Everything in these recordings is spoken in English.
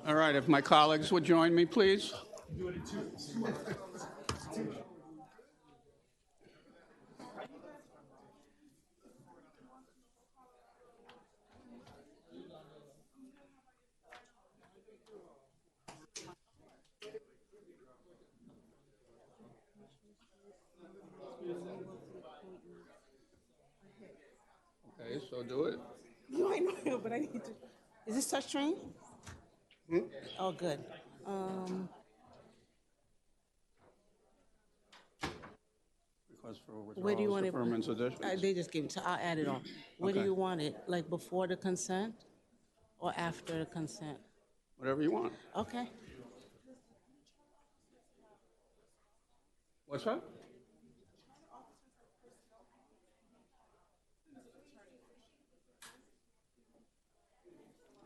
All right, if my colleagues would join me, please. Okay, so do it. No, I know, but I need to. Is this touchscreen? Oh, good. Request for Where do you withdrawals, want it? deferments, additions. They just gave it, so I'll add it on. Where do Okay. you want it? Like before the consent or after the consent? Whatever you want. Okay. What's that?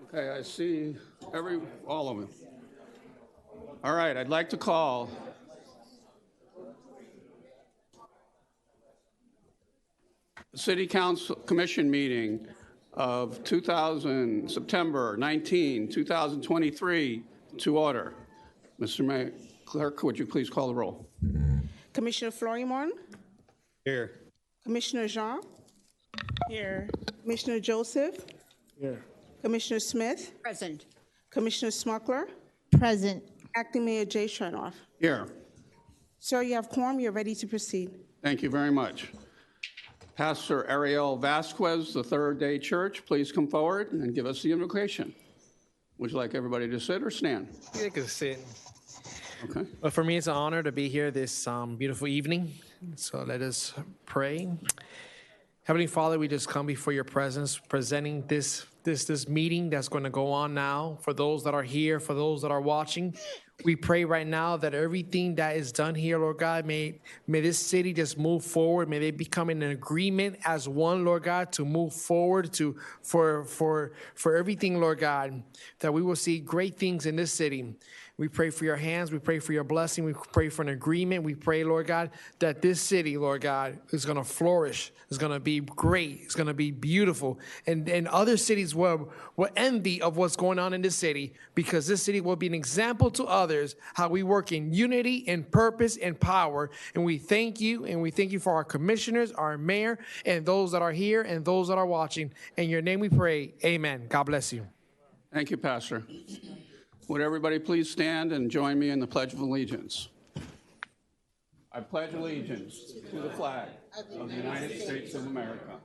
Okay, I see all of them. All right, I'd like to call the City Council Commission meeting of September 19, 2023 to order. Mr. Mayor, Clerk, would you please call the roll? Commissioner Florimon? Here. Commissioner Jean? Here. Commissioner Joseph? Here. Commissioner Smith? Present. Commissioner Smuckler? Present. Acting Mayor Jay Chernoff. Here. Sir, you have quorum. You're ready to proceed. Thank you very much. Pastor Ariel Vasquez, the Third Day Church, please come forward and give us the invocation. Would you like everybody to sit or stand? You can sit. Okay. Well, for me, it's an honor to be here this beautiful evening. So let us pray. Heavenly Father, we just come before your presence, presenting this meeting that's going to go on now. For those that are here, for those that are watching, we pray right now that everything that is done here, Lord God, may this city just move forward. May they become in an agreement as one, Lord God, to move forward for everything, Lord God, that we will see great things in this city. We pray for your hands. We pray for your blessing. We pray for an agreement. We pray, Lord God, that this city, Lord God, is going to flourish. It's going to be great. It's going to be beautiful. And other cities will envy of what's going on in this city, because this city will be an example to others how we work in unity and purpose and power. And we thank you. And we thank you for our commissioners, our mayor, and those that are here and those that are watching. In your name we pray. Amen. God bless you. Thank you, Pastor. Would everybody please stand and join me in the Pledge of Allegiance? I pledge allegiance to the flag of the United States of America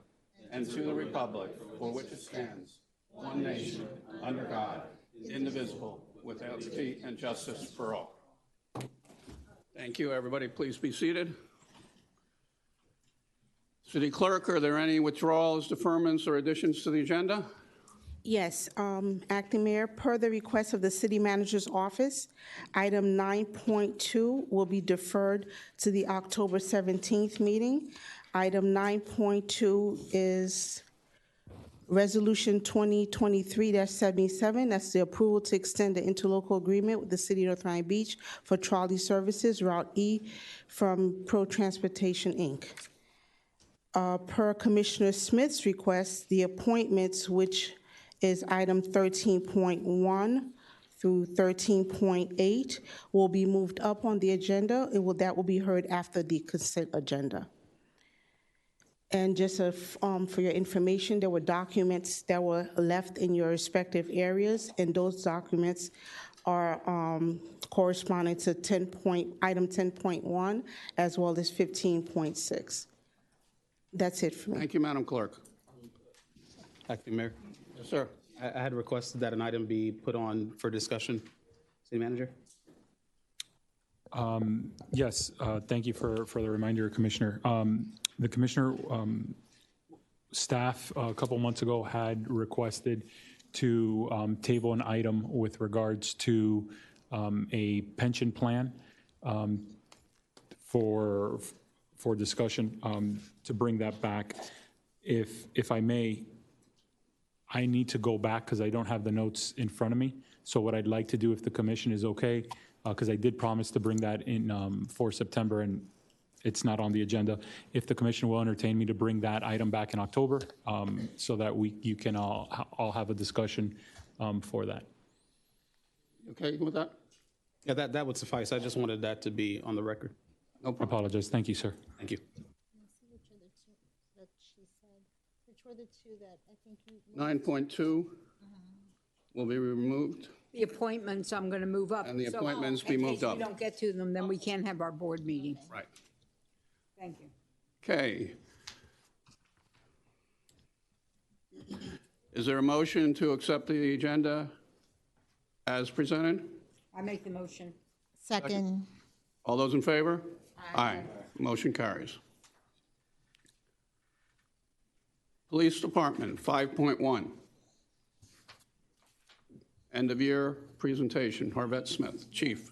and to the republic for which it stands, one nation, under God, indivisible, with liberty and justice for all. Thank you, everybody. Please be seated. City Clerk, are there any withdrawals, deferments, or additions to the agenda? Yes, Acting Mayor, per the request of the City Manager's Office, item 9.2 will be deferred to the October 17th meeting. Item 9.2 is Resolution 2023-77. That's the approval to extend the interlocal agreement with the City of North Miami Beach for trolley services, Route E, from Pro Transportation, Inc. Per Commissioner Smith's request, the appointments, which is item 13.1 through 13.8, will be moved up on the agenda. That will be heard after the consent agenda. And just for your information, there were documents that were left in your respective areas, and those documents are corresponding to item 10.1 as well as 15.6. That's it for me. Thank you, Madam Clerk. Acting Mayor, Yes, sir. I had requested that an item be put on for discussion. City Manager? Yes, thank you for the reminder, Commissioner. The Commissioner staff a couple months ago had requested to table an item with regards to a pension plan for discussion, to bring that back. If I may, I need to go back because I don't have the notes in front of me. So what I'd like to do, if the commission is okay, because I did promise to bring that in for September, and it's not on the agenda. If the commission will entertain me to bring that item back in October, so that you can all have a discussion for that. Okay with that? Yeah, that would suffice. I just wanted that to be on the record. No I problem. apologize. Thank you, sir. Thank you. Which are the two that she said? Which were the two that I think you? 9.2 will be removed. The appointments, I'm going to move up. And the So, appointments be moved up. In case we don't get to them, then we can't have our board meeting. Right. Thank you. Okay. Is there a motion to accept the agenda as presented? I make the motion. Second. All those in favor? Aye. Motion carries. Police Department, 5.1. End of year presentation. Harvette Smith, Chief.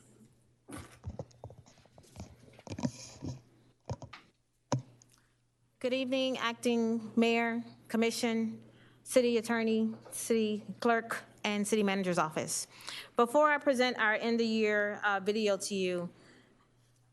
Good evening, Acting Mayor, Commission, City Attorney, City Clerk, and City Manager's Office. Before I present our end-of-year video to you,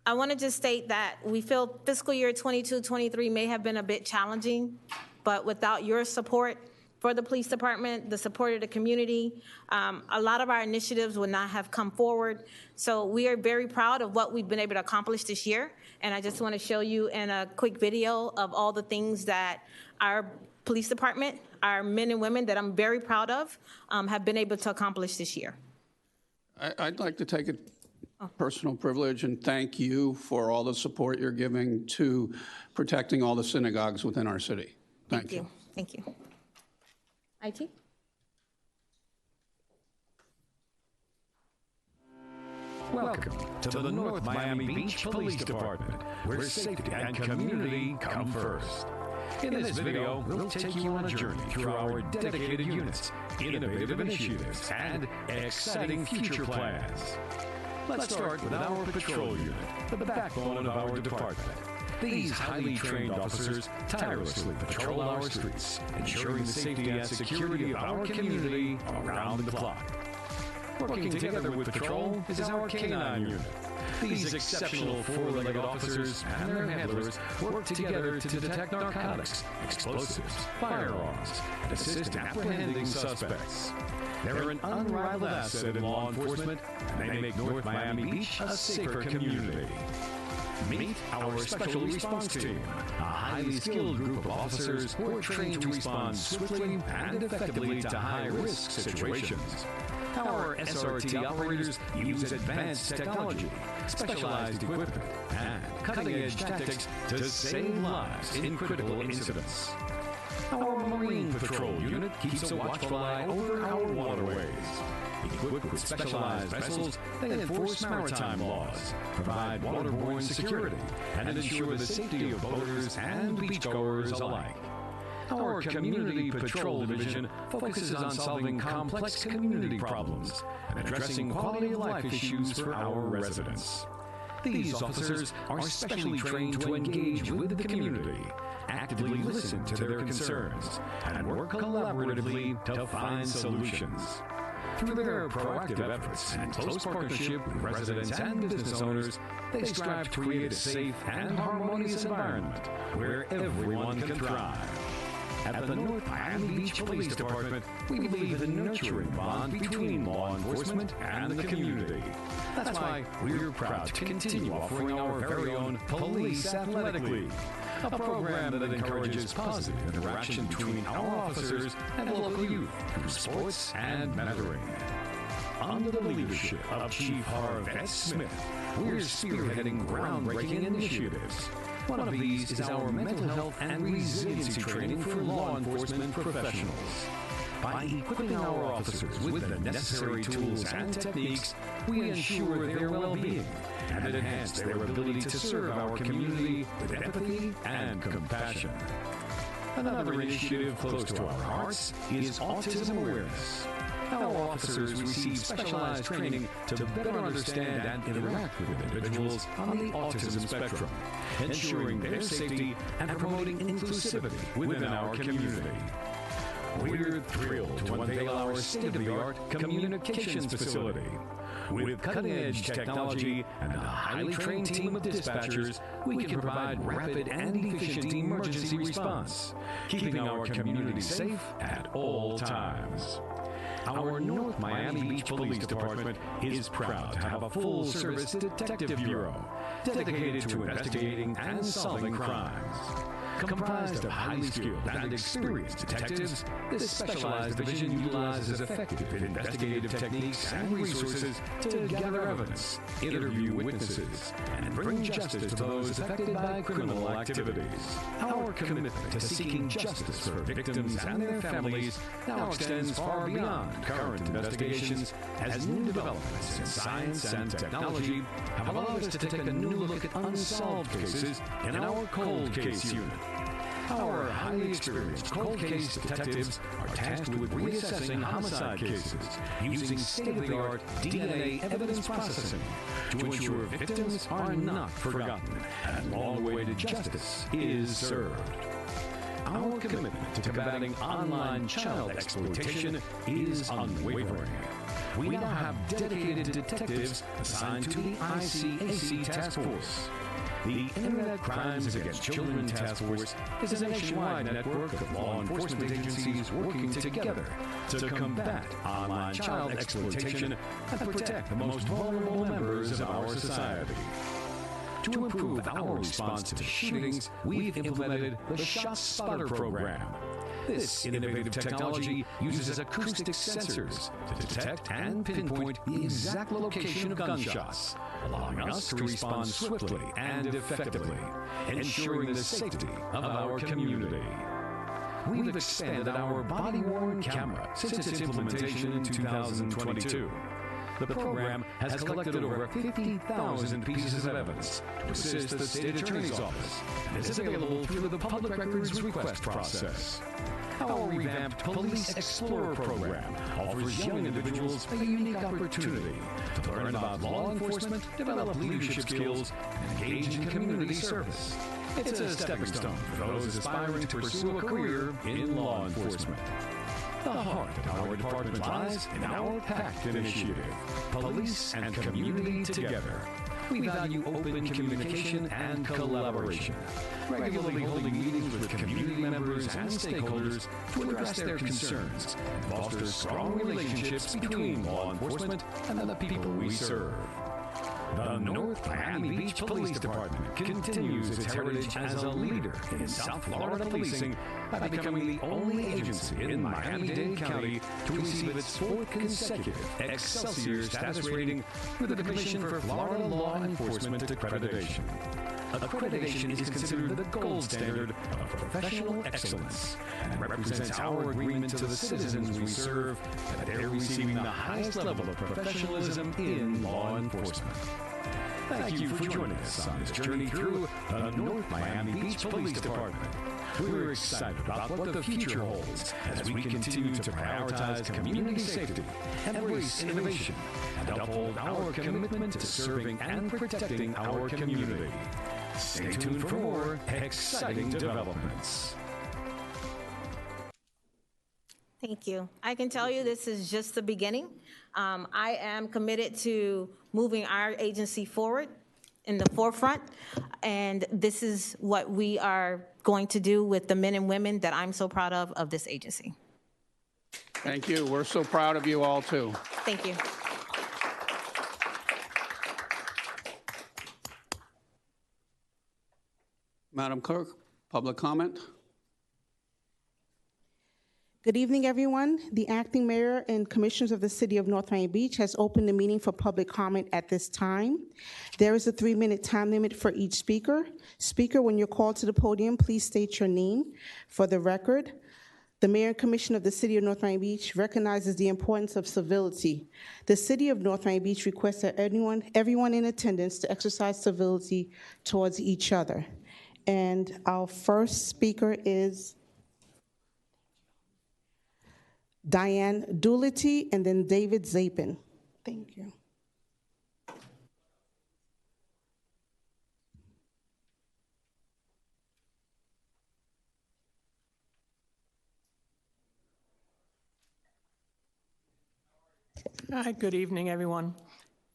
I want to just state that we feel fiscal year 22-23 may have been a bit challenging, but without your support for the police department, the support of the community, a lot of our initiatives would not have come forward. So we are very proud of what we've been able to accomplish this year. And I just want to show you in a quick video of all the things that our police department, our men and women that I'm very proud of, have been able to accomplish this year. I'd like to take a personal privilege and thank you for all the support you're giving to protecting all the synagogues within our city. Thank you. Thank you. IT? Welcome to the North Miami Beach Police Department, where safety and community come first. In this video, we'll take you on a journey through our dedicated units, innovative initiatives, and exciting future plans. Let's start with our patrol unit, the backbone of our department. These highly trained officers tirelessly patrol our streets, ensuring the safety and security of our community around the clock. Working together with patrol is our K-9 unit. These exceptional four-legged officers and their handlers work together to detect narcotics, explosives, firearms, and assist in apprehending suspects. They're an unrivaled asset in law enforcement, and they make North Miami Beach a safer community. Meet our Special Response Team, a highly skilled group of officers who are trained to respond swiftly and effectively to high-risk situations. Our SRT operators use advanced technology, specialized equipment, and cutting-edge tactics to save lives in critical incidents. Our Marine Patrol unit keeps a watchful eye over our waterways. Equipped with specialized vessels, they enforce maritime laws, provide waterborne security, and ensure the safety of boaters and beachgoers alike. Our Community Patrol Division focuses on solving complex community problems and addressing quality of life issues for our residents. These officers are specially trained to engage with the community, actively listen to their concerns, and work collaboratively to find solutions. Through their proactive efforts and close partnership with residents and business owners, they strive to create a safe and harmonious environment where everyone can thrive. At the North Miami Beach Police Department, we believe in nurturing bond between law enforcement and the community. That's why we're proud to continue offering our very own Police Athletic League, a program that encourages positive interaction between our officers and local youth through sports and mentoring. Under the leadership of Chief Harvette Smith, we're spearheading groundbreaking initiatives. One of these is our mental health and resiliency training for law enforcement professionals. By equipping our officers with the necessary tools and techniques, we ensure their well-being and enhance their ability to serve our community with empathy and compassion. Another initiative close to our hearts is autism awareness. Our officers receive specialized training to better understand and interact with individuals on the autism spectrum, ensuring their safety and promoting inclusivity within our community. We're thrilled to unveil our state-of-the-art communications facility. With cutting-edge technology and a highly trained team of dispatchers, we can provide rapid and efficient emergency response, keeping our community safe at all times. Our North Miami Beach Police Department is proud to have a full-service detective bureau dedicated to investigating and solving crimes. Comprised of highly skilled and experienced detectives, this specialized division utilizes effective investigative techniques and resources to gather evidence, interview witnesses, and bring justice to those affected by criminal activities. Our commitment to seeking justice for victims and their families now extends far beyond current investigations, as new developments in science and technology have allowed us to take a new look at unsolved cases in our cold case unit. Our highly experienced cold case detectives are tasked with reassessing homicide cases using state-of-the-art DNA evidence processing to ensure victims are not forgotten and long-awaited justice is served. Our commitment to combating online child exploitation is unwavering. We now have dedicated detectives assigned to the ICAC Task Force. The Internet Crimes Against Children Task Force is a nationwide network of law enforcement agencies working together to combat online child exploitation and protect the most vulnerable members of our society. To improve our response to shootings, we've implemented the ShotSpotter program. This innovative technology uses acoustic sensors to detect and pinpoint the exact location of gunshots, allowing us to respond swiftly and effectively, ensuring the safety of our community. We've expanded our body-worn camera since its implementation in 2022. The program has collected over 50,000 pieces of evidence to assist the State Attorney's Office and is available through the Public Records Request process. Our revamped Police Explorer program offers young individuals a unique opportunity to learn about law enforcement, develop leadership skills, and engage in community service. It's a stepping stone for those aspiring to pursue a career in law enforcement. The heart of our department lies in our PACT initiative, Police and Community Together. We value open communication and collaboration, regularly holding meetings with community members and stakeholders to address their concerns and foster strong relationships between law enforcement and the people we serve. The North Miami Beach Police Department continues its heritage as a leader in South Florida policing by becoming the only agency in Miami-Dade County to receive its fourth consecutive Excelsior status rating with the Commission for Florida Law Enforcement Accreditation. Accreditation is considered the gold standard of professional excellence and represents our agreement to the citizens we serve that they're receiving the highest level of professionalism in law enforcement. Thank you for joining us on this journey through the North Miami Beach Police Department. We're excited about what the future holds as we continue to prioritize community safety, embrace innovation, and uphold our commitment to serving and protecting our community. Stay tuned for more exciting developments. Thank you. I can tell you this is just the beginning. I am committed to moving our agency forward in the forefront, and this is what we are going to do with the men and women that I'm so proud of this agency. Thank you. We're so proud of you all, too. Thank you. Madam Clerk, public comment? Good evening, everyone. The acting mayor and commissioners of the city of North Miami Beach has opened the meeting for public comment at this time. There is a 3-minute time limit for each speaker. Speaker, when you're called to the podium, please state your name. For the record, the mayor and commissioner of the city of North Miami Beach recognizes the importance of civility. The city of North Miami Beach requests that everyone in attendance to exercise civility towards each other. And our first speaker is Diane Doolittle, and then David Zapin. Thank you. Hi, good evening, everyone.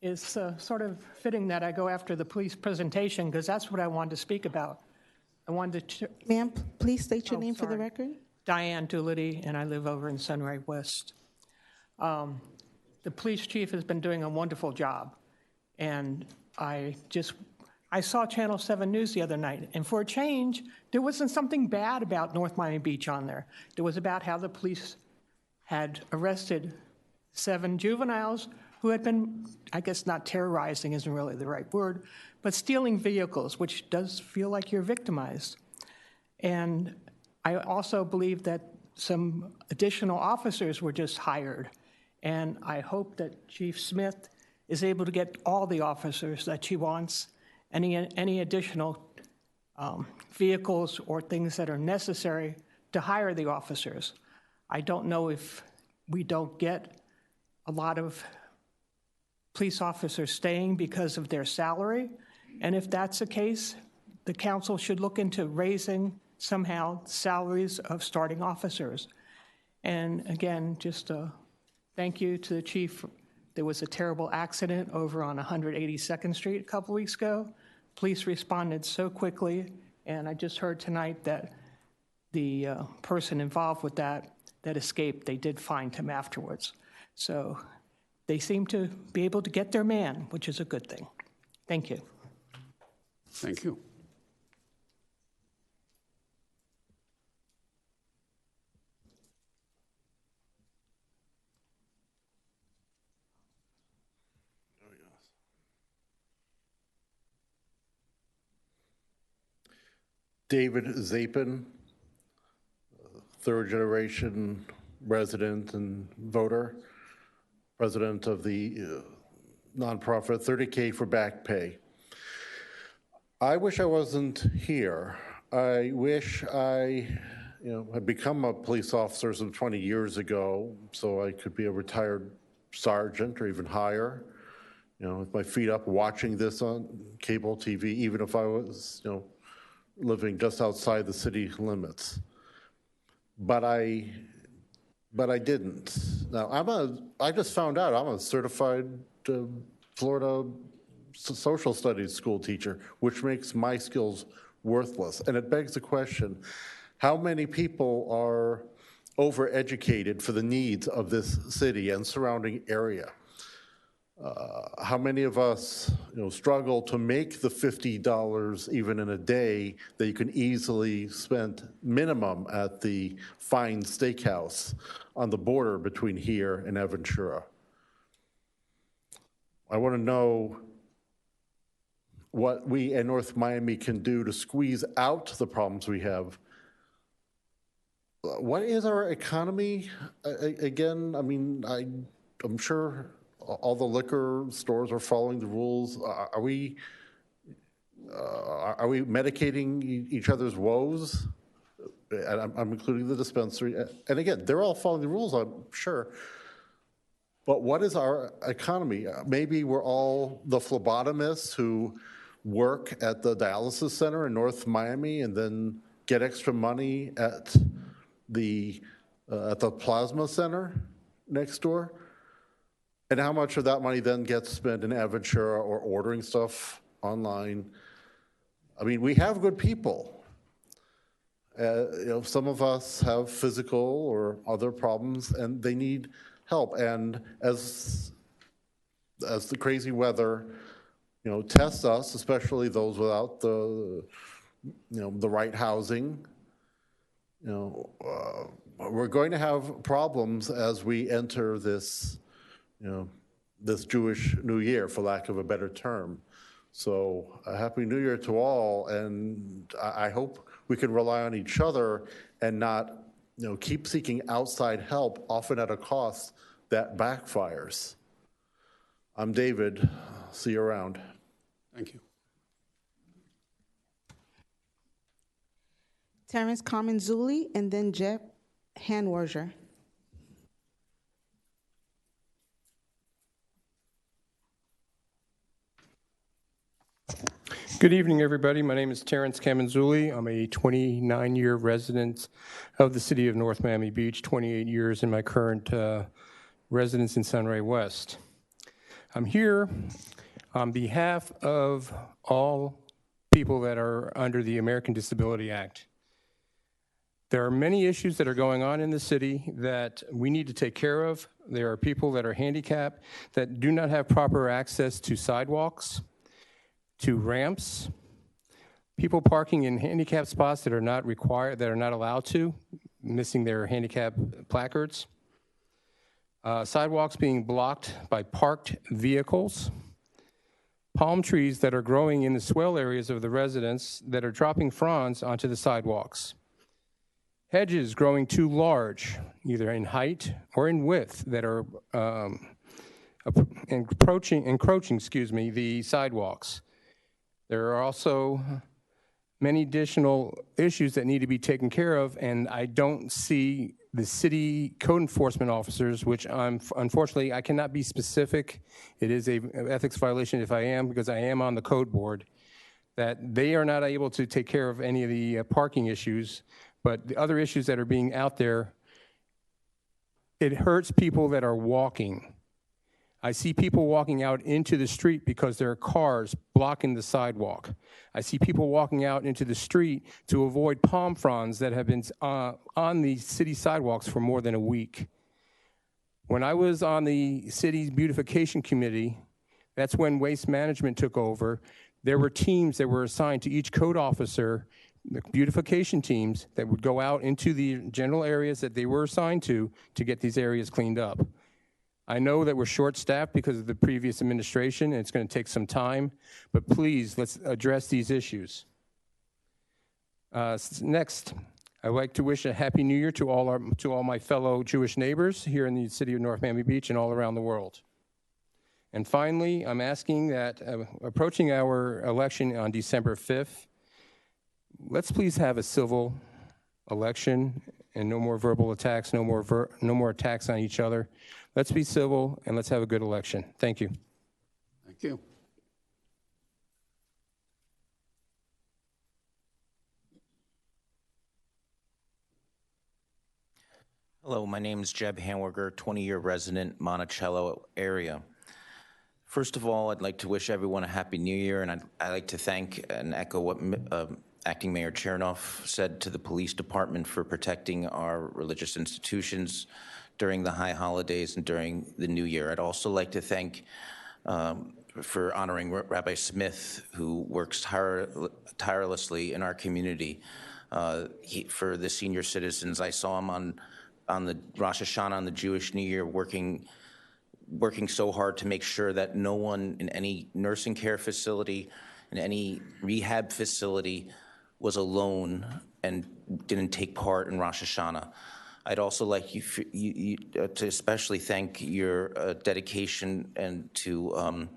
It's sort of fitting that I go after the police presentation because that's what I wanted to speak about. I wanted to... Ma'am, please state your name for the record. Diane Doolittle, and I live over in Sunrise West. The police chief has been doing a wonderful job. And I saw Channel 7 News the other night, and for a change, there wasn't something bad about North Miami Beach on there. It was about how the police had arrested 7 juveniles who had been, I guess not terrorizing isn't really the right word, but stealing vehicles, which does feel like you're victimized. And I also believe that some additional officers were just hired. And I hope that Chief Smith is able to get all the officers that she wants, any additional vehicles or things that are necessary to hire the officers. I don't know if we don't get a lot of police officers staying because of their salary. And if that's the case, the council should look into raising somehow salaries of starting officers. And again, just a thank you to the chief. There was a terrible accident over on 182nd Street a couple weeks ago. Police responded so quickly, and I just heard tonight that the person involved with that escaped, they did find him afterwards. So they seem to be able to get their man, which is a good thing. Thank you. Thank you. David Zapin, third-generation resident and voter, president of the nonprofit 30K for Back Pay. I wish I wasn't here. I wish I had become a police officer some 20 years ago so I could be a retired sergeant or even higher, with my feet up watching this on cable TV, even if I was, living just outside the city limits. But I didn't. Now, I just found out I'm a certified Florida social studies school teacher, which makes my skills worthless. And it begs the question, how many people are overeducated for the needs of this city and surrounding area? How many of us struggle to make the $50 even in a day that you can easily spend minimum at the fine steakhouse on the border between here and Aventura? I want to know what we in North Miami can do to squeeze out the problems we have. What is our economy again? I mean, I'm sure all the liquor stores are following the rules. Are we medicating each other's woes? And I'm including the dispensary. And again, they're all following the rules, I'm sure. But what is our economy? Maybe we're all the phlebotomists who work at the dialysis center in North Miami and then get extra money at the plasma center next door. And how much of that money then gets spent in Aventura or ordering stuff online? I mean, we have good people. Some of us have physical or other problems, and they need help. And as the crazy weather, tests us, especially those without the right housing, we're going to have problems as we enter this this Jewish New Year, for lack of a better term. So a Happy New Year to all, and I hope we can rely on each other and not, keep seeking outside help, often at a cost that backfires. I'm David. See you around. Thank you. Terrence Comenzuli, and then Jeff Hanwarger. Good evening, everybody. My name is Terrence Kamenzuli. I'm a 29-year resident of the city of North Miami Beach, 28 years in my current residence in Sunray West. I'm here on behalf of all people that are under the American Disability Act. There are many issues that are going on in the city that we need to take care of. There are people that are handicapped that do not have proper access to sidewalks, to ramps, people parking in handicap spots that are not required, that are not allowed to, missing their handicap placards, sidewalks being blocked by parked vehicles, palm trees that are growing in the swell areas of the residents that are dropping fronds onto the sidewalks, hedges growing too large, either in height or in width, that are encroaching, the sidewalks. There are also many additional issues that need to be taken care of, and I don't see the city code enforcement officers, which unfortunately, I cannot be specific. It is an ethics violation if I am, because I am on the code board, that they are not able to take care of any of the parking issues, but the other issues that are being out there, it hurts people that are walking. I see people walking out into the street because there are cars blocking the sidewalk. I see people walking out into the street to avoid palm fronds that have been on the city sidewalks for more than a week. When I was on the city's beautification committee, that's when waste management took over. There were teams that were assigned to each code officer, the beautification teams that would go out into the general areas that they were assigned to get these areas cleaned up. I know that we're short-staffed because of the previous administration, and it's going to take some time, but please, let's address these issues. Next, I'd like to wish a Happy New Year to all my fellow Jewish neighbors here in the city of North Miami Beach and all around the world. And finally, I'm asking that, approaching our election on December 5th, let's please have a civil election and no more verbal attacks, no more attacks on each other. Let's be civil and let's have a good election. Thank you. Thank you. Hello, my name is Jeb Hanwerger, 20-year resident, Monticello area. First of all, I'd like to wish everyone a Happy New Year, and I'd like to thank and echo what Acting Mayor Chernoff said to the police department for protecting our religious institutions during the high holidays and during the New Year. I'd also like to thank for honoring Rabbi Smith, who works tirelessly in our community for the senior citizens. I saw him on the Rosh Hashanah, on the Jewish New Year, working so hard to make sure that no one in any nursing care facility, in any rehab facility, was alone and didn't take part in Rosh Hashanah. I'd also like you to especially thank your dedication and to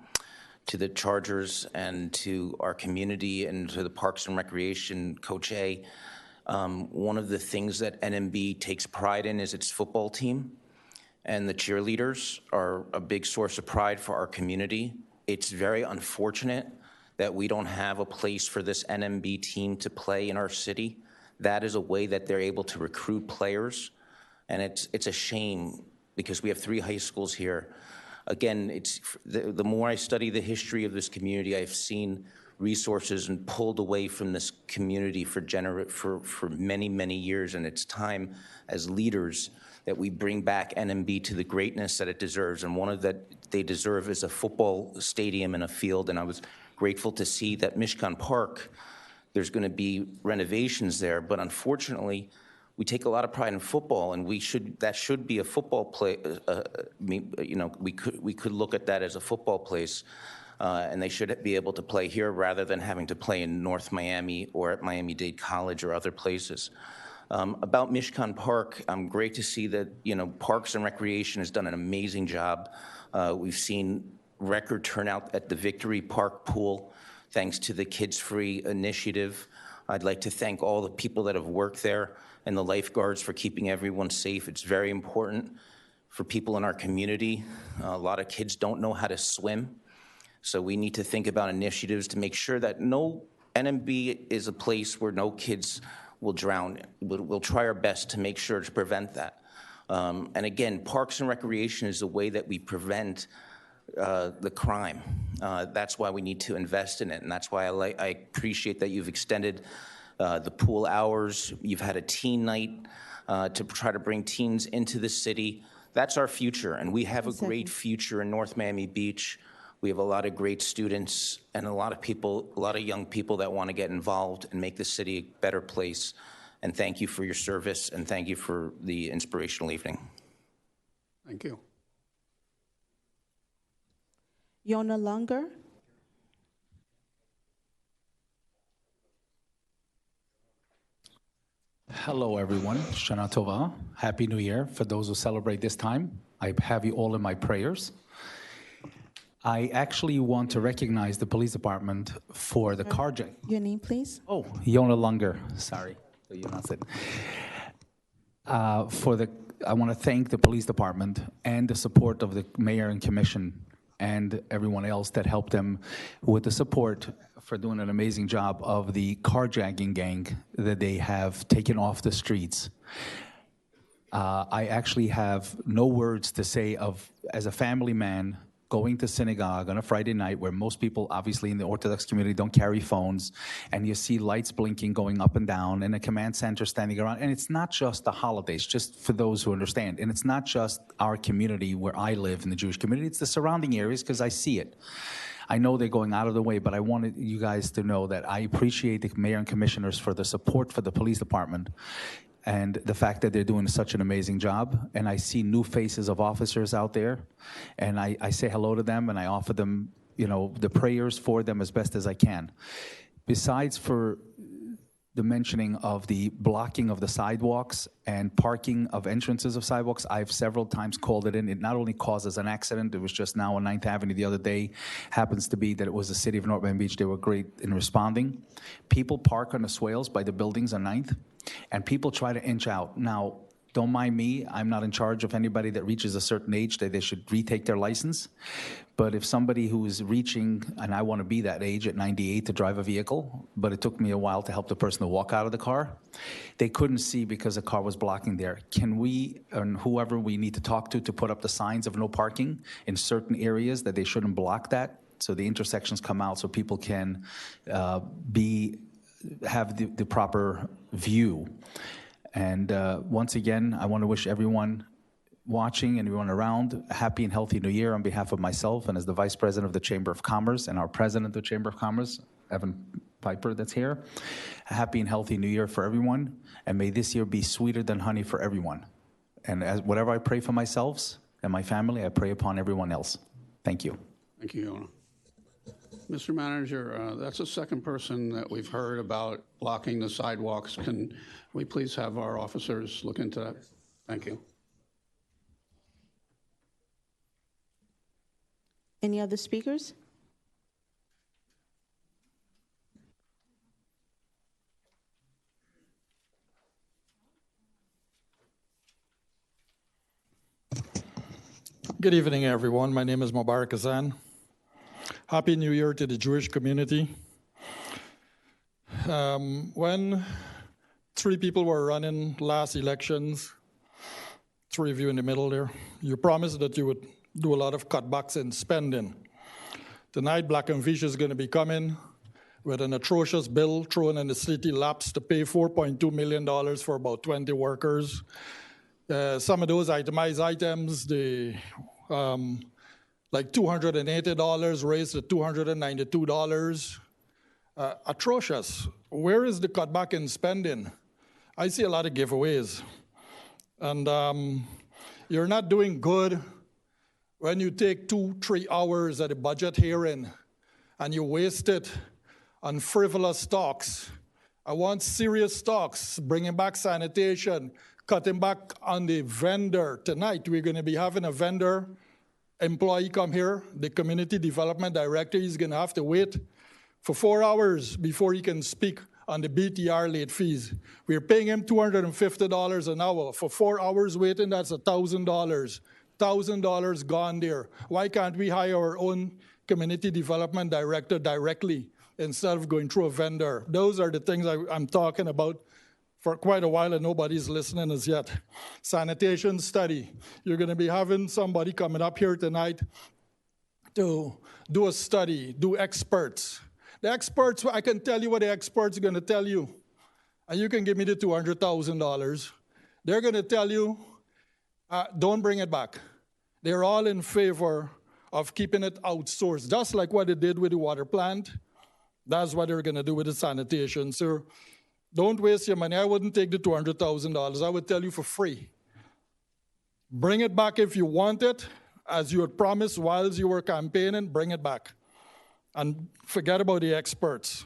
the Chargers and to our community and to the Parks and Recreation, Coach A. One of the things that NMB takes pride in is its football team, and the cheerleaders are a big source of pride for our community. It's very unfortunate that we don't have a place for this NMB team to play in our city. That is a way that they're able to recruit players, and it's a shame because we have 3 high schools here. Again, it's the more I study the history of this community, I've seen resources and pulled away from this community for many, many years, and it's time as leaders that we bring back NMB to the greatness that it deserves, and one of that they deserve is a football stadium and a field, and I was grateful to see that Mishkan Park, there's going to be renovations there, but unfortunately, we take a lot of pride in football, and that should be a football play. We could look at that as a football place, and they should be able to play here rather than having to play in North Miami or at Miami-Dade College or other places. About Mishkan Park, I'm great to see that Parks and Recreation has done an amazing job. We've seen record turnout at the Victory Park pool, thanks to the Kids Free initiative. I'd like to thank all the people that have worked there and the lifeguards for keeping everyone safe. It's very important for people in our community. A lot of kids don't know how to swim, so we need to think about initiatives to make sure that no NMB is a place where no kids will drown. We'll try our best to make sure to prevent that. And again, Parks and Recreation is a way that we prevent the crime. That's why we need to invest in it, and that's why I appreciate that you've extended the pool hours. You've had a teen night to try to bring teens into the city. That's our future, and we have a great future in North Miami Beach. We have a lot of great students and a lot of people, a lot of young people that want to get involved and make the city a better place. And thank you for your service, and thank you for the inspirational evening. Thank you. Yona Lunger. Hello, everyone. Shana Tova. Happy New Year. For those who celebrate this time, I have you all in my prayers. I actually want to recognize the police department for the carjacking. Your name, please? Oh, Yona Lunger. Sorry. You announced it. I want to thank the police department and the support of the mayor and commission and everyone else that helped them with the support for doing an amazing job of the carjacking gang that they have taken off the streets. I actually have no words to say as a family man, going to synagogue on a Friday night where most people, obviously in the Orthodox community, don't carry phones, and you see lights blinking going up and down, and a command center standing around. And it's not just the holidays, just for those who understand. And it's not just our community where I live in the Jewish community, it's the surrounding areas, because I see it. I know they're going out of the way, but I wanted you guys to know that I appreciate the mayor and commissioners for the support for the police department and the fact that they're doing such an amazing job. And I see new faces of officers out there, and I say hello to them, and I offer them, the prayers for them as best as I can. Besides for the mentioning of the blocking of the sidewalks and parking of entrances of sidewalks, I've several times called it in. It not only causes an accident, it was just now on 9th Avenue the other day, happens to be that it was the city of North Miami Beach. They were great in responding. People park on the swales by the buildings on 9th, and people try to inch out. Now, don't mind me, I'm not in charge of anybody that reaches a certain age that they should retake their license. But if somebody who is reaching, and I want to be that age at 98 to drive a vehicle, but it took me a while to help the person to walk out of the car, they couldn't see because the car was blocking there. Can we, and whoever we need to talk to put up the signs of no parking in certain areas that they shouldn't block that, so the intersections come out so people can have the proper view. And once again, I want to wish everyone watching and everyone around a happy and healthy New Year on behalf of myself and as the Vice President of the Chamber of Commerce and our President of the Chamber of Commerce, Evan Piper, that's here. A happy and healthy New Year for everyone, and may this year be sweeter than honey for everyone. And as whatever I pray for myself and my family, I pray upon everyone else. Thank you. Thank you, Yona. Mr. Manager, that's the second person that we've heard about blocking the sidewalks. Can we please have our officers look into that? Thank you. Any other speakers? Good evening, everyone. My name is Mubarak Azan. Happy New Year to the Jewish community. When 3 people were running last elections, 3 of you in the middle there, you promised that you would do a lot of cutbacks in spending. Tonight, Black and Veatch is going to be coming with an atrocious bill thrown in the city laps to pay $4.2 million for about 20 workers. Some of those itemized items, like $280 raised to $292. Atrocious. Where is the cutback in spending? I see a lot of giveaways. And you're not doing good when you take 2-3 hours at a budget hearing and you waste it on frivolous talks. I want serious talks, bringing back sanitation, cutting back on the vendor. Tonight, we're going to be having a vendor employee come here. The community development director is going to have to wait for 4 hours before he can speak on the BTR late fees. We're paying him $250 an hour. For 4 hours waiting, that's $1,000. $1,000 gone there. Why can't we hire our own community development director directly instead of going through a vendor? Those are the things I'm talking about for quite a while, and nobody's listening as yet. Sanitation study. You're going to be having somebody coming up here tonight to do a study, do experts. The experts, I can tell you what the experts are going to tell you. and you can give me the $200,000, they're going to tell you, don't bring it back. They're all in favor of keeping it outsourced, just like what they did with the water plant. That's what they're going to do with the sanitation. So don't waste your money. I wouldn't take the $200,000. I would tell you for free. Bring it back if you want it, as you had promised while you were campaigning, bring it back. And forget about the experts.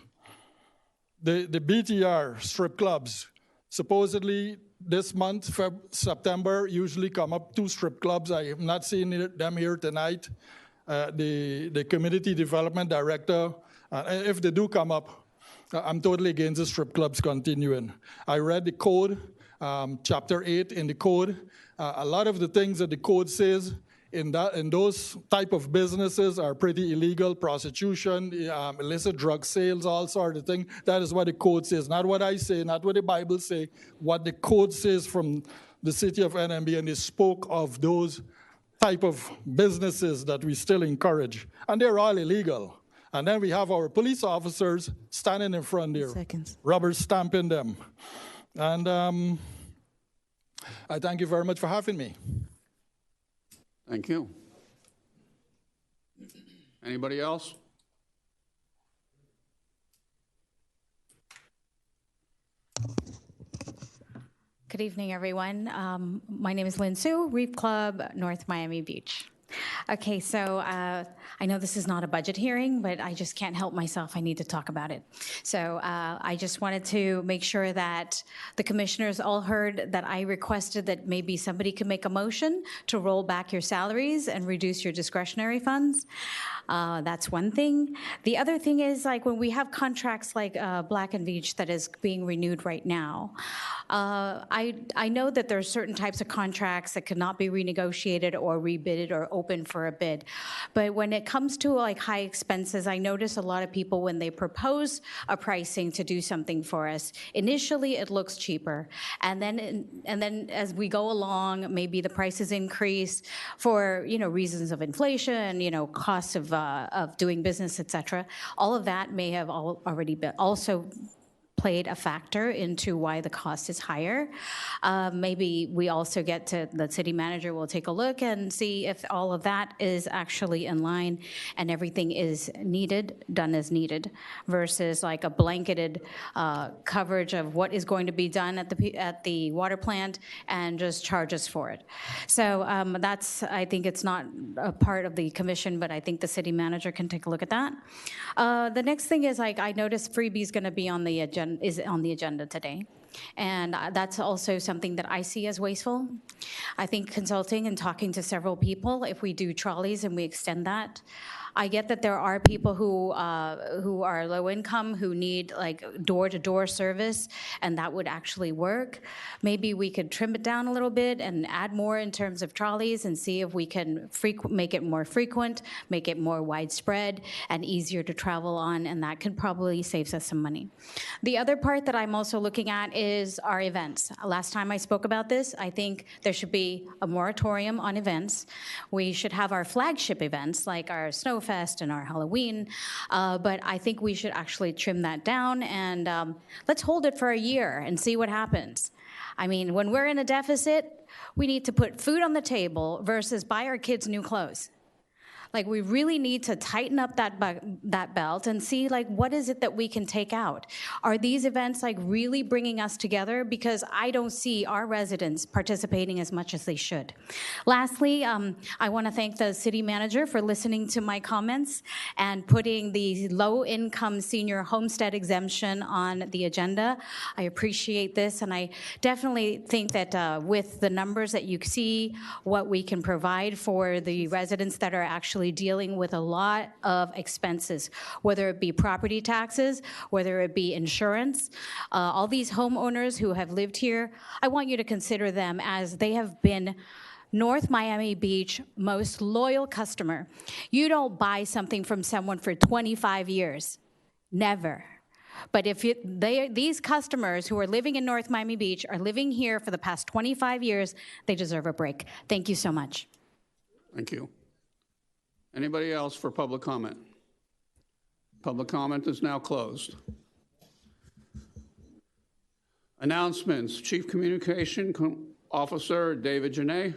The BTR strip clubs, supposedly this month, September, usually come up 2 strip clubs. I have not seen them here tonight. The community development director, if they do come up, I'm totally against the strip clubs continuing. I read the code, chapter 8 in the code. A lot of the things that the code says in those type of businesses are pretty illegal: prostitution, illicit drug sales, all sort of things. That is what the code says, not what I say, not what the Bible say, what the code says from the city of NMB, and they spoke of those type of businesses that we still encourage, and they're all illegal. And then we have our police officers standing in front there, rubber stamping them. And I thank you very much for having me. Thank you. Anybody else? Good evening, everyone. My name is Lynn Sue, Reef Club, North Miami Beach. Okay, so I know this is not a budget hearing, but I just can't help myself. I need to talk about it. So I just wanted to make sure that the commissioners all heard that I requested that maybe somebody could make a motion to roll back your salaries and reduce your discretionary funds. That's one thing. The other thing is, like, when we have contracts like Black and Veatch that is being renewed right now, I know that there are certain types of contracts that cannot be renegotiated or rebidded or open for a bid. But when it comes to like high expenses, I notice a lot of people, when they propose a pricing to do something for us, initially it looks cheaper. And then as we go along, maybe the prices increase for, reasons of inflation, costs of doing business, et cetera. All of that may have already been also played a factor into why the cost is higher. Maybe we also get to, the city manager will take a look and see if all of that is actually in line and everything is done as needed, versus like a blanketed coverage of what is going to be done at the water plant and just charge us for it. So I think it's not a part of the commission, but I think the city manager can take a look at that. The next thing is, like, I noticed freebie is going to be on the agenda today. And that's also something that I see as wasteful. I think consulting and talking to several people, if we do trolleys and we extend that, I get that there are people who are low income, who need like door-to-door service, and that would actually work. Maybe we could trim it down a little bit and add more in terms of trolleys and see if we can make it more frequent, make it more widespread and easier to travel on, and that could probably save us some money. The other part that I'm also looking at is our events. Last time I spoke about this, I think there should be a moratorium on events. We should have our flagship events like our Snowfest and our Halloween, but I think we should actually trim that down and let's hold it for a year and see what happens. I mean, when we're in a deficit, we need to put food on the table versus buy our kids new clothes. Like, we really need to tighten up that belt and see, like, what is it that we can take out? Are these events, like, really bringing us together? Because I don't see our residents participating as much as they should. Lastly, I want to thank the city manager for listening to my comments and putting the low-income senior homestead exemption on the agenda. I appreciate this, and I definitely think that with the numbers that you see, what we can provide for the residents that are actually dealing with a lot of expenses, whether it be property taxes, whether it be insurance. All these homeowners who have lived here, I want you to consider them as they have been North Miami Beach most loyal customer. You don't buy something from someone for 25 years. Never. But if these customers who are living in North Miami Beach are living here for the past 25 years, they deserve a break. Thank you so much. Thank you. Anybody else for public comment? Public comment is now closed. Announcements. Chief Communication Officer David Janae,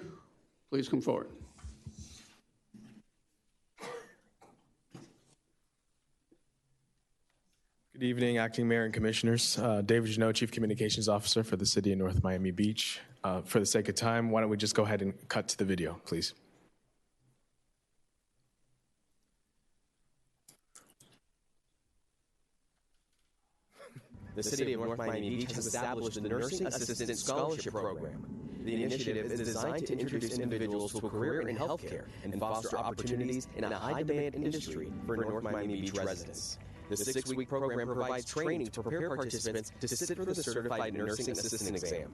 please come forward. Good evening, Acting Mayor and Commissioners. David Janot, Chief Communications Officer for the City of North Miami Beach. For the sake of time, why don't we just go ahead and cut to the video, please. The City of North Miami Beach has established the Nursing Assistant Scholarship Program. The initiative is designed to introduce individuals to a career in healthcare and foster opportunities in a high-demand industry for North Miami Beach residents. The 6-week program provides training to prepare participants to sit for the Certified Nursing Assistant exam.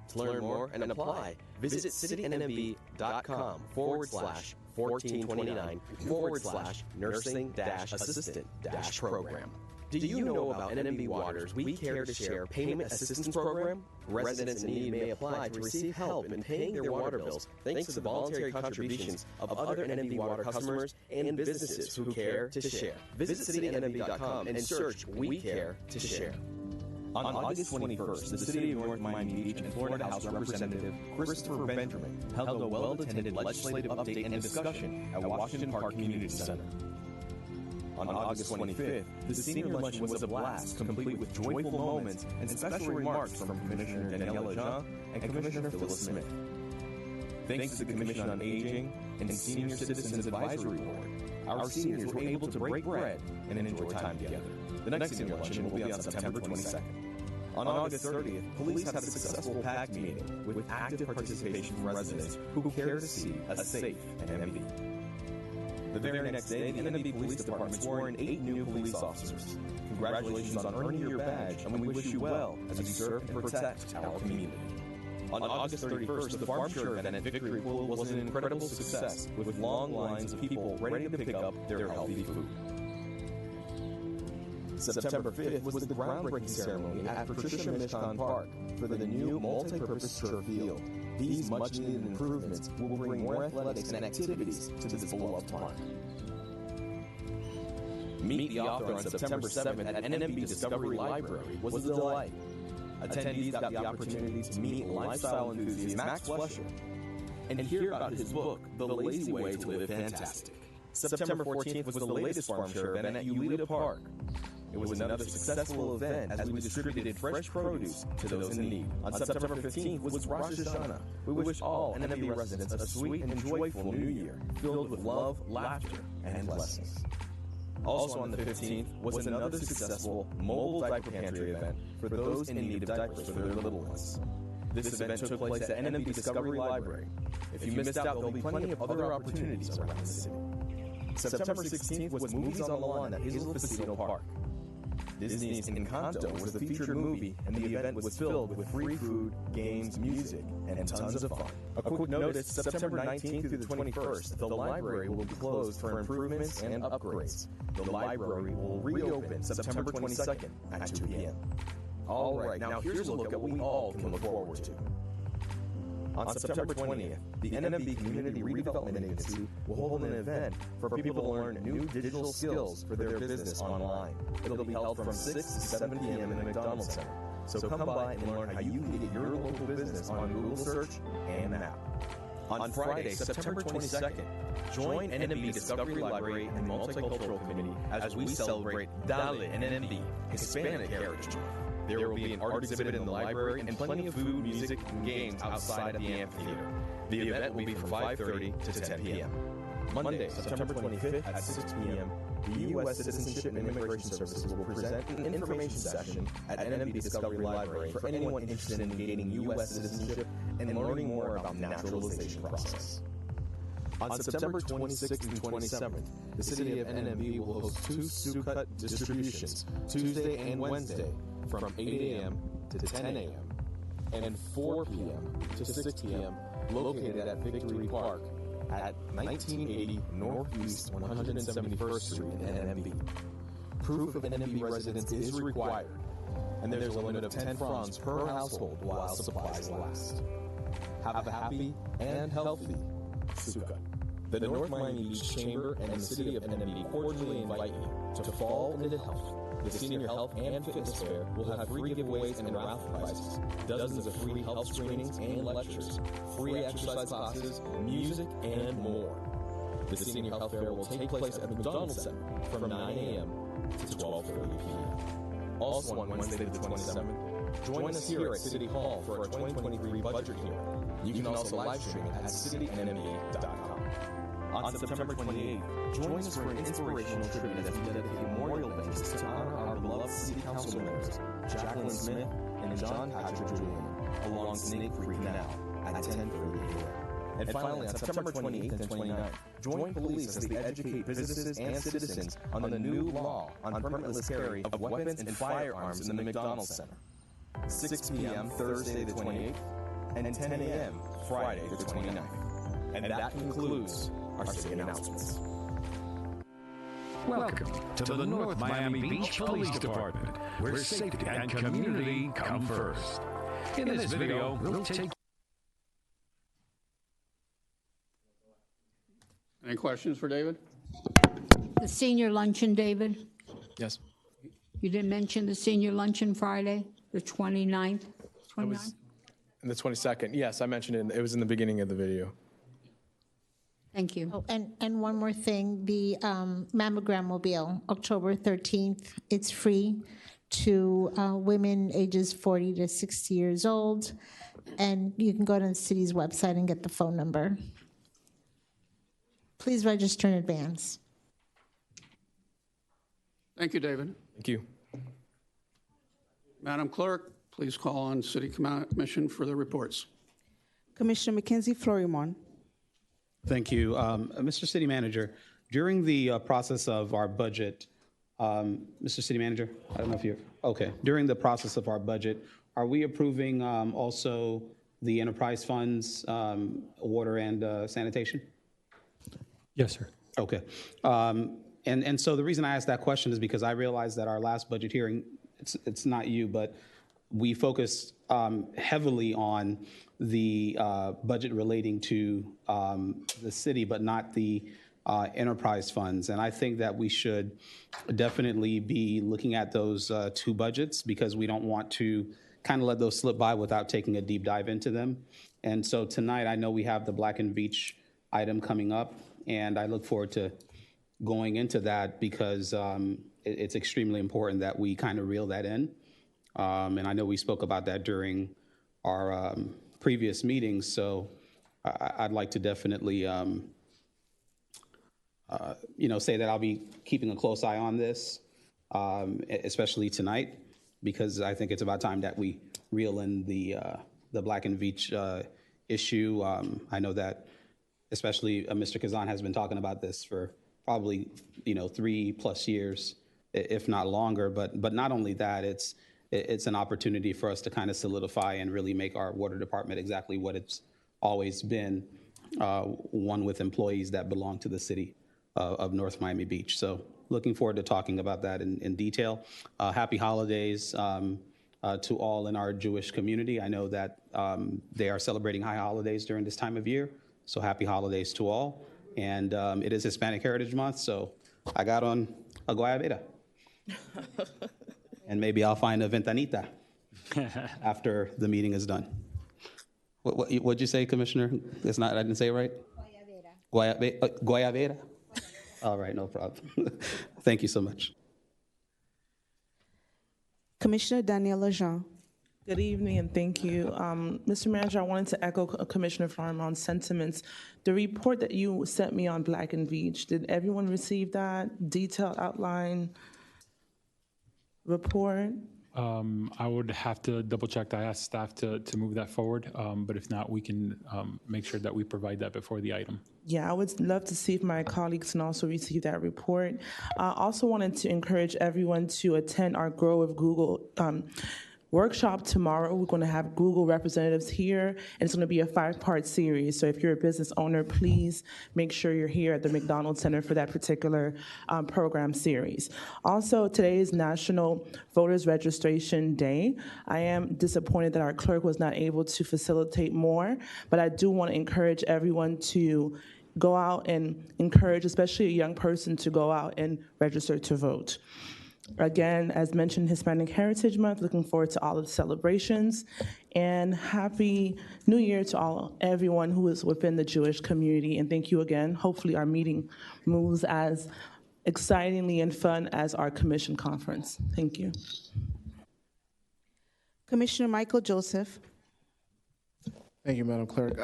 To learn more and apply, visit citynmb.com/1429/nursing-assistant-program. Do you know about NMB Water's We Care to Share Payment Assistance Program? Residents in need may apply to receive help in paying their water bills thanks to the voluntary contributions of other NMB Water customers and businesses who care to share. Visit citynmb.com and search We Care to Share. On August 21st, the City of North Miami Beach and Florida House Representative Christopher Benjamin held a well-attended legislative update and discussion at Washington Park Community Center. On August 25th, the senior luncheon was a blast, complete with joyful moments and special remarks from Commissioner Daniela Jean and Commissioner Phyllis Smith. Thanks to the Commission on Aging and Senior Citizens Advisory Board, our seniors were able to break bread and enjoy time together. The next senior luncheon will be on September 22nd. On August 30th, police had a successful PAC meeting with active participation from residents who care to see a safe NMB. The very next day, the NMB Police Department swore in 8 new police officers. Congratulations on earning your badge, and we wish you well as you serve and protect our community. On August 31st, the Farm Share event at Victory Pool was an incredible success, with long lines of people ready to pick up their healthy food. September 5th was the groundbreaking ceremony at Patricia Mishcon Park for the new multi-purpose turf field. These much-needed improvements will bring more athletics and activities to this beloved park. Meet the author on September 7th at NMB Discovery Library was a delight. Attendees got the opportunity to meet lifestyle enthusiast Max Fleischer and hear about his book, The Lazy Way to Live Fantastic. September 14th was the latest Farm Share event at Ulita Park. It was another successful event as we distributed fresh produce to those in need. On September 15th was Rosh Hashanah. We wish all NMB residents a sweet and joyful new year, filled with love, laughter, and blessings. Also on the 15th was another successful mobile diaper pantry event for those in need of diapers for their little ones. This event took place at NMB Discovery Library. If you missed out, there'll be plenty of other opportunities around the city. September 16th was Movies on the Lawn at Hazel Casino Park. Disney's Encanto was the featured movie, and the event was filled with free food, games, music, and tons of fun. A quick notice, September 19th through the 21st, the library will be closed for improvements and upgrades. The library will reopen September 22nd at 2 p.m. All right, now here's a look at what we all can look forward to. On September 20th, the NMB Community Redevelopment Agency will hold an event for people to learn new digital skills for their business online. It'll be held from 6 to 7 p.m. in the McDonald Center. So come by and learn how you can get your local business on Google Search and Map. On Friday, September 22nd, join NMB Discovery Library and Multicultural Committee as we celebrate Dale NMB, Hispanic Heritage Month. There will be an art exhibit in the library and plenty of food, music, and games outside of the amphitheater. The event will be from 5:30 to 10 p.m. Monday, September 25th at 6 p.m., the U.S. Citizenship and Immigration Services will present an information session at NMB Discovery Library for anyone interested in gaining U.S. citizenship and learning more about the naturalization process. On September 26th and 27th, the city of NMB will host 2 Sukkot distributions, Tuesday and Wednesday, from 8 a.m. to 10 a.m. and 4 p.m. to 6 p.m. located at Victory Park at 1980 Northeast 171st Street in NMB. Proof of NMB residence is required, and there's a limit of 10 francs per household while supplies last. Have a happy and healthy Sukkot. The North Miami Beach Chamber and the City of NMB cordially invite you to fall into health. The Senior Health and Fitness Fair will have free giveaways and raffle prizes, dozens of free health screenings and lectures, free exercise classes, music, and more. The Senior Health Fair will take place at the McDonald Center from 9 a.m. to 12:30 p.m. Also on Wednesday the 27th, join us here at City Hall for our 2023 budget hearing. You can also live stream it at citynma.com. On September 28th, join us for an inspirational tribute as we dedicate memorial benches to honor our beloved City Council members, Jacqueline Smith and John Patrick Julian, along Snake Creek Canal at 10:30 a.m. And finally, on September 28th and 29th, join police as they educate businesses and citizens on the new law on permitless carry of weapons and firearms in the McDonald Center. 6 p.m. Thursday the 28th and 10 a.m. Friday the 29th. And that concludes our city announcements. Welcome to the North Miami Beach Police Department, where safety and community come first. In this video, we'll take... Any questions for David? The senior luncheon, David? Yes. You didn't mention the senior luncheon Friday, the 29th? It was the 22nd. Yes, I mentioned it. It was in the beginning of the video. Thank you. Oh, and one more thing, the mammogram will be on October 13th. It's free to women ages 40 to 60 years old, and you can go to the city's website and get the phone number. Please register in advance. Thank you, David. Thank you. Madam Clerk, please call on City Commission for the reports. Commissioner Mackenzie Florimon. Thank you. Mr. City Manager, during the process of our budget, Mr. City Manager, I don't know if you're, okay. During the process of our budget, are we approving also the enterprise funds, water and sanitation? Yes, sir. Okay. And so the reason I asked that question is because I realized that our last budget hearing, it's not you, but we focused heavily on the budget relating to the city, but not the enterprise funds. And I think that we should definitely be looking at those two budgets because we don't want to kind of let those slip by without taking a deep dive into them. And so tonight, I know we have the Black and Beach item coming up, and I look forward to going into that because it's extremely important that we kind of reel that in. And I know we spoke about that during our previous meetings, so I'd like to definitely, say that I'll be keeping a close eye on this, especially tonight, because I think it's about time that we reel in the Black and Beach issue. I know that especially Mr. Kazan has been talking about this for probably 3+ years, if not longer. But not only that, it's an opportunity for us to kind of solidify and really make our water department exactly what it's always been, one with employees that belong to the city of North Miami Beach. So looking forward to talking about that in detail. Happy holidays to all in our Jewish community. I know that they are celebrating high holidays during this time of year. So happy holidays to all. And it is Hispanic Heritage Month, so I got on a guayabera. And maybe I'll find a ventanita after the meeting is done. What'd you say, Commissioner? It's not, I didn't say it right? Guayabera. Guayabera? All right, no problem. Thank you so much. Commissioner Daniela Jean. Good evening and thank you. Mr. Manager, I wanted to echo Commissioner Florimond's sentiments. The report that you sent me on Black and Beach, did everyone receive that detailed outline report? I would have to double check. I asked staff to move that forward, but if not, we can make sure that we provide that before the item. Yeah, I would love to see if my colleagues can also receive that report. I also wanted to encourage everyone to attend our Grow with Google workshop tomorrow. We're going to have Google representatives here, and it's going to be a 5-part series. So if you're a business owner, please make sure you're here at the McDonald Center for that particular program series. Also, today is National Voters Registration Day. I am disappointed that our clerk was not able to facilitate more, but I do want to encourage everyone to go out and encourage, especially a young person, to go out and register to vote. Again, as mentioned, Hispanic Heritage Month, looking forward to all of the celebrations, and Happy New Year to everyone who is within the Jewish community, and thank you again. Hopefully our meeting moves as excitingly and fun as our commission conference. Thank you. Commissioner Michael Joseph. Thank you, Madam Clerk.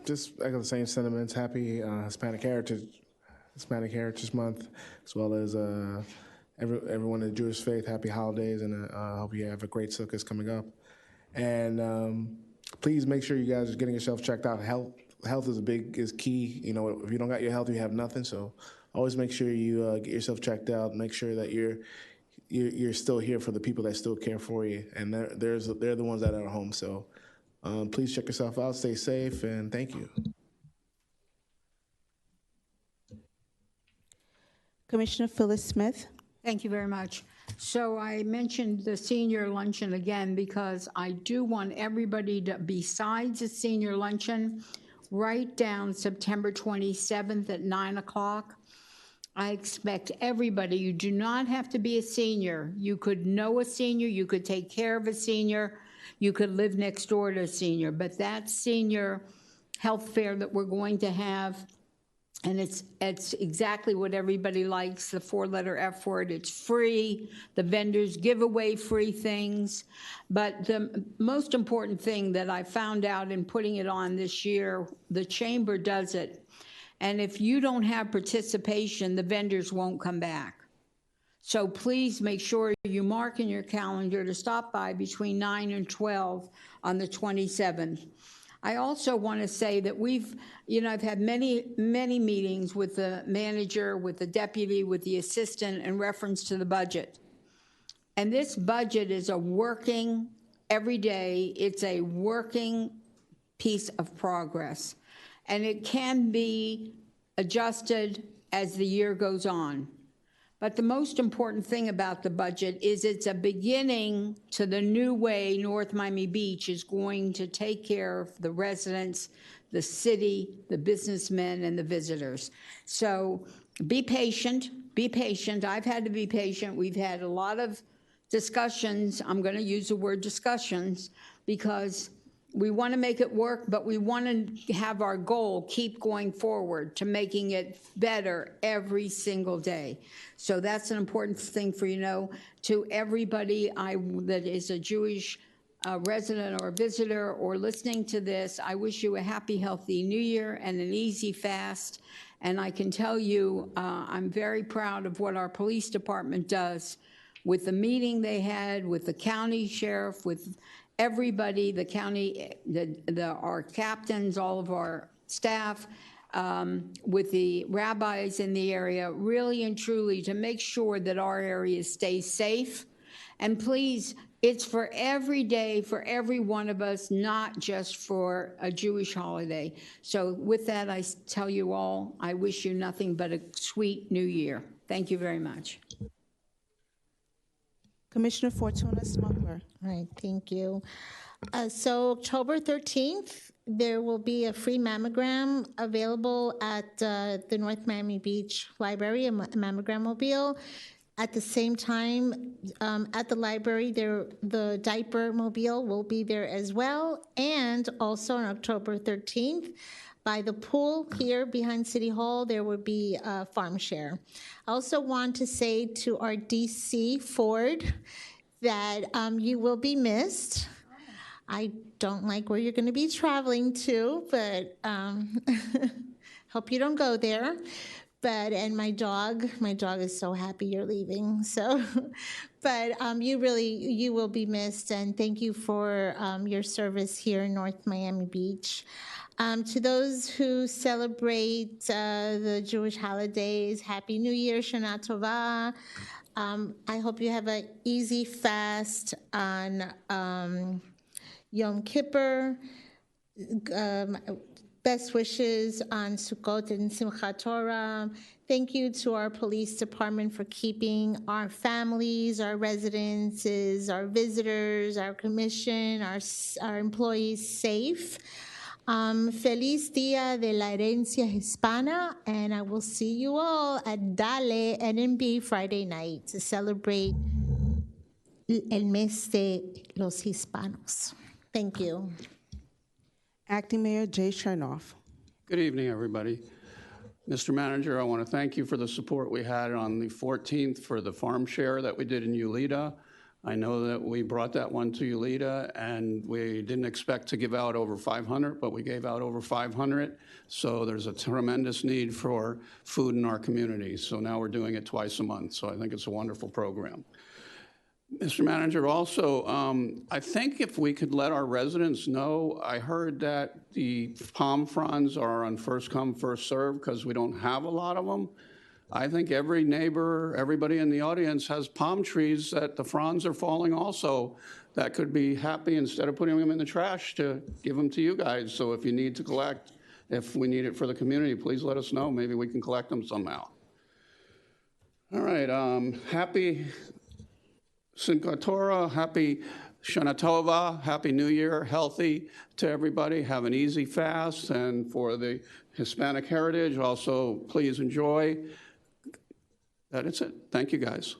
Just echo the same sentiments. Happy Hispanic Heritage Month, as well as everyone in the Jewish faith. Happy holidays, and I hope you have a great Sukkot coming up. And please make sure you guys are getting yourself checked out. Health is key. You know, if you don't got your health, you have nothing. So always make sure you get yourself checked out. Make sure that you're still here for the people that still care for you, and they're the ones that are at home. So please check yourself out. Stay safe, and thank you. Commissioner Phyllis Smith. Thank you very much. So I mentioned the senior luncheon again because I do want everybody to, besides the senior luncheon, write down September 27th at 9 o'clock. I expect everybody, you do not have to be a senior. You could know a senior, you could take care of a senior, you could live next door to a senior, but that senior health fair that we're going to have, and it's exactly what everybody likes, the four-letter F word. It's free. The vendors give away free things. But the most important thing that I found out in putting it on this year, the chamber does it. And if you don't have participation, the vendors won't come back. So please make sure you mark in your calendar to stop by between 9 and 12 on the 27th. I also want to say that I've had many meetings with the manager, with the deputy, with the assistant in reference to the budget. And this budget is a working, every day, it's a working piece of progress. And it can be adjusted as the year goes on. But the most important thing about the budget is it's a beginning to the new way North Miami Beach is going to take care of the residents, the city, the businessmen, and the visitors. So be patient, be patient. I've had to be patient. We've had a lot of discussions. I'm going to use the word discussions because we want to make it work, but we want to have our goal keep going forward to making it better every single day. So that's an important thing for you to know. To everybody that is a Jewish resident or visitor or listening to this, I wish you a happy, healthy New Year and an easy fast. And I can tell you, I'm very proud of what our police department does with the meeting they had with the county sheriff, with everybody, the county, our captains, all of our staff, with the rabbis in the area, really and truly to make sure that our area stays safe. And please, it's for every day, for every one of us, not just for a Jewish holiday. So with that, I tell you all, I wish you nothing but a sweet new year. Thank you very much. Commissioner Fortuna Smuggler. All right, thank you. So October 13th, there will be a free mammogram available at the North Miami Beach Library, a mammogram mobile. At the same time, at the library, the diaper mobile will be there as well. And also on October 13th, by the pool here behind City Hall, there will be a farm share. I also want to say to our DC Ford that you will be missed. I don't like where you're going to be traveling to, but hope you don't go there. And my dog is so happy you're leaving. So, but you will be missed, and thank you for your service here in North Miami Beach. To those who celebrate the Jewish holidays, Happy New Year, Shana Tova. I hope you have an easy fast on Yom Kippur. Best wishes on Sukkot and Simchat Torah. Thank you to our police department for keeping our families, our residences, our visitors, our commission, our employees safe. Feliz Día de la Herencia Hispana, and I will see you all at Dale NMB Friday night to celebrate el mes de los hispanos. Thank you. Acting Mayor Jay Chernoff. Good evening, everybody. Mr. Manager, I want to thank you for the support we had on the 14th for the farm share that we did in Ulita. I know that we brought that one to Ulita, and we didn't expect to give out over 500, but we gave out over 500. So there's a tremendous need for food in our community. So now we're doing it twice a month. So I think it's a wonderful program. Mr. Manager, also, I think if we could let our residents know, I heard that the palm fronds are on first come, first serve because we don't have a lot of them. I think every neighbor, everybody in the audience has palm trees that the fronds are falling also that could be happy instead of putting them in the trash to give them to you guys. So if you need to collect, if we need it for the community, please let us know. Maybe we can collect them somehow. All right, happy Simchat Torah, happy Shana Tova, happy New Year, healthy to everybody. Have an easy fast, and for the Hispanic heritage, also please enjoy. That is it. Thank you, guys.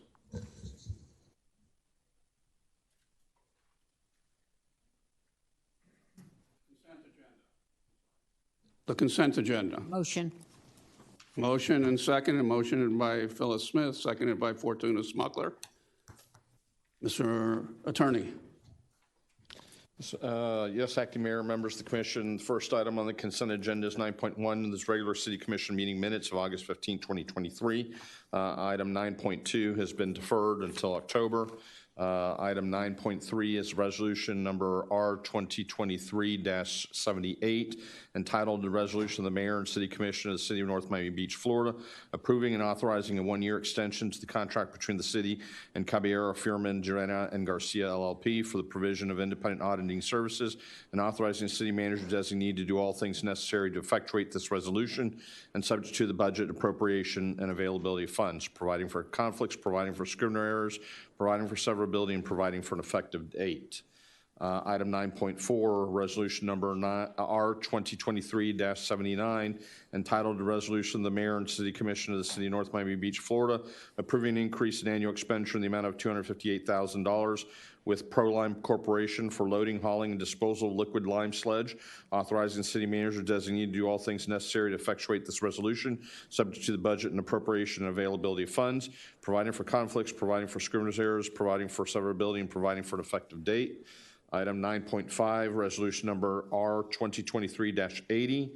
The consent agenda. Motion. Motion and second, and motioned by Phyllis Smith, seconded by Fortuna Smuggler. Mr. Attorney. Yes, Acting Mayor, members of the Commission. The first item on the consent agenda is 9.1, this regular City Commission meeting minutes of August 15, 2023. Item 9.2 has been deferred until October. Item 9.3 is resolution number R 2023-78, entitled the Resolution of the Mayor and City Commission of the City of North Miami Beach, Florida, approving and authorizing a one-year extension to the contract between the city and Caballero, Fierman, Gerena, and Garcia LLP for the provision of independent auditing services, and authorizing the city manager designee to do all things necessary to effectuate this resolution, and subject to the budget, appropriation, and availability of funds, providing for conflicts, providing for scrivener errors, providing for severability, and providing for an effective date. Item 9.4, resolution number R 2023-79, entitled the Resolution of the Mayor and City Commission of the City of North Miami Beach, Florida, approving an increase in annual expenditure in the amount of $258,000 with ProLime Corporation for loading, hauling, and disposal of liquid lime sludge, authorizing the city manager designee to do all things necessary to effectuate this resolution, subject to the budget and appropriation and availability of funds, providing for conflicts, providing for scrivener's errors, providing for severability, and providing for an effective date. Item 9.5, resolution number R 2023-80,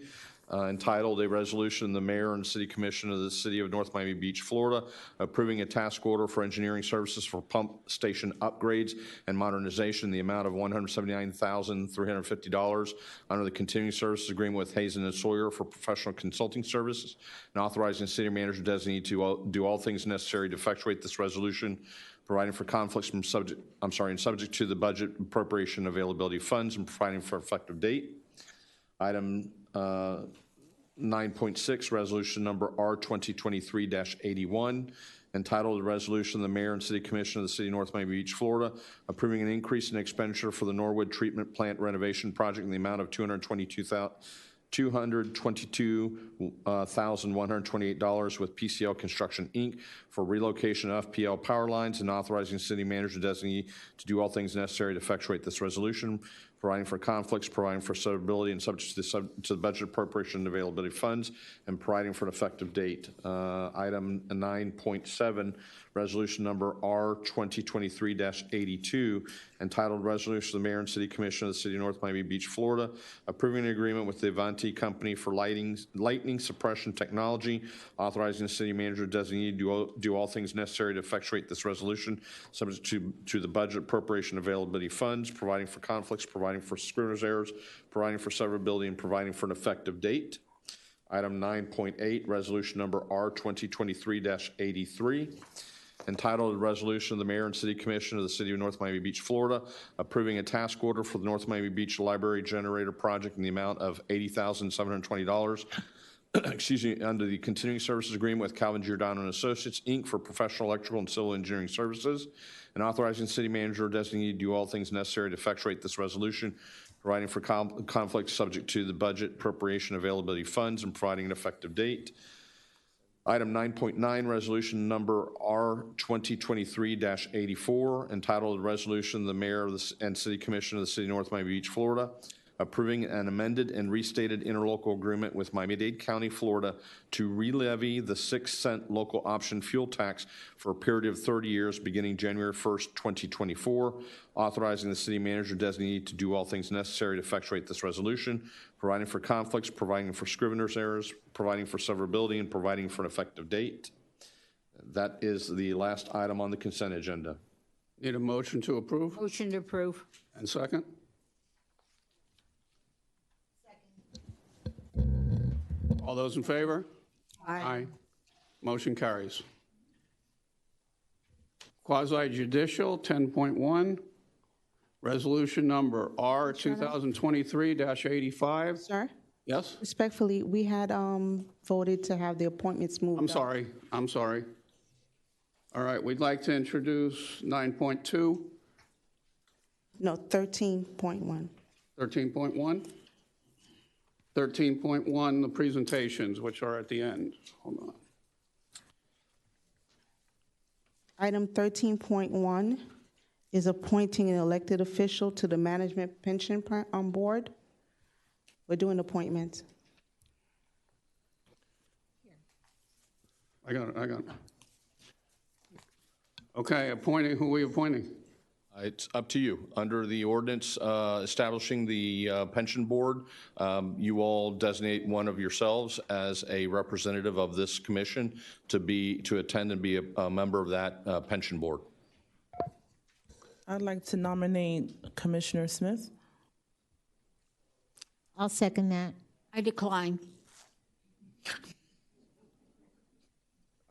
entitled a resolution of the mayor and city commission of the city of North Miami Beach, Florida, approving a task order for engineering services for pump station upgrades and modernization in the amount of $179,350 under the continuing services agreement with Hazen and Sawyer for professional consulting services, and authorizing the city manager designee to do all things necessary to effectuate this resolution, providing for conflicts from subject to the budget, appropriation, availability of funds, and providing for effective date. Item 9.6, resolution number R 2023-81, entitled the Resolution of the Mayor and City Commission of the City of North Miami Beach, Florida, approving an increase in expenditure for the Norwood Treatment Plant renovation project in the amount of $222,128 with PCL Construction, Inc. for relocation of FPL power lines, and authorizing city manager designee to do all things necessary to effectuate this resolution, providing for conflicts, providing for severability, and subject to the budget, appropriation, and availability of funds, and providing for an effective date. Item 9.7, resolution number R 2023-82, entitled Resolution of the Mayor and City Commission of the City of North Miami Beach, Florida, approving an agreement with the Avanti Company for lightning suppression technology, authorizing the city manager designee to do all things necessary to effectuate this resolution, subject to the budget, appropriation, availability of funds, providing for conflicts, providing for scrivener's errors, providing for severability, and providing for an effective date. Item 9.8, resolution number R 2023-83, entitled Resolution of the Mayor and City Commission of the City of North Miami Beach, Florida, approving a task order for the North Miami Beach Library Generator Project in the amount of $80,720, excuse me, under the continuing services agreement with Calvin Giordano and Associates, Inc. for professional electrical and civil engineering services, and authorizing the city manager or designee to do all things necessary to effectuate this resolution, providing for conflicts subject to the budget appropriation availability funds, and providing an effective date. Item 9.9, resolution number R 2023-84, entitled Resolution of the Mayor and City Commission of the City of North Miami Beach, Florida, approving an amended and restated interlocal agreement with Miami-Dade County, Florida, to re-levy the 6-cent local option fuel tax for a period of 30 years beginning January 1st, 2024, authorizing the city manager designee to do all things necessary to effectuate this resolution, providing for conflicts, providing for scrivener's errors, providing for severability, and providing for an effective date. That is the last item on the consent agenda. Need a motion to approve? Motion to approve. And second? All those in favor? Aye. Motion carries. Quasi judicial, 10.1, resolution number R 2023-85. Sir? Yes? Respectfully, we had voted to have the appointments moved I'm up. sorry. I'm sorry. All right, we'd like to introduce 9.2. No, 13.1. 13.1? 13.1, the presentations, which are at the end. Hold on. Item 13.1 is appointing an elected official to the Management Pension Board. We're doing appointments. I got it. Okay, appointing, who are we appointing? It's up to you. Under the ordinance establishing the pension board, you all designate one of yourselves as a representative of this commission to attend and be a member of that pension board. I'd like to nominate Commissioner Smith. I'll second that. I decline.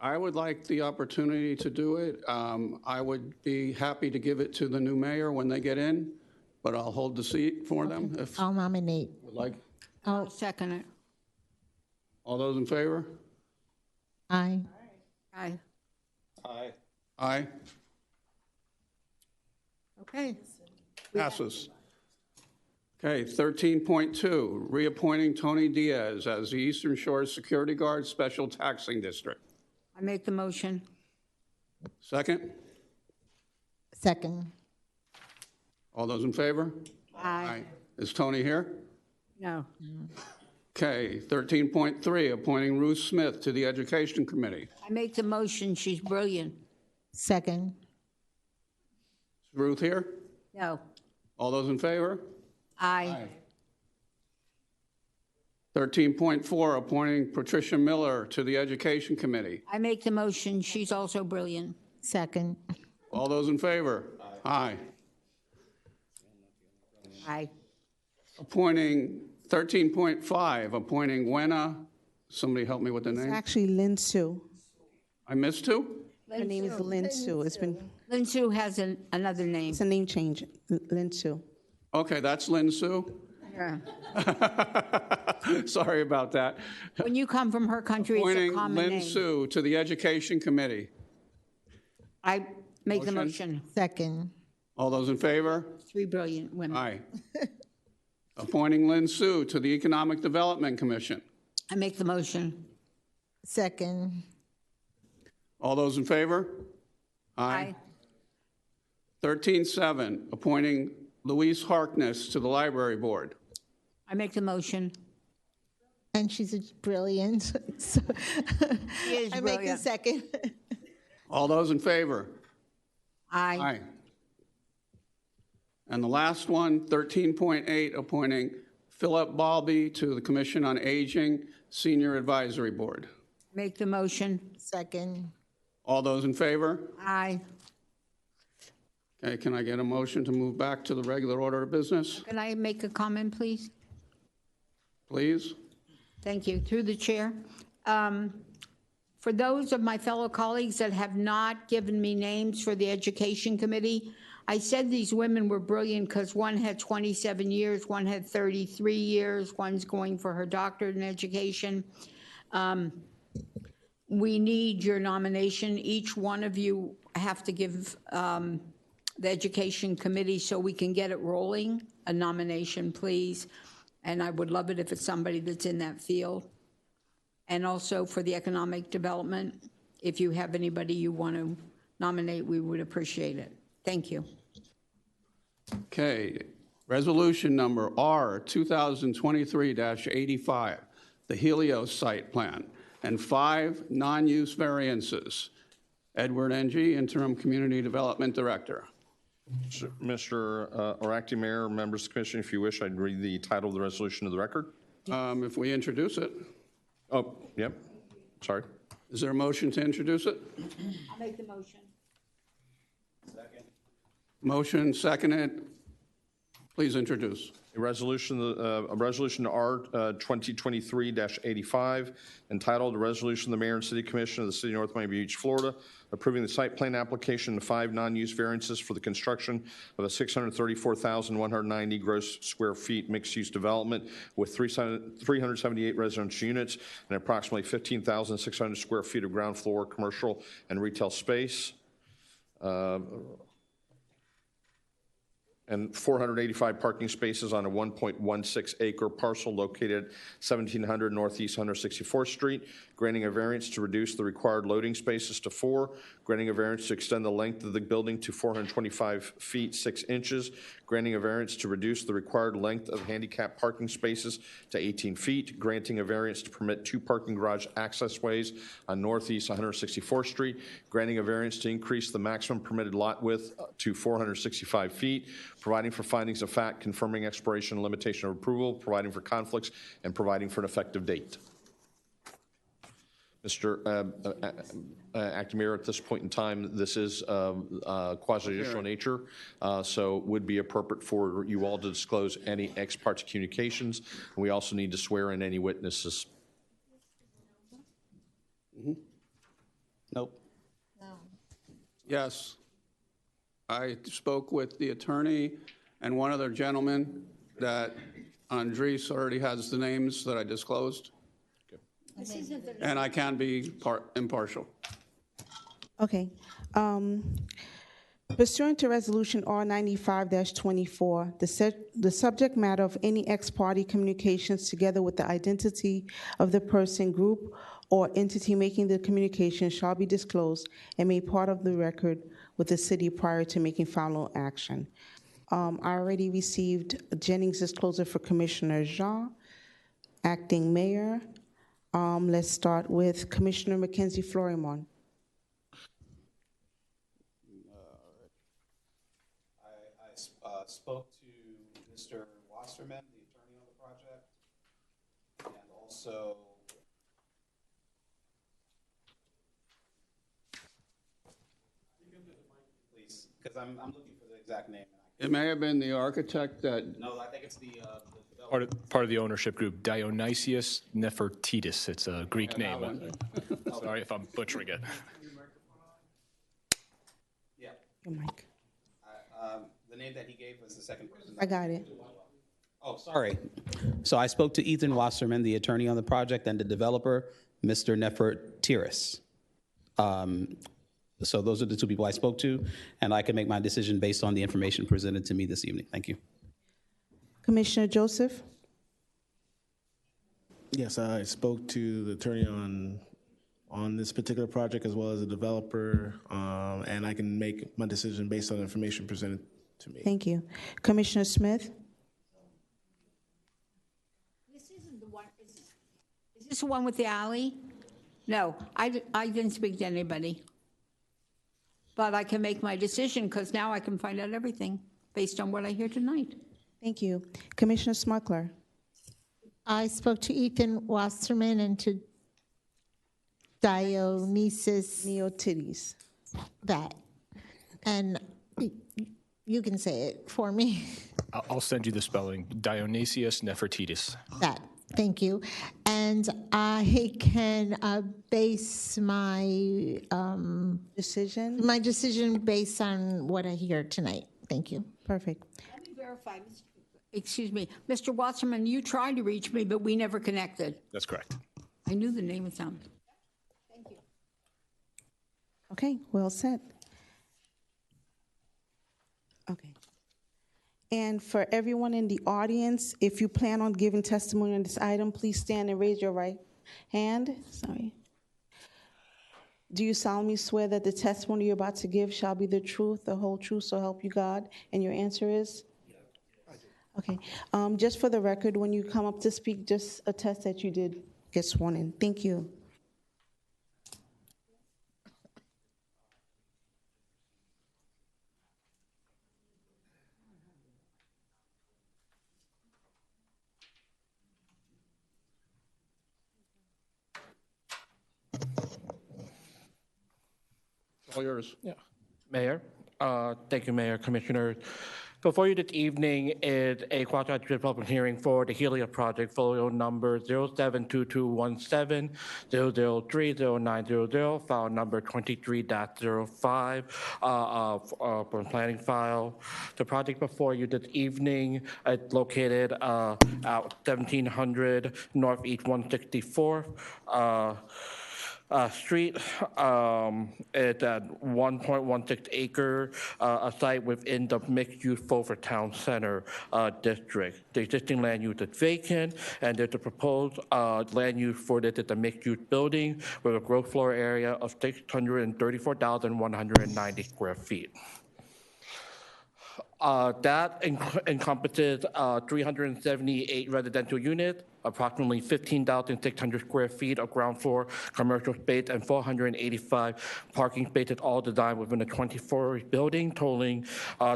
I would like the opportunity to do it. I would be happy to give it to the new mayor when they get in, but I'll hold the seat for them if I'll nominate. would like. I'll second it. All those in favor? Aye. Aye. Aye. Aye. Okay. Passes. Okay, 13.2, reappointing Tony Diaz as the Eastern Shore Security Guard Special Taxing District. I make the motion. Second? Second. All those in favor? Aye. Is Tony here? No. Okay, 13.3, appointing Ruth Smith to the Education Committee. I make the motion. She's brilliant. Second. Is Ruth here? No. All those in favor? Aye. 13.4, appointing Patricia Miller to the Education Committee. I make the motion. She's also brilliant. Second. All those in favor? Aye. Aye. Appointing 13.5, appointing Wena, somebody help me with the It's name. actually Lynn Sue. I missed two? Her name is Lynn Sue. It's been, Lynn Sue has another name. it's a name change, Lynn Sue. Okay, that's Lynn Sue. Yeah. Sorry about that. When you come from her country, it's a Appointing common Lynn name. Sue to the Education Committee. I make the motion. Second. All those in favor? Three brilliant women. Aye. Appointing Lynn Sue to the Economic Development Commission. I make the motion. Second. All those in favor? Aye. 13.7, appointing Louise Harkness to the Library Board. I make the motion. And she's brilliant. So She is I make the brilliant. second. All those in favor? Aye. Aye. And the last one, 13.8, appointing Philip Balby to the Commission on Aging Senior Advisory Board. Make the motion. Second. All those in favor? Aye. Okay, can I get a motion to move back to the regular order of business, Can I make a comment, please? please? Thank you. Through the chair. For those of my fellow colleagues that have not given me names for the Education Committee, I said these women were brilliant because one had 27 years, one had 33 years, one's going for her doctorate in education. We need your nomination. Each one of you have to give the Education Committee so we can get it rolling. A nomination, please. And I would love it if it's somebody that's in that field. And also for the Economic Development, if you have anybody you want to nominate, we would appreciate it. Thank you. Okay, resolution number R 2023-85, the Helios site plan, and 5 non-use variances. Edward Ng, Interim Community Development Director. Mr. or Acting Mayor, members of the Commission, if you wish, I'd read the title of the resolution to the record. If we introduce it. Oh, yep, sorry. Is there a motion to introduce it? I'll make the motion. Motion seconded. Please introduce. A resolution R 2023-85, entitled "A Resolution of the Mayor and City Commission of the City of North Miami Beach, Florida, approving the site plan application of 5 non-use variances for the construction of a 634,190 gross square feet mixed-use development with 378 residential units and approximately 15,600 square feet of ground floor commercial and retail space. And 485 parking spaces on a 1.16 acre parcel located at 1700 Northeast 164th Street, granting a variance to reduce the required loading spaces to 4, granting a variance to extend the length of the building to 425 feet 6 inches, granting a variance to reduce the required length of handicap parking spaces to 18 feet, granting a variance to permit 2 parking garage access ways on Northeast 164th Street, granting a variance to increase the maximum permitted lot width to 465 feet, providing for findings of fact, confirming expiration and limitation of approval, providing for conflicts, and providing for an effective date. Mr. Acting Mayor, at this point in time, this is quasi-judicial in nature, so it would be appropriate for you all to disclose any ex parte communications. And we also need to swear in any witnesses. Nope. Yes. I spoke with the attorney and one other gentleman that Andres already has the names that I disclosed. And I can be impartial. Okay. Pursuant to Resolution R95-24, the subject matter of any ex parte communications together with the identity of the person, group, or entity making the communication shall be disclosed and made part of the record with the city prior to making final action. I already received Jennings' disclosure for Commissioner Jean, Acting Mayor. Let's start with Commissioner Mackenzie Florimon. I spoke to Mr. Wasserman, the attorney on the project, and also please, because I'm looking for the exact name. It may have been the architect that. No, I think it's the Part of the ownership group, Dionysius Nefertidis. It's a Greek name. Sorry if I'm butchering it. Yeah. Your mic. The name that he gave was the second person. I got it. Oh, sorry. So I spoke to Ethan Wasserman, the attorney on the project, and the developer, Mr. Nefertidis. So those are the 2 people I spoke to, and I can make my decision based on the information presented to me this evening. Thank you. Commissioner Joseph? Yes, I spoke to the attorney on this particular project as well as the developer, and I can make my decision based on the information presented to me. Thank you. Commissioner Smith? This isn't the one, is this the one with the alley? No, I didn't speak to anybody. But I can make my decision because now I can find out everything based on what I hear tonight. Thank you. Commissioner Smuckler? I spoke to Ethan Wasserman and to Dionysius Neotidis. That. And you can say it for me. I'll send you the spelling. Dionysius Nefertidis. That. Thank you. And I can base my decision based on what I hear tonight. Thank you. Perfect. Let me verify. Excuse me. Mr. Wasserman, you tried to reach me, but we never connected. That's correct. I knew the name would sound. Thank you. Okay, well said. And for everyone in the audience, if you plan on giving testimony on this item, please stand and raise your right hand. Sorry. Do you solemnly swear that the testimony you're about to give shall be the truth, the whole truth, so help you God? And your answer is? Okay. Just for the record, when you come up to speak, just attest that you did get sworn in. Thank you. All yours. Yeah. Mayor, thank you, Mayor, Commissioners. Before you this evening is a quasi-judicial public hearing for the Helia project, folio number 072217-0030900, file number 23-05 from planning file. The project before you this evening is located at 1700 Northeast 164th. Street. It's at 1.16 acre, a site within the mixed-use Fulford Town Center district. The existing land use is vacant, and there's a proposed land use for this is a mixed-use building with a gross floor area of 634,190 square feet. That encompasses 378 residential units, approximately 15,600 square feet of ground floor commercial space, and 485 parking spaces, all designed within a 24-story building, totaling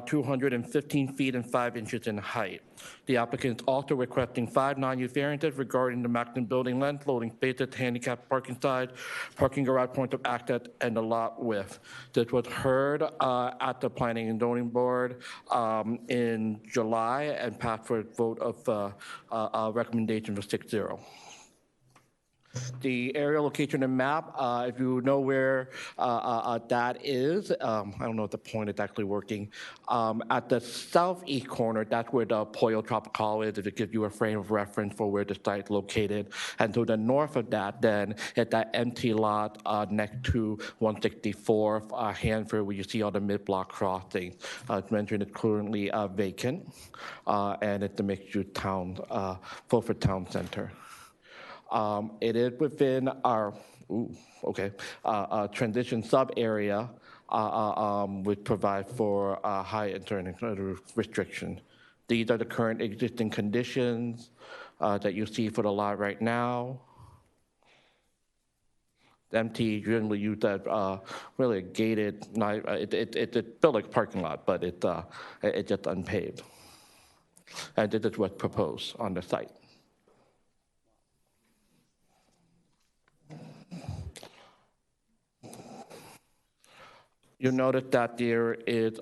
215 feet and 5 inches in height. The applicant is also requesting 5 non-use variances regarding the maximum building length, loading spaces, handicap parking size, parking garage points of access, and the lot width. This was heard at the Planning and Zoning Board in July and passed for a vote of recommendation of 6-0. The area location and map, if you know where that is, I don't know if the point is actually working. At the southeast corner, that's where the Pollo Tropical is, if it gives you a frame of reference for where the site is located. And to the north of that, then, at that empty lot next to 164th Hanford, where you see all the mid-block crossings. As mentioned, it's currently vacant, and it's the mixed-use town, Fulford Town Center. It is within our transition sub-area, which provide for high internet restriction. These are the current existing conditions that you see for the lot right now. The MT generally used as really a gated, it's built like a parking lot, but it's just unpaved. And this is what's proposed on the site. You'll notice that there is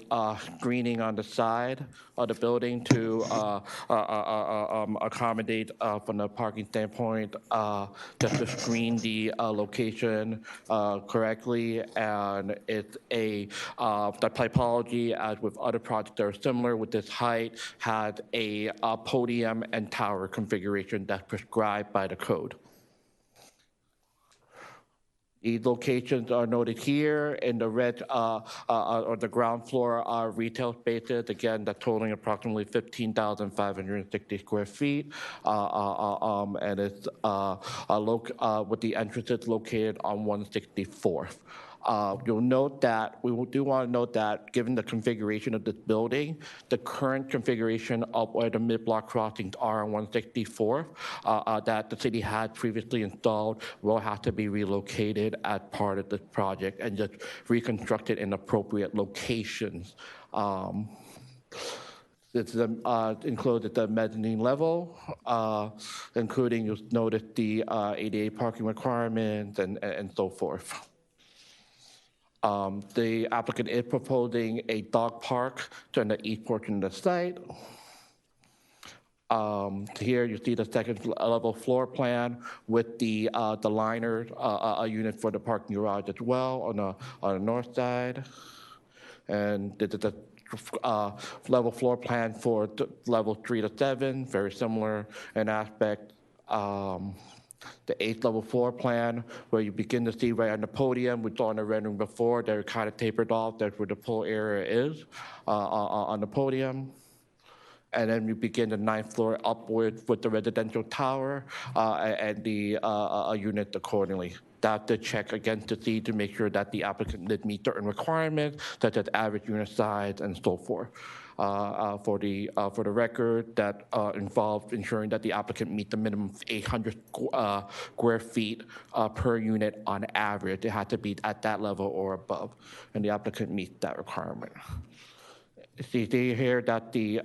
screening on the side of the building to accommodate from the parking standpoint, just to screen the location correctly. And it's the typology, as with other projects that are similar with this height, has a podium and tower configuration that's prescribed by the code. These locations are noted here in the red or the ground floor retail spaces. Again, that's totaling approximately 15,560 square feet. And it's with the entrances located on 164th. You'll note that, we do want to note that given the configuration of this building, the current configuration of where the mid-block crossings are on 164th that the city had previously installed will have to be relocated as part of this project and just reconstructed in appropriate locations. It's included at the mezzanine level, including, you'll notice the ADA parking requirements and so forth. The applicant is proposing a dog park to the east portion of the site. Here you see the second level floor plan with the liner unit for the parking garage as well on the north side. And this is the level floor plan for level 3 to 7, very similar in aspect. The 8th level floor plan, where you begin to see right on the podium, we saw in the rendering before, they're kind of tapered off. That's where the pool area is on the podium. And then we begin the 9th floor upward with the residential tower and the unit accordingly. That to check again to see to make sure that the applicant did meet certain requirements, such as average unit size and so forth. For the record, that involved ensuring that the applicant meet the minimum of 800 square feet per unit on average. It had to be at that level or above, and the applicant meets that requirement. See here that the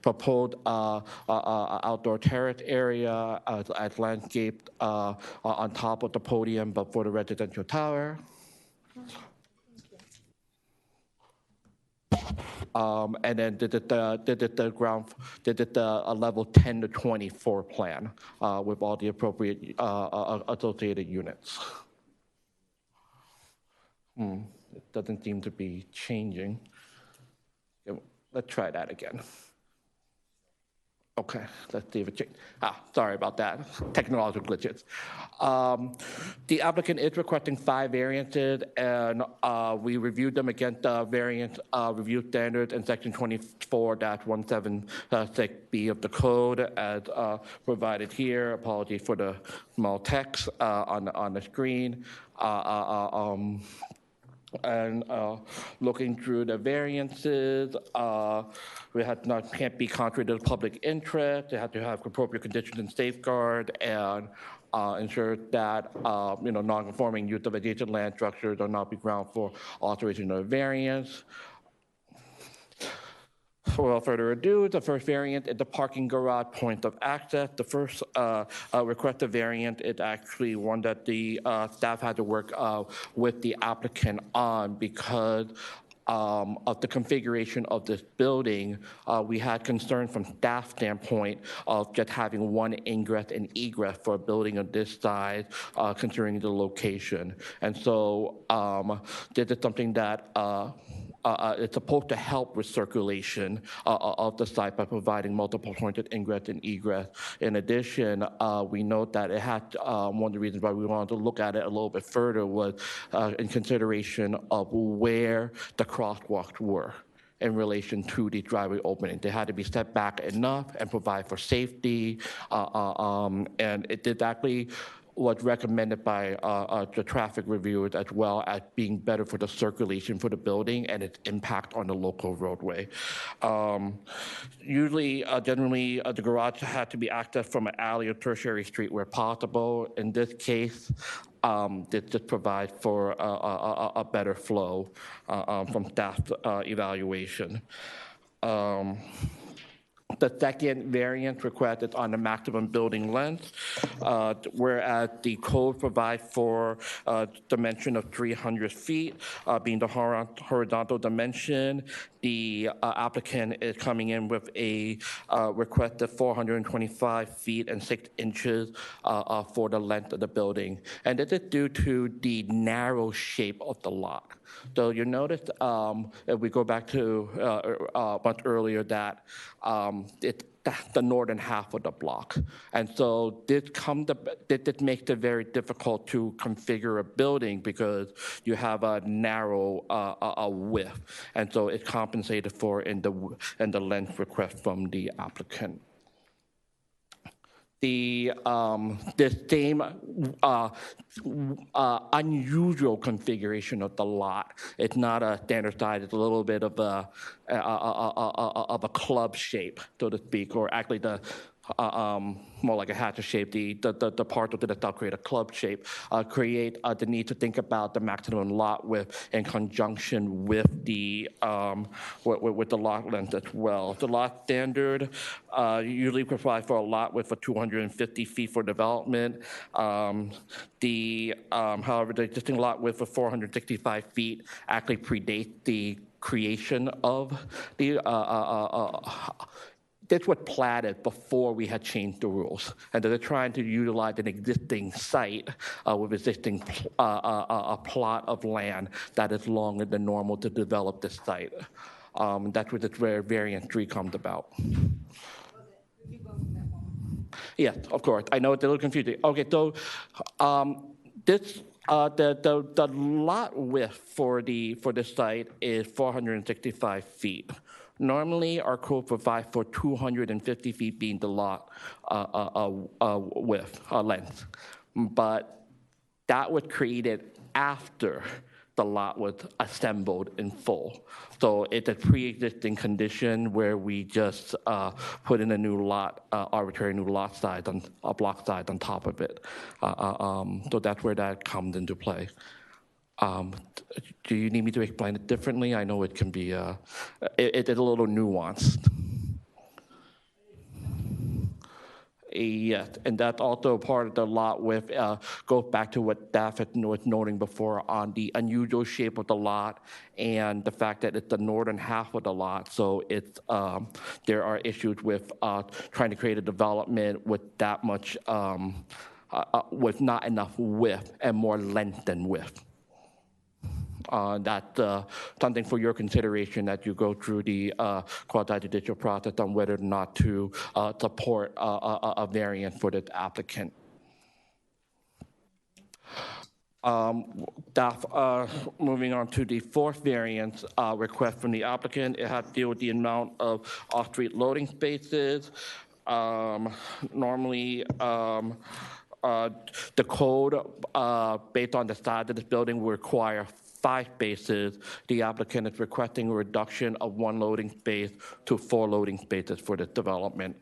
proposed outdoor terrace area as landscaped on top of the podium, but for the residential tower. And then did the level 10 to 20 floor plan with all the appropriate associated units. It doesn't seem to be changing. Let's try that again. Okay, let's see if it changes. Sorry about that, technological glitches. The applicant is requesting 5 variances, and we reviewed them against the variance review standards in section 24-176B of the code as provided here. Apologies for the small text on the screen. And looking through the variances, we can't be contrary to the public interest. They have to have appropriate conditions and safeguard, and ensure that non-conforming use of adjacent land structures are not be ground for alteration of variance. Without further ado, the first variant is the parking garage point of access. The first requested variant is actually one that the staff had to work with the applicant on because of the configuration of this building. We had concern from staff standpoint of just having one ingress and egress for a building of this size, considering the location. And so this is something that it's supposed to help with circulation of the site by providing multiple pointed ingress and egress. In addition, we note that it had, one of the reasons why we wanted to look at it a little bit further was in consideration of where the crosswalks were in relation to the driveway opening. They had to be set back enough and provide for safety, and it did actually was recommended by the traffic reviewers as well as being better for the circulation for the building and its impact on the local roadway. Usually, generally, the garage had to be accessed from an alley or tertiary street where possible. In this case, this just provides for a better flow from staff evaluation. The second variant requested on the maximum building length, whereas the code provides for a dimension of 300 feet, being the horizontal dimension. The applicant is coming in with a request of 425 feet and 6 inches for the length of the building. And this is due to the narrow shape of the lot. So you notice, if we go back to much earlier, that it's the northern half of the block. And so this makes it very difficult to configure a building because you have a narrow width. And so it's compensated for in the length request from the applicant. The same unusual configuration of the lot. It's not a standard size. It's a little bit of a club shape, so to speak, or actually the more like a hatchet shape. The part of the top create a club shape. Create the need to think about the maximum lot width in conjunction with the lot length as well. The lot standard usually provides for a lot width of 250 feet for development. However, the existing lot width of 465 feet actually predates the creation of the this was platted before we had changed the rules. And they're trying to utilize an existing site with existing a plot of land that is longer than normal to develop this site. That's where variant 3 comes about. Yes, of course. I know it's a little confusing. Okay, so this the lot width for the site is 465 feet. Normally, our code provides for 250 feet being the lot length, but that was created after the lot was assembled in full. So it's a pre-existing condition where we just put in a new lot, arbitrary new lot size, block size on top of it. So that's where that comes into play. Do you need me to explain it differently? I know it can be, it's a little nuanced. Yes, and that's also part of the lot width, goes back to what Daphne was noting before on the unusual shape of the lot and the fact that it's the northern half of the lot. So it's, there are issues with trying to create a development with that much, with not enough width and more length than width. That's something for your consideration as you go through the quasi-judicial process on whether or not to support a variance for the applicant. Moving on to the fourth variance request from the applicant, it has to deal with the amount of off-street loading spaces. Normally, the code, based on the size of this building, will require 5 spaces. The applicant is requesting a reduction of 1 loading space to 4 loading spaces for this development.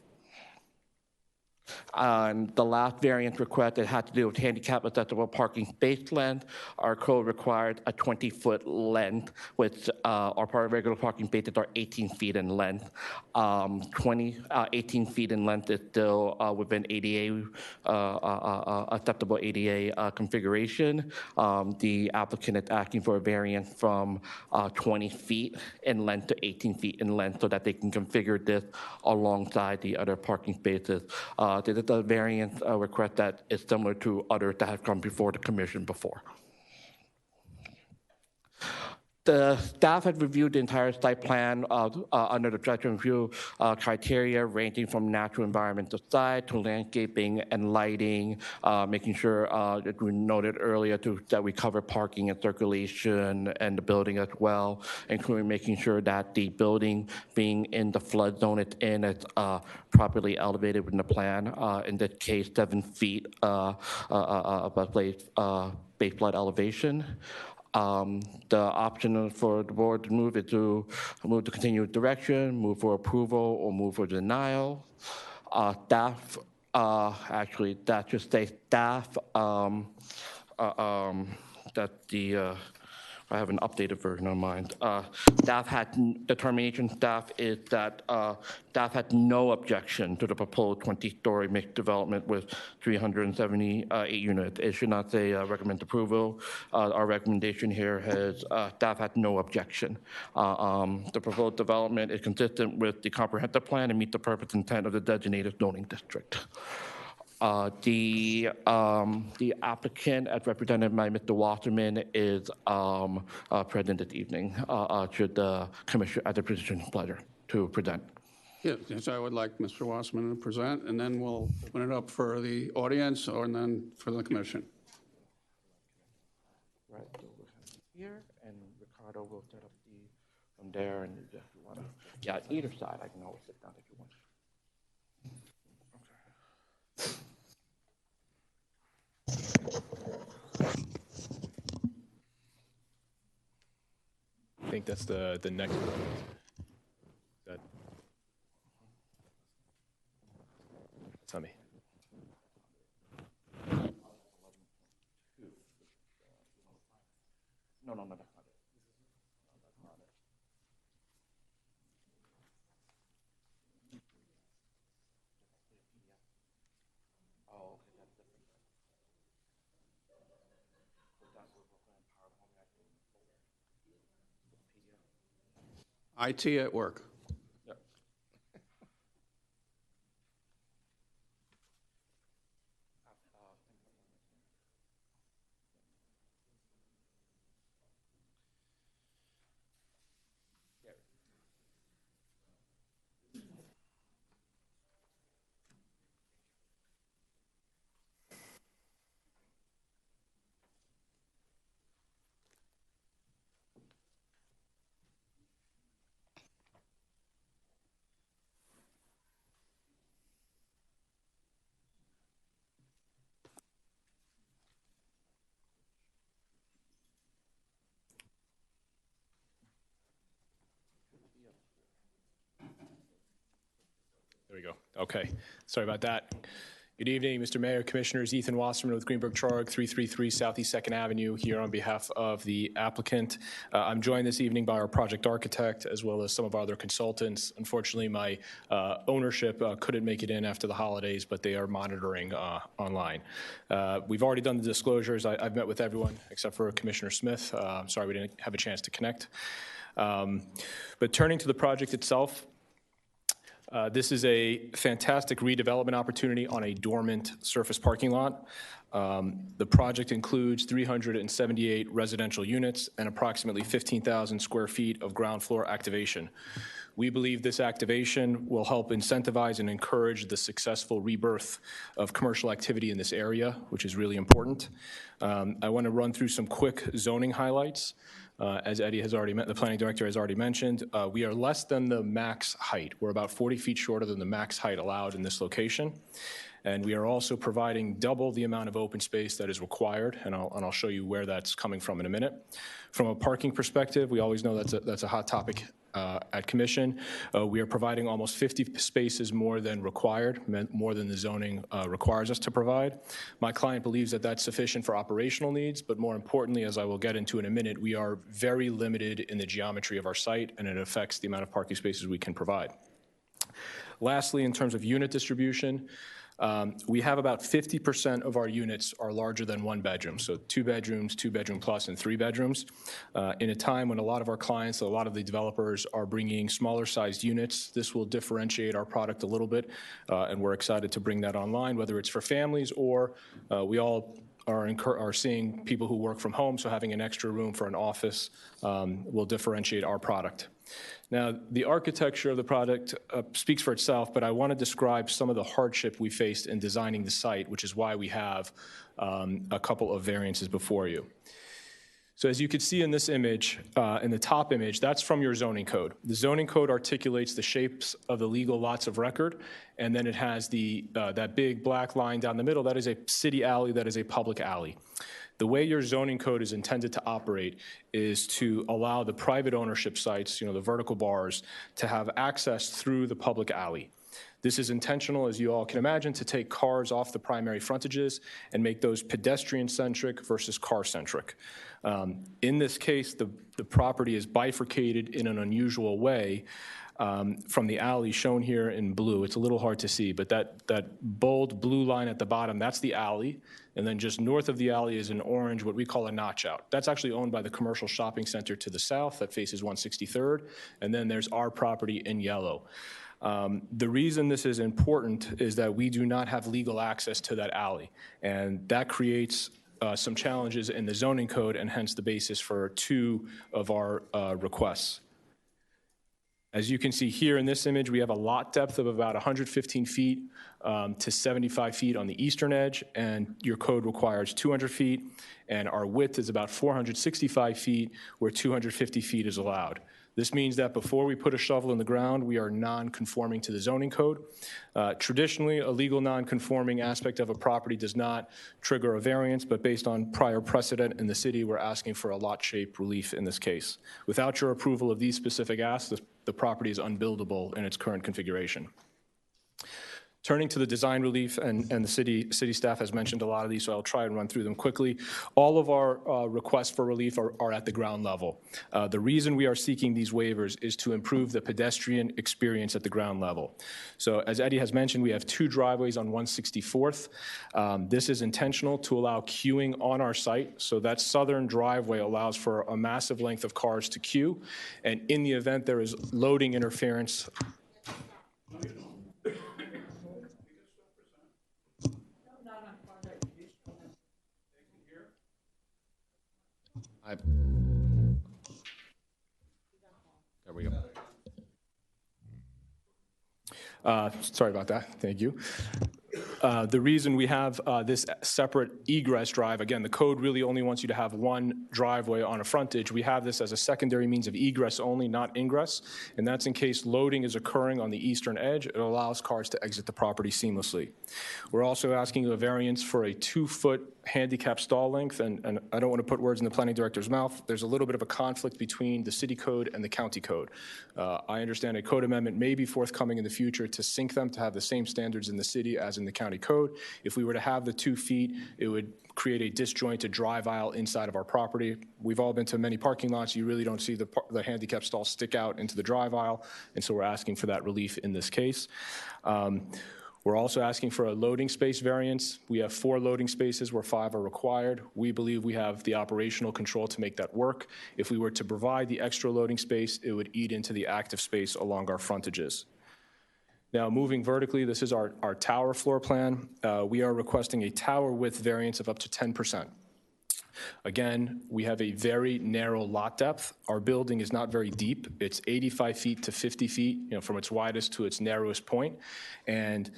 And the last variance request, it had to do with handicap accessible parking space length. Our code required a 20-foot length, which our regular parking spaces are 18 feet in length. 18 feet in length is still within ADA, acceptable ADA configuration. The applicant is asking for a variance from 20 feet in length to 18 feet in length so that they can configure this alongside the other parking spaces. This is a variance request that is similar to others that have come before the commission before. The staff had reviewed the entire site plan under the site review criteria ranging from natural environmental side to landscaping and lighting, making sure that we noted earlier that we cover parking and circulation and the building as well, including making sure that the building being in the flood zone it's in is properly elevated within the plan. In this case, 7 feet above base flood elevation. The option for the board to move it to move to continued direction, move for approval, or move for denial. Staff, actually, that just states staff, that the, I have an updated version of mine. Staff had, determination staff is that staff had no objection to the proposed 20-story mixed development with 378 units. It should not say recommend approval. Our recommendation here has staff had no objection. The proposed development is consistent with the comprehensive plan and meet the purpose intent of the designated zoning district. The applicant, as represented by Mr. Wasserman, is present this evening. Should the commission, at the position's pleasure, to present. Yes, I would like Mr. Wasserman to present, and then we'll open it up for the audience and then for the commission. Right here, and Ricardo will set up from there, and if you want to, yeah, either side, I can always sit down if you want. I think that's the next one. That's on me. No, that's not it. Oh, okay, that's different. IT at work. Yep. we go. Okay, sorry about that. Good evening, Mr. Mayor, Commissioners. Ethan Wasserman with Greenberg Trareg, 333 Southeast 2nd Avenue, here on behalf of the applicant. I'm joined this evening by our project architect, as well as some of our other consultants. Unfortunately, my ownership couldn't make it in after the holidays, but they are monitoring online. We've already done the disclosures. I've met with everyone except for Commissioner Smith. Sorry we didn't have a chance to connect. But turning to the project itself, this is a fantastic redevelopment opportunity on a dormant surface parking lot. The project includes 378 residential units and approximately 15,000 square feet of ground floor activation. We believe this activation will help incentivize and encourage the successful rebirth of commercial activity in this area, which is really important. I want to run through some quick zoning highlights. As Eddie has already the planning director has already mentioned, we are less than the max height. We're about 40 feet shorter than the max height allowed in this location. And we are also providing double the amount of open space that is required, and I'll show you where that's coming from in a minute. From a parking perspective, we always know that's a hot topic at Commission. We are providing almost 50 spaces more than required, more than the zoning requires us to provide. My client believes that that's sufficient for operational needs, but more importantly, as I will get into in a minute, we are very limited in the geometry of our site, and it affects the amount of parking spaces we can provide. Lastly, in terms of unit distribution, we have about 50% of our units are larger than 1 bedroom, so 2 bedrooms, 2 bedroom plus, and 3 bedrooms. In a time when a lot of our clients, a lot of the developers are bringing smaller sized units, this will differentiate our product a little bit, and we're excited to bring that online, whether it's for families or we all are seeing people who work from home, so having an extra room for an office will differentiate our product. Now, the architecture of the product speaks for itself, but I want to describe some of the hardship we faced in designing the site, which is why we have a couple of variances before you. So as you can see in this image, in the top image, that's from your zoning code. The zoning code articulates the shapes of the legal lots of record, and then it has that big black line down the middle. That is a city alley, that is a public alley. The way your zoning code is intended to operate is to allow the private ownership sites, the vertical bars, to have access through the public alley. This is intentional, as you all can imagine, to take cars off the primary frontages and make those pedestrian-centric versus car-centric. In this case, the property is bifurcated in an unusual way from the alley shown here in blue. It's a little hard to see, but that bold blue line at the bottom, that's the alley. And then just north of the alley is an orange, what we call a notch out. That's actually owned by the commercial shopping center to the south that faces 163rd. And then there's our property in yellow. The reason this is important is that we do not have legal access to that alley. And that creates some challenges in the zoning code, and hence the basis for 2 of our requests. As you can see here in this image, we have a lot depth of about 115 feet to 75 feet on the eastern edge, and your code requires 200 feet, and our width is about 465 feet, where 250 feet is allowed. This means that before we put a shovel in the ground, we are non-conforming to the zoning code. Traditionally, a legal non-conforming aspect of a property does not trigger a variance, but based on prior precedent in the city, we're asking for a lot shape relief in this case. Without your approval of these specific asks, the property is unbuildable in its current configuration. Turning to the design relief, and the city staff has mentioned a lot of these, so I'll try and run through them quickly. All of our requests for relief are at the ground level. The reason we are seeking these waivers is to improve the pedestrian experience at the ground level. So as Eddie has mentioned, we have 2 driveways on 164th. This is intentional to allow queuing on our site. So that southern driveway allows for a massive length of cars to queue. And in the event there is loading interference, there we go. Sorry about that. Thank you. The reason we have this separate egress drive, again, the code really only wants you to have one driveway on a frontage. We have this as a secondary means of egress only, not ingress, and that's in case loading is occurring on the eastern edge. It allows cars to exit the property seamlessly. We're also asking a variance for a 2-foot handicap stall length, and I don't want to put words in the planning director's mouth. There's a little bit of a conflict between the city code and the county code. I understand a code amendment may be forthcoming in the future to sync them, to have the same standards in the city as in the county code. If we were to have the 2 feet, it would create a disjointed drive aisle inside of our property. We've all been to many parking lots. You really don't see the handicap stall stick out into the drive aisle, and so we're asking for that relief in this case. We're also asking for a loading space variance. We have 4 loading spaces where 5 are required. We believe we have the operational control to make that work. If we were to provide the extra loading space, it would eat into the active space along our frontages. Now, moving vertically, this is our tower floor plan. We are requesting a tower width variance of up to 10%. Again, we have a very narrow lot depth. Our building is not very deep. It's 85 feet to 50 feet, from its widest to its narrowest point. And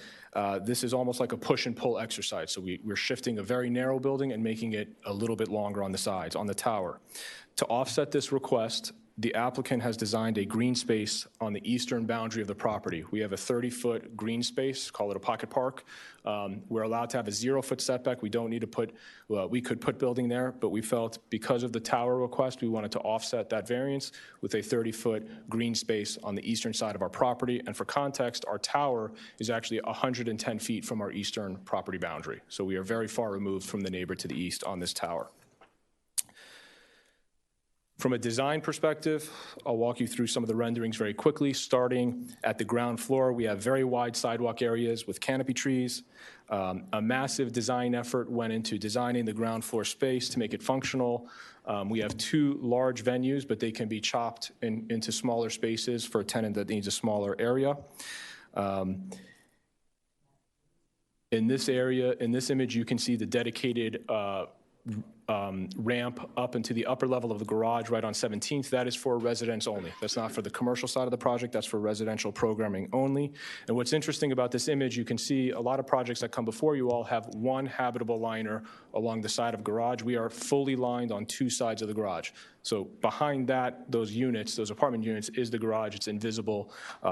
this is almost like a push and pull exercise. So we're shifting a very narrow building and making it a little bit longer on the sides, on the tower. To offset this request, the applicant has designed a green space on the eastern boundary of the property. We have a 30-foot green space, call it a pocket park. We're allowed to have a 0-foot setback. We don't need to put, we could put building there, but we felt because of the tower request, we wanted to offset that variance with a 30-foot green space on the eastern side of our property. And for context, our tower is actually 110 feet from our eastern property boundary. So we are very far removed from the neighbor to the east on this tower. From a design perspective, I'll walk you through some of the renderings very quickly. Starting at the ground floor, we have very wide sidewalk areas with canopy trees. A massive design effort went into designing the ground floor space to make it functional. We have 2 large venues, but they can be chopped into smaller spaces for a tenant that needs a smaller area. In this area, in this image, you can see the dedicated ramp up into the upper level of the garage right on 17th. That is for residents only. That's not for the commercial side of the project. That's for residential programming only. And what's interesting about this image, you can see a lot of projects that come before you all have one habitable liner along the side of garage. We are fully lined on 2 sides of the garage. So behind that, those units, those apartment units, is the garage. It's invisible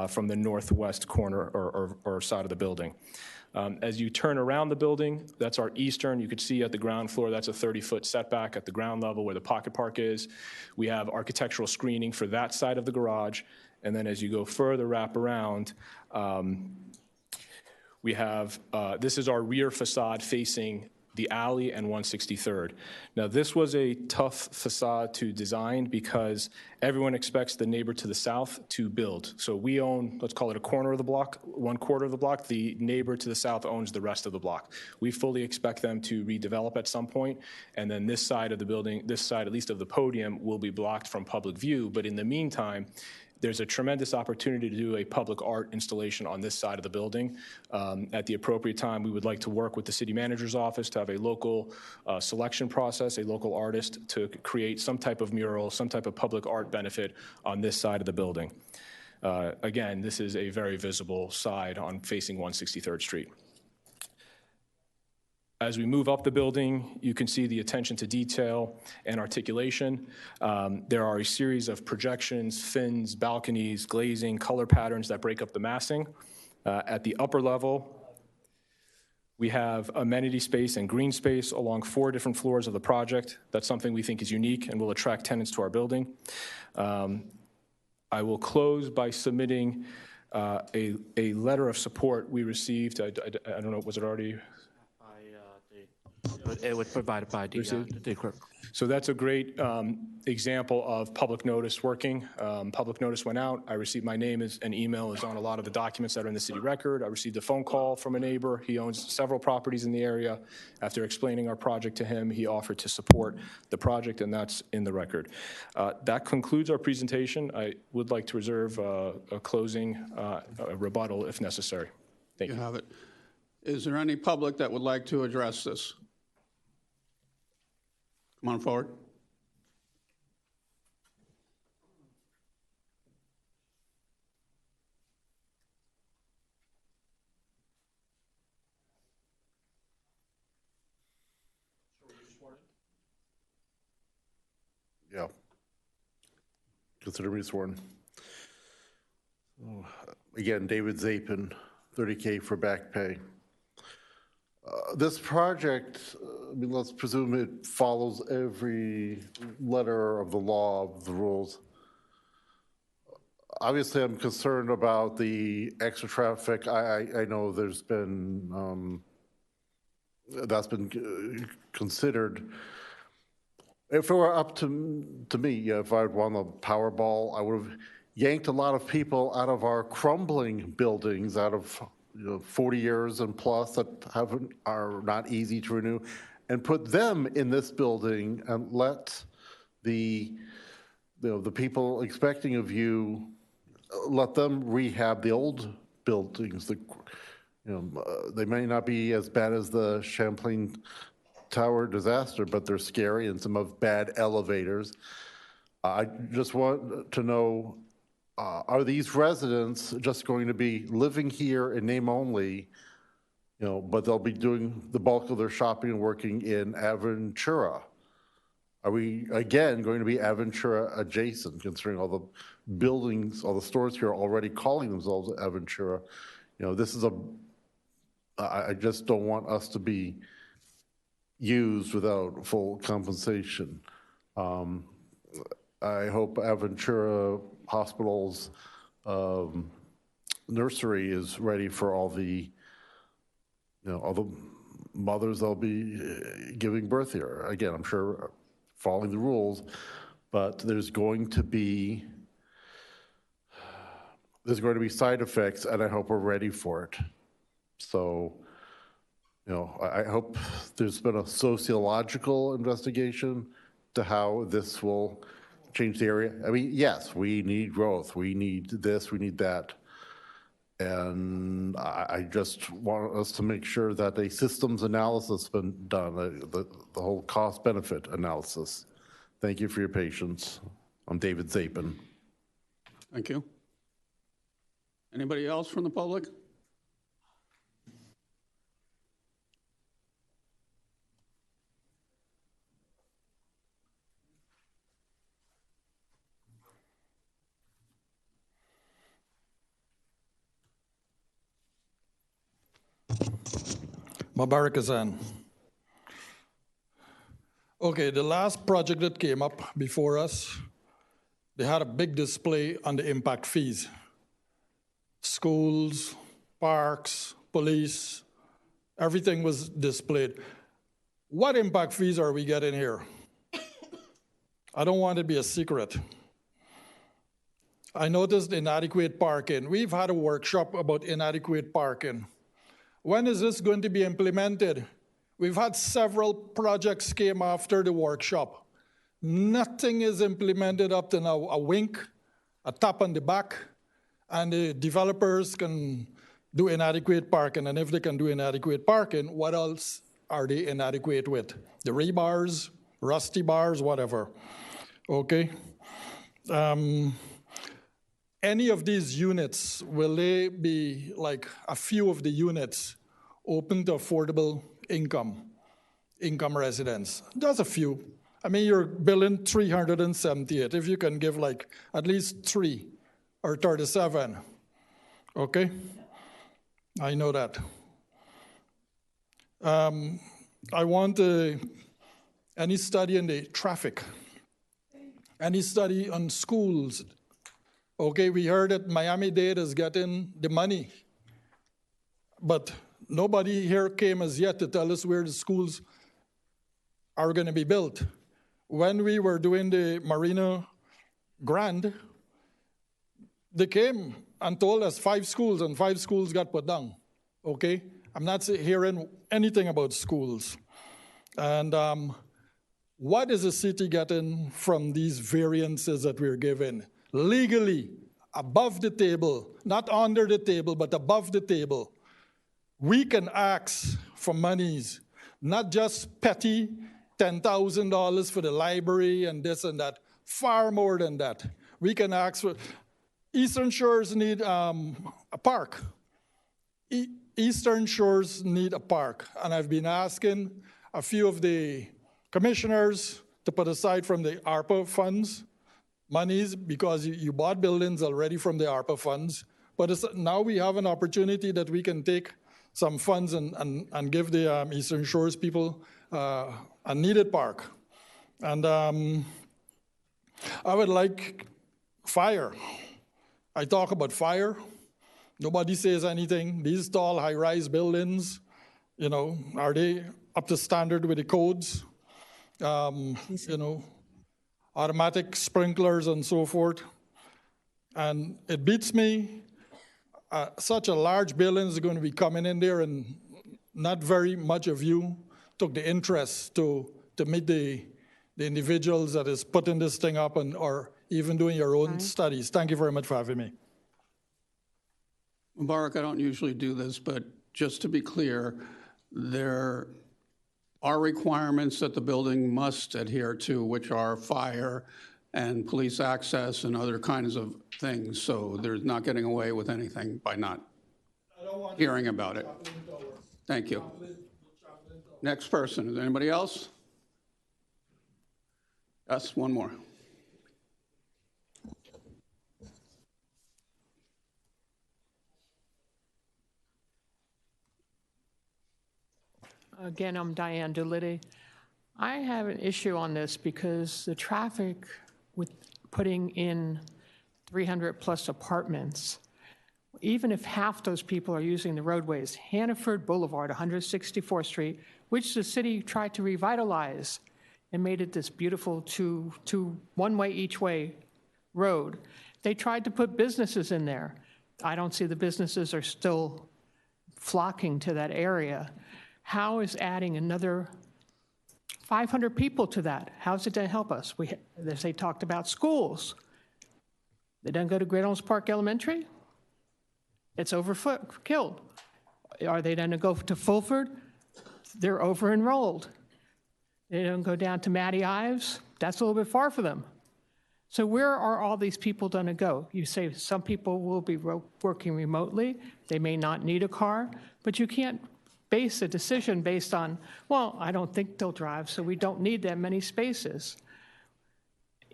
from the northwest corner or side of the building. As you turn around the building, that's our eastern. You could see at the ground floor, that's a 30-foot setback at the ground level where the pocket park is. We have architectural screening for that side of the garage. And then as you go further, wrap around, we have, this is our rear facade facing the alley and 163rd. Now, this was a tough facade to design because everyone expects the neighbor to the south to build. So we own, let's call it a corner of the block, 1/4 of the block. The neighbor to the south owns the rest of the block. We fully expect them to redevelop at some point, and then this side of the building, this side at least of the podium, will be blocked from public view. But in the meantime, there's a tremendous opportunity to do a public art installation on this side of the building. At the appropriate time, we would like to work with the city manager's office to have a local selection process, a local artist to create some type of mural, some type of public art benefit on this side of the building. Again, this is a very visible side on facing 163rd Street. As we move up the building, you can see the attention to detail and articulation. There are a series of projections, fins, balconies, glazing, color patterns that break up the massing. At the upper level, we have amenity space and green space along 4 different floors of the project. That's something we think is unique and will attract tenants to our building. I will close by submitting a letter of support we received. I don't know, was it already? It was provided by the clerk. So that's a great example of public notice working. Public notice went out. I received, my name and email is on a lot of the documents that are in the city record. I received a phone call from a neighbor. He owns several properties in the area. After explaining our project to him, he offered to support the project, and that's in the record. That concludes our presentation. I would like to reserve a closing a rebuttal if necessary. Thank you. You have it. Is there any public that would like to address this? Come on forward. Yeah. Consider me sworn. Again, David Zapin, 30K for back pay. This project, I mean, let's presume it follows every letter of the law, of the rules. Obviously, I'm concerned about the extra traffic. I know there's been, that's been considered. If it were up to me, if I'd won the Powerball, I would have yanked a lot of people out of our crumbling buildings, out of 40 years and plus that are not easy to renew, and put them in this building and let the people expecting of you, let them rehab the old buildings. They may not be as bad as the Champlain Tower disaster, but they're scary, and some of bad elevators. I just want to know, are these residents just going to be living here in name only, but they'll be doing the bulk of their shopping and working in Aventura? Are we, again, going to be Aventura adjacent, considering all the buildings, all the stores here are already calling themselves Aventura? This is I just don't want us to be used without full compensation. I hope Aventura Hospital's nursery is ready for all the mothers that'll be giving birth here. Again, I'm sure following the rules, but there's going to be side effects, and I hope we're ready for it. So, I hope there's been a sociological investigation to how this will change the area. I mean, yes, we need growth. We need this, we need that. And I just want us to make sure that a systems analysis has been done, the whole cost-benefit analysis. Thank you for your patience. I'm David Zapin. Thank you. Anybody else from the public? Mubarak Azan. Okay, the last project that came up before us, they had a big display on the impact fees. Schools, parks, police, everything was displayed. What impact fees are we getting here? I don't want it to be a secret. I noticed inadequate parking. We've had a workshop about inadequate parking. When is this going to be implemented? We've had several projects came after the workshop. Nothing is implemented up to now. A wink, a tap on the back, and the developers can do inadequate parking. And if they can do inadequate parking, what else are they inadequate with? The rebars, rusty bars, whatever. Okay? Any of these units, will they be like a few of the units open to affordable income residents? Just a few. I mean, you're billing 378. If you can give like at least 3 or 37, okay? I know that. I want any study on the traffic, any study on schools. Okay, we heard that Miami-Dade is getting the money, but nobody here came as yet to tell us where the schools are going to be built. When we were doing the Marina Grande, they came and told us 5 schools, and 5 schools got put down. Okay, I'm not hearing anything about schools. And what is the city getting from these variances that we're given? Legally, above the table, not under the table, but above the table, we can ask for monies, not just petty $10,000 for the library and this and that, far more than that. We can ask for, Eastern Shores need a park. Eastern Shores need a park. And I've been asking a few of the commissioners to put aside from the ARPA funds monies because you bought buildings already from the ARPA funds. But now we have an opportunity that we can take some funds and give the Eastern Shores people a needed park. And I would like fire. I talk about fire. Nobody says anything. These tall, high-rise buildings, you know, are they up to standard with the codes? You know, automatic sprinklers and so forth. And it beats me. Such a large building is going to be coming in there, and not very much of you took the interest to meet the individuals that is putting this thing up or even doing your own studies. Thank you very much for having me. Mubarak, I don't usually do this, but just to be clear, there are requirements that the building must adhere to, which are fire and police access and other kinds of things. So there's not getting away with anything by not hearing about it. Thank you. Next person. Is there anybody else? Yes, one more. Again, I'm Diane Doolittle. I have an issue on this because the traffic with putting in 300 plus apartments, even if half those people are using the roadways, Hannaford Boulevard, 164th Street, which the city tried to revitalize and made it this beautiful two one-way each way road. They tried to put businesses in there. I don't see the businesses are still flocking to that area. How is adding another 500 people to that? How's it going to help us? They talked about schools. They don't go to Great Olms Park Elementary? It's overkilled. Are they going to go to Fulford? They're over-enrolled. They don't go down to Mattie Ives? That's a little bit far for them. So where are all these people going to go? You say some people will be working remotely. They may not need a car, but you can't base a decision based on, well, I don't think they'll drive, so we don't need that many spaces.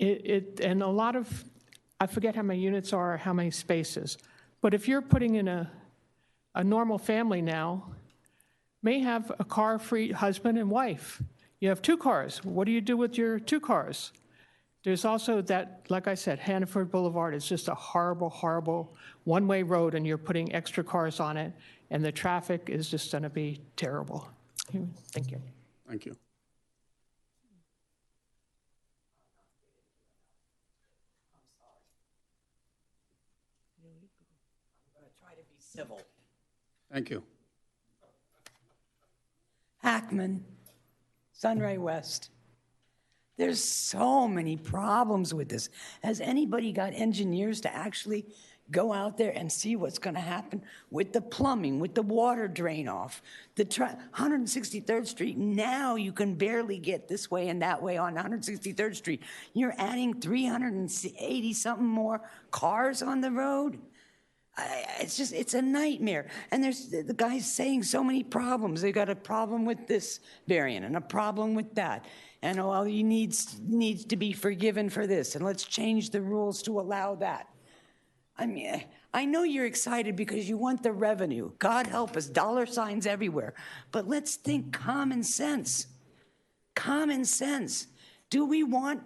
And a lot of, I forget how many units are, how many spaces, but if you're putting in a normal family now, may have a car-free husband and wife. You have 2 cars. What do you do with your 2 cars? There's also that, like I said, Hannaford Boulevard is just a horrible, horrible one-way road, and you're putting extra cars on it, and the traffic is just going to be terrible. Thank you. Thank you. I'm going to try to be civil. Thank you. Hackman, Sunray West. There's so many problems with this. Has anybody got engineers to actually go out there and see what's going to happen with the plumbing, with the water drain off? The 163rd Street, now you can barely get this way and that way on 163rd Street. You're adding 380-something more cars on the road? It's a nightmare. And there's the guy's saying so many problems. They got a problem with this variant and a problem with that. And oh, well, he needs to be forgiven for this, and let's change the rules to allow that. I mean, I know you're excited because you want the revenue. God help us, dollar signs everywhere. But let's think common sense. Common sense. Do we want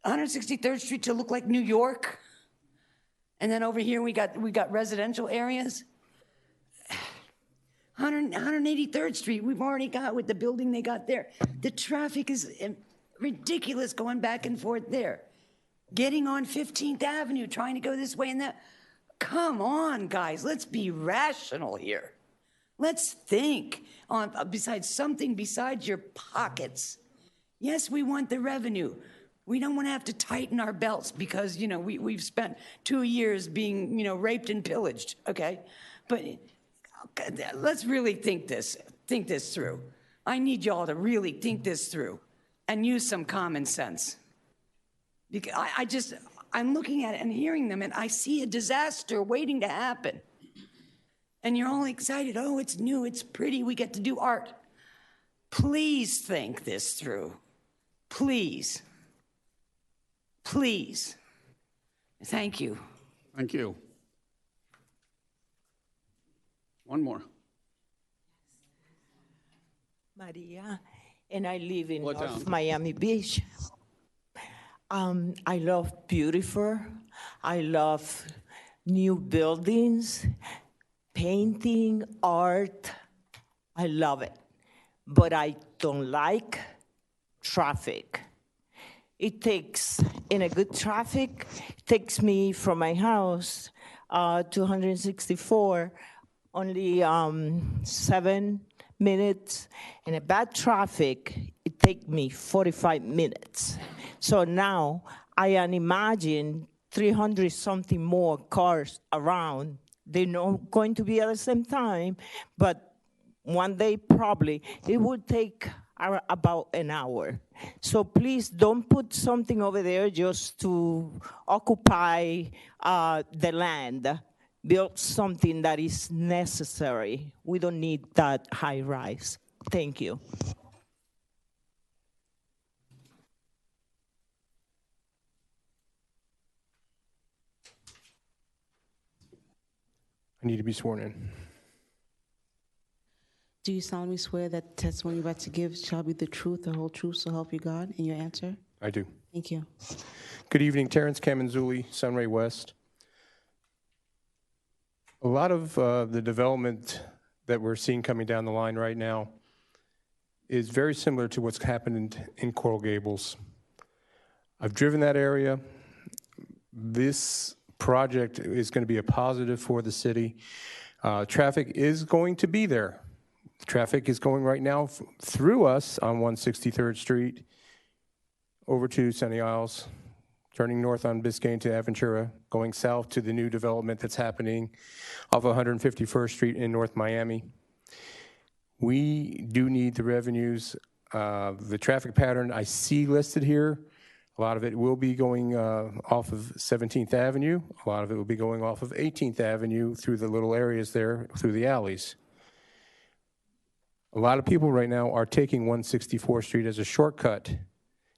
163rd Street to look like New York? And then over here we got residential areas. 183rd Street, we've already got with the building they got there. The traffic is ridiculous going back and forth there. Getting on 15th Avenue, trying to go this way and that. Come on, guys, let's be rational here. Let's think on something besides your pockets. Yes, we want the revenue. We don't want to have to tighten our belts because, you know, we've spent 2 years being, you know, raped and pillaged, okay? But let's really think this through. I need y'all to really think this through and use some common sense. Because I'm looking at it and hearing them, and I see a disaster waiting to happen. And you're all excited. Oh, it's new, it's pretty, we get to do art. Please think this through. please, please, thank you. Thank you. One more. Maria, and I live in What North town? Miami Beach. I love beautiful. I love new buildings, painting, art. I love it. But I don't like traffic. It takes, in a good traffic, takes me from my house to 164, only 7 minutes. In a bad traffic, it takes me 45 minutes. So now I can imagine 300 something more cars around. They're not going to be at the same time, but one day probably it would take about an hour. So please don't put something over there just to occupy the land. Build something that is necessary. We don't need that high rise. Thank you. I need to be sworn in. Do you solemnly swear that the testimony you're about to give shall be the truth, the whole truth, so help you God? In your answer? I do. Thank you. Good evening, Terrence Camanzuli, Sunray West. A lot of the development that we're seeing coming down the line right now is very similar to what's happened in Coral Gables. I've driven that area. This project is going to be a positive for the city. Traffic is going to be there. Traffic is going right now through us on 163rd Street over to Sunny Isles, turning north on Biscayne to Aventura, going south to the new development that's happening off 151st Street in North Miami. We do need the revenues. The traffic pattern I see listed here, a lot of it will be going off of 17th Avenue. A lot of it will be going off of 18th Avenue through the little areas there, through the alleys. A lot of people right now are taking 164th Street as a shortcut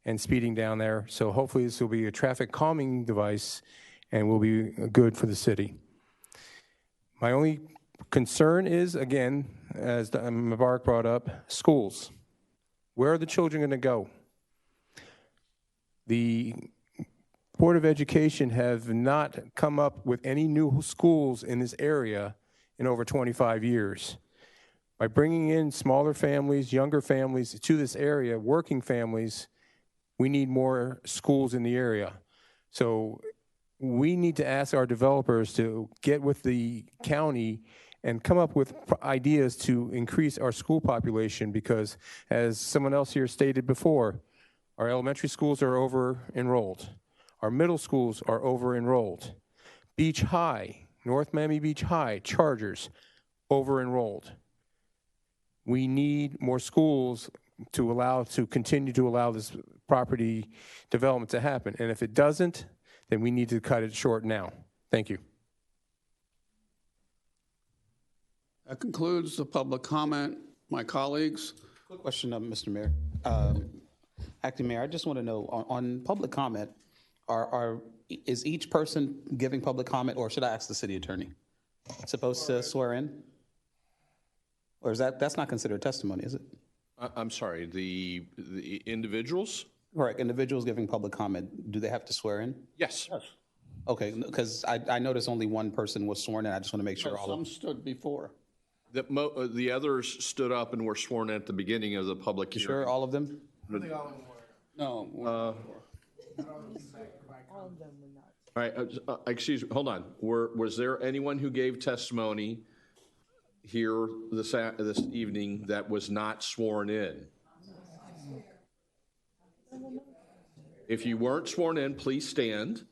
and speeding down there. So hopefully this will be a traffic calming device and will be good for the city. My only concern is, again, as Mubarak brought up, schools. Where are the children going to go? The Board of Education have not come up with any new schools in this area in over 25 years. By bringing in smaller families, younger families to this area, working families, we need more schools in the area. So we need to ask our developers to get with the county and come up with ideas to increase our school population because, as someone else here stated before, our elementary schools are over-enrolled. Our middle schools are over-enrolled. Beach High, North Miami Beach High, Chargers, over-enrolled. We need more schools to continue to allow this property development to happen. And if it doesn't, then we need to cut it short now. Thank you. That concludes the public comment. My colleagues. Quick question, Mr. Mayor. Acting Mayor, I just want to know, on public comment, is each person giving public comment, or should I ask the city attorney? Supposed to swear in? Or is that's not considered testimony, is it? I'm sorry, the individuals? Correct, individuals giving public comment, do they have to swear in? Yes. Okay, because I noticed only one person was sworn in. I just want to make sure all Some of stood before. The others stood up and were sworn in at the beginning of the public hearing. Sure, all of them? No. All right, excuse me, hold on. Was there anyone who gave testimony here this evening that was not sworn in? If you weren't sworn in, please stand.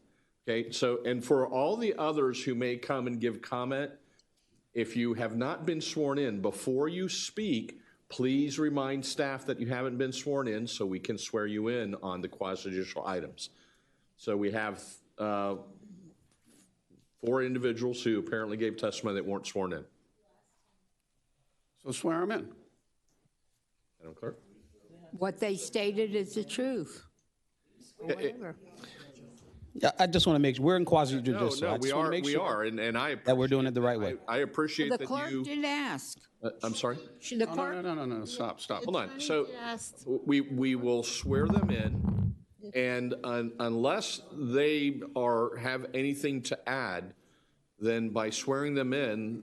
Okay, so, and for all the others who may come and give comment, if you have not been sworn in, before you speak, please remind staff that you haven't been sworn in so we can swear you in on the quasi-judicial items. So we have 4 individuals who apparently gave testimony that weren't sworn in. So swear them in. Madam Clerk? what they stated is the truth. Whatever. Yeah, I just want to make sure, we're in quasi-judicial. I we just wanna are, make we sure are, and I that we're doing it the right way. I appreciate The that clerk you. did ask. I'm sorry? The clerk, No, stop. Hold on. So we will swear them in, and unless they have anything to add, then by swearing them in,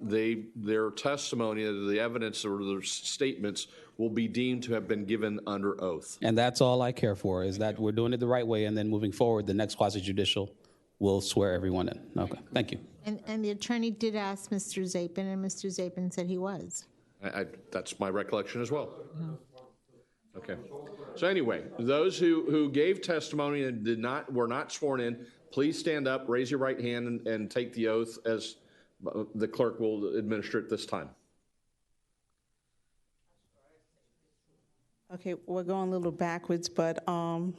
their testimony, the evidence or their statements will be deemed to have been given under oath. And that's all I care for, is that we're doing it the right way, and then moving forward, the next quasi-judicial will swear everyone in. Okay, thank you. And the attorney did ask Mr. Zapin, and Mr. Zapin said he was. That's my recollection as well. Okay. So anyway, those who gave testimony and were not sworn in, please stand up, raise your right hand, and take the oath as the clerk will administer it this time. Okay, we're going a little backwards, but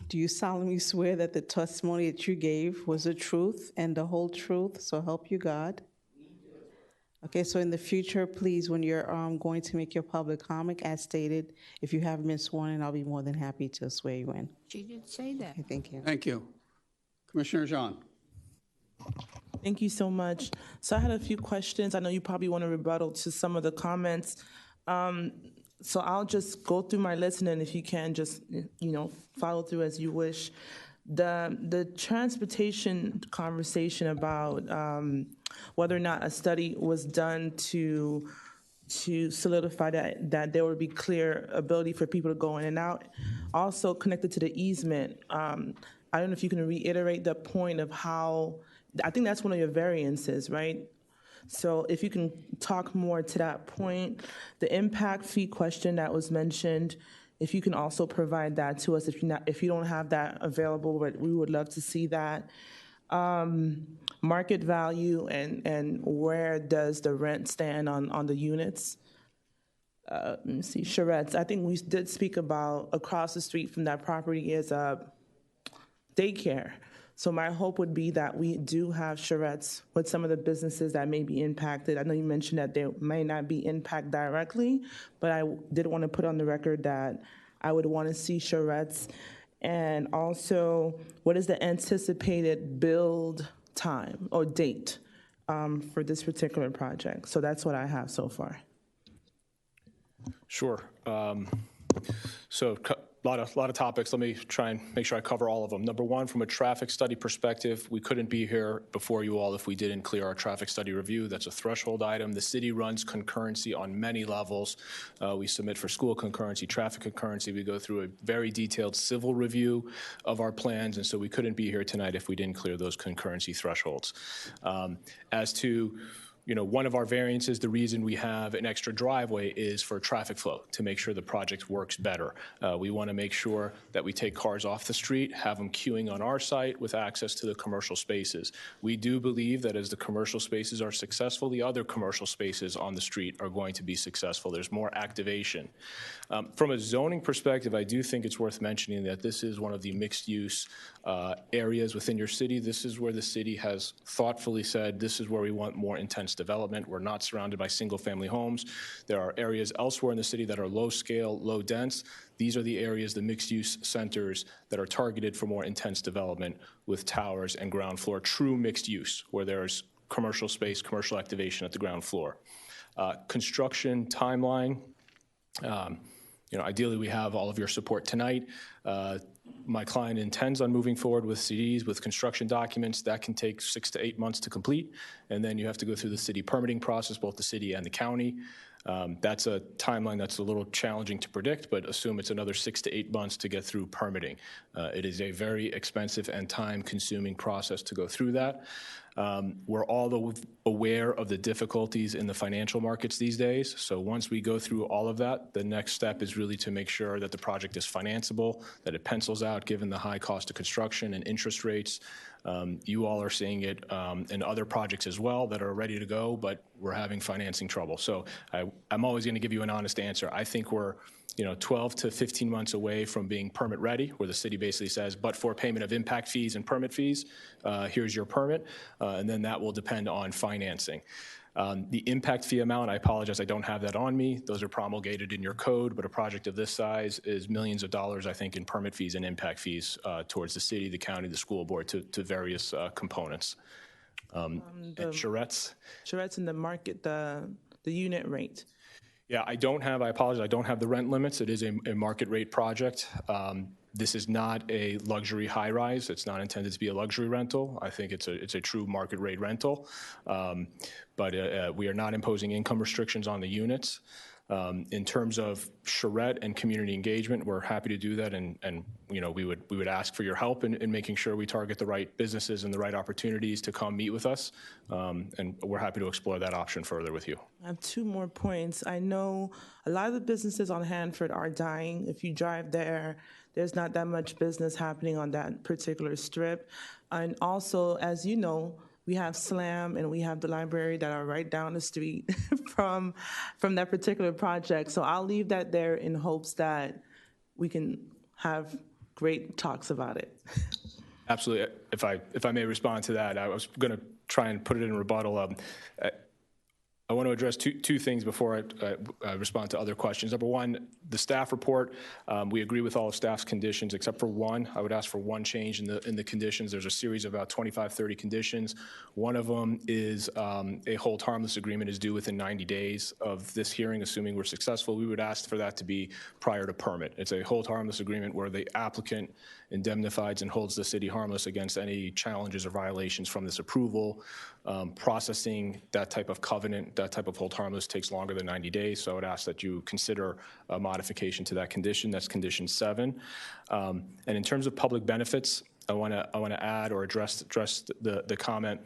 do you solemnly swear that the testimony that you gave was the truth and the whole truth, so help you God? Okay, so in the future, please, when you're going to make your public comment, as stated, if you haven't been sworn in, I'll be more than happy to swear you in. she did say that. Okay, thank you. Thank you. Commissioner Jean. Thank you so much. So I had a few questions. I know you probably want to rebuttal to some of the comments. So I'll just go through my list, and then if you can, just follow through as you wish. The transportation conversation about whether or not a study was done to solidify that there would be clear ability for people to go in and out. Also connected to the easement, I don't know if you can reiterate the point of how, I think that's one of your variances, right? So if you can talk more to that point, the impact fee question that was mentioned, if you can also provide that to us, if you don't have that available, but we would love to see that. Market value and where does the rent stand on the units? Let me see, charrettes. I think we did speak about across the street from that property is a daycare. So my hope would be that we do have charrettes with some of the businesses that may be impacted. I know you mentioned that there may not be impact directly, but I did want to put on the record that I would want to see charrettes. And also, what is the anticipated build time or date for this particular project? So that's what I have so far. Sure. So a lot of topics. Let me try and make sure I cover all of them. Number one, from a traffic study perspective, we couldn't be here before you all if we didn't clear our traffic study review. That's a threshold item. The city runs concurrency on many levels. We submit for school concurrency, traffic concurrency. We go through a very detailed civil review of our plans, and so we couldn't be here tonight if we didn't clear those concurrency thresholds. As to one of our variances, the reason we have an extra driveway is for traffic flow, to make sure the project works better. We want to make sure that we take cars off the street, have them queuing on our site with access to the commercial spaces. We do believe that as the commercial spaces are successful, the other commercial spaces on the street are going to be successful. There's more activation. From a zoning perspective, I do think it's worth mentioning that this is one of the mixed-use areas within your city. This is where the city has thoughtfully said, this is where we want more intense development. We're not surrounded by single-family homes. There are areas elsewhere in the city that are low-scale, low-dense. These are the areas, the mixed-use centers that are targeted for more intense development with towers and ground floor, true mixed use, where there's commercial space, commercial activation at the ground floor. Construction timeline. Ideally, we have all of your support tonight. My client intends on moving forward with CDs, with construction documents. That can take 6 to 8 months to complete, and then you have to go through the city permitting process, both the city and the county. That's a timeline that's a little challenging to predict, but assume it's another 6 to 8 months to get through permitting. It is a very expensive and time-consuming process to go through that. We're all aware of the difficulties in the financial markets these days. So once we go through all of that, the next step is really to make sure that the project is financeable, that it pencils out given the high cost of construction and interest rates. You all are seeing it in other projects as well that are ready to go, but we're having financing trouble. So I'm always going to give you an honest answer. I think we're 12 to 15 months away from being permit ready, where the city basically says, but for payment of impact fees and permit fees, here's your permit, and then that will depend on financing. The impact fee amount, I apologize, I don't have that on me. Those are promulgated in your code, but a project of this size is millions of dollars, I think, in permit fees and impact fees towards the city, the county, the school board, to various components. And charrettes? Charrettes in the market, the unit rate. Yeah, I apologize, I don't have the rent limits. It is a market rate project. This is not a luxury high-rise. It's not intended to be a luxury rental. I think it's a true market rate rental. But we are not imposing income restrictions on the units. In terms of charrette and community engagement, we're happy to do that, and you know, we would ask for your help in making sure we target the right businesses and the right opportunities to come meet with us, and we're happy to explore that option further with you. I have 2 more points. I know a lot of the businesses on Hanford are dying. If you drive there, there's not that much business happening on that particular strip. And also, as you know, we have SLAM and we have the library that are right down the street from that particular project. So I'll leave that there in hopes that we can have great talks about it. Absolutely. If I may respond to that, I was going to try and put it in rebuttal. I want to address two things before I respond to other questions. Number one, the staff report. We agree with all of staff's conditions except for one. I would ask for one change in the conditions. There's a series of about 25, 30 conditions. One of them is a hold harmless agreement is due within 90 days of this hearing, assuming we're successful. We would ask for that to be prior to permit. It's a hold harmless agreement where the applicant indemnifies and holds the city harmless against any challenges or violations from this approval. Processing that type of covenant, that type of hold harmless takes longer than 90 days, so I would ask that you consider a modification to that condition. That's condition 7. And in terms of public benefits, I want to add or address the comment.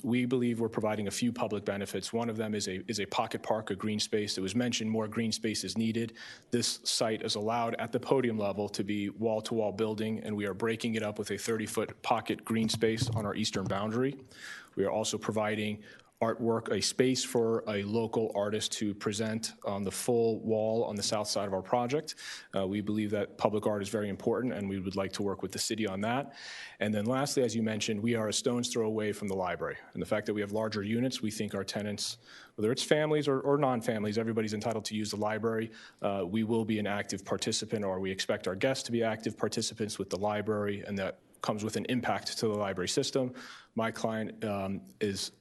We believe we're providing a few public benefits. One of them is a pocket park, a green space. It was mentioned more green space is needed. This site is allowed at the podium level to be wall-to-wall building, and we are breaking it up with a 30-foot pocket green space on our eastern boundary. We are also providing artwork, a space for a local artist to present on the full wall on the south side of our project. We believe that public art is very important, and we would like to work with the city on that. And then lastly, as you mentioned, we are a stone's throw away from the library. And the fact that we have larger units, we think our tenants, whether it's families or non-families, everybody's entitled to use the library. We will be an active participant, or we expect our guests to be active participants with the library, and that comes with an impact to the library system. My client is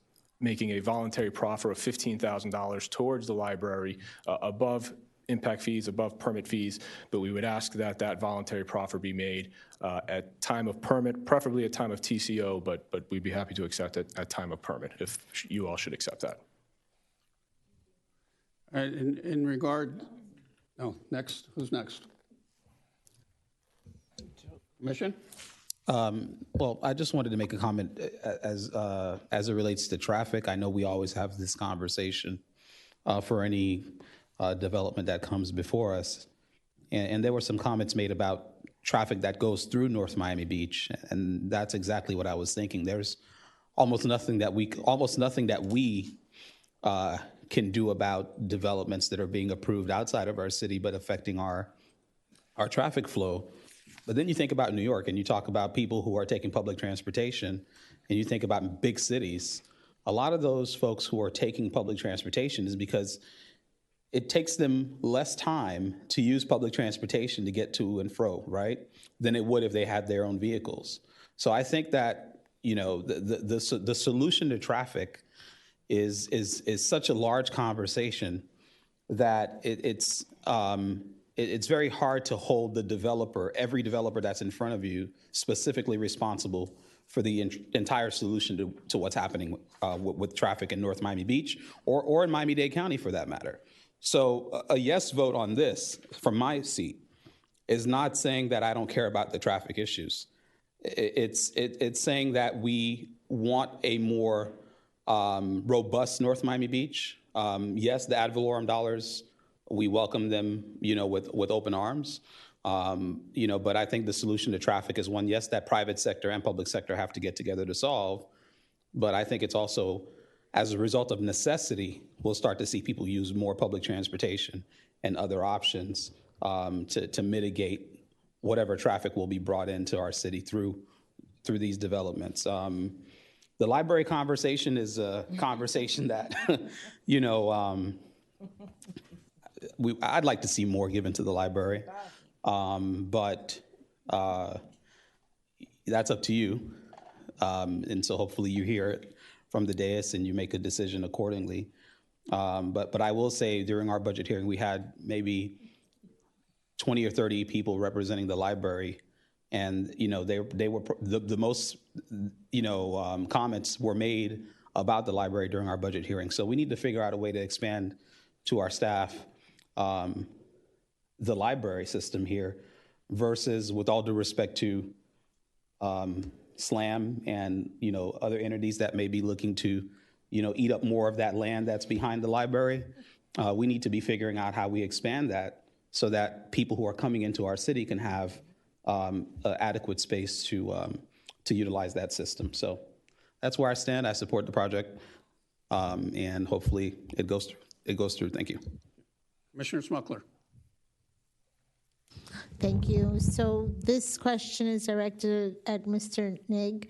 making a voluntary proffer of $15,000 towards the library above impact fees, above permit fees, but we would ask that that voluntary proffer be made at time of permit, preferably at time of TCO, but we'd be happy to accept it at time of permit if you all should accept that. All right, in regard, next, who's next? Commission? Well, I just wanted to make a comment as it relates to traffic. I know we always have this conversation for any development that comes before us. And there were some comments made about traffic that goes through North Miami Beach, and that's exactly what I was thinking. There's almost nothing that we can do about developments that are being approved outside of our city but affecting our traffic flow. But then you think about New York and you talk about people who are taking public transportation, and you think about big cities. A lot of those folks who are taking public transportation is because it takes them less time to use public transportation to get to and fro, right, than it would if they had their own vehicles. So I think that, you know, the solution to traffic is such a large conversation that it's very hard to hold the developer, every developer that's in front of you, specifically responsible for the entire solution to what's happening with traffic in North Miami Beach or in Miami-Dade County for that matter. So a yes vote on this from my seat is not saying that I don't care about the traffic issues. It's saying that we want a more robust North Miami Beach. Yes, the ad valorem dollars, we welcome them, you know, with open arms. You know, but I think the solution to traffic is one, yes, that private sector and public sector have to get together to solve. But I think it's also, as a result of necessity, we'll start to see people use more public transportation and other options to mitigate whatever traffic will be brought into our city through these developments. the library conversation is a conversation that, I'd like to see more given to the library. But that's up to you. And so hopefully you hear it from the dais and you make a decision accordingly. But I will say during our budget hearing, we had maybe 20 or 30 people representing the library. And, they were the most, comments were made about the library during our budget hearing. So we need to figure out a way to expand to our staff the library system here versus, with all due respect to SLAM and, other entities that may be looking to, eat up more of that land that's behind the library. We need to be figuring out how we expand that so that people who are coming into our city can have adequate space to utilize that system. So that's where I stand. I support the project, and hopefully it goes through. Thank you. Commissioner Smuckler. Thank you. So this question is directed at Mr. Nigg.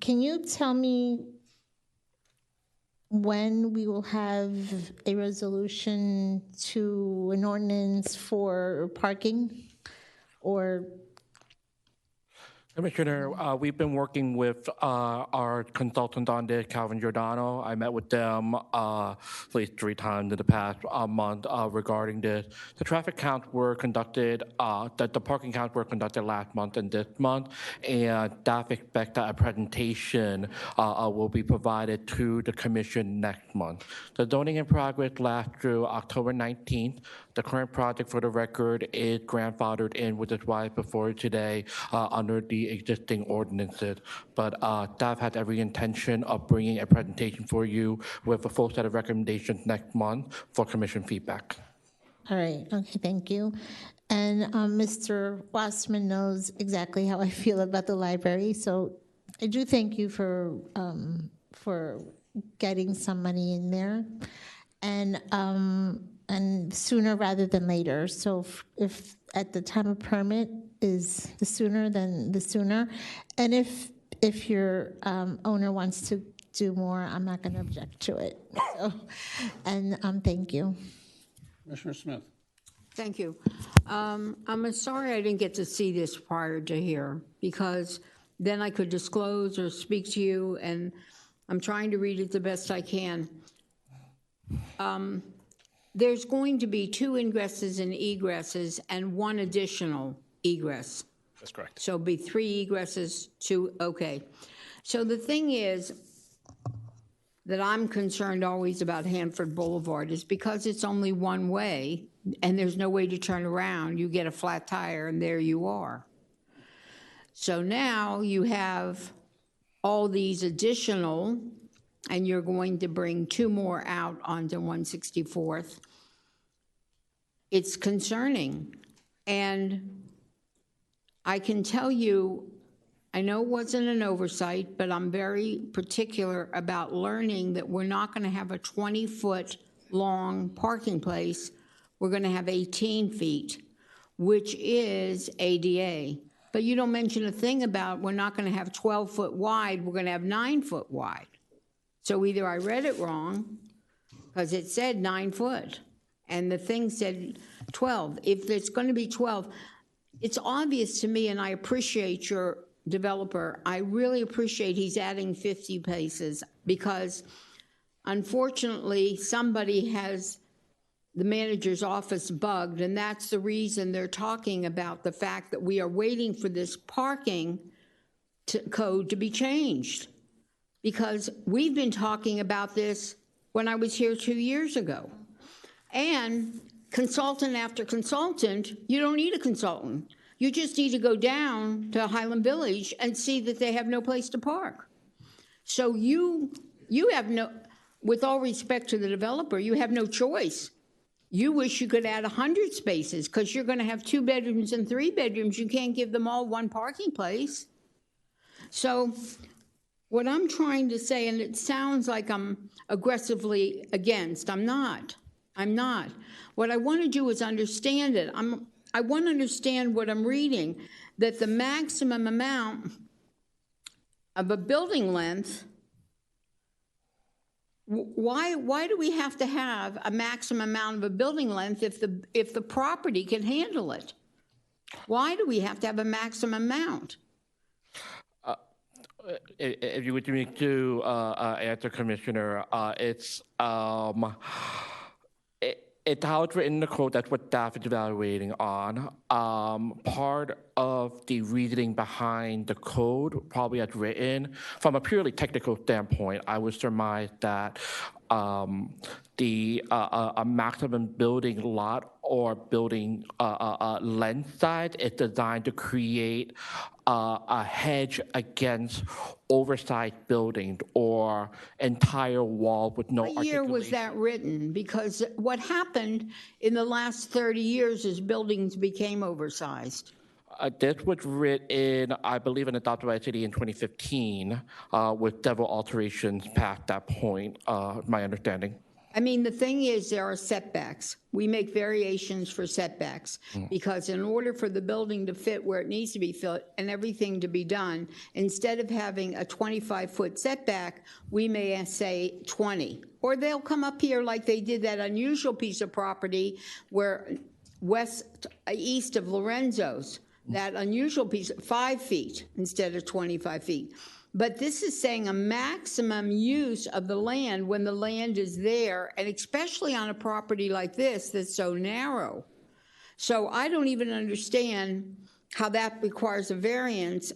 Can you tell me when we will have a resolution to an ordinance for parking? Or Commissioner, we've been working with our consultant on this, Calvin Giordano. I met with them at least 3 times in the past month regarding this. The traffic counts were conducted, the parking counts were conducted last month and this month, and staff expects that a presentation will be provided to the commission next month. The zoning in progress lasts through October 19th. The current project, for the record, is grandfathered in, which is why it's before you today under the existing ordinances. But staff has every intention of bringing a presentation for you with a full set of recommendations next month for commission feedback. All right, okay, thank you. And Mr. Wasserman knows exactly how I feel about the library, so I do thank you for getting some money in there. And sooner rather than later. So if at the time of permit is the sooner, then the sooner. And if your owner wants to do more, I'm not going to object to it. So, and thank you. Commissioner Smith. Thank you. I'm sorry I didn't get to see this prior to here, because then I could disclose or speak to you, and I'm trying to read it the best I can. There's going to be 2 ingresses and egresses and 1 additional egress. That's correct. So it'll be 3 egresses, 2, okay. So the thing is that I'm concerned always about Hanford Boulevard is because it's only one way and there's no way to turn around. You get a flat tire and there you are. So now you have all these additional, and you're going to bring 2 more out onto 164th. It's concerning. And I can tell you, I know it wasn't an oversight, but I'm very particular about learning that we're not going to have a 20-foot long parking place. We're going to have 18 feet, which is ADA. But you don't mention a thing about we're not going to have 12-foot wide, we're going to have 9-foot wide. So either I read it wrong, because it said 9 foot, and the thing said 12. If it's going to be 12, it's obvious to me, and I appreciate your developer. I really appreciate he's adding 50 places, because unfortunately somebody has the manager's office bugged, and that's the reason they're talking about the fact that we are waiting for this parking code to be changed. Because we've been talking about this when I was here 2 years ago. And consultant after consultant, you don't need a consultant. You just need to go down to Highland Village and see that they have no place to park. So you have no, with all respect to the developer, you have no choice. You wish you could add 100 spaces because you're going to have 2 bedrooms and 3 bedrooms. You can't give them all 1 parking place. So what I'm trying to say, and it sounds like I'm aggressively against, I'm not. What I want to do is understand it. I want to understand what I'm reading, that the maximum amount of a building length, why do we have to have a maximum amount of a building length if the property can handle it? Why do we have to have a maximum amount? If you would me to answer, Commissioner, it's how it's written in the code. That's what staff is evaluating on. Part of the reasoning behind the code, probably as written, from a purely technical standpoint, I would surmise that a maximum building lot or building length size is designed to create a hedge against oversized buildings or entire wall with no What year was articulation. that written? Because what happened in the last 30 years is buildings became oversized. This was written, I believe, and adopted by the city in 2015, with several alterations past that point, my understanding. I mean, the thing is, there are setbacks. We make variations for setbacks because in order for the building to fit where it needs to be fit and everything to be done, instead of having a 25-foot setback, we may say 20. Or they'll come up here like they did that unusual piece of property where east of Lorenzo's, that unusual piece, 5 feet instead of 25 feet. But this is saying a maximum use of the land when the land is there, and especially on a property like this that's so narrow. So I don't even understand how that requires a variance.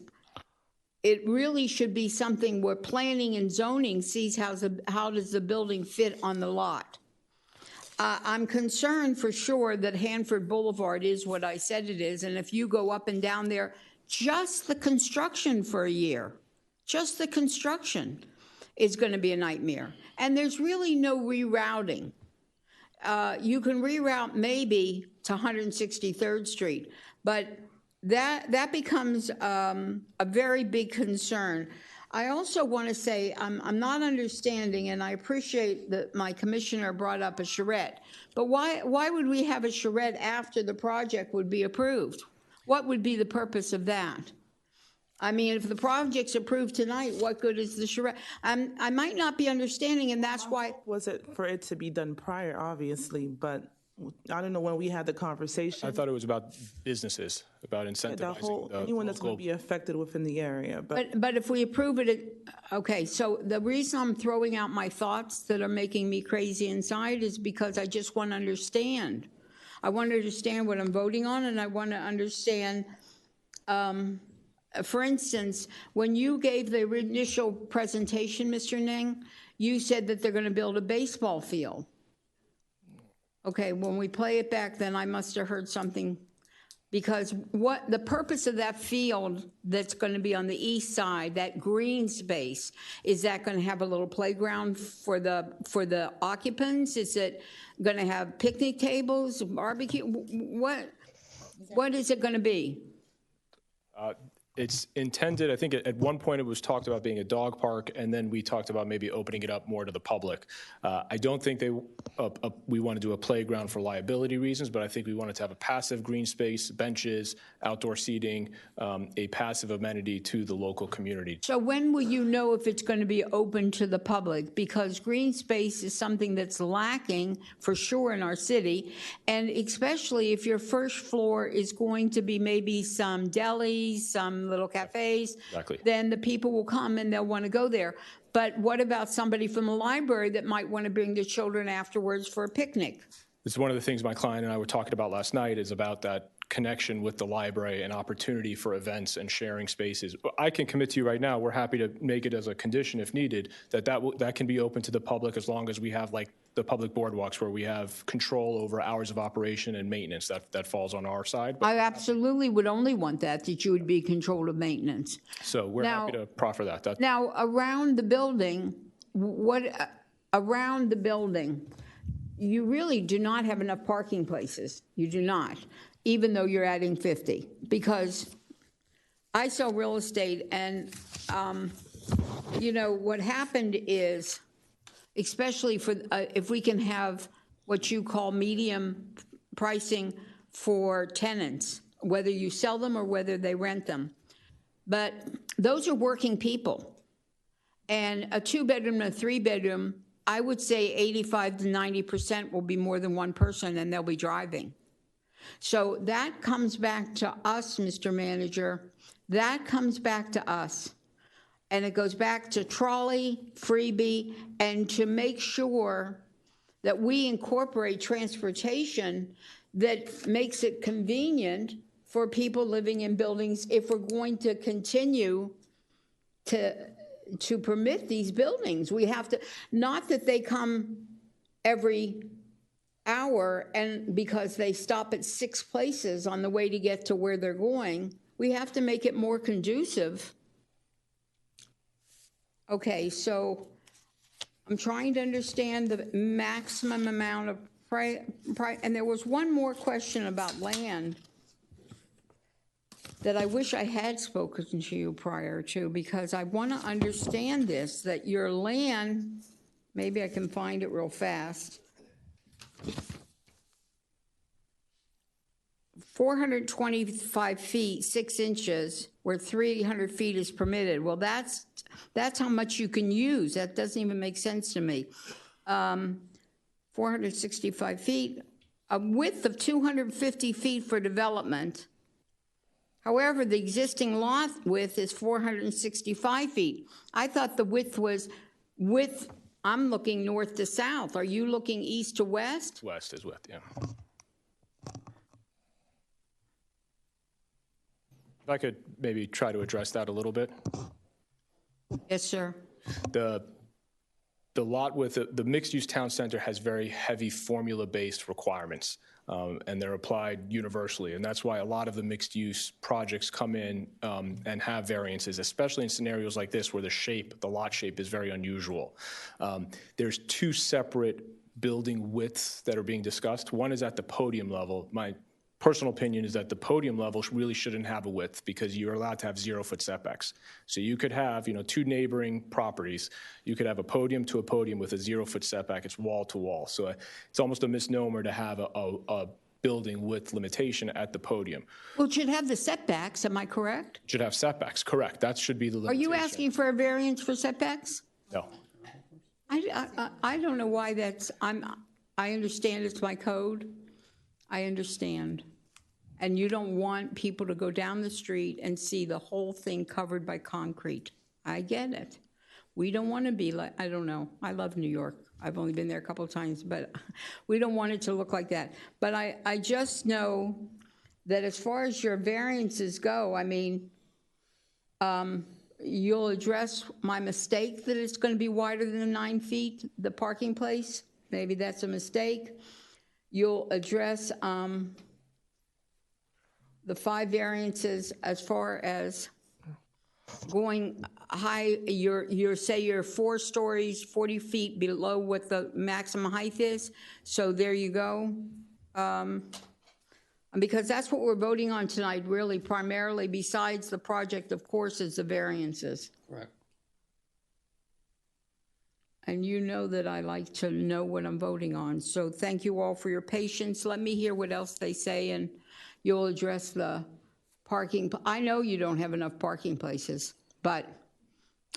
It really should be something where planning and zoning sees how does the building fit on the lot. I'm concerned for sure that Hanford Boulevard is what I said it is, and if you go up and down there, just the construction for a year, just the construction is going to be a nightmare. And there's really no rerouting. You can reroute maybe to 163rd Street, but that becomes a very big concern. I also want to say I'm not understanding, and I appreciate that my commissioner brought up a charrette, but why would we have a charrette after the project would be approved? What would be the purpose of that? I mean, if the project's approved tonight, what good is the charrette? I might not be understanding, and that's why. Was it for it to be done prior, obviously, but I don't know when we had the conversation. I thought it was about businesses, about incentivizing anyone that's going to be affected within the area. But if we approve it, okay, so the reason I'm throwing out my thoughts that are making me crazy inside is because I just want to understand. I want to understand what I'm voting on, and I want to understand, for instance, when you gave the initial presentation, Mr. Ning, you said that they're going to build a baseball field. Okay, when we play it back, then I must have heard something, because what the purpose of that field that's going to be on the east side, that green space, is that going to have a little playground for the occupants? Is it going to have picnic tables, barbecue? What is it going to be? It's intended, I think at one point it was talked about being a dog park, and then we talked about maybe opening it up more to the public. I don't think we want to do a playground for liability reasons, but I think we wanted to have a passive green space, benches, outdoor seating, a passive amenity to the local community. So when will you know if it's going to be open to the public? Because green space is something that's lacking for sure in our city, and especially if your first floor is going to be maybe some delis, some little cafes, exactly. Then the people will come and they'll want to go there. But what about somebody from the library that might want to bring their children afterwards for a picnic? This is one of the things my client and I were talking about last night, is about that connection with the library and opportunity for events and sharing spaces. I can commit to you right now, we're happy to make it as a condition if needed, that can be open to the public as long as we have like the public boardwalks where we have control over hours of operation and maintenance. That falls on our side. I absolutely would only want that you would be in control of maintenance. So we're happy to proffer that. Now, around the building, around the building, you really do not have enough parking places. You do not, even though you're adding 50. Because I sell real estate, and, you know, what happened is, especially for if we can have what you call medium pricing for tenants, whether you sell them or whether they rent them. But those are working people. And a 2-bedroom and a 3-bedroom, I would say 85 to 90% will be more than one person and they'll be driving. So that comes back to us, Mr. Manager. That comes back to us. And it goes back to trolley, freebie, and to make sure that we incorporate transportation that makes it convenient for people living in buildings if we're going to continue to permit these buildings. We have to, not that they come every hour and because they stop at 6 places on the way to get to where they're going. We have to make it more conducive. Okay, so I'm trying to understand the maximum amount of and there was one more question about land that I wish I had spoken to you prior to, because I want to understand this, that your land, maybe I can find it real fast, 425 feet, 6 inches, where 300 feet is permitted. Well, that's how much you can use. That doesn't even make sense to me. 465 feet, a width of 250 feet for development. However, the existing lot width is 465 feet. I thought the width was I'm looking north to south. Are you looking east to west? West is width, yeah. If I could maybe try to address that a little bit. Yes, sir. The lot with the mixed-use town center has very heavy formula-based requirements, and they're applied universally. And that's why a lot of the mixed-use projects come in and have variances, especially in scenarios like this where the lot shape is very unusual. There's 2 separate building widths that are being discussed. One is at the podium level. My personal opinion is that the podium level really shouldn't have a width because you're allowed to have 0-foot setbacks. So you could have, 2 neighboring properties. You could have a podium to a podium with a 0-foot setback. It's wall to wall. So it's almost a misnomer to have a building width limitation at the podium. Well, it should have the setbacks, am I correct? It should have setbacks, correct. That should be the limitation. Are you asking for a variance for setbacks? No. I don't know why that's, I understand it's my code. I understand. And you don't want people to go down the street and see the whole thing covered by concrete. I get it. We don't want to be like, I don't know. I love New York. I've only been there a couple of times, but we don't want it to look like that. But I just know that as far as your variances go, I mean, you'll address my mistake that it's going to be wider than 9 feet, the parking place. Maybe that's a mistake. You'll address the 5 variances as far as going high. Say you're 4 stories, 40 feet below what the maximum height is. So there you go. Because that's what we're voting on tonight, really, primarily, besides the project, of course, is the variances. Correct. And you know that I like to know what I'm voting on. So thank you all for your patience. Let me hear what else they say, and you'll address the parking. I know you don't have enough parking places, but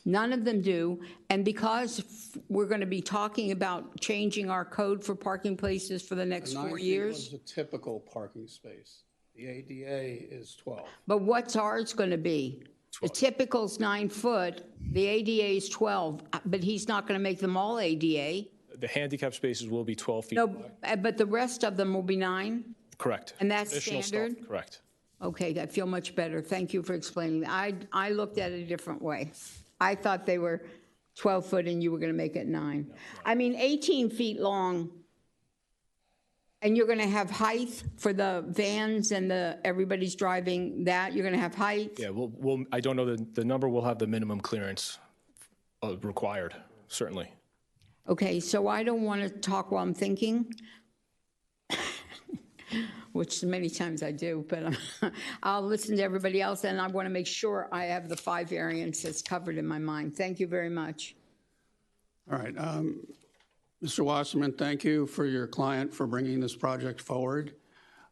none of them do. And because we're going to be talking about changing our code for parking places for the next 4 years. 9 feet was a typical parking space. The ADA is 12. But what's ours going to be? 12. The typical's 9 foot, the ADA is 12, but he's not going to make them all ADA. The handicap spaces will be 12 feet No, wide. but the rest of them will be 9? Correct. And that's Additional standard? stuff, correct. Okay, I feel much better. Thank you for explaining that. I looked at it a different way. I thought they were 12 foot and you were going to make it 9. I mean, 18 feet long, and you're going to have height for the vans and everybody's driving that. You're going to have height. Yeah, I don't know the number. We'll have the minimum clearance required, certainly. Okay, so I don't want to talk while I'm thinking, which many times I do, but I'll listen to everybody else, and I want to make sure I have the 5 variances covered in my mind. Thank you very much. All right. Mr. Wasserman, thank you for your client for bringing this project forward.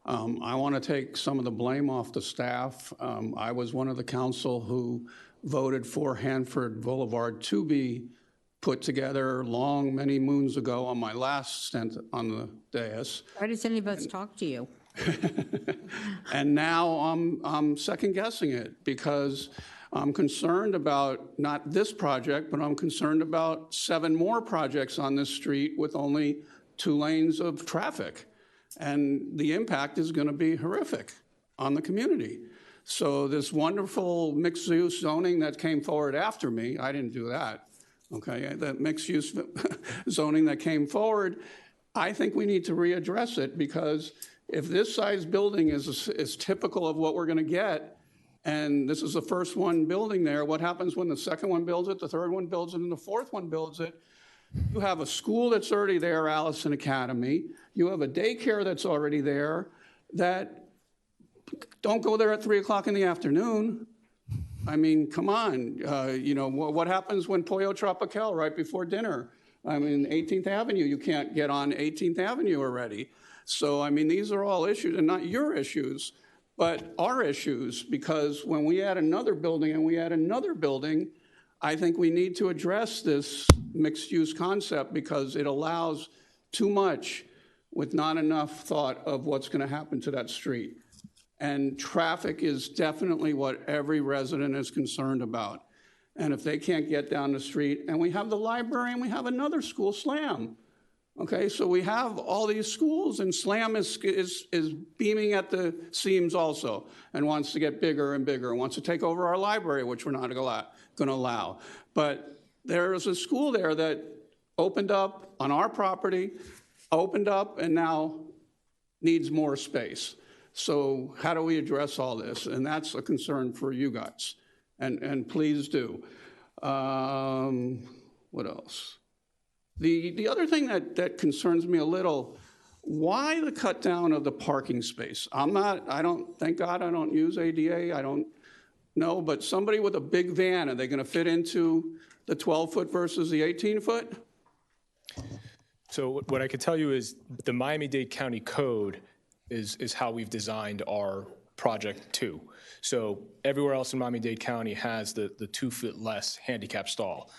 I want to take some of the blame off the staff. I was one of the council who voted for Hanford Boulevard to be put together many moons ago on my last stint on the dais. Why does any of us talk to you? And now I'm second guessing it because I'm concerned about not this project, but I'm concerned about 7 more projects on this street with only 2 lanes of traffic. And the impact is going to be horrific on the community. So this wonderful mixed-use zoning that came forward after me, I didn't do that, okay? That mixed-use zoning that came forward, I think we need to readdress it because if this size building is typical of what we're going to get, and this is the first one building there, what happens when the second one builds it, the third one builds it, and the fourth one builds it? You have a school that's already there, Allison Academy. You have a daycare that's already there that don't go there at 3 o'clock in the afternoon. I mean, come on. You know, what happens when Pollo Tropical right before dinner? I mean, 18th Avenue, you can't get on 18th Avenue already. So, I mean, these are all issues, and not your issues, but our issues, because when we add another building and we add another building, I think we need to address this mixed-use concept because it allows too much with not enough thought of what's going to happen to that street. And traffic is definitely what every resident is concerned about. And if they can't get down the street, and we have the library and we have another school, SLAM. Okay, so we have all these schools, and SLAM is beaming at the seams also and wants to get bigger and bigger, and wants to take over our library, which we're not going to allow. But there's a school there that opened up on our property, opened up, and now needs more space. So how do we address all this? And that's a concern for you guys, and please do. What else? The other thing that concerns me a little, why the cut down of the parking space? Thank God I don't use ADA, I don't know, but somebody with a big van, are they gonna fit into the 12-foot versus the 18-foot? So what I could tell you is the Miami-Dade County Code is how we've designed our project too. So everywhere else in Miami-Dade County has the 2-foot less handicap stall.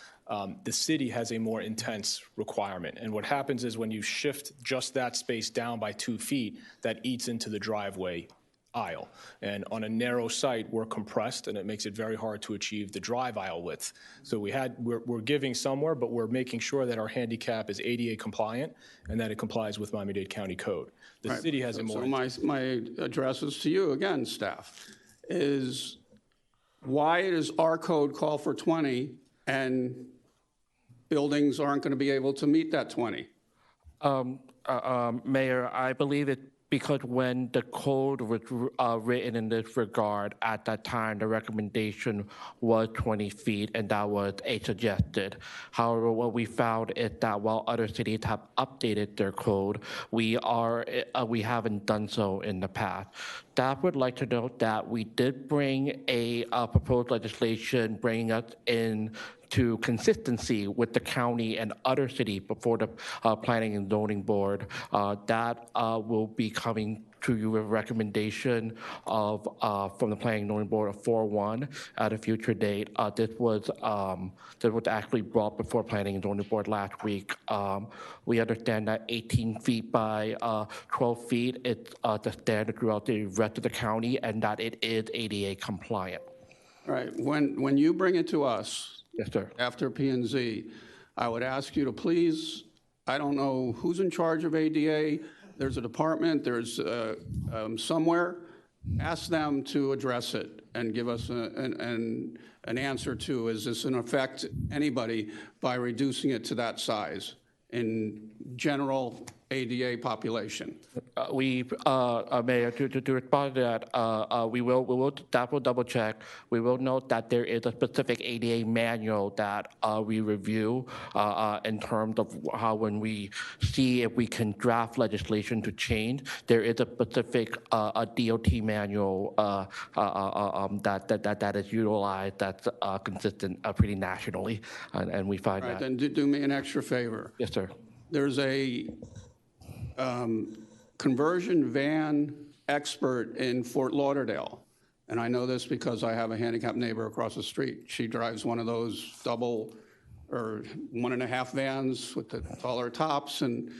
The city has a more intense requirement. And what happens is when you shift just that space down by 2 feet, that eats into the driveway aisle. And on a narrow site, we're compressed, and it makes it very hard to achieve the drive aisle width. So we're giving somewhere, but we're making sure that our handicap is ADA compliant and that it complies with Miami-Dade County Code. The city has a more... So my address is to you again, staff, is why does our code call for 20 and buildings aren't going to be able to meet that 20? Mayor, I believe it because when the code was written in this regard, at that time, the recommendation was 20 feet, and that was a suggested. However, what we found is that while other cities have updated their code, we haven't done so in the past. Staff would like to note that we did bring a proposed legislation bringing us in to consistency with the county and other cities before the Planning and Zoning Board. That will be coming to you with a recommendation of from the Planning and Zoning Board of 4/1 at a future date. This was actually brought before Planning and Zoning Board last week. We understand that 18 feet by 12 feet is the standard throughout the rest of the county, and that it is ADA compliant. All right, when you bring it to us, yes, sir, after P&Z, I would ask you to please, I don't know who's in charge of ADA, there's a department, there's somewhere, ask them to address it and give us an answer to, is this in affect anybody by reducing it to that size in general ADA population? Mayor, to respond to that, that will double check. We will note that there is a specific ADA manual that we review in terms of how when we see if we can draft legislation to change, there is a specific DOT manual that is utilized that's consistent pretty nationally, and we find that. All right, then do me an extra favor. Yes, sir. There's a conversion van expert in Fort Lauderdale And I know this because I have a handicapped neighbor across the street. She drives one of those double or 1.5 vans with the taller tops, and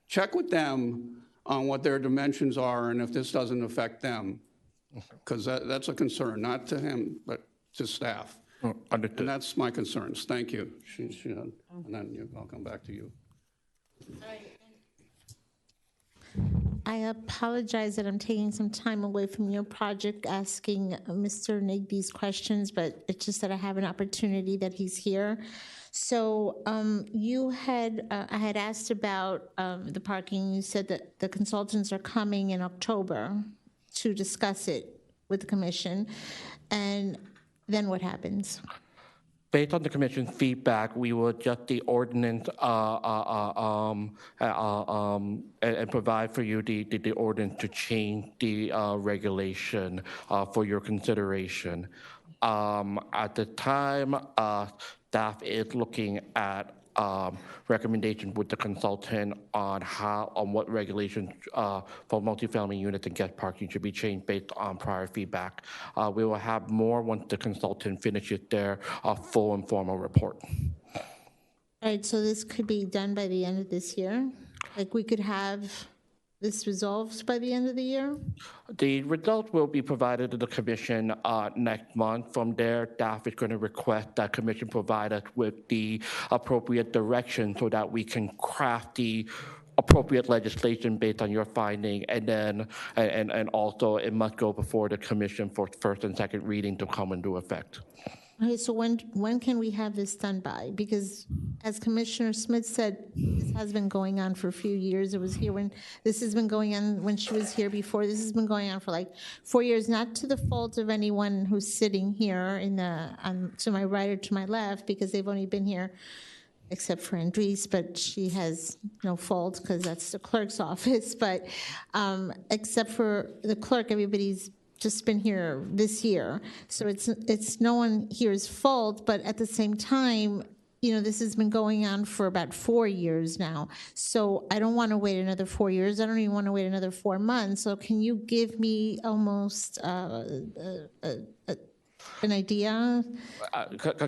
check with them on what their dimensions are and if this doesn't affect them, because that's a concern, not to him, but to staff. And that's my concerns. Thank you. And then I'll come back to you. I apologize that I'm taking some time away from your project asking Mr. Nigg these questions, but it's just that I have an opportunity that he's here. So I had asked about the parking. You said that the consultants are coming in October to discuss it with the commission. And then what happens? Based on the commission's feedback, we will adjust the ordinance and provide for you the ordinance to change the regulation for your consideration. At the time, staff is looking at recommendation with the consultant on what regulations for multifamily units and guest parking should be changed based on prior feedback. We will have more once the consultant finishes their full and formal report. All right, so this could be done by the end of this year? Like we could have this resolved by the end of the year? The results will be provided to the commission next month. From there, staff is going to request that commission provide us with the appropriate direction so that we can craft the appropriate legislation based on your finding, and then and also it must go before the commission for first and second reading to come into effect. Okay, so when can we have this done by? Because as Commissioner Smith said, this has been going on for a few years. It was here when, this has been going on when she was here before. This has been going on for like 4 years, not to the fault of anyone who's sitting here in the, to my right or to my left, because they've only been here, except for Andres, but she has no fault because that's the clerk's office. But except for the clerk, everybody's just been here this year. So it's no one here's fault, but at the same time, you know, this has been going on for about 4 years now. So I don't want to wait another 4 years. I don't even want to wait another 4 months. So can you give me almost an idea?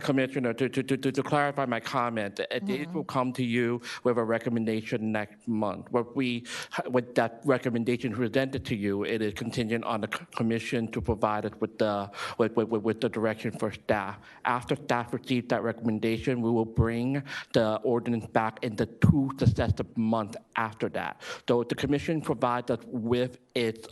Commissioner, to clarify my comment, it will come to you with a recommendation next month. With that recommendation presented to you, it is contingent on the commission to provide it with the direction for staff. After staff receives that recommendation, we will bring the ordinance back in the 2 successive months after that. So the commission provides us with its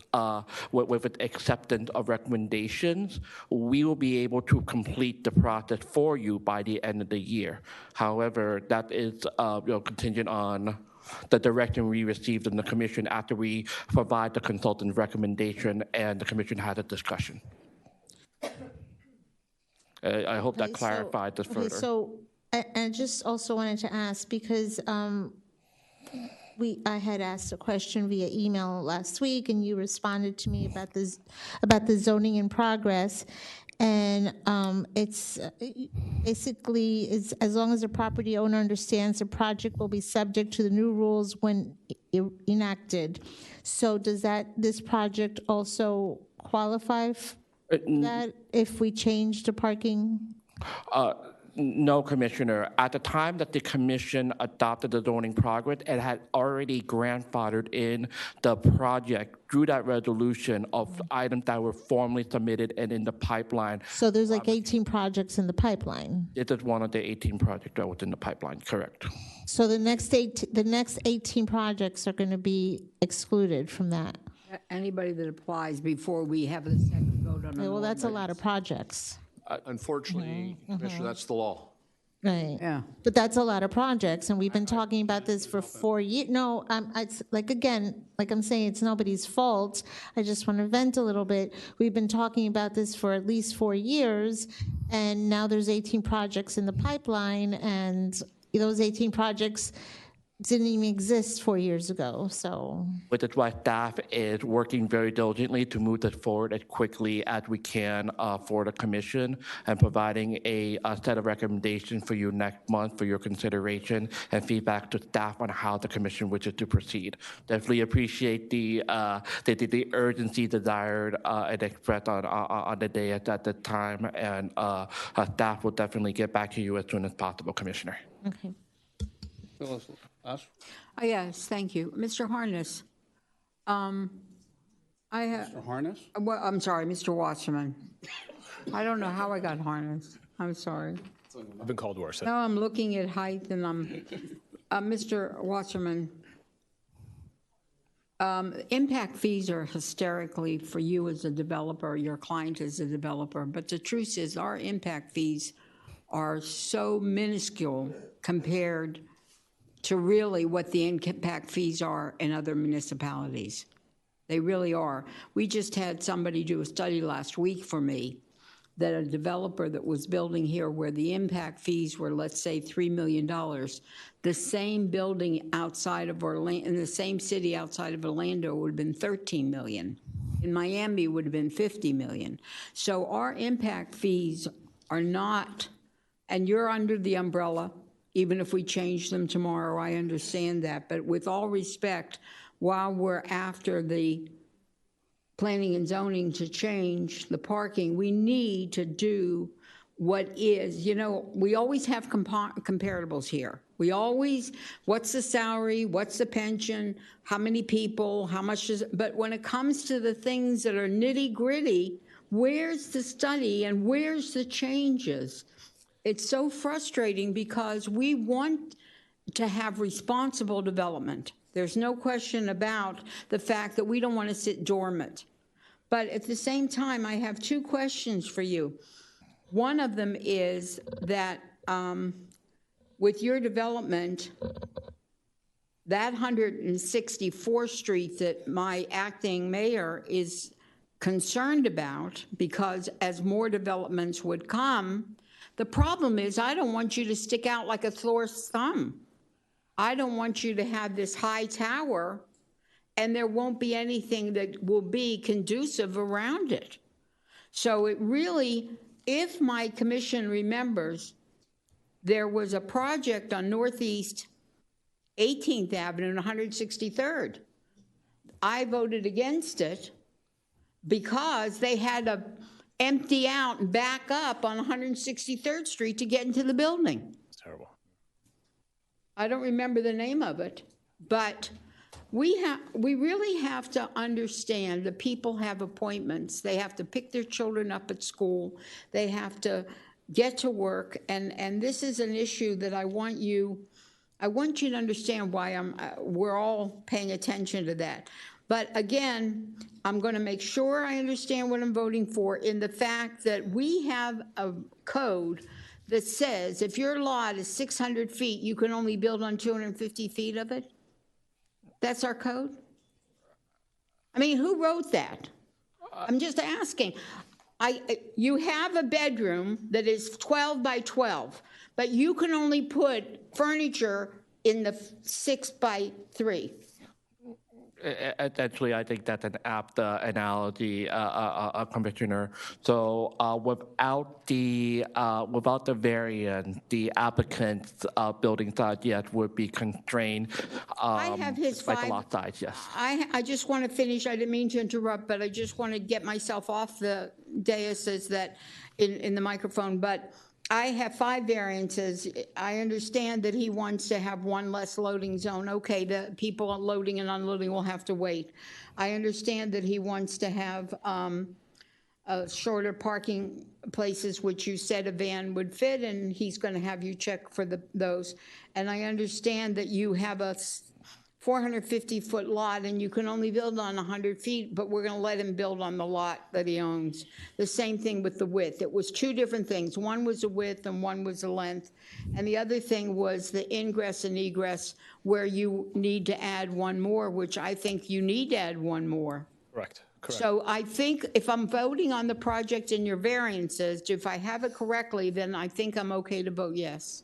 acceptance of recommendations, we will be able to complete the process for you by the end of the year. However, that is contingent on the direction we received in the commission after we provide the consultant's recommendation and the commission had a discussion. I hope that clarified this further. So I just also wanted to ask, because I had asked a question via email last week, and you responded to me about the zoning in progress, and it's basically as long as the property owner understands the project will be subject to the new rules when enacted. So does this project also qualify for that if we change the parking? No, Commissioner. At the time that the commission adopted the zoning progress, it had already grandfathered in the project through that resolution of items that were formally submitted and in the pipeline. So there's like 18 projects in the pipeline. It is one of the 18 projects that was in the pipeline, correct. So the next 18 projects are going to be excluded from that. Anybody that applies before we have the second vote on Okay, well, that's a lot of projects. Unfortunately, Commissioner, that's the law. Right. Yeah. But that's a lot of projects, and we've been talking about this for 4 years. No, it's like, again, like I'm saying, it's nobody's fault. I just want to vent a little bit. We've been talking about this for at least 4 years, and now there's 18 projects in the pipeline, and those 18 projects, didn't even exist 4 years ago, so. Which is why staff is working very diligently to move this forward as quickly as we can for the commission and providing a set of recommendations for you next month for your consideration and feedback to staff on how the commission wishes to proceed. Definitely appreciate the urgency desired and expressed on the day at the time, and staff will definitely get back to you as soon as possible, Commissioner. Okay. Phyllis, us? Yes, thank you. Mr. Harness. I have. Mr. Harness? Well, I'm sorry, Mr. Wasserman. I don't know how I got Harness. I'm sorry. I've been called worse. No, I'm looking at height and I'm, Mr. Wasserman. Impact fees are hysterically for you as a developer, your client as a developer, but the truth is our impact fees are so minuscule compared to really what the impact fees are in other municipalities. They really are. We just had somebody do a study last week for me that a developer that was building here where the impact fees were, let's say, $3 million, the same building outside of Orlando, in the same city outside of Orlando would have been $13 million. In Miami would have been $50 million. So our impact fees are not, and you're under the umbrella. Even if we change them tomorrow, I understand that. But with all respect, while we're after the planning and zoning to change the parking, we need to do what is, you know, we always have comparables here. We always, what's the salary, what's the pension, how many people, how much is, but when it comes to the things that are nitty gritty, where's the study and where's the changes? It's so frustrating because we want to have responsible development. There's no question about the fact that we don't want to sit dormant. But at the same time, I have two questions for you. One of them is that with your development, that 164th Street that my acting mayor is concerned about, because as more developments would come, the problem is I don't want you to stick out like a Thor's thumb. I don't want you to have this high tower and there won't be anything that will be conducive around it. So it really, if my commission remembers, there was a project on Northeast 18th Avenue and 163rd. I voted against it because they had to empty out and back up on 163rd Street to get into the building. It's terrible. I don't remember the name of it, but we really have to understand that people have appointments. They have to pick their children up at school. They have to get to work, and this is an issue that I want you to understand why we're all paying attention to that. But again, I'm going to make sure I understand what I'm voting for in the fact that we have a code that says if your lot is 600 feet, you can only build on 250 feet of it. That's our code? I mean, who wrote that? I'm just asking. You have a bedroom that is 12 by 12, but you can only put furniture in the 6 by 3. Essentially, I think that's an apt analogy, Commissioner. So without the variance, the applicant's building size, yes, would be constrained. I have his by the 5. lot size, yes. I just want to finish. I didn't mean to interrupt, but I just want to get myself off the dais as that in the microphone. But I have 5 variances. I understand that he wants to have 1 less loading zone. Okay, the people loading and unloading will have to wait. I understand that he wants to have shorter parking places, which you said a van would fit, and he's going to have you check for those. And I understand that you have a 450-foot lot and you can only build on 100 feet, but we're going to let him build on the lot that he owns. The same thing with the width. It was 2 different things. One was the width and one was the length. And the other thing was the ingress and egress, where you need to add 1 more, which I think you need to add 1 more. Correct. So I think if I'm voting on the project and your variances, if I have it correctly, then I think I'm okay to vote yes.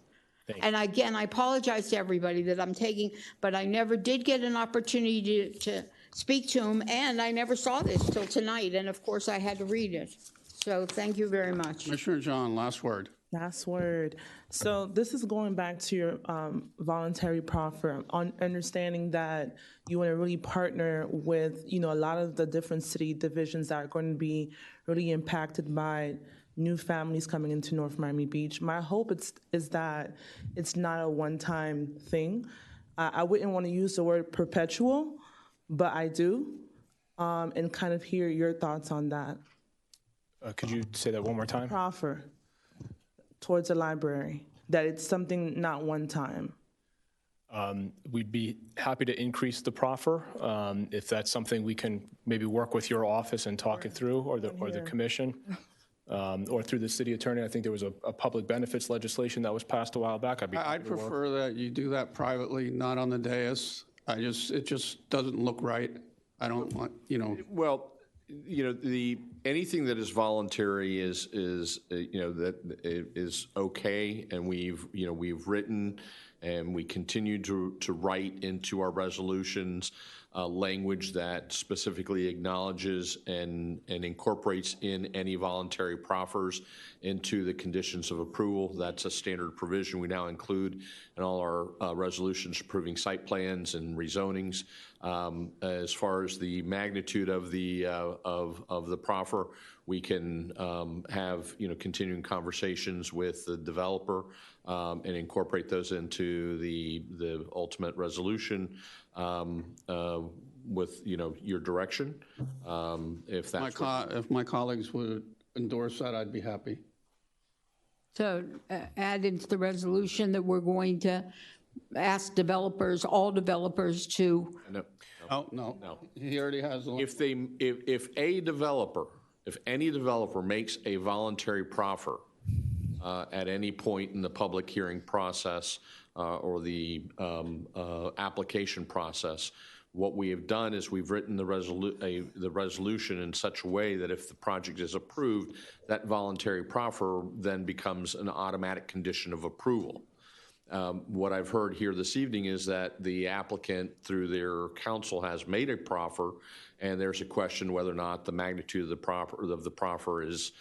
And again, I apologize to everybody that I'm taking, but I never did get an opportunity to speak to him, and I never saw this till tonight, and of course, I had to read it. So thank you very much. Commissioner John, last word. Last word. So this is going back to your voluntary proffer, on understanding that you want to really partner with, a lot of the different city divisions that are going to be really impacted by new families coming into North Miami Beach. My hope is that it's not a one-time thing. I wouldn't want to use the word perpetual, but I do, and kind of hear your thoughts on that. Could you say that one more time? Proffer towards the library, that it's something not one time. We'd be happy to increase the proffer if that's something we can maybe work with your office and talk it through, or the commission. Or through the city attorney. I think there was a public benefits legislation that was passed a while back. I'd prefer that you do that privately, not on the dais. It just doesn't look right. I don't want, Well, anything that is voluntary is okay, and we've written and we continue to write into our resolutions language that specifically acknowledges and incorporates in any voluntary proffers into the conditions of approval. That's a standard provision we now include in all our resolutions approving site plans and rezonings. As far as the magnitude of the proffer, we can have continuing conversations with the developer and incorporate those into the ultimate resolution with your direction. If that's if my colleagues would endorse that, I'd be happy. So add into the resolution that we're going to ask developers, all developers to. No. He already has the. If any developer makes a voluntary proffer at any point in the public hearing process or the application process, what we have done is we've written the resolution in such a way that if the project is approved, that voluntary proffer then becomes an automatic condition of approval. What I've heard here this evening is that the applicant, through their counsel, has made a proffer, and there's a question whether or not the magnitude of the proffer is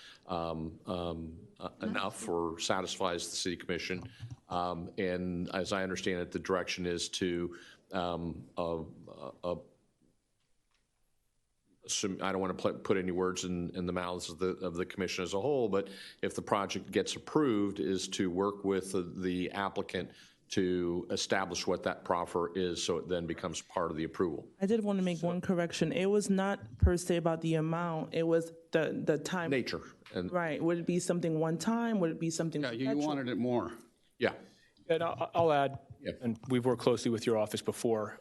enough or satisfies the City Commission. And as I understand it, the direction is to I don't want to put any words in the mouths of the commission as a whole, but if the project gets approved, is to work with the applicant to establish what that proffer is, so it then becomes part of the approval. I did want to make one correction. It was not per se about the amount. It was the time. Nature. Right. Would it be something one time? Would it be something? Yeah, you wanted it more. Yeah. And I'll add, and we've worked closely with your office before,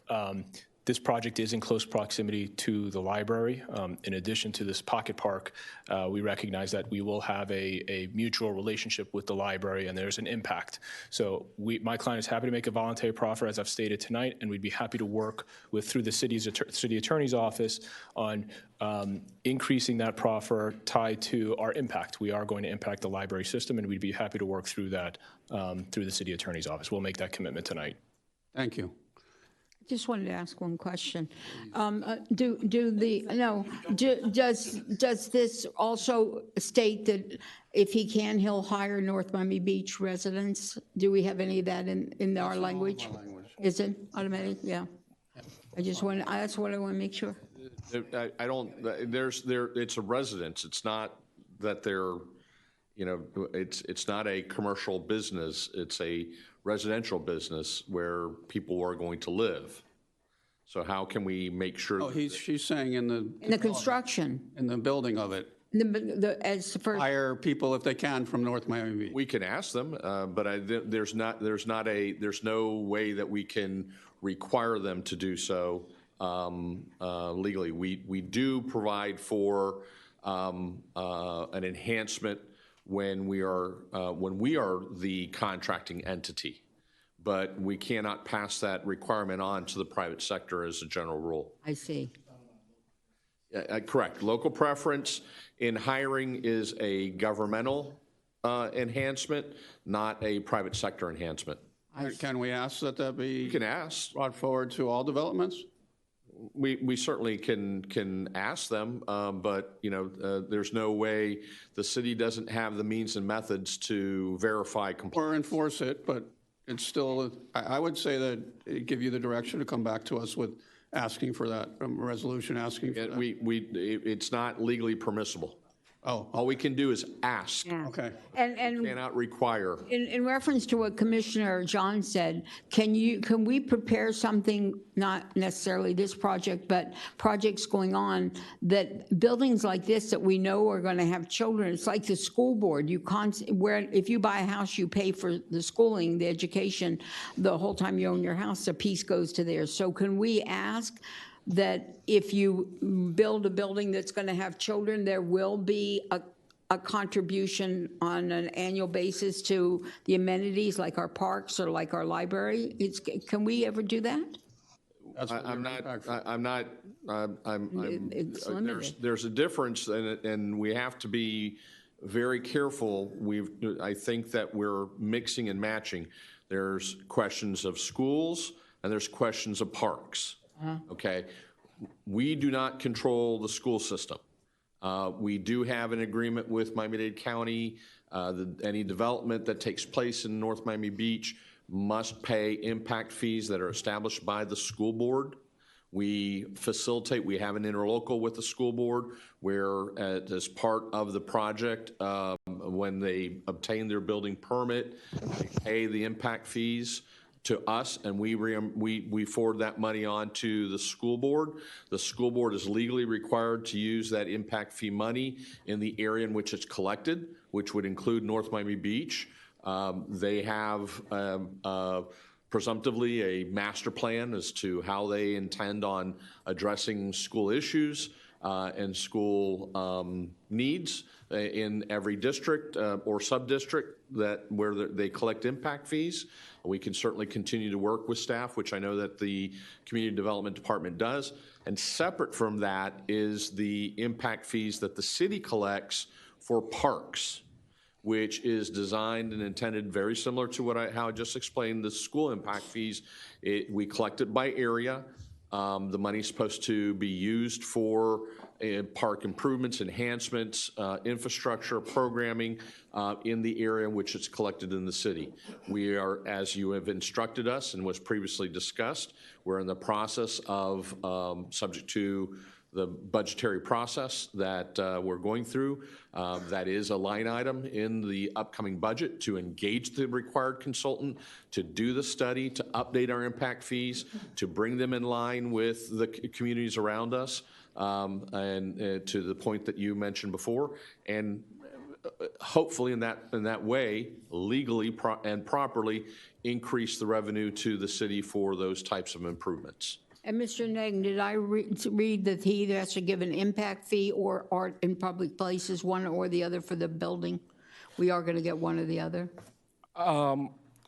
this project is in close proximity to the library. In addition to this pocket park, we recognize that we will have a mutual relationship with the library, and there's an impact. So my client is happy to make a voluntary proffer, as I've stated tonight, and we'd be happy to work through the city attorney's office on increasing that proffer tied to our impact. We are going to impact the library system, and we'd be happy to work through that through the city attorney's office. We'll make that commitment tonight. Thank you. Just wanted to ask one question. Does this also state that if he can, he'll hire North Miami Beach residents? Do we have any of that in our language? Is it automatic? Yeah. That's what I want to make sure. I don't. It's a residence. It's not that they're. It's not a commercial business. It's a residential business where people are going to live. So how can we make sure? Oh, she's saying in the construction, in the building of it. Hire people if they can from North Miami Beach. We can ask them, but there's no way that we can require them to do so legally. We do provide for an enhancement when we are the contracting entity, but we cannot pass that requirement on to the private sector as a general rule. I see. Correct. Local preference in hiring is a governmental enhancement, not a private sector enhancement. Can we ask that that be? You can ask. Brought forward to all developments? We certainly can ask them, but there's no way the city doesn't have the means and methods to verify compliance. Or enforce it, but it's still, I would say that it give you the direction to come back to us with asking for that, a resolution asking for that. It's not legally permissible. Oh. All we can do is ask. Yeah. Okay. And We cannot require. in reference to what Commissioner John said, can we prepare something, not necessarily this project, but projects going on, that buildings like this that we know are going to have children, it's like the school board. Where if you buy a house, you pay for the schooling, the education, the whole time you own your house, a piece goes to there. So can we ask that if you build a building that's going to have children, there will be a contribution on an annual basis to the amenities like our parks or like our library? Can we ever do that? It's limited. There's a difference, and we have to be very careful. I think that we're mixing and matching. There's questions of schools and there's questions of parks. Okay, we do not control the school system. We do have an agreement with Miami-Dade County. Any development that takes place in North Miami Beach must pay impact fees that are established by the school board. We have an interlocal with the school board where, as part of the project, when they obtain their building permit, they pay the impact fees to us, and we forward that money on to the school board. The school board is legally required to use that impact fee money in the area in which it's collected, which would include North Miami Beach. They have presumptively a master plan as to how they intend on addressing school issues and school needs in every district or sub-district where they collect impact fees. We can certainly continue to work with staff, which I know that the Community Development Department does. And separate from that is the impact fees that the city collects for parks, which is designed and intended very similar to how I just explained the school impact fees. We collect it by area. The money's supposed to be used for park improvements, enhancements, infrastructure, programming in the area in which it's collected in the city. We are, as you have instructed us and was previously discussed, we're in the process of, subject to the budgetary process that we're going through. That is a line item in the upcoming budget to engage the required consultant to do the study, to update our impact fees, to bring them in line with the communities around us, and to the point that you mentioned before, and hopefully in that way, legally and properly increase the revenue to the city for those types of improvements. And Mr. Nagin, did I read that he either has to give an impact fee or art in public places, one or the other for the building? We are going to get one or the other?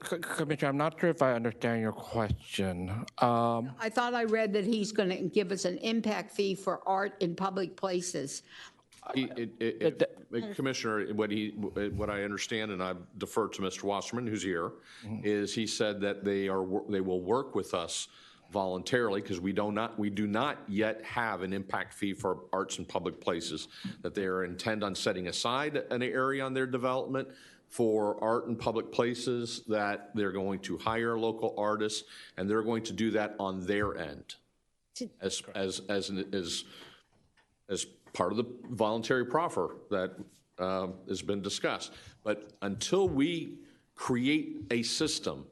Commissioner, I'm not sure if I understand your question. I thought I read that he's going to give us an impact fee for art in public places. Commissioner, what I understand, and I defer to Mr. Wasserman, who's here, is he said that they will work with us voluntarily, because we do not yet have an impact fee for arts in public places, that they are intent on setting aside an area on their development for art in public places, that they're going to hire local artists, and they're going to do that on their end as part of the voluntary proffer that has been discussed. But until we create a system,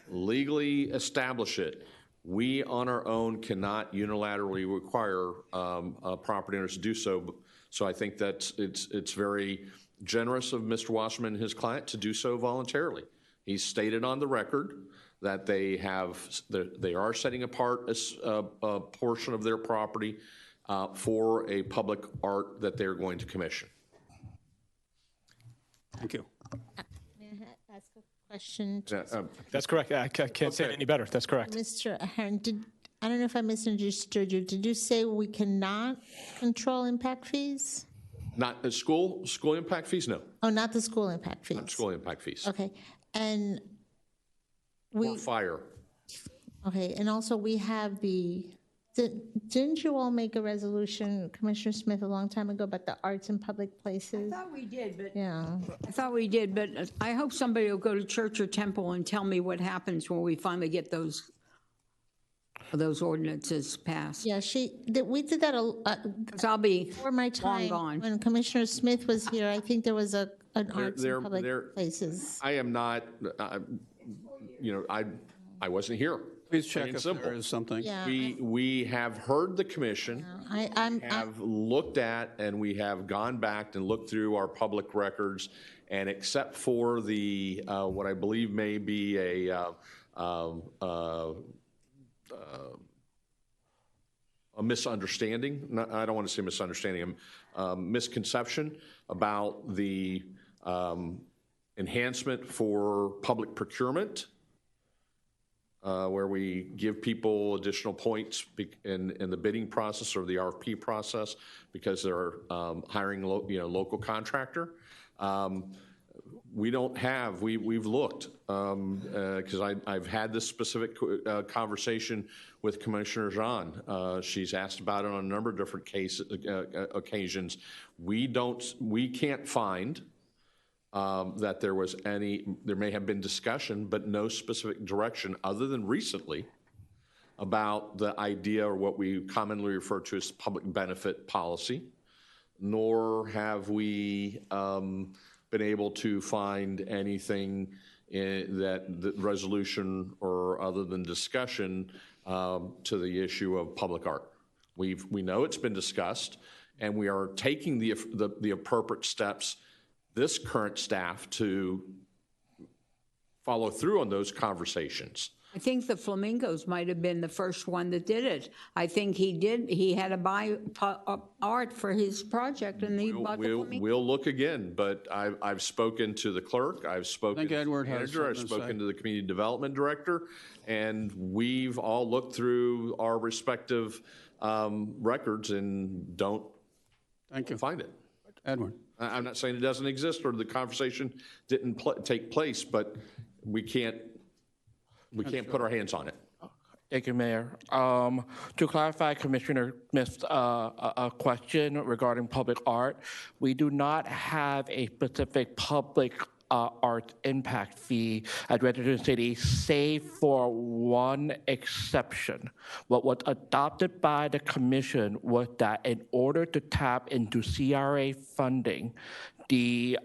legally establish it, we on our own cannot unilaterally require property owners to do so. So I think that it's very generous of Mr. Wasserman and his client to do so voluntarily. He's stated on the record that they are setting apart a portion of their property for a public art that they're going to commission. Thank you. May I ask a question? That's correct. I can't say it any better. That's correct. Mr. Ahern, I don't know if I misunderstood you. Did you say we cannot control impact fees? Not the school impact fees? No, Oh, not the school impact fees? not school impact fees. Okay, and Or fire. okay, and also we have didn't you all make a resolution, Commissioner Smith, a long time ago about the arts in public places? I thought we did, but. Yeah. I thought we did, but I hope somebody will go to church or temple and tell me what happens when we finally get those ordinances passed. Yeah, we did that Because I'll be before my time. gone. When Commissioner Smith was here, I think there was an arts in public places. I am not, I wasn't here. Please check Plain if simple. there is something. Yeah, We have heard the commission, I'm have looked at, and we have gone back and looked through our public records, and except for the, what I believe may be a misunderstanding, I don't want to say misunderstanding, a misconception about the enhancement for public procurement, where we give people additional points in the bidding process or the RFP process because they're hiring local contractor. We don't have, we've looked, because I've had this specific conversation with Commissioner Jean. She's asked about it on a number of different occasions. We can't find that there may have been discussion, but no specific direction other than recently about the idea or what we commonly refer to as public benefit policy, nor have we been able to find anything that the resolution or other than discussion to the issue of public art. We know it's been discussed, and we are taking the appropriate steps, this current staff, to follow through on those conversations. I think the Flamingos might have been the first one that did it. I think he had to buy art for his project, and he bought the Flamingos. We'll look again, but I've spoken to the clerk, I've spoken to the manager, I've something to spoken say. to the community development director, and we've all looked through our respective records and don't find it. Edward. I'm not saying it doesn't exist or the conversation didn't take place, but we can't put our hands on it. Thank you, Mayor. To clarify Commissioner Smith's a question regarding public art, we do not have a specific public art impact fee at Redstone City, save for one exception. What was adopted by the commission was that in order to tap into CRA funding, the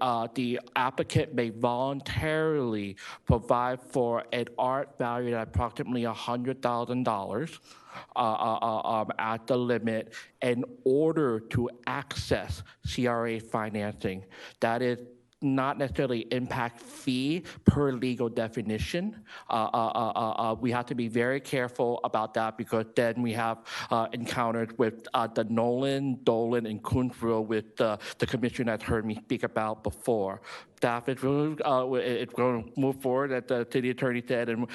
applicant may voluntarily provide for an art valued at approximately $100,000 at the limit in order to access CRA financing. That is not necessarily impact fee per legal definition. We have to be very careful about that because then we have encountered with the Nolan, Dolan, and Kuntz rule with the commission that heard me speak about before. Staff is going to move forward, as the city attorney said, and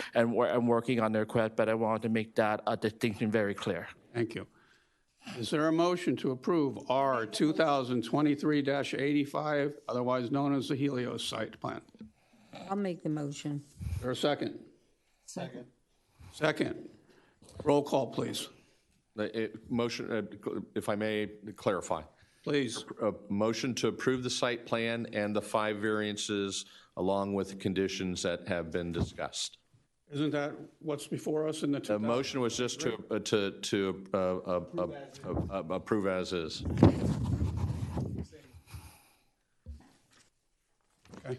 working on their request, but I wanted to make that distinction very clear. Thank you. Is there a motion to approve R 2023-85, otherwise known as the Helios site plan? I'll make the motion. Is there a second? Second. Second. Roll call, please. Motion, if I may clarify. Please. A motion to approve the site plan and the 5 variances along with the conditions that have been discussed. Isn't that what's before us in the The motion was just to approve as is. Okay.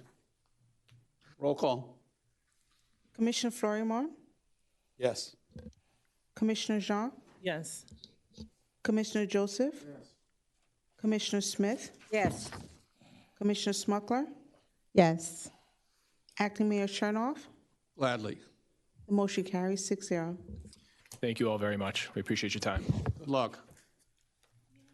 Roll call. Commissioner Florimon? Yes. Commissioner Jean? Yes. Commissioner Joseph? Yes. Commissioner Smith? Yes. Commissioner Smuckler? Yes. Acting Mayor Chernoff? Gladly. The motion carries 6-0. Thank you all very much. We appreciate your time. Good luck.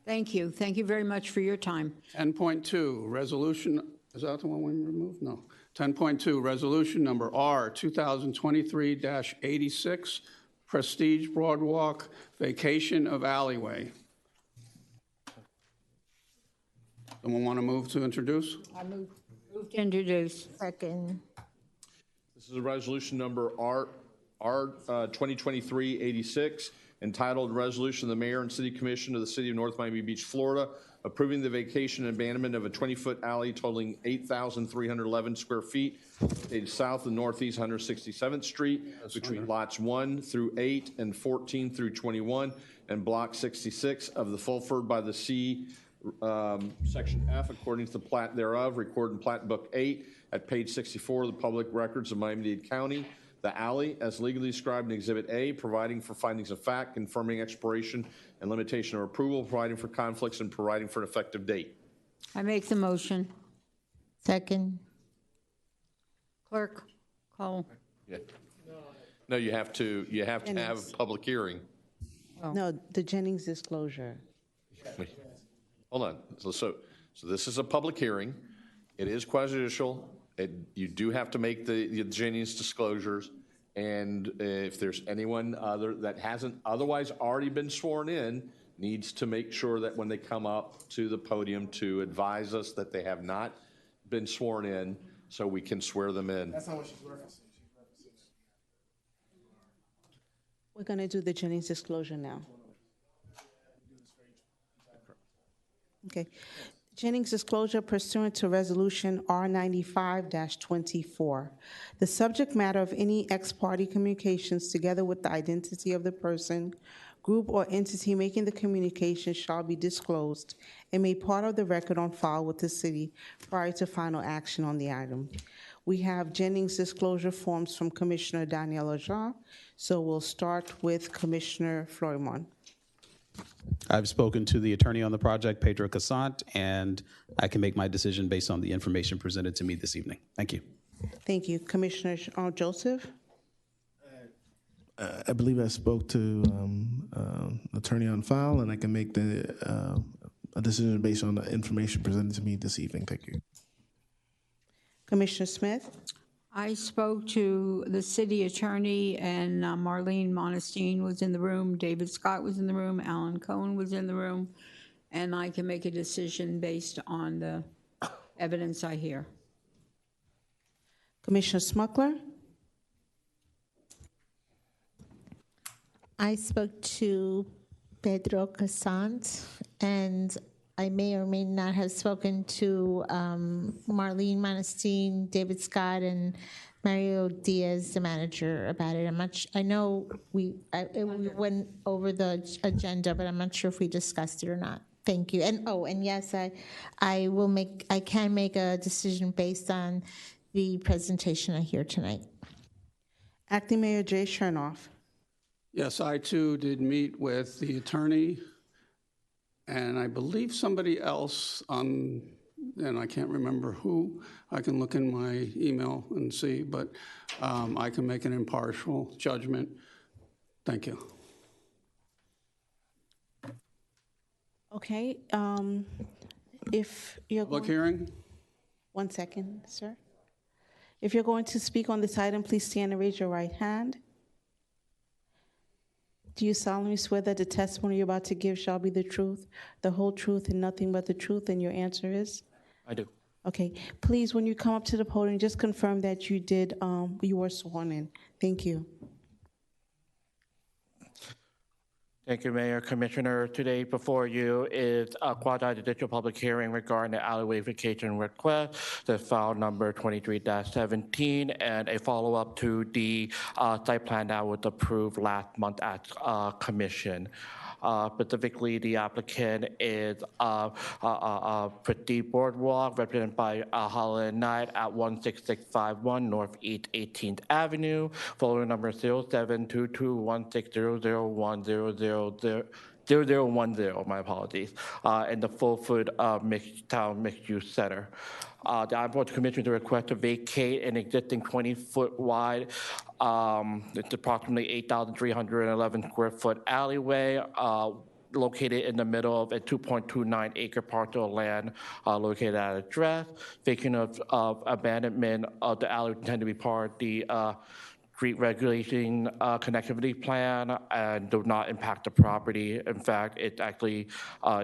Thank you. Thank you very much for your time. 10.2, resolution, is that the one we removed? No. 10.2, resolution number R 2023-86, Prestige Broadwalk, vacation of alleyway. Someone want to move to introduce? I move to introduce. Second. This is a resolution number R 2023-86, entitled Resolution of the Mayor and City Commission of the City of North Miami Beach, Florida, approving the vacation and abandonment of a 20-foot alley totaling 8,311 square feet located south of Northeast 167th Street between lots 1 through 8 and 14 through 21 and block 66 of the Fulford by the Sea, section F, according to the plat thereof, recorded in Plat Book 8 at page 64 of the Public Records of Miami-Dade County. The alley, as legally described in Exhibit A, providing for findings of fact, confirming expiration and limitation of approval, providing for conflicts, and providing for an effective date. I make the motion. Second. Clerk, call. Yeah. No, you have to have public hearing. No, the Jennings disclosure. Wait, hold on. So this is a public hearing. It is quasi-judicial. You do have to make the Jennings disclosures, and if there's anyone other that hasn't otherwise already been sworn in, needs to make sure that when they come up to the podium to advise us that they have not been sworn in, so we can swear them in. That's not what she's referencing. We're going to do the Jennings disclosure now. Okay. Jennings disclosure pursuant to Resolution R95-24. The subject matter of any ex-parte communications, together with the identity of the person, group, or entity making the communication, shall be disclosed and made part of the record on file with the city prior to final action on the item. We have Jennings disclosure forms from Commissioner Daniel Lejean, so we'll start with Commissioner Florimon. I've spoken to the attorney on the project, Pedro Casant, and I can make my decision based on the information presented to me this evening. Thank you. Thank you. Commissioner Joseph? I believe I spoke to attorney on file, and I can make a decision based on the information presented to me this evening. Thank you. Commissioner Smith? I spoke to the city attorney, and Marlene Monestein was in the room, David Scott was in the room, Alan Cohen was in the room, and I can make a decision based on the evidence I hear. Commissioner Smuckler? I spoke to Pedro Casant, and I may or may not have spoken to Marlene Monestein, David Scott, and Mario Diaz, the manager, about it. I know we went over the agenda, but I'm not sure if we discussed it or not. Thank you. And yes, I can make a decision based on the presentation I hear tonight. Acting Mayor Jay Chernoff. Yes, I too did meet with the attorney, and I believe somebody else and I can't remember who. I can look in my email and see, but I can make an impartial judgment. Thank you. Okay, if you're Public hearing? 1 second, sir. If you're going to speak on this item, please stand and raise your right hand. Do you solemnly swear that the testimony you're about to give shall be the truth, the whole truth, and nothing but the truth? And your answer is? I do. Okay. Please, when you come up to the podium, just confirm that you were sworn in. Thank you. Thank you, Mayor. Commissioner, today before you is a quasi-judicial public hearing regarding the alleyway vacation request, the file number 23-17, and a follow-up to the site plan that was approved last month at commission. Specifically, the applicant is Pretty Boardwalk, represented by Holland Knight at 16651 Northeast 18th Avenue, phone number 072216001010. My apologies, in the Fulford Mixed-Town Mixed-Use Center. The Board Commission to request to vacate an existing 20-foot wide, it's approximately 8,311 square foot alleyway, located in the middle of a 2.29 acre parcel of land located at address. Vacation of abandonment of the alley intended to be part of the street regulation connectivity plan and do not impact the property. In fact, it's actually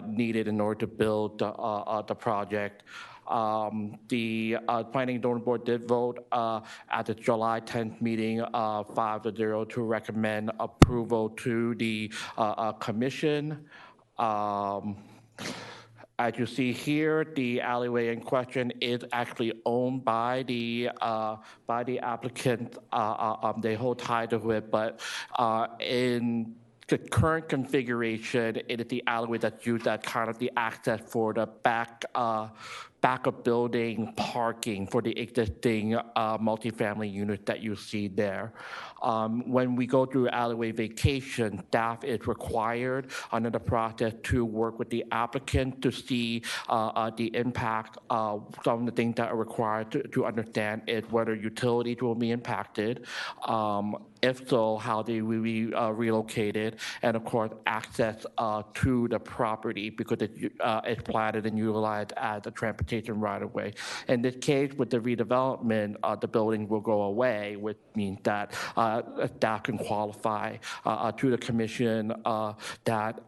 needed in order to build the project. The Planning and Zoning Board did vote at the July 10th meeting 5-0 to recommend approval to the commission. As you see here, the alleyway in question is actually owned by the applicant. They hold title to it, but in the current configuration, it is the alleyway that's used as kind of the access for the back of building parking for the existing multifamily unit that you see there. When we go through alleyway vacation, staff is required under the process to work with the applicant to see the impact of some of the things that are required to understand is whether utilities will be impacted. If so, how they will be relocated, and of course, access to the property because it's platted and utilized as a transportation right-of-way. In this case, with the redevelopment, the building will go away, which means that staff can qualify to the commission that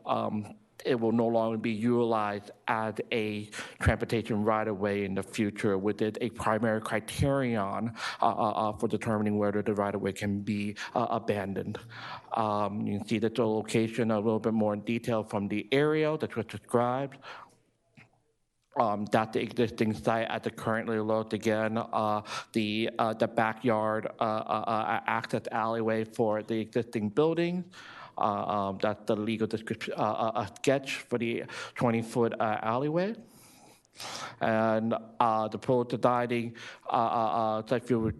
it will no longer be utilized as a transportation right-of-way in the future, with it a primary criterion for determining whether the right-of-way can be abandoned. You can see that the location a little bit more in detail from the aerial that was described. That's the existing site at the currently looked again, the backyard access alleyway for the existing building. That's the legal description, a sketch for the 20-foot alleyway. And the prototyping site view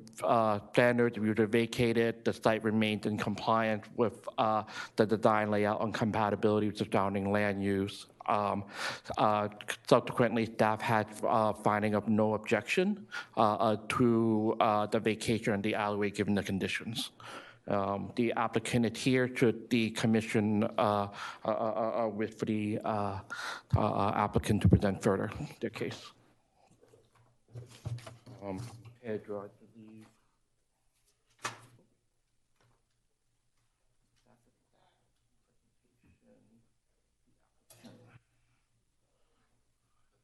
standards, we were vacated. The site remains in compliance with the design layout and compatibility with surrounding land use. Subsequently, staff had finding of no objection to the vacation in the alleyway given the conditions. The applicant adhered to the commission with the applicant to present further their case. Pedro, I believe.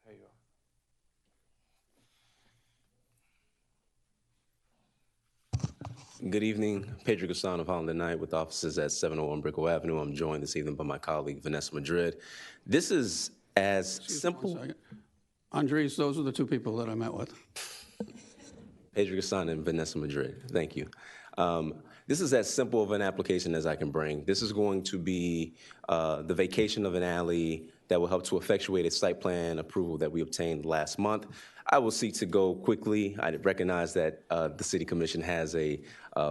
There you are. Good evening, Pedro Gaston of Holland & Knight with offices at 701 Brickell Avenue. I'm joined this evening by my colleague, Vanessa Madrid. This is as simple. Andres, those are the two people that I met with. Pedro Gaston and Vanessa Madrid, thank you. This is as simple of an application as I can bring. This is going to be the vacation of an alley that will help to effectuate a site plan approval that we obtained last month. I will seek to go quickly. I recognize that the City Commission has a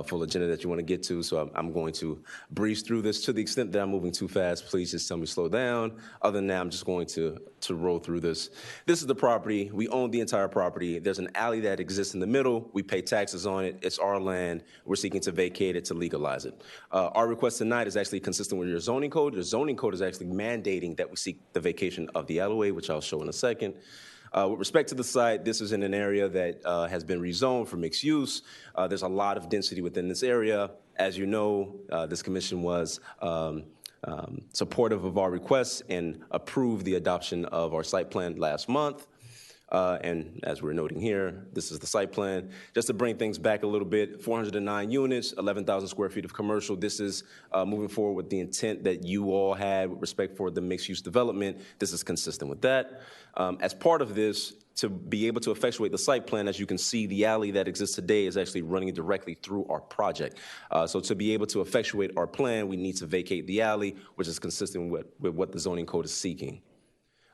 full agenda that you want to get to, so I'm going to breeze through this. To the extent that I'm moving too fast, please just tell me to slow down. Other than that, I'm just going to roll through this. This is the property. We own the entire property. There's an alley that exists in the middle. We pay taxes on it. It's our land. We're seeking to vacate it, to legalize it. Our request tonight is actually consistent with your zoning code. Your zoning code is actually mandating that we seek the vacation of the alleyway, which I'll show in a second. With respect to the site, this is in an area that has been rezoned for mixed use. There's a lot of density within this area. As you know, this commission was supportive of our requests and approved the adoption of our site plan last month. And as we're noting here, this is the site plan. Just to bring things back a little bit, 409 units, 11,000 square feet of commercial. This is moving forward with the intent that you all had with respect for the mixed-use development. This is consistent with that. As part of this, to be able to effectuate the site plan, as you can see, the alley that exists today is actually running directly through our project. So to be able to effectuate our plan, we need to vacate the alley, which is consistent with what the zoning code is seeking.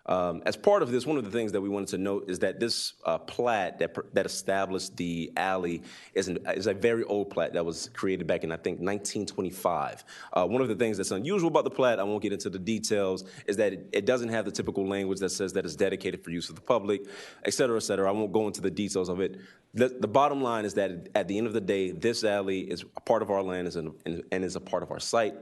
As part of this, one of the things that we wanted to note is that this plat that established the alley is a very old plat that was created back in, I think, 1925. One of the things that's unusual about the plat, I won't get into the details, is that it doesn't have the typical language that says that it's dedicated for use of the public, et cetera, et cetera. I won't go into the details of it. The bottom line is that at the end of the day, this alley is a part of our land and is a part of our site.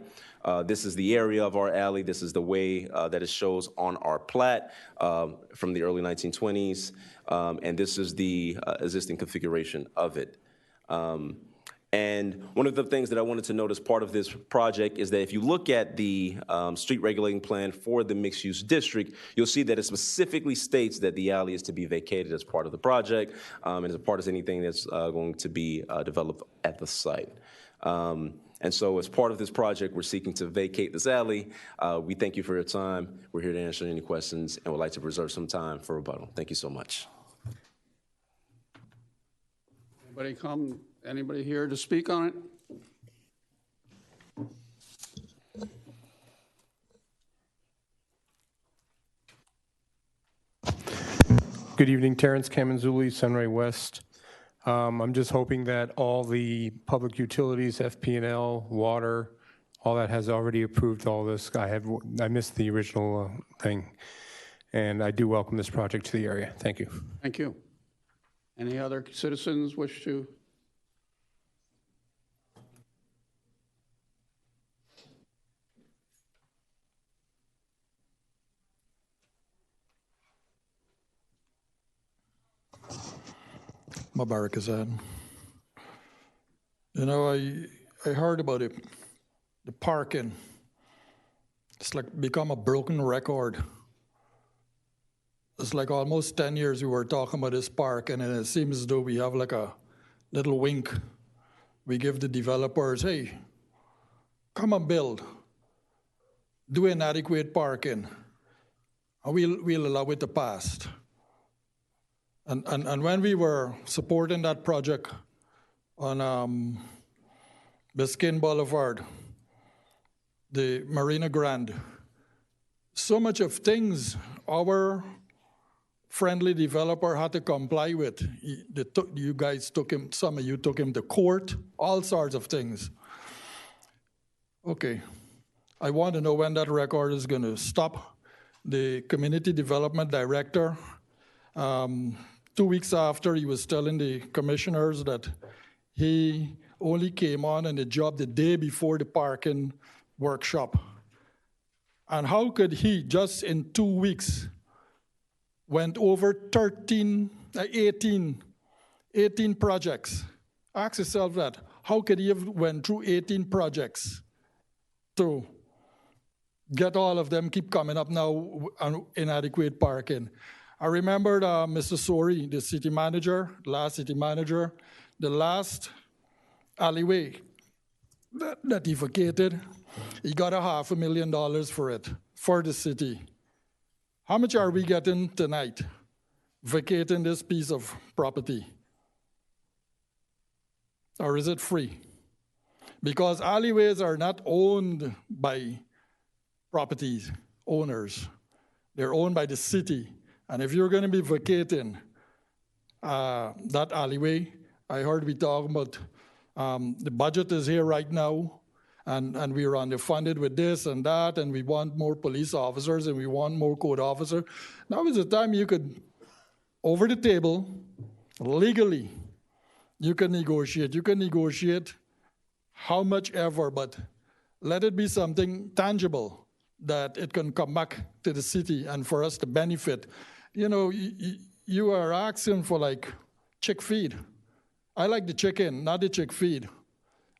This is the area of our alley. This is the way that it shows on our plat from the early 1920s. And this is the existing configuration of it. And one of the things that I wanted to note as part of this project is that if you look at the street regulating plan for the mixed-use district, you'll see that it specifically states that the alley is to be vacated as part of the project and as a part of anything that's going to be developed at the site. And so as part of this project, we're seeking to vacate this alley. We thank you for your time. We're here to answer any questions and would like to reserve some time for rebuttal. Thank you so much. Anybody here to speak on it? Good evening, Terrence Kamanzuli, Sunray West. I'm just hoping that all the public utilities, FP&L, water, all that has already approved all this. I missed the original thing, and I do welcome this project to the area. Thank you. Thank you. Any other citizens wish to? Mubarak Azad. You know, I heard about it, the parking. It's like become a broken record. It's like almost 10 years we were talking about this park, and it seems as though we have like a little wink. We give the developers, hey, come and build. Do inadequate parking, and we'll allow it to pass. And when we were supporting that project on Biscayne Boulevard, the Marina Grande, so much of things our friendly developer had to comply with. You guys took him, some of you took him to court, all sorts of things. Okay, I want to know when that record is going to stop. The community development director, 2 weeks after, he was telling the commissioners that he only came on the job the day before the parking workshop. And how could he, just in 2 weeks, went over 18 projects? Ask yourself that. How could he have went through 18 projects to get all of them keep coming up now on inadequate parking? I remember Mr. Sori, the city manager, last city manager, the last alleyway that he vacated, he got $500,000 for it, for the city. How much are we getting tonight, vacating this piece of property? Or is it free? Because alleyways are not owned by property owners. They're owned by the city. And if you're going to be vacating that alleyway, I heard we talking about the budget is here right now, and we're underfunded with this and that, and we want more police officers, and we want more code officers. Now is the time you could, over the table, legally, you can negotiate. You can negotiate how much ever, but let it be something tangible that it can come back to the city and for us to benefit. You know, you are asking for like chick feed. I like the chicken, not the chick feed.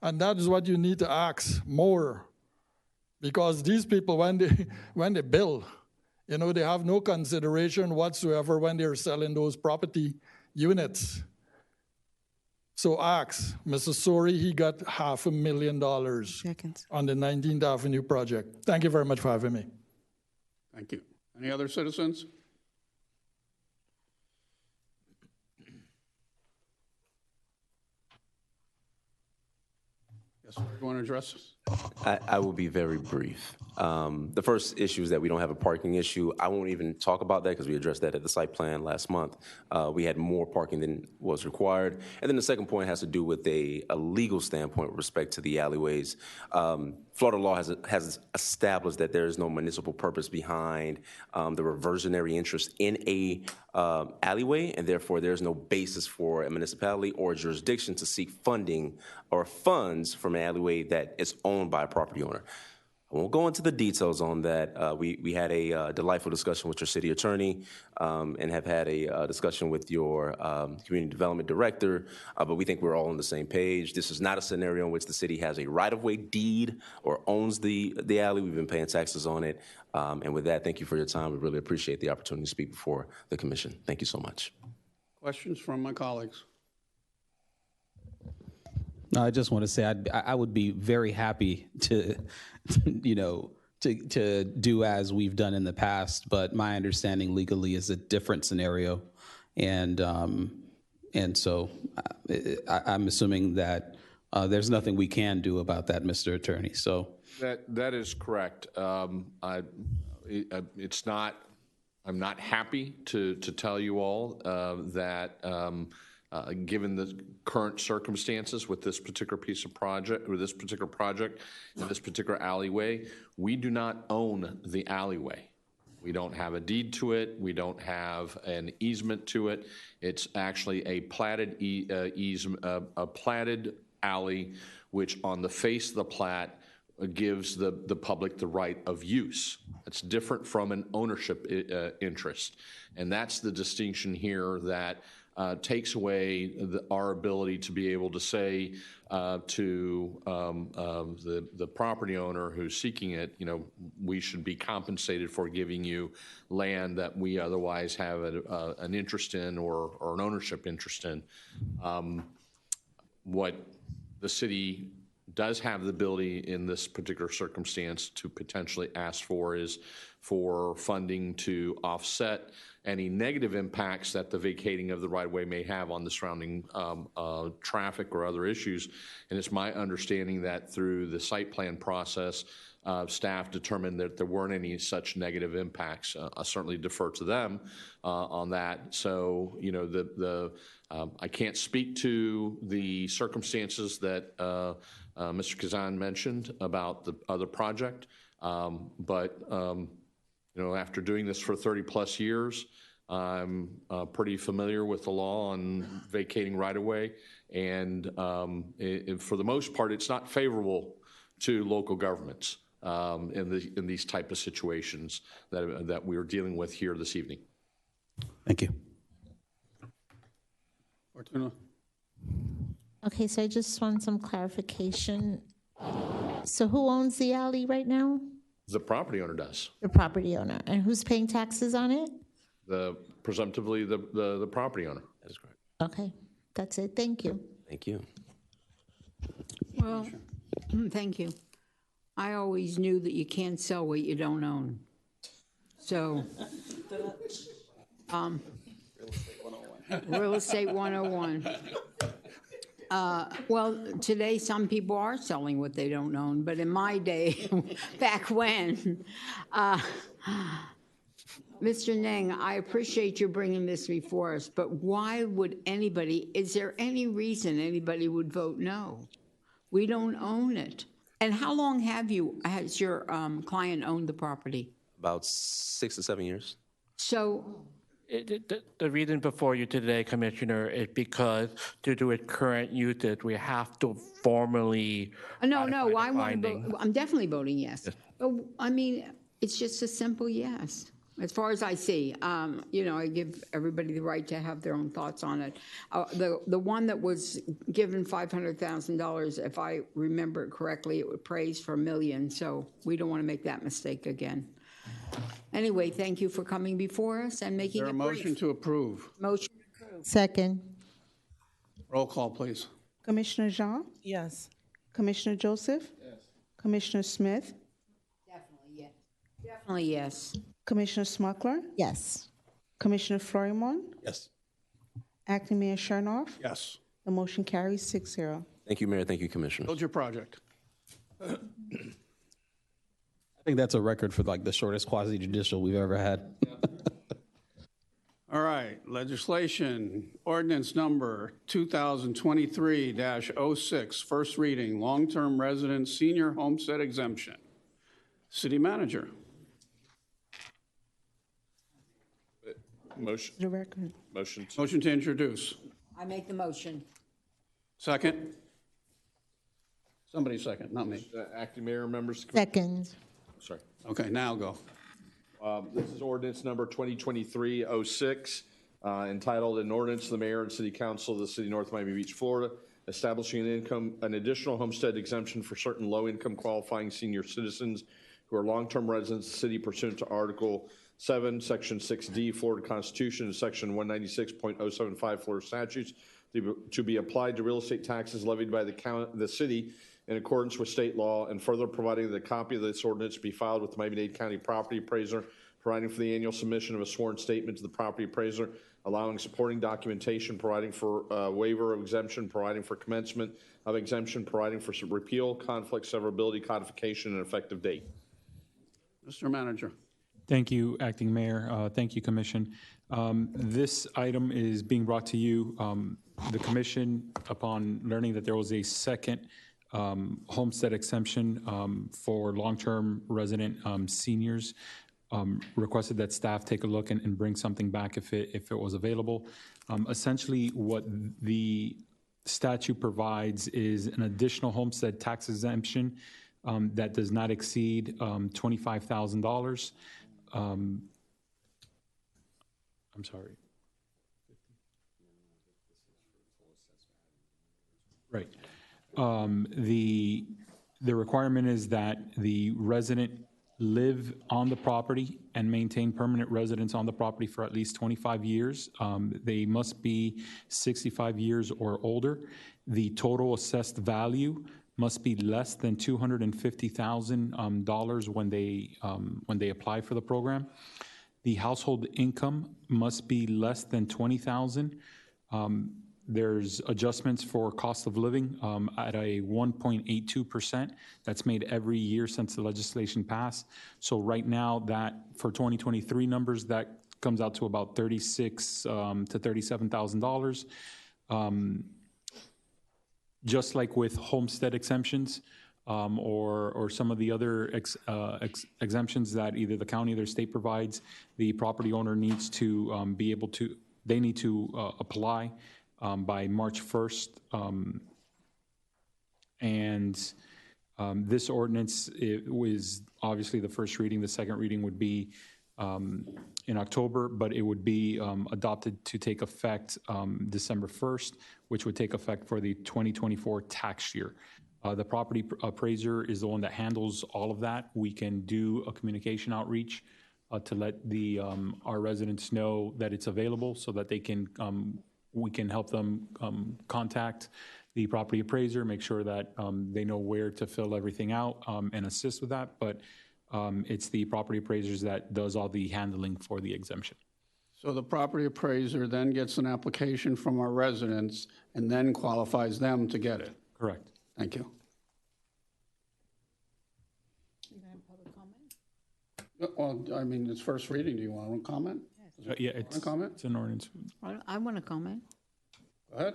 And that is what you need to ask more. Because these people, when they build, you know, they have no consideration whatsoever when they're selling those property units. So ask, Mr. Sori, he got $500,000 on the 19th Avenue project. Thank you very much for having me. Thank you. Any other citizens? Yes, sir. You want to address this? I will be very brief. The first issue is that we don't have a parking issue. I won't even talk about that because we addressed that at the site plan last month. We had more parking than was required. And then the second point has to do with a legal standpoint with respect to the alleyways. Florida law has established that there is no municipal purpose behind the reversionary interest in a alleyway, and therefore there's no basis for a municipality or a jurisdiction to seek funding or funds from an alleyway that is owned by a property owner. I won't go into the details on that. We had a delightful discussion with your city attorney and have had a discussion with your community development director, but we think we're all on the same page. This is not a scenario in which the city has a right-of-way deed or owns the alley. We've been paying taxes on it. And with that, thank you for your time. We really appreciate the opportunity to speak before the commission. Thank you so much. Questions from my colleagues? I just want to say I would be very happy to, to do as we've done in the past, but my understanding legally is a different scenario, and so I'm assuming that there's nothing we can do about that, Mr. Attorney. So That is correct. It's not. I'm not happy to tell you all that. Given the current circumstances with this particular piece of project, or this particular project, and this particular alleyway, we do not own the alleyway. We don't have a deed to it. We don't have an easement to it. It's actually a platted a platted alley, which on the face of the plat gives the public the right of use. It's different from an ownership interest, and that's the distinction here that takes away our ability to be able to say to the property owner who's seeking it, we should be compensated for giving you land that we otherwise have an interest in or an ownership interest in. What the city does have the ability in this particular circumstance to potentially ask for is for funding to offset any negative impacts that the vacating of the right-of-way may have on the surrounding traffic or other issues. And it's my understanding that through the site plan process, staff determined that there weren't any such negative impacts. I certainly defer to them on that. So, I can't speak to the circumstances that Mr. Kazan mentioned about the other project, but after doing this for 30 plus years, I'm pretty familiar with the law on vacating right-of-way, and for the most part, it's not favorable to local governments in these type of situations that we're dealing with here this evening. Thank you. Fortuna. Okay, so I just want some clarification. So who owns the alley right now? The property owner does. The property owner. And who's paying taxes on it? Presumptively the property owner. That is correct. Okay, that's it. Thank you. Thank you. Well, thank you. I always knew that you can't sell what you don't own. So, Real Estate 101. Well, today some people are selling what they don't own, but in my day, back when, Mr. Neng, I appreciate you bringing this before us, but why would anybody, is there any reason anybody would vote no? We don't own it. And how long has your client owned the property? About 6 to 7 years. So the reason before you today, Commissioner, is because to do it current usage, we have to formally. No, I want to vote. I'm definitely voting yes. But I mean, it's just a simple yes. As far as I see, I give everybody the right to have their own thoughts on it. The one that was given $500,000, if I remember it correctly, it would praise for $1 million. So we don't want to make that mistake again. Anyway, thank you for coming before us and making it brief. Is there a motion to approve? Motion approved. Second. Roll call, please. Commissioner Jean? Yes. Commissioner Joseph? Yes. Commissioner Smith? Definitely yes. Definitely yes. Commissioner Smuckler? Yes. Commissioner Florimon? Yes. Acting Mayor Chernoff? Yes. The motion carries 6-0. Thank you, Mayor. Thank you, Commissioner. Build your project. I think that's a record for the shortest quasi-judicial we've ever had. All right, legislation, ordinance number 2023-06, first reading, long-term resident senior homestead exemption. City manager. Motion. The record. Motion to introduce. I make the motion. Second? Somebody second, not me. Acting Mayor, members. Second. Sorry. Okay, now go. This is ordinance number 2023-06, entitled "An Ordinance of the Mayor and City Council of the City of North Miami Beach, Florida, establishing an additional homestead exemption for certain low-income qualifying senior citizens who are long-term residents of the city pursuant to Article 7, Section 6D, Florida Constitution, and Section 196.075 Florida statutes, to be applied to real estate taxes levied by the city in accordance with state law, and further providing that a copy of this ordinance be filed with the Miami-Dade County Property Appraiser, providing for the annual submission of a sworn statement to the property appraiser, allowing supporting documentation, providing for waiver of exemption, providing for commencement of exemption, providing for some repeal, conflict, severability, codification, and effective date. Mr. Manager. Thank you, Acting Mayor. Thank you, Commission. This item is being brought to you. The Commission, upon learning that there was a second homestead exemption for long-term resident seniors, requested that staff take a look and bring something back if it was available. Essentially, what the statute provides is an additional homestead tax exemption that does not exceed $25,000. I'm sorry. Right. The requirement is that the resident live on the property and maintain permanent residence on the property for at least 25 years. They must be 65 years or older. The total assessed value must be less than $250,000 when they apply for the program. The household income must be less than $20,000. There's adjustments for cost of living at a 1.82%. That's made every year since the legislation passed. So right now, that for 2023 numbers, that comes out to about $36,000 to $37,000. Just like with homestead exemptions or some of the other exemptions that either the county or their state provides, the property owner needs to be able to, they need to apply by March 1st. This ordinance, it was obviously the first reading. The second reading would be in October, but it would be adopted to take effect December 1st, which would take effect for the 2024 tax year. The property appraiser is the one that handles all of that. We can do a communication outreach to let our residents know that it's available so that they can we can help them contact the property appraiser, make sure that they know where to fill everything out and assist with that. But it's the property appraisers that does all the handling for the exemption. So the property appraiser then gets an application from our residents and then qualifies them to get it? Correct. Thank you. Well, I mean, it's first reading. Do you want to comment? Yeah, it's an ordinance. I want to comment. Go ahead.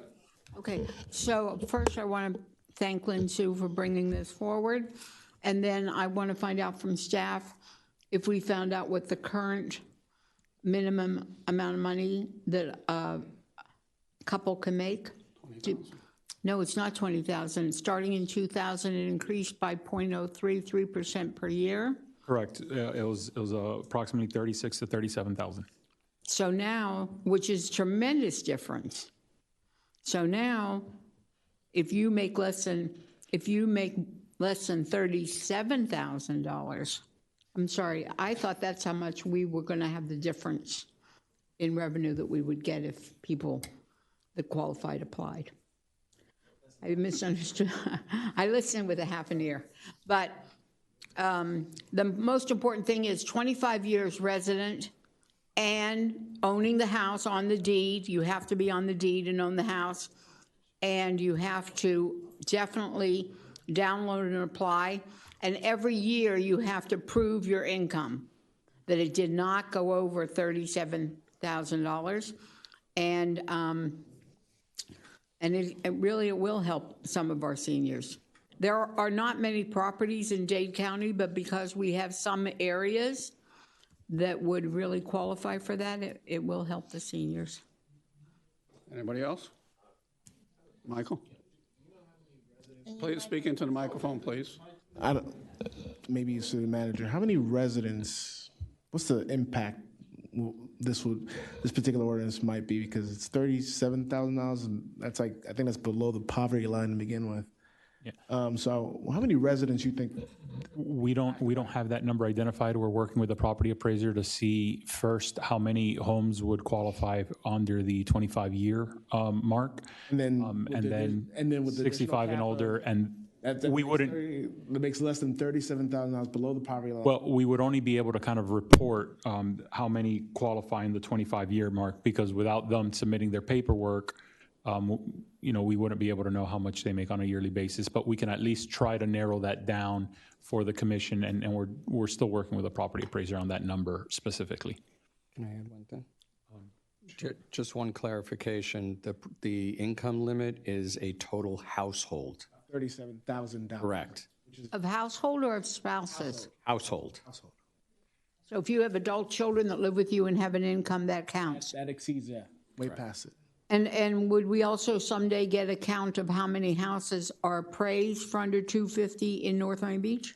Okay, so first I want to thank Lynn Sue for bringing this forward. And then I want to find out from staff if we found out what the current minimum amount of money that a couple can make. No, it's not 20,000. Starting in 2000, it increased by 0.033% per year. Correct. It was approximately 36 to 37,000. So now, which is tremendous difference. So now, if you make less than $37,000, I'm sorry, I thought that's how much we were going to have the difference in revenue that we would get if people that qualified applied. I misunderstood. I listened with a half an ear. But the most important thing is 25 years resident and owning the house on the deed. You have to be on the deed and own the house. And you have to definitely download and apply. And every year you have to prove your income, that it did not go over $37,000. And it really will help some of our seniors. There are not many properties in Dade County, but because we have some areas that would really qualify for that, it will help the seniors. Anybody else? Michael? Please speak into the microphone, please. I don't, maybe you city manager, how many residents, what's the impact this particular ordinance might be? Because it's $37,000, and that's like, I think that's below the poverty line to begin with. Yeah. So how many residents you think? We don't have that number identified. We're working with the property appraiser to see first how many homes would qualify under the 25-year mark, And then, and then with the 65 and older, and we wouldn't. That makes less than $37,000 below the poverty line. Well, we would only be able to kind of report how many qualify in the 25-year mark, because without them submitting their paperwork, we wouldn't be able to know how much they make on a yearly basis. But we can at least try to narrow that down for the commission, and we're still working with a property appraiser on that number specifically. Can I add one thing? Just one clarification. The income limit is a total household. $37,000. Correct. Of household or of spouses? Household. So if you have adult children that live with you and have an income, that counts. That exceeds, way past it. And would we also someday get a count of how many houses are appraised for under 250 in North Miami Beach?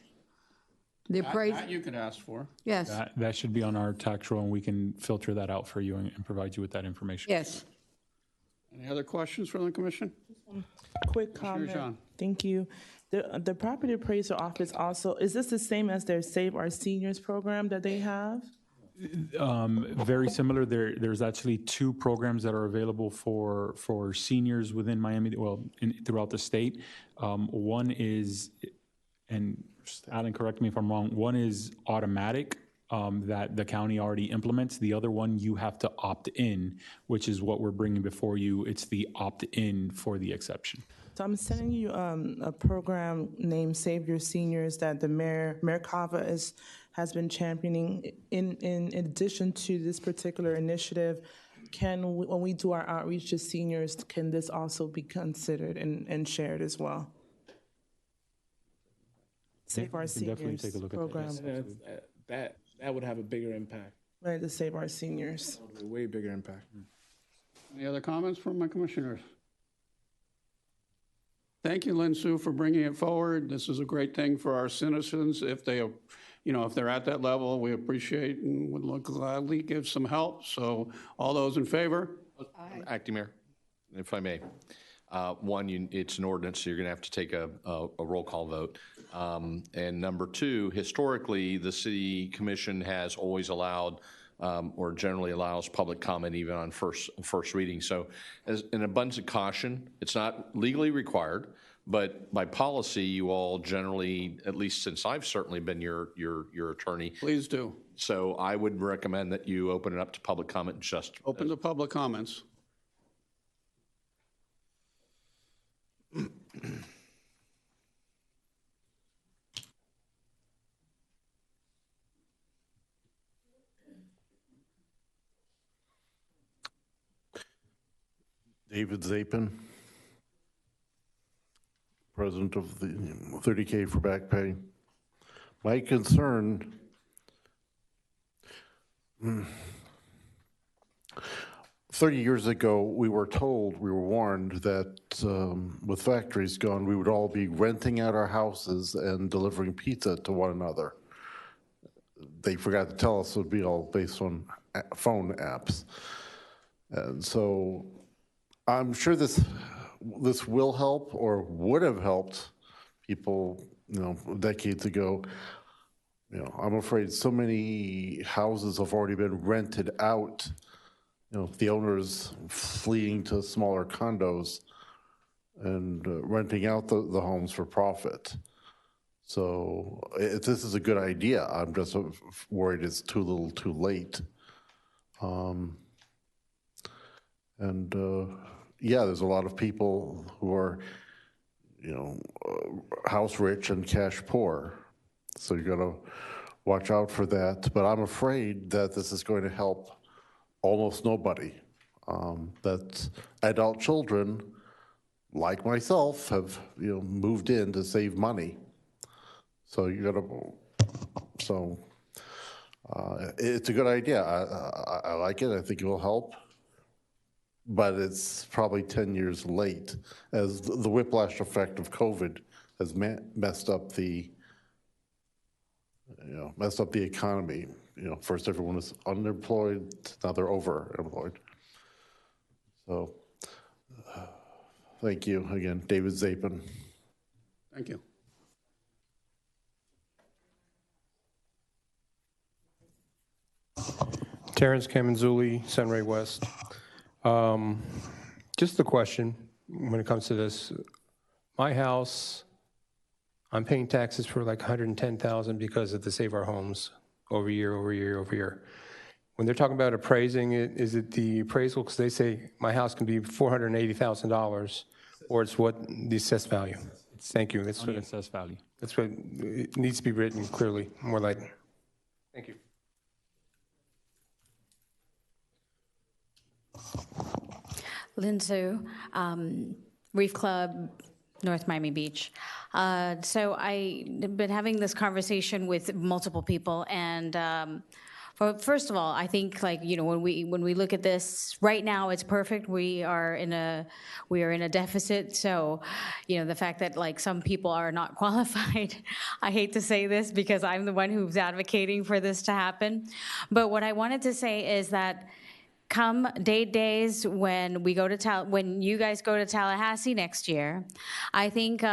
The appraised, That you could ask for. yes, That should be on our tax roll, and we can filter that out for you and provide you with that information. yes. Any other questions from the commission? Quick Commissioner comment. Jean. Thank you. The property appraiser office also, is this the same as their Save Our Seniors program that they have? Very similar. There's actually two programs that are available for seniors within Miami, throughout the state. One is, and Alan, correct me if I'm wrong, one is automatic, that the county already implements. The other one, you have to opt in, which is what we're bringing before you. It's the opt-in for the exception. So I'm sending you a program named Save Your Seniors that the Mayor Cava has been championing. In addition to this particular initiative, when we do our outreach to seniors, can this also be considered and shared as well? Save Our Seniors definitely take a look at program. That would have a bigger impact. Right, to Save Our Seniors. A way bigger impact. Any other comments from my commissioners? Thank you, Lin Sue, for bringing it forward. This is a great thing for our citizens. If they, if they're at that level, we appreciate and would gladly give some help. So all those in favor? Acting Mayor, if I may. One, it's an ordinance, so you're going to have to take a roll call vote. And number two, historically, the City Commission has always allowed or generally allows public comment even on first reading. So as an abundance of caution, it's not legally required, but by policy, you all generally, at least since I've certainly been your attorney. Please do. So I would recommend that you open it up to public comment just. Open to public comments. David Zapin, president of the 30K for back pay. My concern, 30 years ago, we were warned that with factories gone, we would all be renting out our houses and delivering pizza to one another. They forgot to tell us it would be all based on phone apps. And so I'm sure this will help or would have helped people, decades ago. I'm afraid so many houses have already been rented out. The owners fleeing to smaller condos and renting out the homes for profit. So this is a good idea. I'm just worried it's too little, too late. There's a lot of people who are, house rich and cash poor. So you got to watch out for that. But I'm afraid that this is going to help almost nobody. That adult children, like myself, have moved in to save money. So you got to. So it's a good idea. I like it. I think it will help. but it's probably 10 years late, as the whiplash effect of COVID has messed up the economy. First everyone was unemployed, now they're overemployed. So, thank you again, David Zapin. Thank you. Terrence Camanzuli, Sunray West. Just a question when it comes to this. My house, I'm paying taxes for like $110,000 because of the Save Our Homes over year. When they're talking about appraising it, is it the appraisal? Because they say my house can be $480,000, or it's what the assessed value. Thank you. That's On what the assessed value. That's what it needs to be written clearly, more like. Thank you. Lynn Sue, Reef Club, North Miami Beach. So I've been having this conversation with multiple people, and first of all, I think when we look at this right now, it's perfect. We are in a deficit. So, the fact that some people are not qualified, I hate to say this because I'm the one who's advocating for this to happen. But what I wanted to say is that come days when when you guys go to Tallahassee next year, I think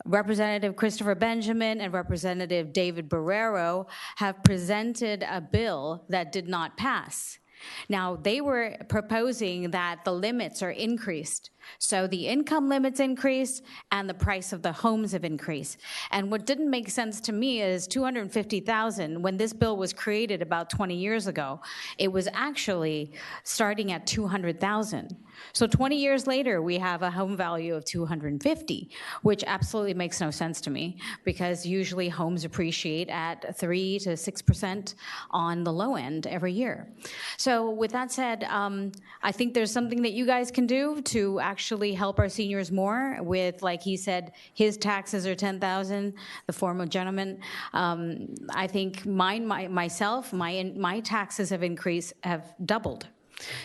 Representative Christopher Benjamin and Representative David Barrero have presented a bill that did not pass. Now, they were proposing that the limits are increased. So the income limits increased and the price of the homes have increased. And what didn't make sense to me is $250,000. When this bill was created about 20 years ago, it was actually starting at $200,000. So 20 years later, we have a home value of $250,000, which absolutely makes no sense to me because usually homes appreciate at 3 to 6% on the low end every year. So with that said, I think there's something that you guys can do to actually help our seniors more with, like he said, his taxes are $10,000, the former gentleman. I think my taxes have doubled.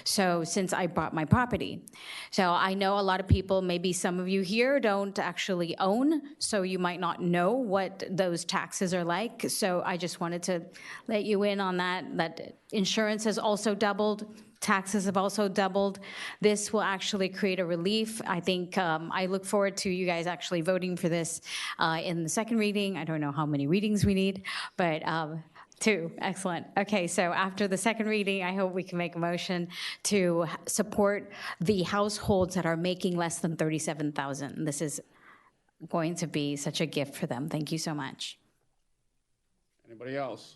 So since I bought my property. So I know a lot of people, maybe some of you here don't actually own, so you might not know what those taxes are like. So I just wanted to let you in on that insurance has also doubled. Taxes have also doubled. This will actually create a relief. I think I look forward to you guys actually voting for this in the second reading. I don't know how many readings we need, but 2, excellent. Okay, so after the second reading, I hope we can make a motion to support the households that are making less than $37,000. This is going to be such a gift for them. Thank you so much. Anybody else?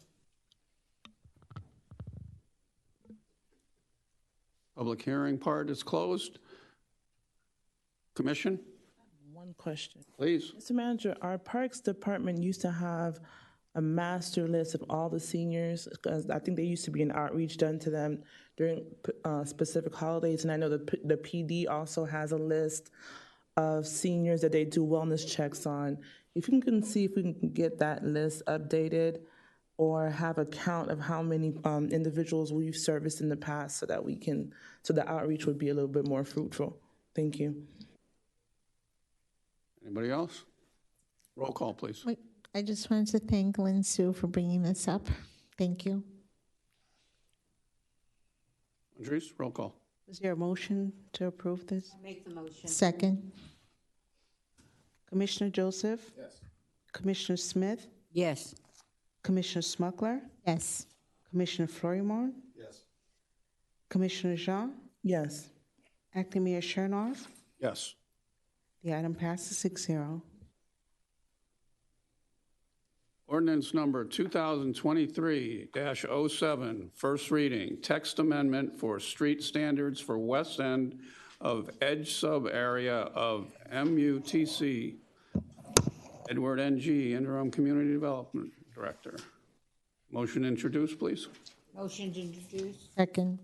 Public hearing part is closed. Commission? One question. Please. Mr. Manager, our Parks Department used to have a master list of all the seniors, because I think there used to be an outreach done to them during specific holidays, and I know the PD also has a list of seniors that they do wellness checks on. If you can see if we can get that list updated or have a count of how many individuals we've serviced in the past so that so the outreach would be a little bit more fruitful. Thank you. Anybody else? Roll call, please. Wait, I just wanted to thank Lynn Sue for bringing this up. Thank you. Andres, roll call. Is there a motion to approve this? Make the motion. Second. Commissioner Joseph? Yes. Commissioner Smith? Yes. Commissioner Smuggler? Yes. Commissioner Florimon? Yes. Commissioner Jean? Yes. Acting Mayor Chernoff? Yes. The item passes 6-0. Ordinance number 2023-07, first reading, text amendment for street standards for west end of edge sub area of MUTC. Edward NG, Interim Community Development Director. Motion introduced, please. Motion to introduce. Second.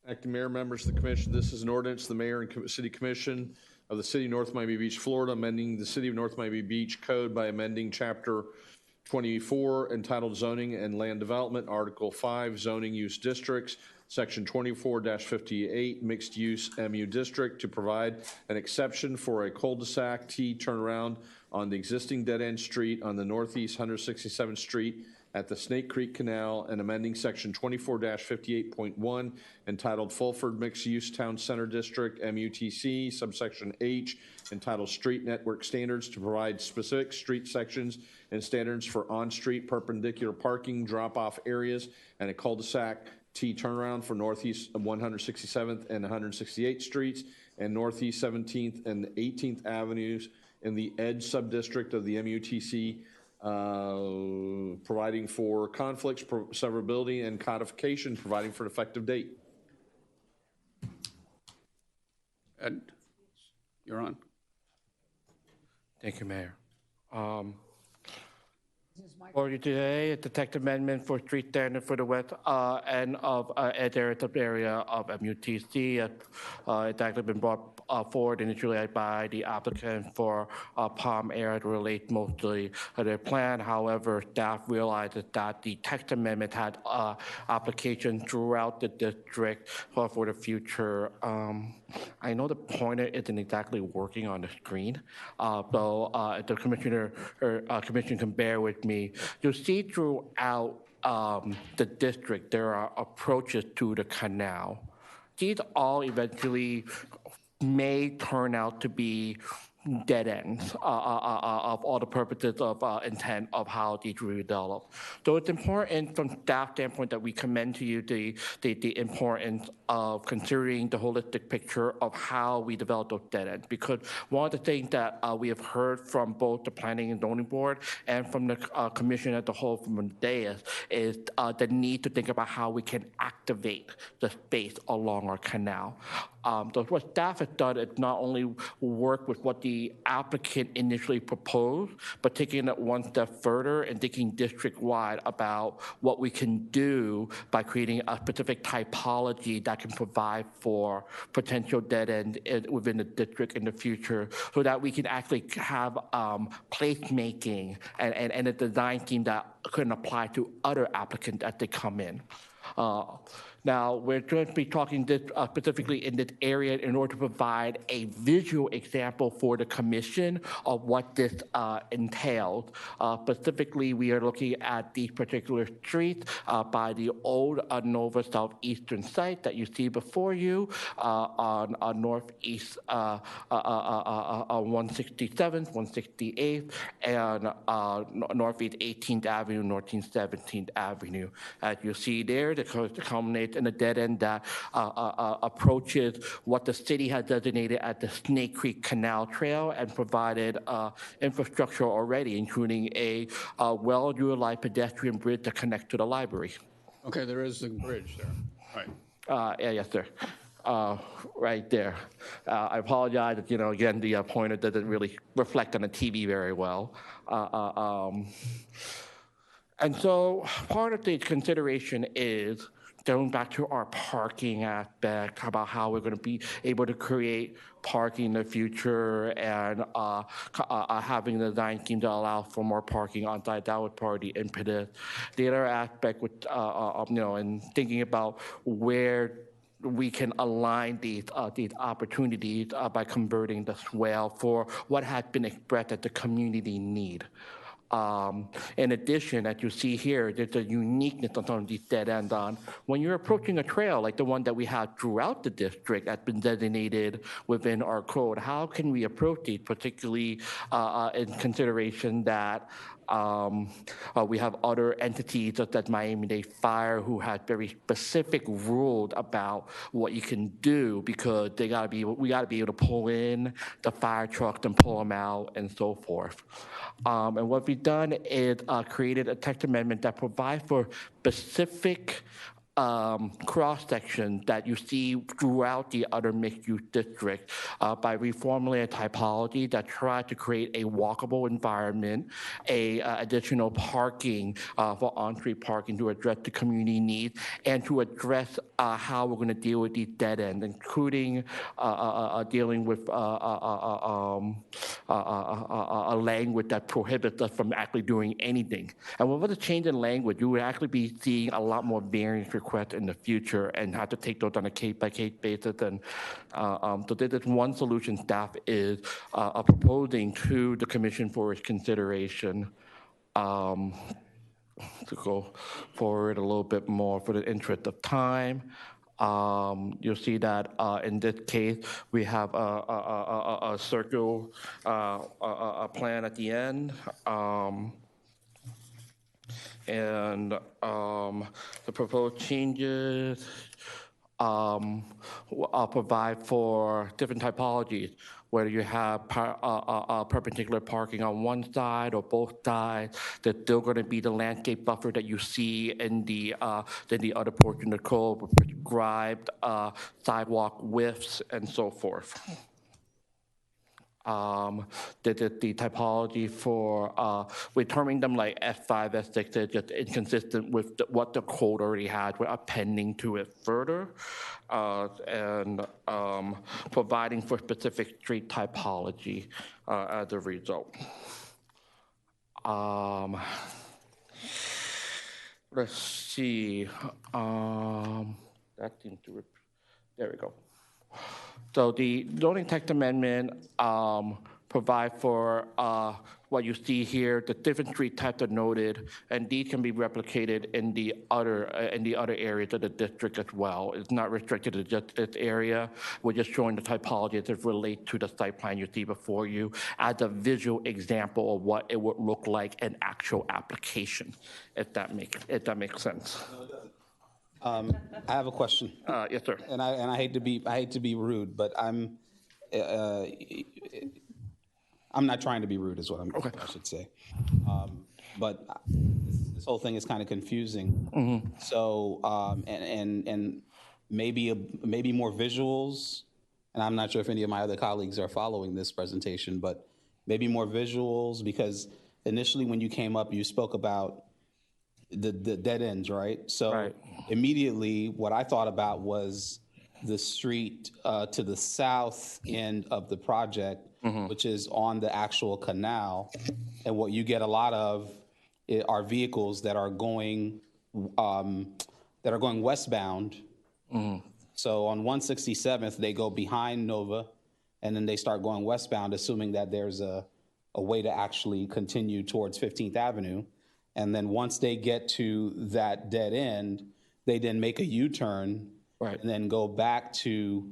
Acting Mayor, members of the commission, this is an ordinance, the mayor and city commission of the city of North Miami Beach, Florida, amending the city of North Miami Beach code by amending chapter 24, entitled Zoning and Land Development, Article 5, Zoning Use Districts, Section 24-58, Mixed Use MU District, to provide an exception for a cul-de-sac T turnaround on the existing dead-end street on the northeast 167th Street at the Snake Creek Canal, and amending Section 24-58.1, entitled Fulford Mixed Use Town Center District, MUTC, subsection H, entitled Street Network Standards, to provide specific street sections and standards for on-street perpendicular parking, drop-off areas, and a cul-de-sac T turnaround for northeast 167th and 168th Streets and northeast 17th and 18th Avenues in the EDGE subdistrict of the MUTC, providing for conflicts, severability, and codification, providing for an effective date. Ed, you're on. Thank you, Mayor. For you today, the text amendment for street standard for the west end of area of MUTC. It's actually been brought forward initially by the applicant for Palm area to relate mostly to their plan. However, staff realizes that the text amendment had applications throughout the district for the future. I know the pointer isn't exactly working on the screen, so if the commission can bear with me. You'll see throughout the district there are approaches to the canal. These all eventually may turn out to be dead ends of all the purposes of intent of how these will develop. So it's important from staff standpoint that we commend to you the importance of considering the holistic picture of how we develop those dead ends, because one of the things that we have heard from both the Planning and Zoning Board and from the Commission as a whole from the dais is the need to think about how we can activate the space along our canal. So what staff has done is not only work with what the applicant initially proposed, but taking it one step further and thinking district-wide about what we can do by creating a specific typology that can provide for potential dead end within the district in the future, so that we can actually have placemaking and a design team that can apply to other applicants as they come in. Now, we're going to be talking this, specifically in this area in order to provide a visual example for the commission of what this entails. Specifically, we are looking at these particular streets by the old Nova Southeastern site that you see before you on Northeast 167th, 168th, and Northeast 18th Avenue, Northeast 17th Avenue. As you see there, the culminates in a dead end that approaches what the city has designated as the Snake Creek Canal Trail and provided infrastructure already, including a well-utilized pedestrian bridge to connect to the library. Okay, there is the bridge there. Right. Yeah, yes, sir. Right there. I apologize that, again, the pointer doesn't really reflect on the TV very well. And so part of the consideration is going back to our parking aspect, about how we're going to be able to create parking in the future and having the design scheme to allow for more parking on site. That would probably be impetus. The other aspect with, and thinking about where we can align these opportunities by converting the swale for what has been expressed as the community need. In addition, as you see here, there's a uniqueness on some of these dead ends on. When you're approaching a trail like the one that we have throughout the district that's been designated within our code, how can we approach these, particularly in consideration that we have other entities such as Miami-Dade Fire who has very specific rules about what you can do, because we gotta be able to pull in the fire trucks and pull them out and so forth. And what we've done is created a text amendment that provides for specific cross-sections that you see throughout the other mixed-use district by reformulating a typology that tries to create a walkable environment, additional parking for on-street parking to address the community needs, and to address how we're going to deal with these dead ends, including dealing with a language that prohibits us from actually doing anything. And with the change in language, you would actually be seeing a lot more variance requests in the future and have to take those on a case-by-case basis. And so this is one solution staff is proposing to the commission for its consideration. To go forward a little bit more for the interest of time. You'll see that in this case, we have a circle, a plan at the end. And the proposed changes provide for different typologies, whether you have perpendicular parking on one side or both sides. There's still going to be the landscape buffer that you see in the other portion of the code, with prescribed sidewalk widths and so forth. This is the typology for, we're terming them like S5, S6, they're just inconsistent with what the code already had. We're appending to it further and providing for specific street typology as a result. Let's see, that seems to, there we go. So the zoning text amendment provide for what you see here. The different street types are noted, and these can be replicated in the other areas of the district as well. It's not restricted to just this area. We're just showing the typology as it relates to the site plan you see before you as a visual example of what it would look like in actual application, if that makes sense. I have a question. Yes, sir. And I hate to be rude, but I'm not trying to be rude, is what I should say. But this whole thing is kind of confusing. Mm-hmm. So and maybe more visuals. And I'm not sure if any of my other colleagues are following this presentation, but maybe more visuals, because initially when you came up, you spoke about the dead ends, right? So immediately what I thought about was the street to the south end of the project, which is on the actual canal. And what you get a lot of are vehicles that are going westbound. So on 167th, they go behind Nova, and then they start going westbound, assuming that there's a way to actually continue towards 15th Avenue. And then once they get to that dead end, they then make a U-turn and then go back to,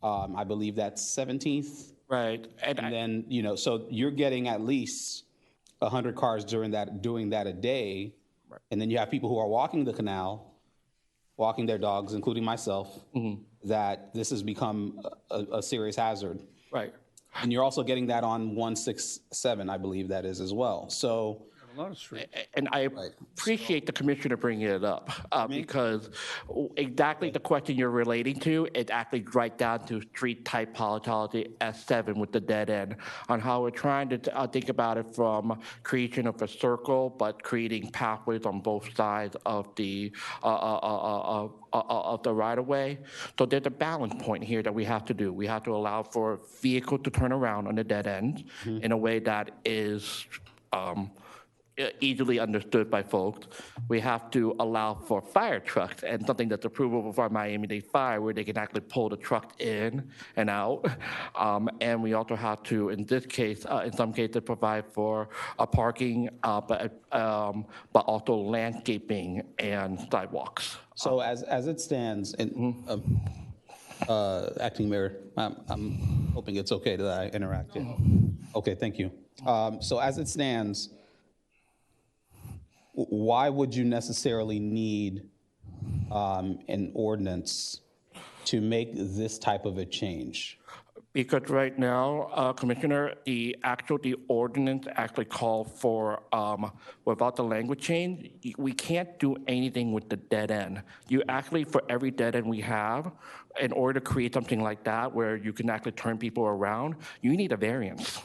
I believe that's 17th. Right. And then, so you're getting at least 100 cars doing that a day. Right. And then you have people who are walking the canal, walking their dogs, including myself, that this has become a serious hazard. Right. And you're also getting that on 167, I believe that is as well. So. And I appreciate the commissioner bringing it up because exactly the question you're relating to, it actually right down to street typology S7 with the dead end on how we're trying to think about it from creation of a circle, but creating pathways on both sides of the right of way. So there's a balance point here that we have to do. We have to allow for vehicles to turn around on the dead end in a way that is easily understood by folks. We have to allow for fire trucks and something that's approvable for Miami-Dade Fire, where they can actually pull the truck in and out. And we also have to, in this case, in some cases, provide for parking, but also landscaping and sidewalks. So as it stands, and Acting Mayor, I'm hoping it's okay that I interact. Okay, thank you. So as it stands, why would you necessarily need an ordinance to make this type of a change? Because right now, Commissioner, the ordinance actually called for, without the language change, we can't do anything with the dead end. You actually, for every dead end we have, in order to create something like that where you can actually turn people around, you need a variance.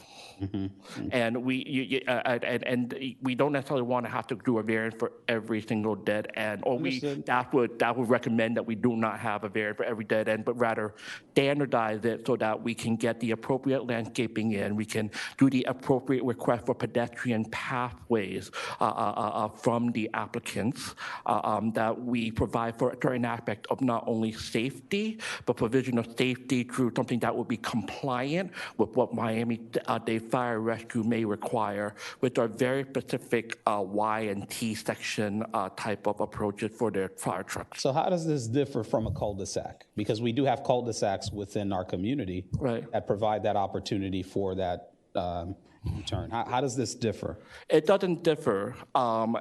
And and we don't necessarily want to have to do a variance for every single dead end, or that would recommend that we do not have a variance for every dead end, but rather standardize it so that we can get the appropriate landscaping in, we can do the appropriate request for pedestrian pathways from the applicants, that we provide for a certain aspect of not only safety, but provision of safety through something that would be compliant with what Miami-Dade Fire Rescue may require, which are very specific Y and T section type of approaches for their fire trucks. So how does this differ from a cul-de-sac? Because we do have cul-de-sacs within our community that provide that opportunity for that return. How does this differ? It doesn't differ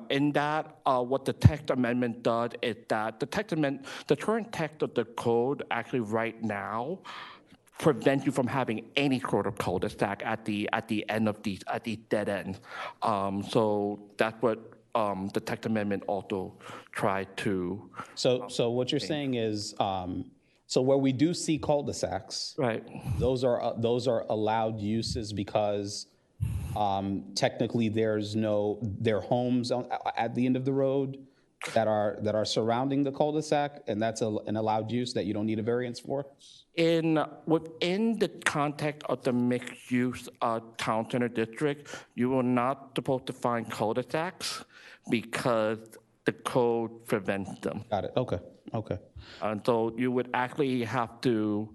in that what the text amendment does is that the current text of the code actually right now prevent you from having any sort of cul-de-sac at the end of these dead ends. So that's what the text amendment also tried to. So what you're saying is, so where we do see cul-de-sacs, those are allowed uses because technically there are homes at the end of the road that are surrounding the cul-de-sac, and that's an allowed use that you don't need a variance for? Within the context of the mixed-use town center district, you are not supposed to find cul-de-sacs because the code prevents them. Got it. Okay. And so you would actually have to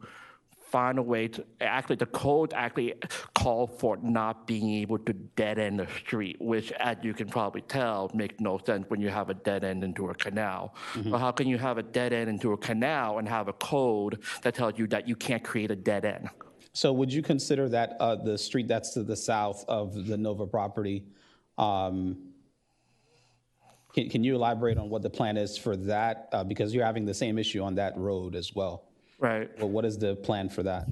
find a way to, the code actually call for not being able to dead end the street, which, as you can probably tell, makes no sense when you have a dead end into a canal. But how can you have a dead end into a canal and have a code that tells you that you can't create a dead end? So would you consider that the street that's to the south of the Nova property, can you elaborate on what the plan is for that? Because you're having the same issue on that road as well. Right. Well, what is the plan for that?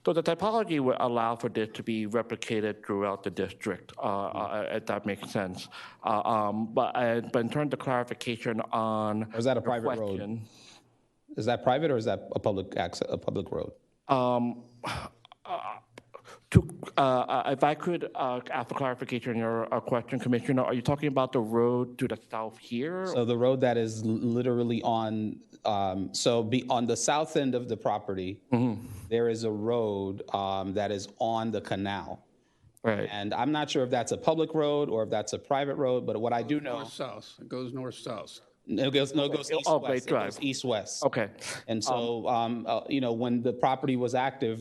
So the typology would allow for this to be replicated throughout the district, if that makes sense. But in terms of clarification on, or is that a private road? Is that private or is that a public road? If I could ask for clarification on your question, Commissioner, are you talking about the road to the south here? So the road that is literally on, on the south end of the property, there is a road that is on the canal. Right. And I'm not sure if that's a public road or if that's a private road, but what I do know. North-south. It goes north-south. It goes east-west. It goes east-west. Okay. And so, when the property was active,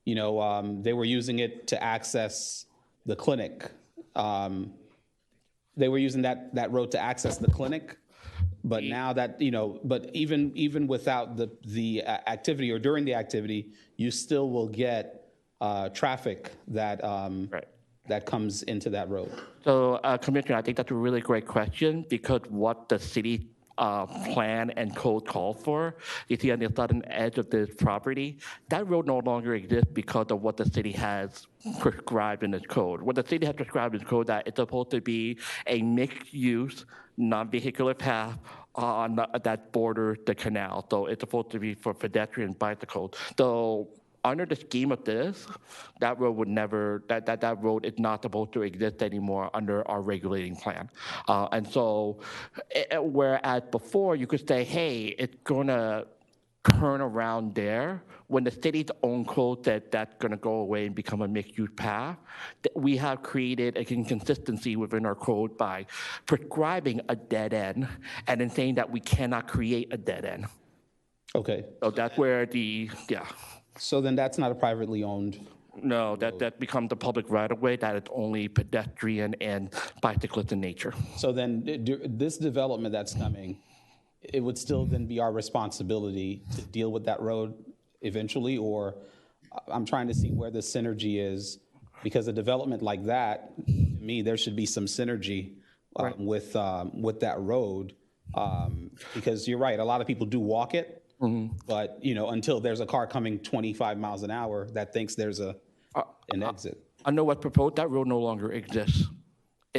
they were using it to access the clinic. They were using that road to access the clinic. But now that, but even without the activity or during the activity, you still will get traffic that that comes into that road. So, Commissioner, I think that's a really great question because what the city plan and code call for, you see on the southern edge of this property, that road no longer exists because of what the city has prescribed in its code. What the city has prescribed in its code that it's supposed to be a mixed-use, non-vehicular path that borders the canal. So it's supposed to be for pedestrian bicycles. So under the scheme of this, that road would never, that road is not supposed to exist anymore under our regulating plan. And so, whereas before you could say, hey, it's gonna turn around there, when the city's own code said that's gonna go away and become a mixed-use path, we have created a inconsistency within our code by prescribing a dead end and then saying that we cannot create a dead end. Okay. So that's where So then that's not a privately owned? No, that becomes the public right-of-way that is only pedestrian and bicyclist in nature. So then this development that's coming, it would still then be our responsibility to deal with that road eventually, or I'm trying to see where the synergy is, because a development like that, to me, there should be some synergy with that road, because you're right, a lot of people do walk it. But until there's a car coming 25 miles an hour that thinks there's an exit. I know what's proposed. That road no longer exists.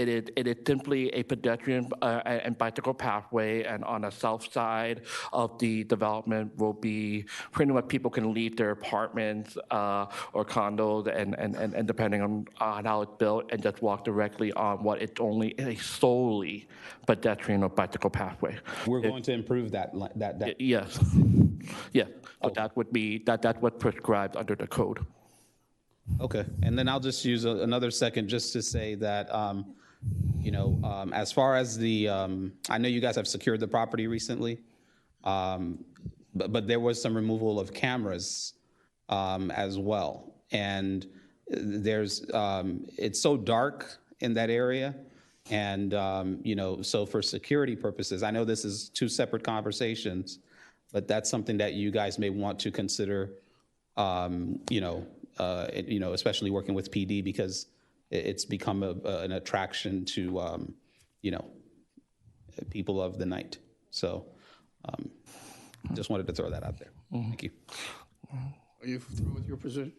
it is simply a pedestrian and bicycle pathway, and on the south side of the development will be pretty much people can leave their apartments or condos and depending on how it's built, and just walk directly on what it's only a solely pedestrian or bicycle pathway. We're going to improve that. Yes. Yeah. So that would be that's what's prescribed under the code. Okay, and then I'll just use another second just to say that, as far as I know you guys have secured the property recently, but there was some removal of cameras as well. And it's so dark in that area. And, so for security purposes, I know this is two separate conversations, but that's something that you guys may want to consider, especially working with PD, because it's become an attraction to, people of the night. So just wanted to throw that out there. Thank you. Are you through with your position?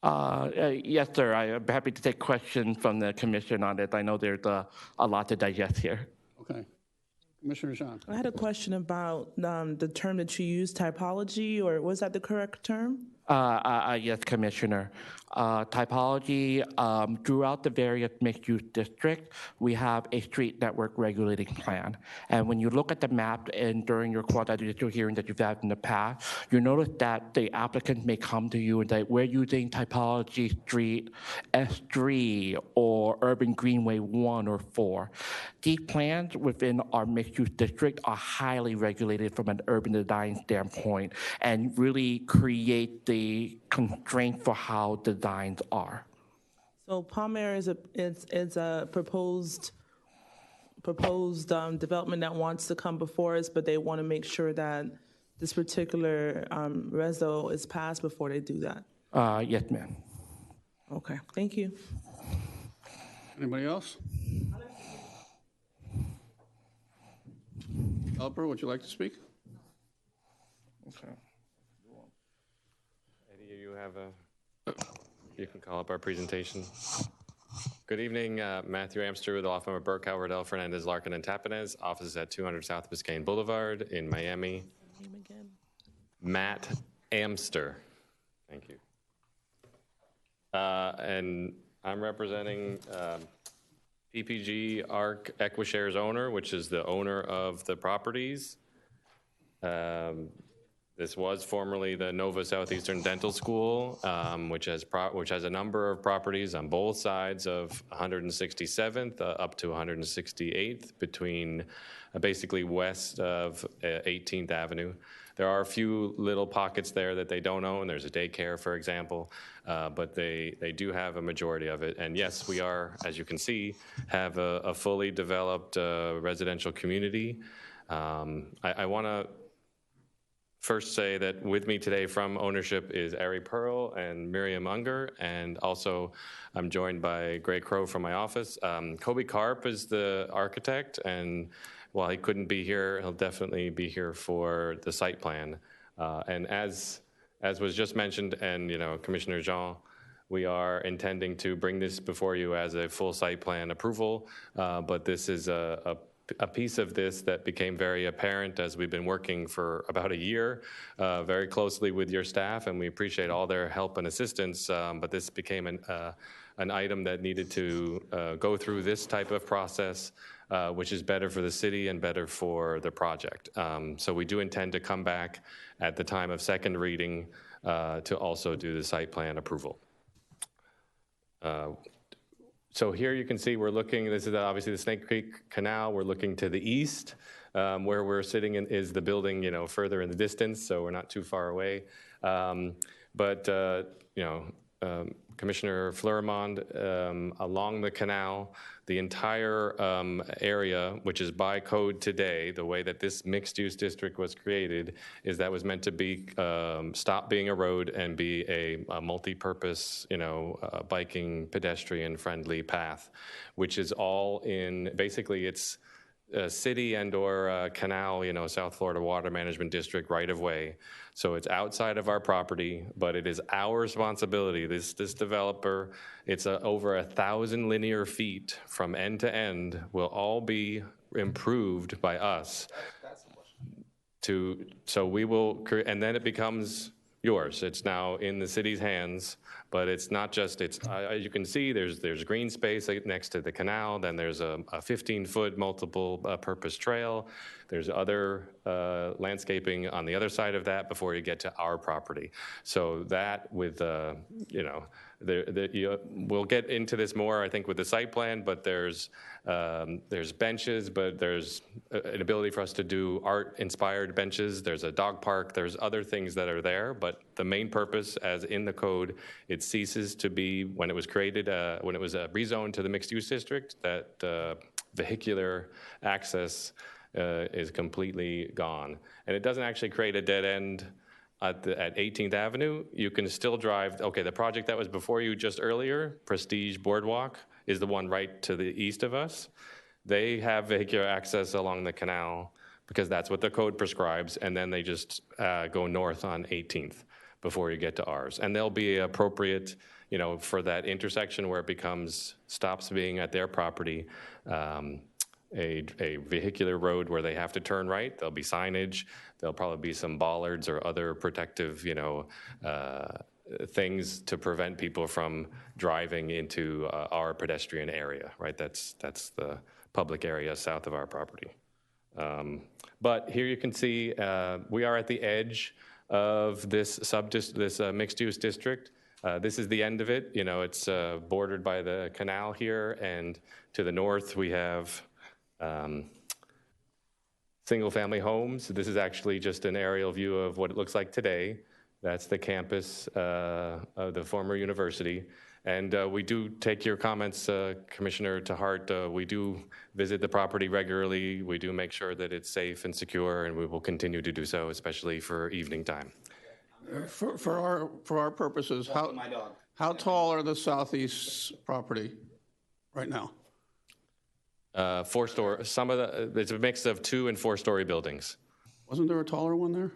Yes, sir. I am happy to take questions from the commission on it. I know there's a lot to digest here. Okay. Commissioner Jean. I had a question about the term that you used, typology, or was that the correct term? Yes, Commissioner. Typology, throughout the various mixed-use districts, we have a street network regulating plan. And when you look at the map and during your quasi-judicial hearing that you've had in the past, you notice that the applicant may come to you and say, we're using typology street S3 or urban greenway 1 or 4. These plans within our mixed-use district are highly regulated from an urban design standpoint and really create the constraint for how designs are. So Palmer is a proposed development that wants to come before us, but they want to make sure that this particular reso is passed before they do that. Yes, ma'am. Okay, thank you. Anybody else? Developer, would you like to speak? Okay. Eddie, you can call up our presentation. Good evening, Matthew Amster with the law firm of Burke, Howard, L. Fernandez, Larkin, and Tapanez. Office at 200 South Biscayne Boulevard in Miami. Name again? Matt Amster. Thank you. And I'm representing PPG ARC Equishares owner, which is the owner of the properties. This was formerly the Nova Southeastern Dental School, which has a number of properties on both sides of 167th up to 168th, between basically west of 18th Avenue. There are a few little pockets there that they don't own. There's a daycare, for example, but they do have a majority of it. And yes, we are, as you can see, have a fully developed residential community. I want to first say that with me today from ownership is Ari Pearl and Miriam Unger, and also I'm joined by Greg Crow from my office. Kobe Karp is the architect, and while he couldn't be here, he'll definitely be here for the site plan. And as was just mentioned, and Commissioner Jean, we are intending to bring this before you as a full site plan approval, but this is a piece of this that became very apparent as we've been working for about a year very closely with your staff, and we appreciate all their help and assistance, but this became an item that needed to go through this type of process, which is better for the city and better for the project. So we do intend to come back at the time of second reading to also do the site plan approval. So here you can see we're looking, this is obviously the Snake Creek Canal. We're looking to the east. Where we're sitting in is the building, further in the distance, so we're not too far away. Commissioner Fleurimond, along the canal, the entire area, which is by code today, the way that this mixed-use district was created, is that was meant to be stop being a road and be a multi-purpose, biking, pedestrian-friendly path, which is all in. Basically, it's city and/or canal, South Florida Water Management District right-of-way. So it's outside of our property, but it is our responsibility. This developer, it's over 1,000 linear feet from end to end, will all be improved by us. So we will, and then it becomes yours. It's now in the city's hands, but it's not just, as you can see, there's green space next to the canal, then there's a 15-foot multiple purpose trail. There's other landscaping on the other side of that before you get to our property. So that with, we'll get into this more, I think, with the site plan, but there's benches, but there's an ability for us to do art-inspired benches. There's a dog park. There's other things that are there, but the main purpose, as in the code, it ceases to be, when it was created, when it was rezoned to the mixed-use district, that vehicular access is completely gone. And it doesn't actually create a dead end at 18th Avenue. You can still drive, okay, the project that was before you just earlier, Prestige Boardwalk, is the one right to the east of us. They have vehicular access along the canal because that's what the code prescribes, and then they just go north on 18th before you get to ours. And they'll be appropriate, for that intersection where it stops being at their property, a vehicular road where they have to turn right. There'll be signage. There'll probably be some bollards or other protective, things to prevent people from driving into our pedestrian area, right? That's the public area south of our property. But here you can see we are at the edge of this mixed-use district. This is the end of it. It's bordered by the canal here, and to the north we have single-family homes. This is actually just an aerial view of what it looks like today. That's the campus of the former university. And we do take your comments, Commissioner, to heart. We do visit the property regularly. We do make sure that it's safe and secure, and we will continue to do so, especially for evening time. For our purposes, how tall are the southeast property right now? 4-story. It's a mix of 2- and 4-story buildings. Wasn't there a taller one there?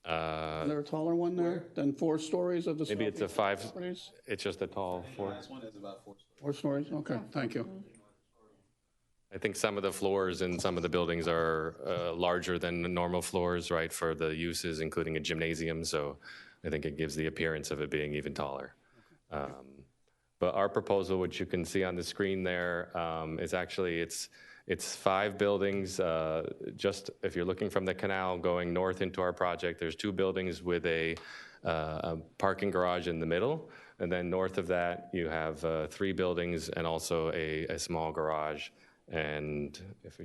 Is there a taller one there than 4 stories of the maybe it's a 5. properties? It's just a tall 4. Last one is about 4 stories. 4 stories? Okay, thank you. I think some of the floors in some of the buildings are larger than the normal floors, right, for the uses, including a gymnasium. So I think it gives the appearance of it being even taller. But our proposal, which you can see on the screen there, is actually, it's 5 buildings. Just if you're looking from the canal going north into our project, there's 2 buildings with a parking garage in the middle. And then north of that, you have 3 buildings and also a small garage. And if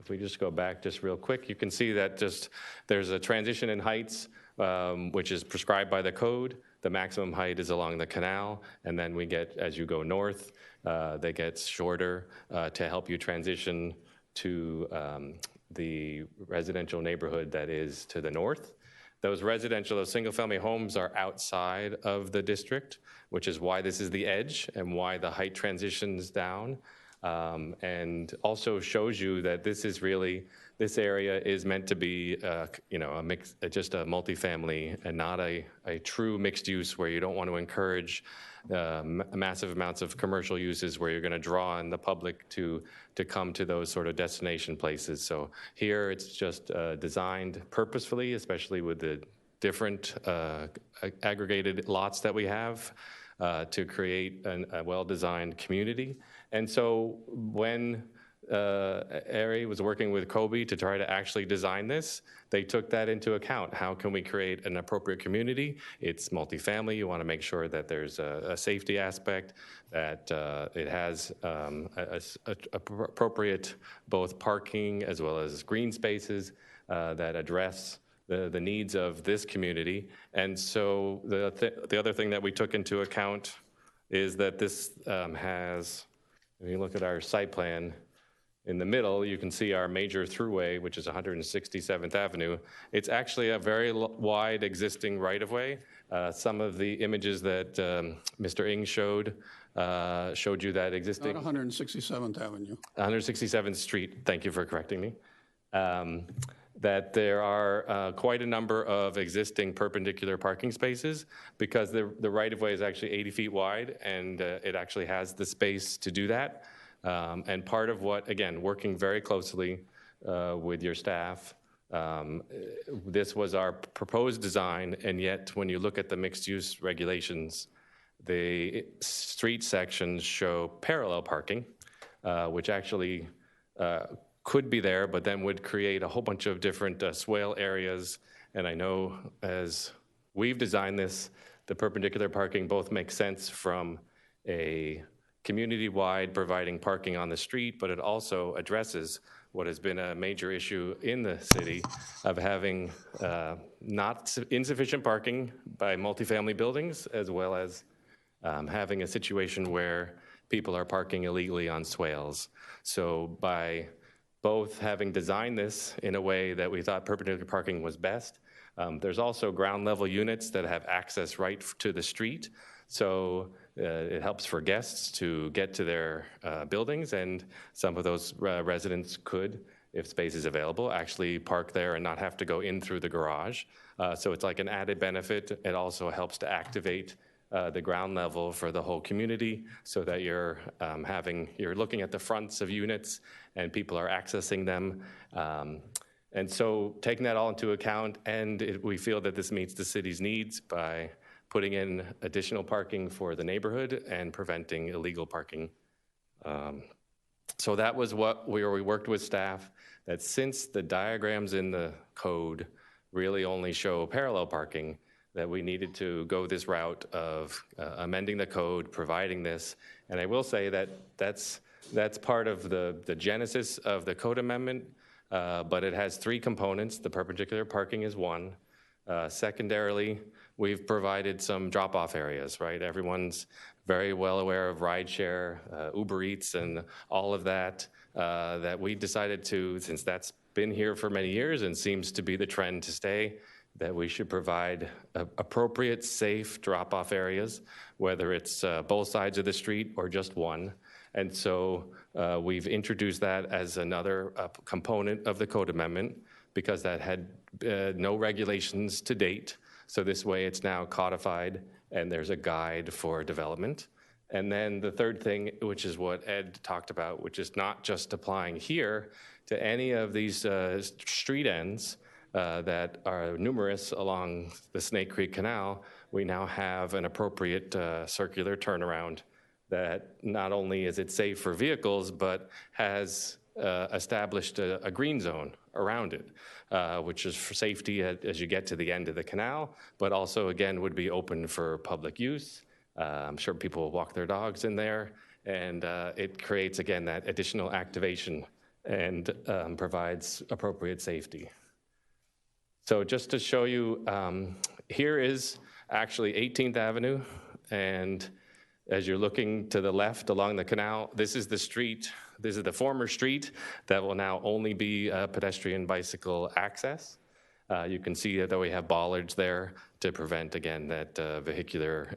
we just go back just real quick, you can see that there's a transition in heights, which is prescribed by the code. The maximum height is along the canal, and then we get, as you go north, they get shorter to help you transition to the residential neighborhood that is to the north. Those single-family homes are outside of the district, which is why this is the edge and why the height transitions down. And also shows you that this area is meant to be, just a multifamily and not a true mixed use where you don't want to encourage massive amounts of commercial uses where you're going to draw on the public to come to those sort of destination places. So here it's just designed purposefully, especially with the different aggregated lots that we have to create a well-designed community. And so when ARI was working with Kobe to try to actually design this, they took that into account. How can we create an appropriate community? It's multifamily. You want to make sure that there's a safety aspect, that it has appropriate both parking as well as green spaces that address the needs of this community. And so the other thing that we took into account is that this has, if you look at our site plan, in the middle, you can see our major throughway, which is 167th Avenue. It's actually a very wide existing right-of-way, Some of the images that Mr. Ng showed you that existing... Not 167th Avenue. 167th Street, thank you for correcting me. That there are quite a number of existing perpendicular parking spaces because the right-of-way is actually 80 feet wide, and it actually has the space to do that. And part of what, again, working very closely with your staff, this was our proposed design, and yet when you look at the mixed-use regulations, the street sections show parallel parking, which actually could be there, but then would create a whole bunch of different swale areas. And I know as we've designed this, the perpendicular parking both makes sense from a community-wide providing parking on the street, but it also addresses what has been a major issue in the city of having not insufficient parking by multifamily buildings, as well as having a situation where people are parking illegally on swales. So by both having designed this in a way that we thought perpendicular parking was best, there's also ground level units that have access right to the street. So it helps for guests to get to their buildings, and some of those residents could, if space is available, actually park there and not have to go in through the garage. So it's like an added benefit. It also helps to activate the ground level for the whole community so that you're looking at the fronts of units and people are accessing them. And so taking that all into account, and we feel that this meets the city's needs by putting in additional parking for the neighborhood and preventing illegal parking. So that was where we worked with staff, that since the diagrams in the code really only show parallel parking, that we needed to go this route of amending the code, providing this. And I will say that that's part of the genesis of the code amendment, but it has three components. The perpendicular parking is one. Secondarily, we've provided some drop-off areas, right? Everyone's very well aware of rideshare, Uber Eats, and all of that, that we decided to, since that's been here for many years and seems to be the trend to stay, that we should provide appropriate, safe drop-off areas, whether it's both sides of the street or just one. And so we've introduced that as another component of the code amendment because that had no regulations to date. So this way it's now codified and there's a guide for development. And then the third thing, which is what Ed talked about, which is not just applying here to any of these street ends that are numerous along the Snake Creek Canal, we now have an appropriate circular turnaround that not only is it safe for vehicles, but has established a green zone around it, which is for safety as you get to the end of the canal, but also, again, would be open for public use. I'm sure people will walk their dogs in there, and it creates, again, that additional activation and provides appropriate safety. So just to show you, here is actually 18th Avenue, and as you're looking to the left along the canal, this is the street. This is the former street that will now only be pedestrian bicycle access. You can see that we have bollards there to prevent, again, that vehicular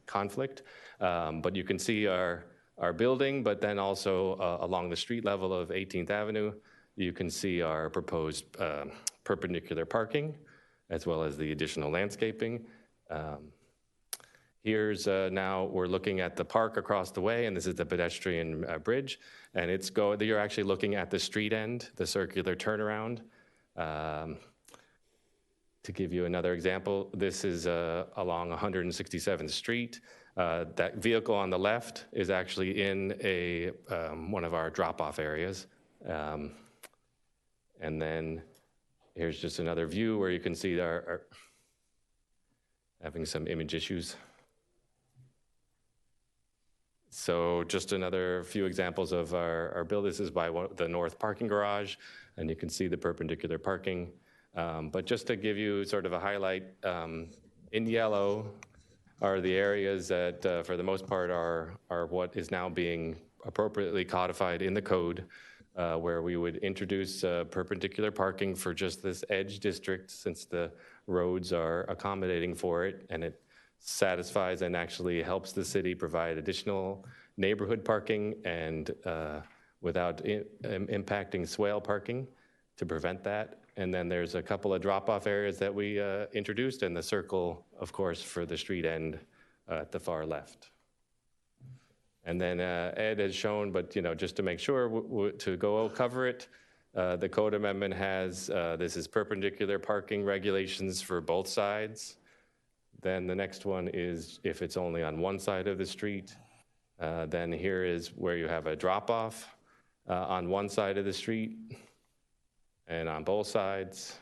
conflict. But you can see our building, but then also along the street level of 18th Avenue, you can see our proposed perpendicular parking, as well as the additional landscaping. Here's now we're looking at the park across the way, and this is the pedestrian bridge, and you're actually looking at the street end, the circular turnaround. To give you another example, this is along 167th Street. That vehicle on the left is actually in one of our drop-off areas. And then here's just another view where you can see our having some image issues. So just another few examples of our build. This is by the north parking garage, and you can see the perpendicular parking. But just to give you sort of a highlight, in yellow are the areas that, for the most part, are what is now being appropriately codified in the code, where we would introduce perpendicular parking for just this edge district, since the roads are accommodating for it, and it satisfies and actually helps the city provide additional neighborhood parking and without impacting swale parking to prevent that. And then there's a couple of drop-off areas that we introduced, and the circle, of course, for the street end at the far left. And then Ed has shown, but just to make sure, to go cover it, the code amendment has, this is perpendicular parking regulations for both sides. Then the next one is if it's only on one side of the street. Then here is where you have a drop-off on one side of the street and on both sides.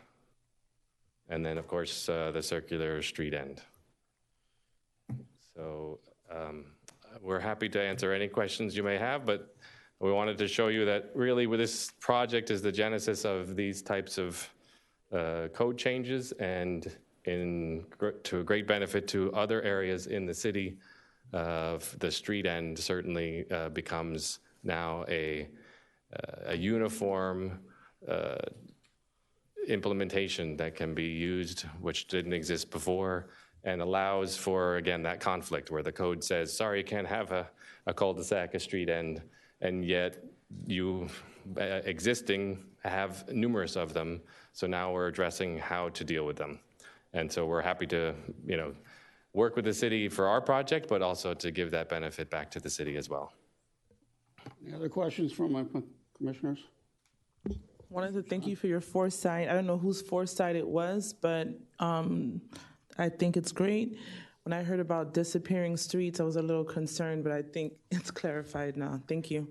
And then, of course, the circular street end. So we're happy to answer any questions you may have, but we wanted to show you that really with this project is the genesis of these types of code changes, and to a great benefit to other areas in the city. The street end certainly becomes now a uniform implementation that can be used, which didn't exist before, and allows for, again, that conflict where the code says, sorry, you can't have a cul-de-sac, a street end, and yet you existing have numerous of them. So now we're addressing how to deal with them. And so we're happy to, work with the city for our project, but also to give that benefit back to the city as well. Any other questions from my commissioners? Wanted to thank you for your foresight. I don't know whose foresight it was, but I think it's great. When I heard about disappearing streets, I was a little concerned, but I think it's clarified now. Thank you.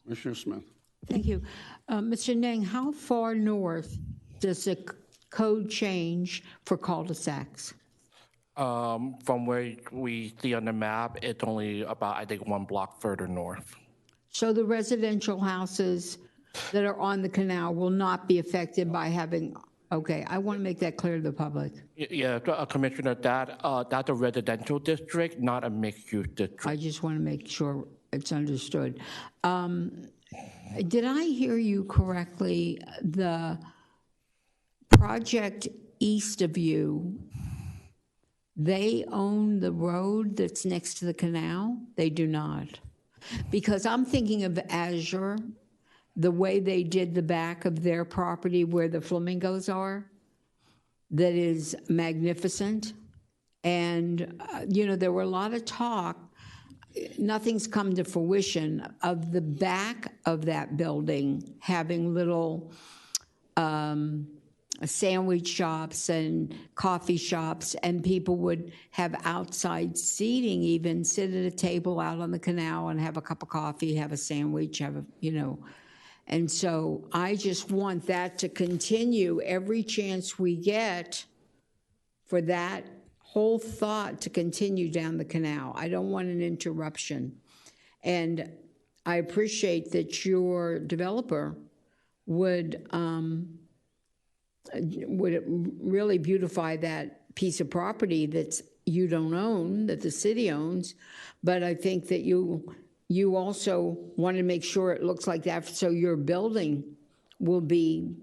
Commissioner Smith. Thank you. Mr. Neng, how far north does the code change for cul-de-sacs? From where we see on the map, it's only about, I think, 1 block further north. So the residential houses that are on the canal will not be affected by having, okay, I want to make that clear to the public. Yeah, Commissioner, that's a residential district, not a mixed-use district. I just want to make sure it's understood. Did I hear you correctly? The project east of you, they own the road that's next to the canal? They do not. Because I'm thinking of Azure, the way they did the back of their property where the flamingos are, that is magnificent. And, there were a lot of talk, nothing's come to fruition, of the back of that building having little sandwich shops and coffee shops, and people would have outside seating, even sit at a table out on the canal and have a cup of coffee, have a sandwich, and so I just want that to continue every chance we get for that whole thought to continue down the canal. I don't want an interruption. And I appreciate that your developer would really beautify that piece of property that you don't own, that the city owns, but I think that you also want to make sure it looks like that, so your building will be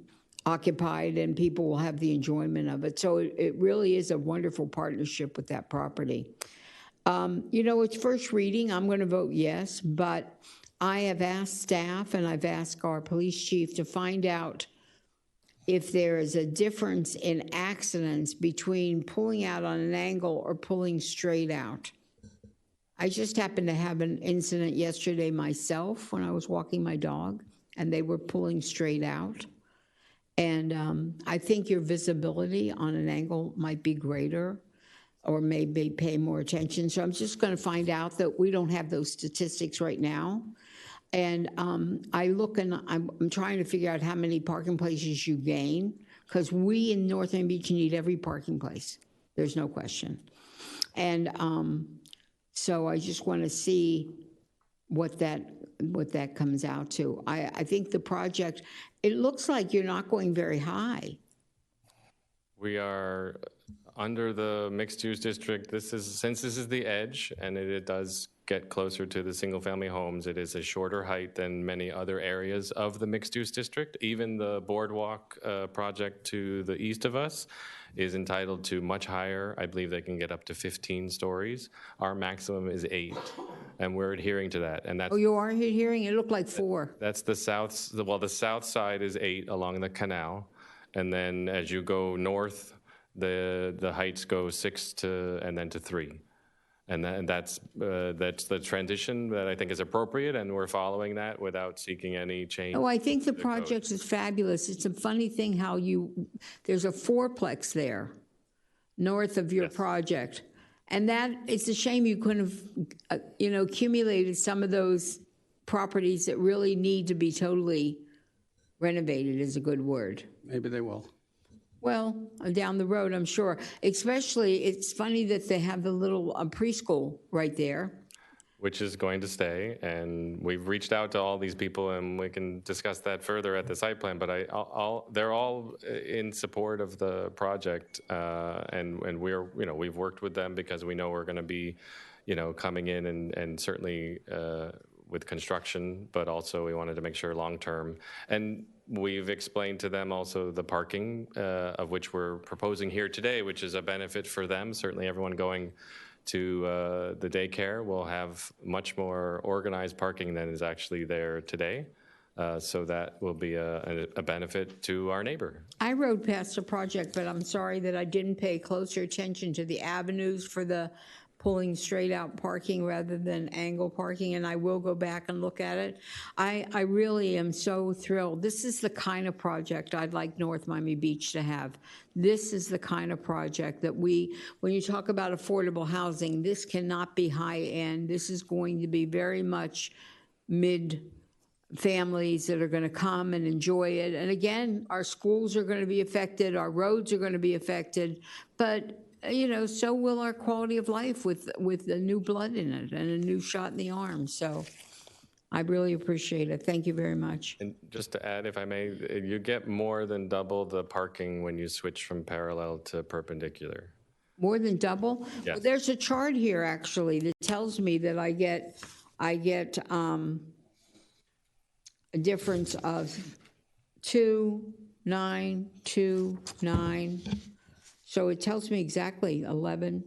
occupied and people will have the enjoyment of it. So it really is a wonderful partnership with that property. It's first reading. I'm going to vote yes, but I have asked staff and I've asked our police chief to find out if there is a difference in accidents between pulling out on an angle or pulling straight out. I just happened to have an incident yesterday myself when I was walking my dog, and they were pulling straight out. And I think your visibility on an angle might be greater, or maybe pay more attention. So I'm just going to find out that we don't have those statistics right now. And I look and I'm trying to figure out how many parking places you gain, because we in North Miami Beach need every parking place. There's no question. And so I just want to see what that comes out to. I think the project, it looks like you're not going very high. We are under the mixed-use district. Since this is the edge, and it does get closer to the single-family homes. It is a shorter height than many other areas of the mixed-use district. Even the boardwalk project to the east of us is entitled to much higher. I believe they can get up to 15 stories. Our maximum is 8, and we're adhering to that. And that's Oh, you are adhering? It looked like 4. that's the south. Well, the south side is 8 along the canal, and then as you go north, the heights go 6 to and then to 3. And that's the transition that I think is appropriate, and we're following that without seeking any change. Oh, I think the to code. project is fabulous. It's a funny thing how there's a fourplex there north of your project. And it's a shame you couldn't have, accumulated some of those properties that really need to be totally renovated is a good word. Maybe they will. Well, down the road, I'm sure. Especially, it's funny that they have the little preschool right there. Which is going to stay, and we've reached out to all these people, and we can discuss that further at the site plan. But they're all in support of the project, and we've worked with them because we know we're going to be, coming in and certainly with construction, but also we wanted to make sure long term. And we've explained to them also the parking, of which we're proposing here today, which is a benefit for them. Certainly, everyone going to the daycare will have much more organized parking than is actually there today. So that will be a benefit to our neighbor. I rode past a project, but I'm sorry that I didn't pay closer attention to the avenues for the pulling straight out parking rather than angle parking, and I will go back and look at it. I really am so thrilled. This is the kind of project I'd like North Miami Beach to have. This is the kind of project that when you talk about affordable housing, this cannot be high end. This is going to be very much mid families that are going to come and enjoy it. And again, our schools are going to be affected, our roads are going to be affected, but so will our quality of life with the new blood in it and a new shot in the arm. So I really appreciate it. Thank you very much. And just to add, if I may, you get more than double the parking when you switch from parallel to perpendicular. More than double? Yes. Well, there's a chart here actually that tells me that I get a difference of 2, 9, 2, 9. So it tells me exactly 11,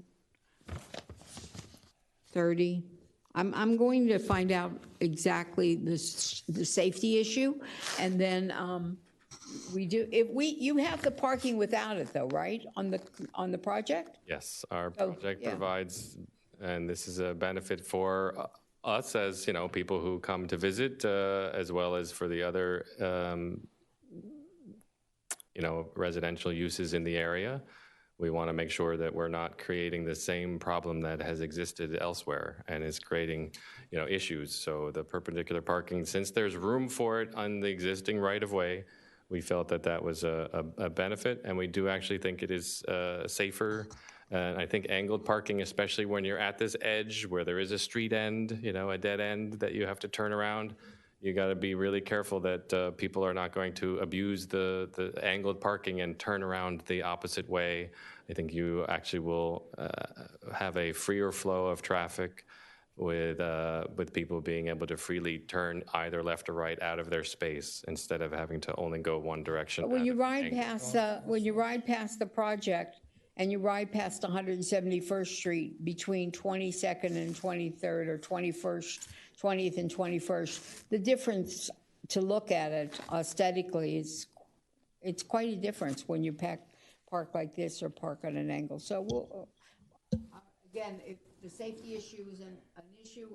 30. I'm going to find out exactly the safety issue, and then you have the parking without it though, right? On the project? Yes, our project provides, and this is a benefit for us as people who come to visit, as well as for the other residential uses in the area. We want to make sure that we're not creating the same problem that has existed elsewhere and is creating, issues. So the perpendicular parking, since there's room for it on the existing right-of-way, we felt that was a benefit, and we do actually think it is safer. And I think angled parking, especially when you're at this edge where there is a street end, a dead end that you have to turn around, you got to be really careful that people are not going to abuse the angled parking and turn around the opposite way. I think you actually will have a freer flow of traffic with people being able to freely turn either left or right out of their space instead of having to only go one direction. But when you ride past the project and you ride past 171st Street between 22nd and 23rd or 20th and 21st, the difference to look at it aesthetically it's quite a difference when you park like this or park on an angle. So again, if the safety issue is an issue,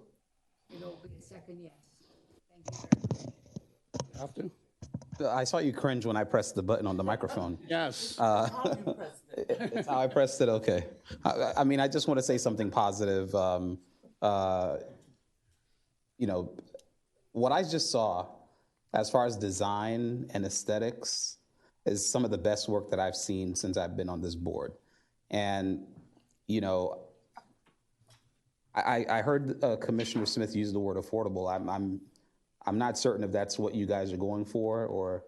it'll be a second yes. Thank you very much. Have to? I saw you cringe when I pressed the button on the microphone. Yes. It's how I pressed it, okay. I mean, I just want to say something positive. What I just saw as far as design and aesthetics is some of the best work that I've seen since I've been on this board. And, I heard Commissioner Smith use the word affordable. I'm not certain if that's what you guys are going for or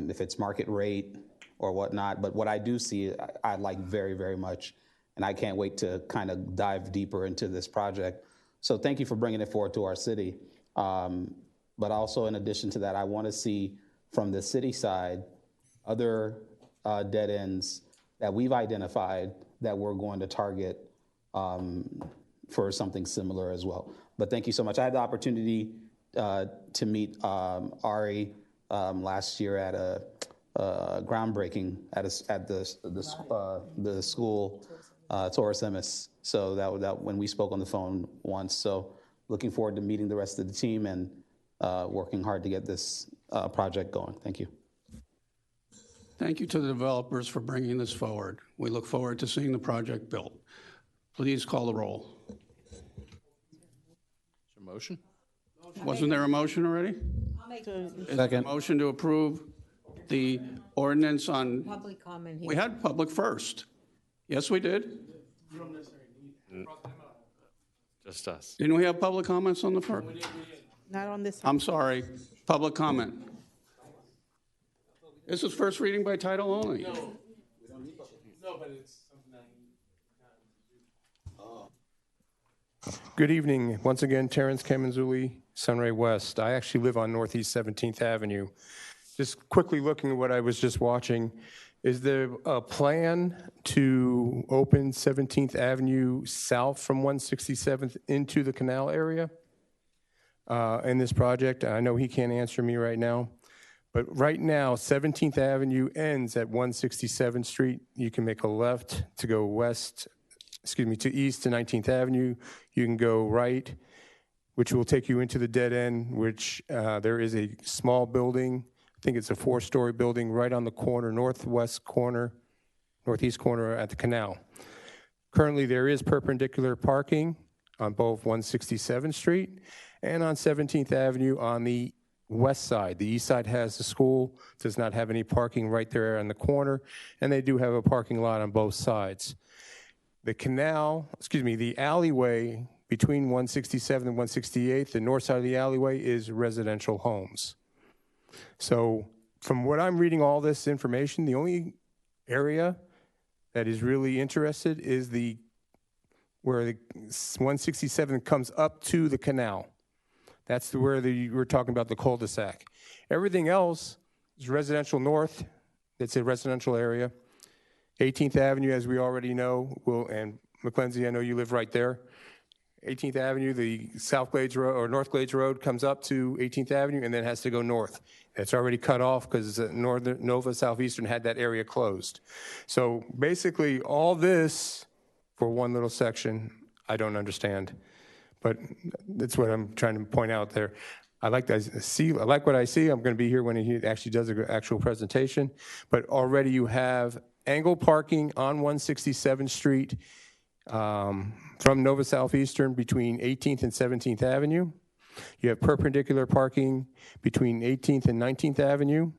if it's market rate or whatnot. But what I do see, I like very, very much. And I can't wait to kind of dive deeper into this project. So thank you for bringing it forward to our city. But also, in addition to that, I want to see from the city side other dead ends that we've identified that we're going to target for something similar as well. But thank you so much. I had the opportunity to meet Ari last year at a groundbreaking at the school, Taurus Emis. So that when we spoke on the phone once. So looking forward to meeting the rest of the team and working hard to get this project going. Thank you. Thank you to the developers for bringing this forward. We look forward to seeing the project built. Please call the roll. Is there a motion? Wasn't there a motion already? Is there a motion to approve the ordinance on? Public comment here. We had public first. Yes, we did. Just us. Didn't we have public comments on the first? Not on this. I'm sorry, public comment. This is first reading by title only. No, but it's something that Good evening. Once again, Terrence Kemanzuli, Sunray West. I actually live on Northeast 17th Avenue. Just quickly looking at what I was just watching, is there a plan to open 17th Avenue south from 167th into the canal area in this project? I know he can't answer me right now, but right now, 17th Avenue ends at 167th Street. You can make a left to go west, to east to 19th Avenue. You can go right, which will take you into the dead end, which there is a small building. I think it's a 4-story building right on the corner, northeast corner at the canal. Currently, there is perpendicular parking on both 167th Street and on 17th Avenue on the west side. The east side has the school, does not have any parking right there on the corner, and they do have a parking lot on both sides. The alleyway between 167th and 168th, the north side of the alleyway is residential homes. So from what I'm reading all this information, the only area that is really interested is where the 167 comes up to the canal. That's where we're talking about the cul-de-sac. Everything else is residential north. It's a residential area. 18th Avenue, as we already know, and McClenskey, I know you live right there. 18th Avenue, the South Glades Road or North Glades Road comes up to 18th Avenue and then has to go north. It's already cut off because Nova Southeastern had that area closed. So basically, all this for one little section, I don't understand. But that's what I'm trying to point out there. I like what I see. I'm going to be here when he actually does an actual presentation. But already you have angle parking on 167th Street from Nova Southeastern between 18th and 17th Avenue. You have perpendicular parking between 18th and 19th Avenue.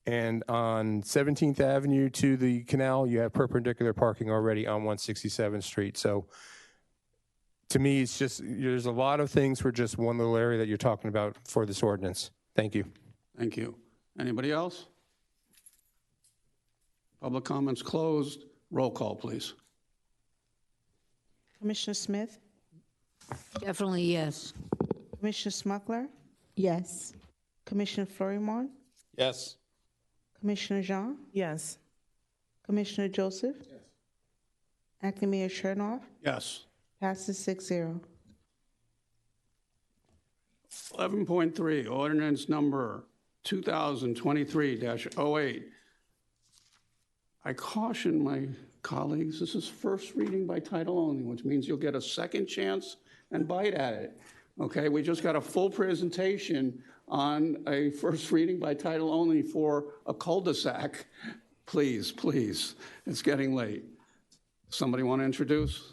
And on 17th Avenue to the canal, you have perpendicular parking already on 167th Street. So to me, it's just, there's a lot of things for just one little area that you're talking about for this ordinance. Thank you. Thank you. Anybody else? Public comments closed. Roll call, please. Commissioner Smith? Definitely yes. Commissioner Smuckler? Yes. Commissioner Florimon? Yes. Commissioner Jean? Yes. Commissioner Joseph? Yes. Acting Mayor Chernoff? Yes. Passes 6-0. 11.3, ordinance number 2023-08. I caution my colleagues, this is first reading by title only, which means you'll get a second chance and bite at it. Okay, we just got a full presentation on a first reading by title only for a cul-de-sac. Please, please, it's getting late. Somebody want to introduce?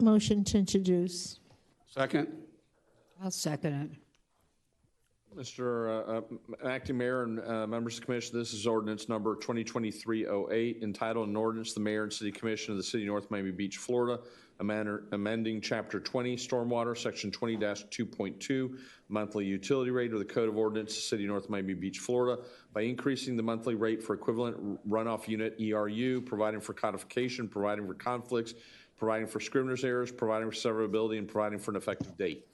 Motion to introduce. Second? I'll second it. Mr. Acting Mayor and members of the Commission, this is ordinance number 2023-08, entitled an ordinance, the Mayor and City Commission of the City of North Miami Beach, Florida, amending Chapter 20, Stormwater, Section 20-2.2, monthly utility rate of the Code of Ordinance, City of North Miami Beach, Florida, by increasing the monthly rate for equivalent runoff unit, ERU, providing for codification, providing for conflicts, providing for scrivener's errors, providing for severability, and providing for an effective date.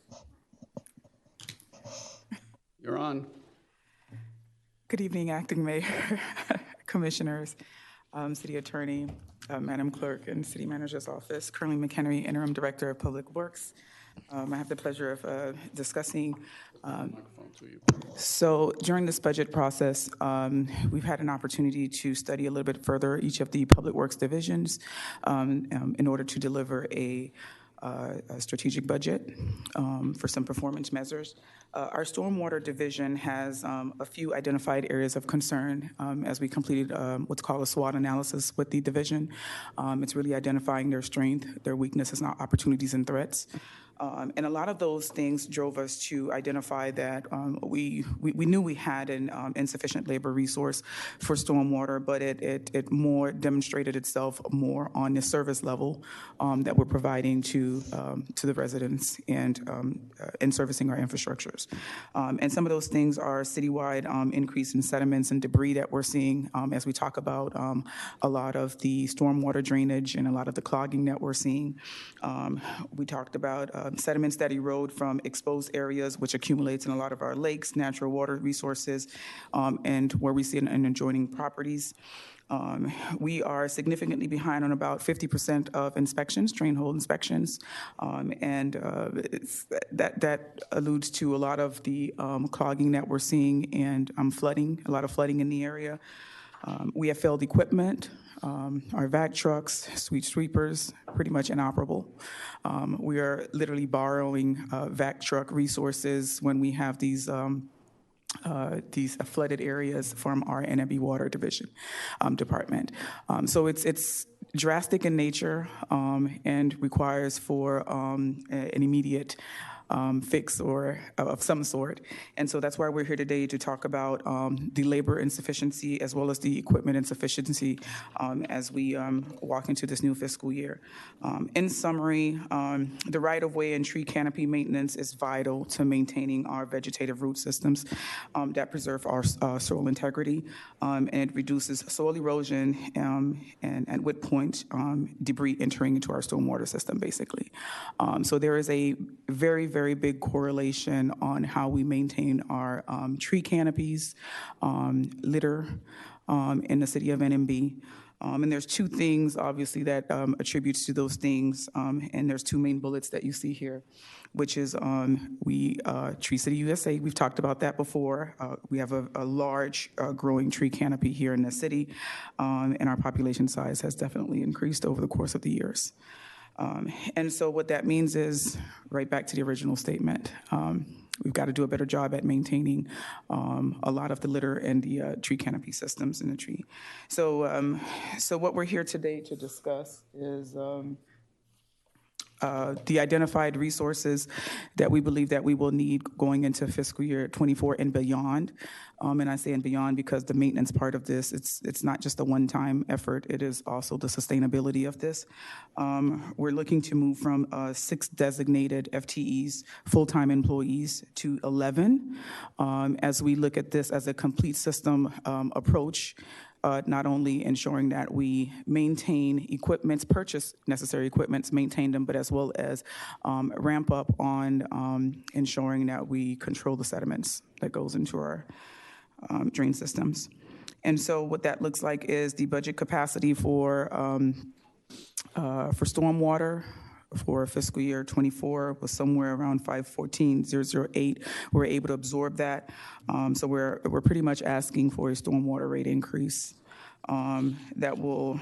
You're on. Good evening, Acting Mayor, Commissioners, City Attorney, Madam Clerk, and City Manager's Office. Currently McHenry, Interim Director of Public Works. I have the pleasure of discussing. So during this budget process, we've had an opportunity to study a little bit further each of the Public Works divisions in order to deliver a strategic budget for some performance measures. Our stormwater division has a few identified areas of concern as we completed what's called a SWOT analysis with the division. It's really identifying their strength, their weaknesses, and opportunities and threats. And a lot of those things drove us to identify that we knew we had an insufficient labor resource for stormwater, but it more demonstrated itself more on the service level that we're providing to the residents and in servicing our infrastructures. And some of those things are citywide increase in sediments and debris that we're seeing as we talk about a lot of the stormwater drainage and a lot of the clogging that we're seeing. We talked about sediments that erode from exposed areas, which accumulates in a lot of our lakes, natural water resources, and where we see it in adjoining properties. We are significantly behind on about 50% of inspections, drain hole inspections, and that alludes to a lot of the clogging that we're seeing and flooding, a lot of flooding in the area. We have failed equipment. Our vac trucks, street sweepers, pretty much inoperable. We are literally borrowing vac truck resources when we have these flooded areas from our NMB Water Division department. So it's drastic in nature and requires for an immediate fix or of some sort. And so that's why we're here today to talk about the labor insufficiency as well as the equipment insufficiency as we walk into this new fiscal year. In summary, the right-of-way and tree canopy maintenance is vital to maintaining our vegetative root systems that preserve our soil integrity, and it reduces soil erosion and at what point debris entering into our stormwater system, basically. So there is a very big correlation on how we maintain our tree canopies, litter in the city of NMB. And there's two things, obviously, that attributes to those things. And there's two main bullets that you see here, which is Tree City USA. We've talked about that before. We have a large growing tree canopy here in the city, and our population size has definitely increased over the course of the years. And so what that means is, right back to the original statement, we've got to do a better job at maintaining a lot of the litter and the tree canopy systems in the tree. So, so what we're here today to discuss is the identified resources that we believe that we will need going into fiscal year 24 and beyond. And I say and beyond because the maintenance part of this, it's not just a one-time effort, it is also the sustainability of this. We're looking to move from 6 designated FTEs, full-time employees, to 11 as we look at this as a complete system approach. Not only ensuring that we maintain equipments, purchase necessary equipments, maintain them, but as well as ramp up on ensuring that we control the sediments that goes into our drain systems. And so what that looks like is the budget capacity for stormwater for fiscal year 24 was somewhere around 514,008. We're able to absorb that. So we're pretty much asking for a stormwater rate increase that will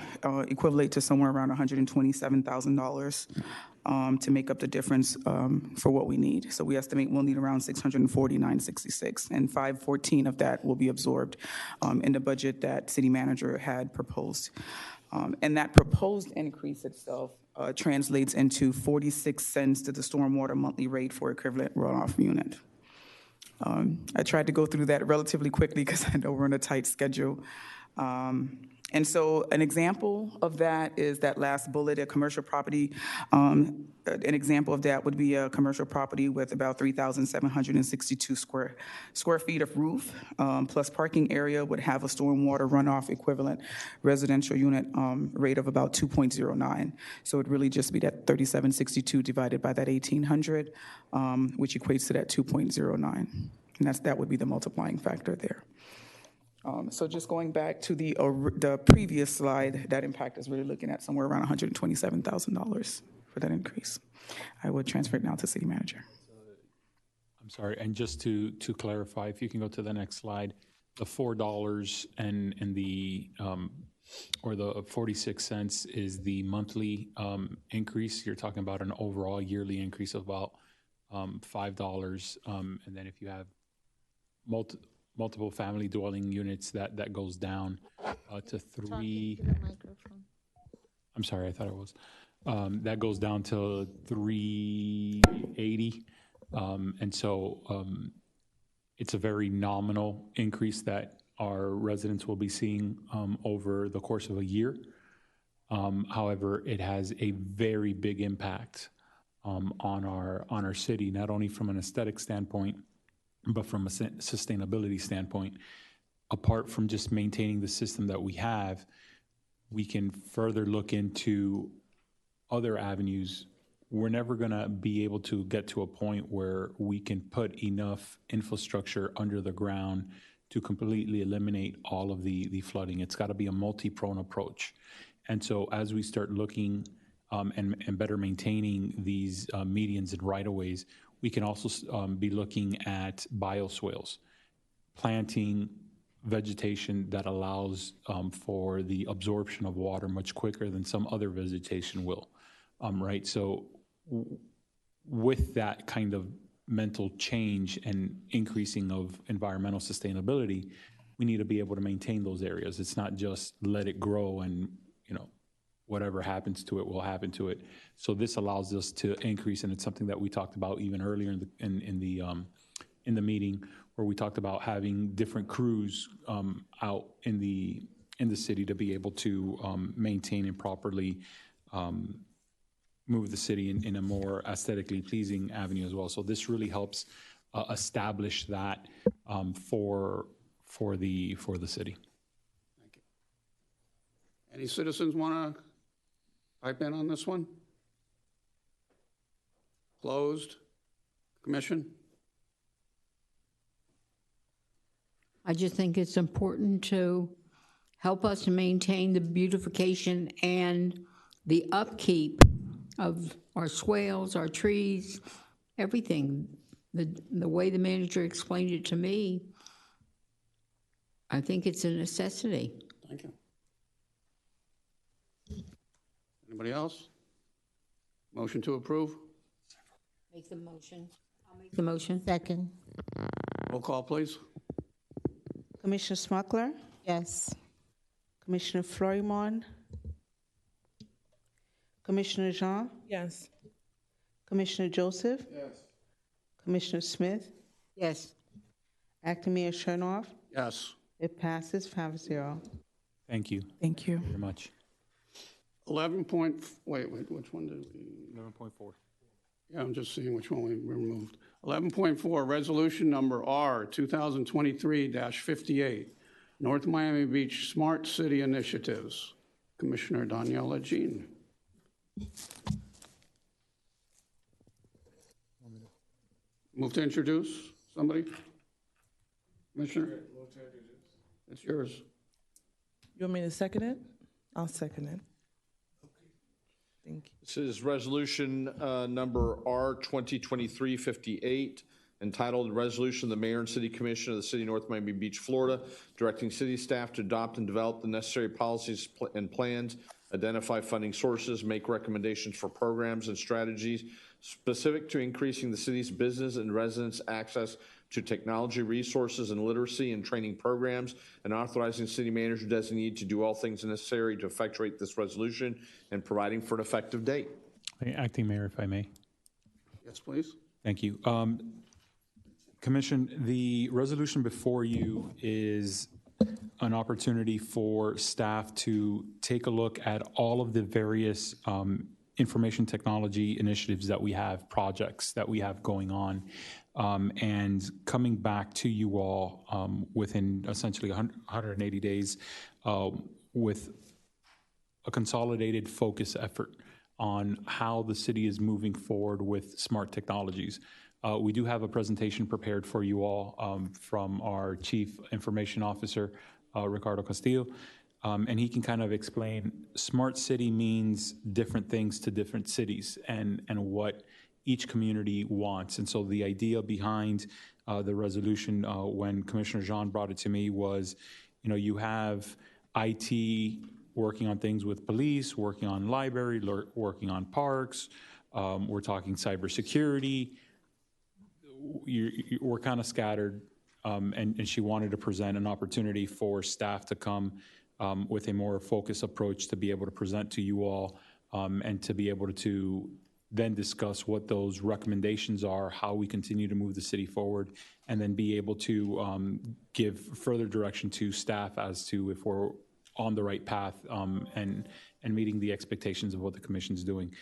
equivalent to somewhere around $127,000 to make up the difference for what we need. So we estimate we'll need around $649,666, and 514 of that will be absorbed in the budget that City Manager had proposed. And that proposed increase itself translates into 46 cents to the stormwater monthly rate for equivalent runoff unit. I tried to go through that relatively quickly because I know we're on a tight schedule. And so an example of that is that last bullet, a commercial property. An example of that would be a commercial property with about 3,762 square feet of roof, plus parking area would have a stormwater runoff equivalent residential unit rate of about 2.09. So it'd really just be that 3,762 divided by that 1,800, which equates to that 2.09. And that would be the multiplying factor there. So just going back to the previous slide, that impact is really looking at somewhere around $127,000 for that increase. I would transfer it now to City Manager. I'm sorry, and just to clarify, if you can go to the next slide, the $4 and the or the 46 cents is the monthly increase. You're talking about an overall yearly increase of about $5, and then if you have multiple family dwelling units, that goes down to three. I'm sorry, I thought it was. That goes down to $380, and so it's a very nominal increase that our residents will be seeing over the course of a year. However, it has a very big impact on our city, not only from an aesthetic standpoint, but from a sustainability standpoint. Apart from just maintaining the system that we have, we can further look into other avenues. We're never going to be able to get to a point where we can put enough infrastructure under the ground to completely eliminate all of the flooding. It's got to be a multi-pronged approach. And so as we start looking and better maintaining these medians and right-of-ways, we can also be looking at bioswales, planting vegetation that allows for the absorption of water much quicker than some other vegetation will, right? So with that kind of mental change and increasing of environmental sustainability, we need to be able to maintain those areas. It's not just let it grow and, whatever happens to it will happen to it. So this allows us to increase, and it's something that we talked about even earlier in the meeting, where we talked about having different crews out in the city to be able to maintain and properly move the city in a more aesthetically pleasing avenue as well. So this really helps establish that for the city. Thank you. Any citizens want to pipe in on this one? Closed. Commission? I just think it's important to help us to maintain the beautification and the upkeep of our swales, our trees, everything. The way the manager explained it to me, I think it's a necessity. Thank you. Anybody else? Motion to approve? Make the motion. I'll make the motion. Second. Roll call, please. Commissioner Smuckler? Yes. Commissioner Florimon? Commissioner Jean? Yes. Commissioner Joseph? Yes. Commissioner Smith? Yes. Acting Mayor Chernoff? Yes. It passes 5-0. Thank you. Thank you very much. 11 point, wait, which one did we? 11.4. Yeah, I'm just seeing which one we removed. 11.4, resolution number R 2023-58, North Miami Beach Smart City Initiatives. Commissioner Daniela Jean. Move to introduce somebody? Commissioner? It's yours. You want me to second it? I'll second it. Thank you. This is resolution number R 2023-58, entitled Resolution of the Mayor and City Commission of the City of North Miami Beach, Florida, directing city staff to adopt and develop the necessary policies and plans, identify funding sources, make recommendations for programs and strategies specific to increasing the city's business and residents' access to technology resources and literacy and training programs, and authorizing city manager designee to do all things necessary to effectuate this resolution and providing for an effective date. Acting Mayor, if I may. Yes, please. Thank you. Commission, the resolution before you is an opportunity for staff to take a look at all of the various information technology initiatives that we have, projects that we have going on, and coming back to you all within essentially 180 days with a consolidated focus effort on how the city is moving forward with smart technologies. We do have a presentation prepared for you all from our Chief Information Officer, Ricardo Castillo, and he can kind of explain smart city means different things to different cities and what each community wants. And so the idea behind the resolution when Commissioner Jean brought it to me was, you have IT working on things with police, working on library, working on parks, we're talking cybersecurity. We're kind of scattered, and she wanted to present an opportunity for staff to come with a more focused approach to be able to present to you all and to be able to then discuss what those recommendations are, how we continue to move the city forward, and then be able to give further direction to staff as to if we're on the right path and meeting the expectations of what the commission's doing.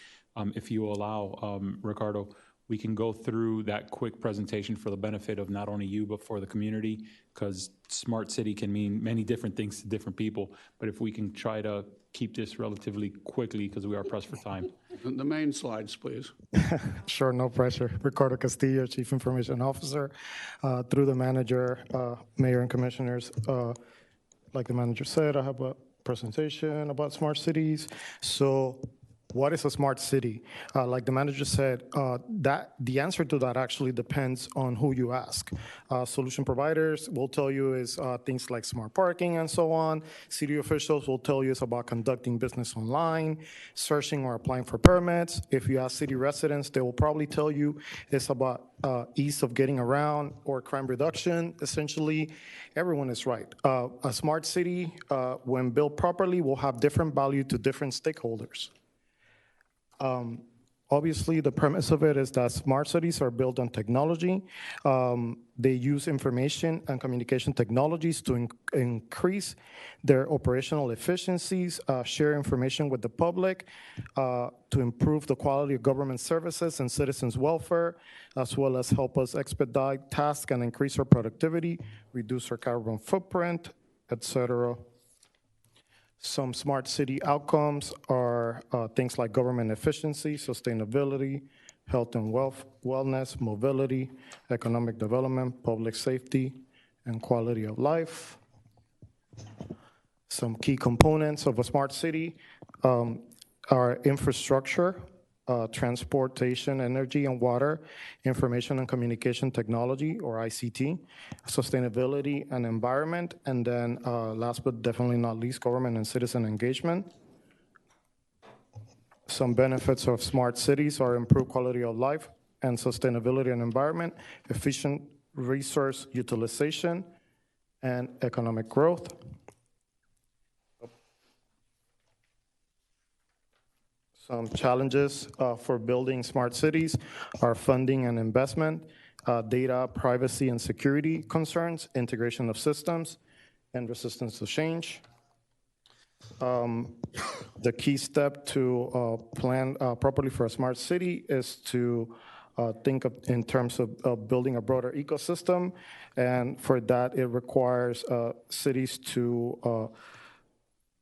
If you allow, Ricardo, we can go through that quick presentation for the benefit of not only you, but for the community, because smart city can mean many different things to different people. But if we can try to keep this relatively quickly, because we are pressed for time. The main slides, please. Sure, no pressure. Ricardo Castillo, Chief Information Officer. Through the manager, Mayor and Commissioners, like the manager said, I have a presentation about smart cities. So what is a smart city? Like the manager said, that the answer to that actually depends on who you ask. Solution providers will tell you is things like smart parking and so on. City officials will tell you it's about conducting business online, searching or applying for permits. If you ask city residents, they will probably tell you it's about ease of getting around or crime reduction. Essentially, everyone is right. A smart city, when built properly, will have different value to different stakeholders. Obviously, the premise of it is that smart cities are built on technology. They use information and communication technologies to increase their operational efficiencies, share information with the public, to improve the quality of government services and citizens' welfare, as well as help us expedite tasks and increase our productivity, reduce our carbon footprint, etc. Some smart city outcomes are things like government efficiency, sustainability, health and wellness, mobility, economic development, public safety, and quality of life. Some key components of a smart city are infrastructure, transportation, energy and water, information and communication technology, or ICT, sustainability and environment, and then last but definitely not least, government and citizen engagement. Some benefits of smart cities are improved quality of life and sustainability and environment, efficient resource utilization, and economic growth. Some challenges for building smart cities are funding and investment, data privacy and security concerns, integration of systems, and resistance to change. The key step to plan properly for a smart city is to think of in terms of building a broader ecosystem, and for that it requires cities to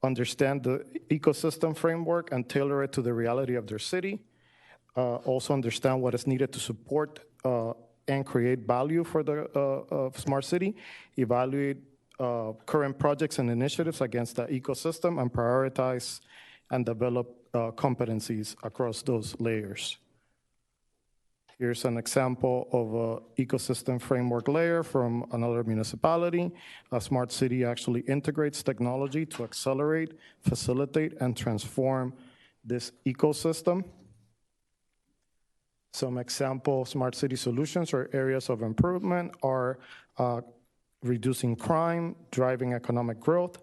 understand the ecosystem framework and tailor it to the reality of their city. Also understand what is needed to support and create value for the smart city. Evaluate current projects and initiatives against the ecosystem and prioritize and develop competencies across those layers. Here's an example of an ecosystem framework layer from another municipality. A smart city actually integrates technology to accelerate, facilitate, and transform this ecosystem. Some example smart city solutions or areas of improvement are reducing crime, driving economic growth,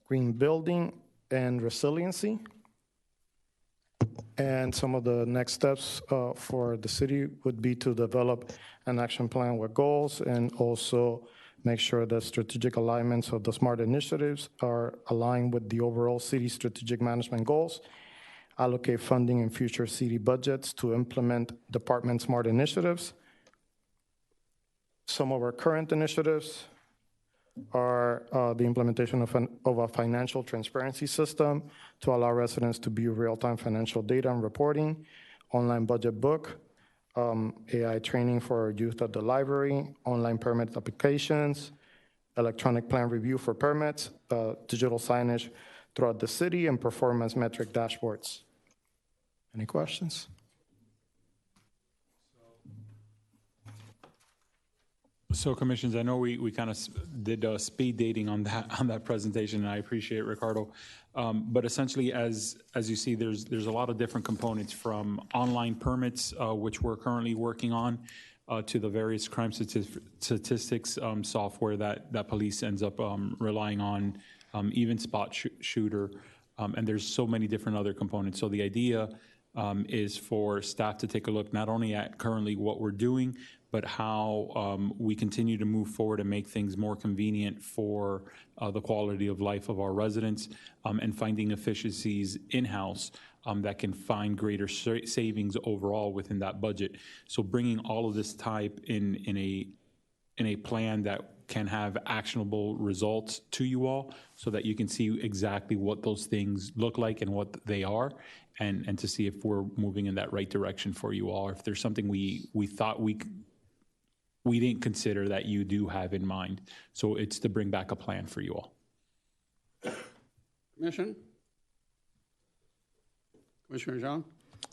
green building, and resiliency. And some of the next steps for the city would be to develop an action plan with goals and also make sure the strategic alignments of the SMART initiatives are aligned with the overall city strategic management goals, allocate funding in future city budgets to implement department SMART initiatives. Some of our current initiatives are the implementation of a financial transparency system to allow residents to view real-time financial data and reporting, online budget book, AI training for our youth at the library, online permit applications, electronic plan review for permits, digital signage throughout the city, and performance metric dashboards. Any questions? So Commissioners, I know we kind of did speed dating on that presentation, and I appreciate it, Ricardo. But essentially, as you see, there's a lot of different components, from online permits, which we're currently working on, to the various crime statistics software that police ends up relying on, even Spot Shooter, and there's so many different other components. So the idea is for staff to take a look not only at currently what we're doing, but how we continue to move forward and make things more convenient for the quality of life of our residents, and finding efficiencies in-house that can find greater savings overall within that budget. So bringing all of this type in a plan that can have actionable results to you all, so that you can see exactly what those things look like and what they are, and to see if we're moving in that right direction for you all, or if there's something we thought we didn't consider that you do have in mind. So it's to bring back a plan for you all. Commissioner John?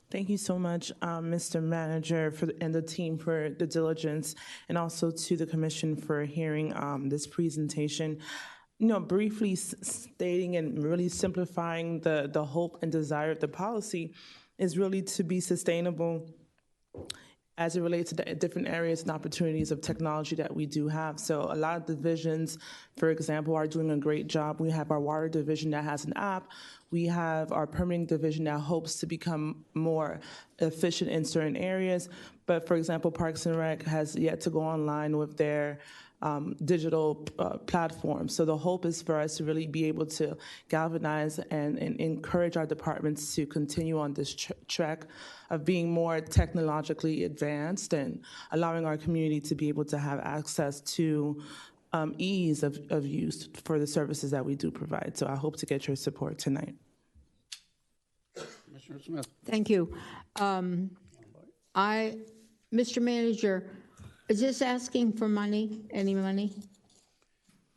Thank you so much, Mr. Manager, and the team for the diligence, and also to the Commission for hearing this presentation. Briefly stating and really simplifying the hope and desire of the policy is really to be sustainable as it relates to the different areas and opportunities of technology that we do have. So a lot of divisions, for example, are doing a great job. We have our water division that has an app. We have our permitting division that hopes to become more efficient in certain areas. But for example, Parks and Rec has yet to go online with their digital platform. So the hope is for us to really be able to galvanize and encourage our departments to continue on this track of being more technologically advanced and allowing our community to be able to have access to ease of use for the services that we do provide. So I hope to get your support tonight. Commissioner Smith. Thank you. Mr. Manager, is this asking for money, any money?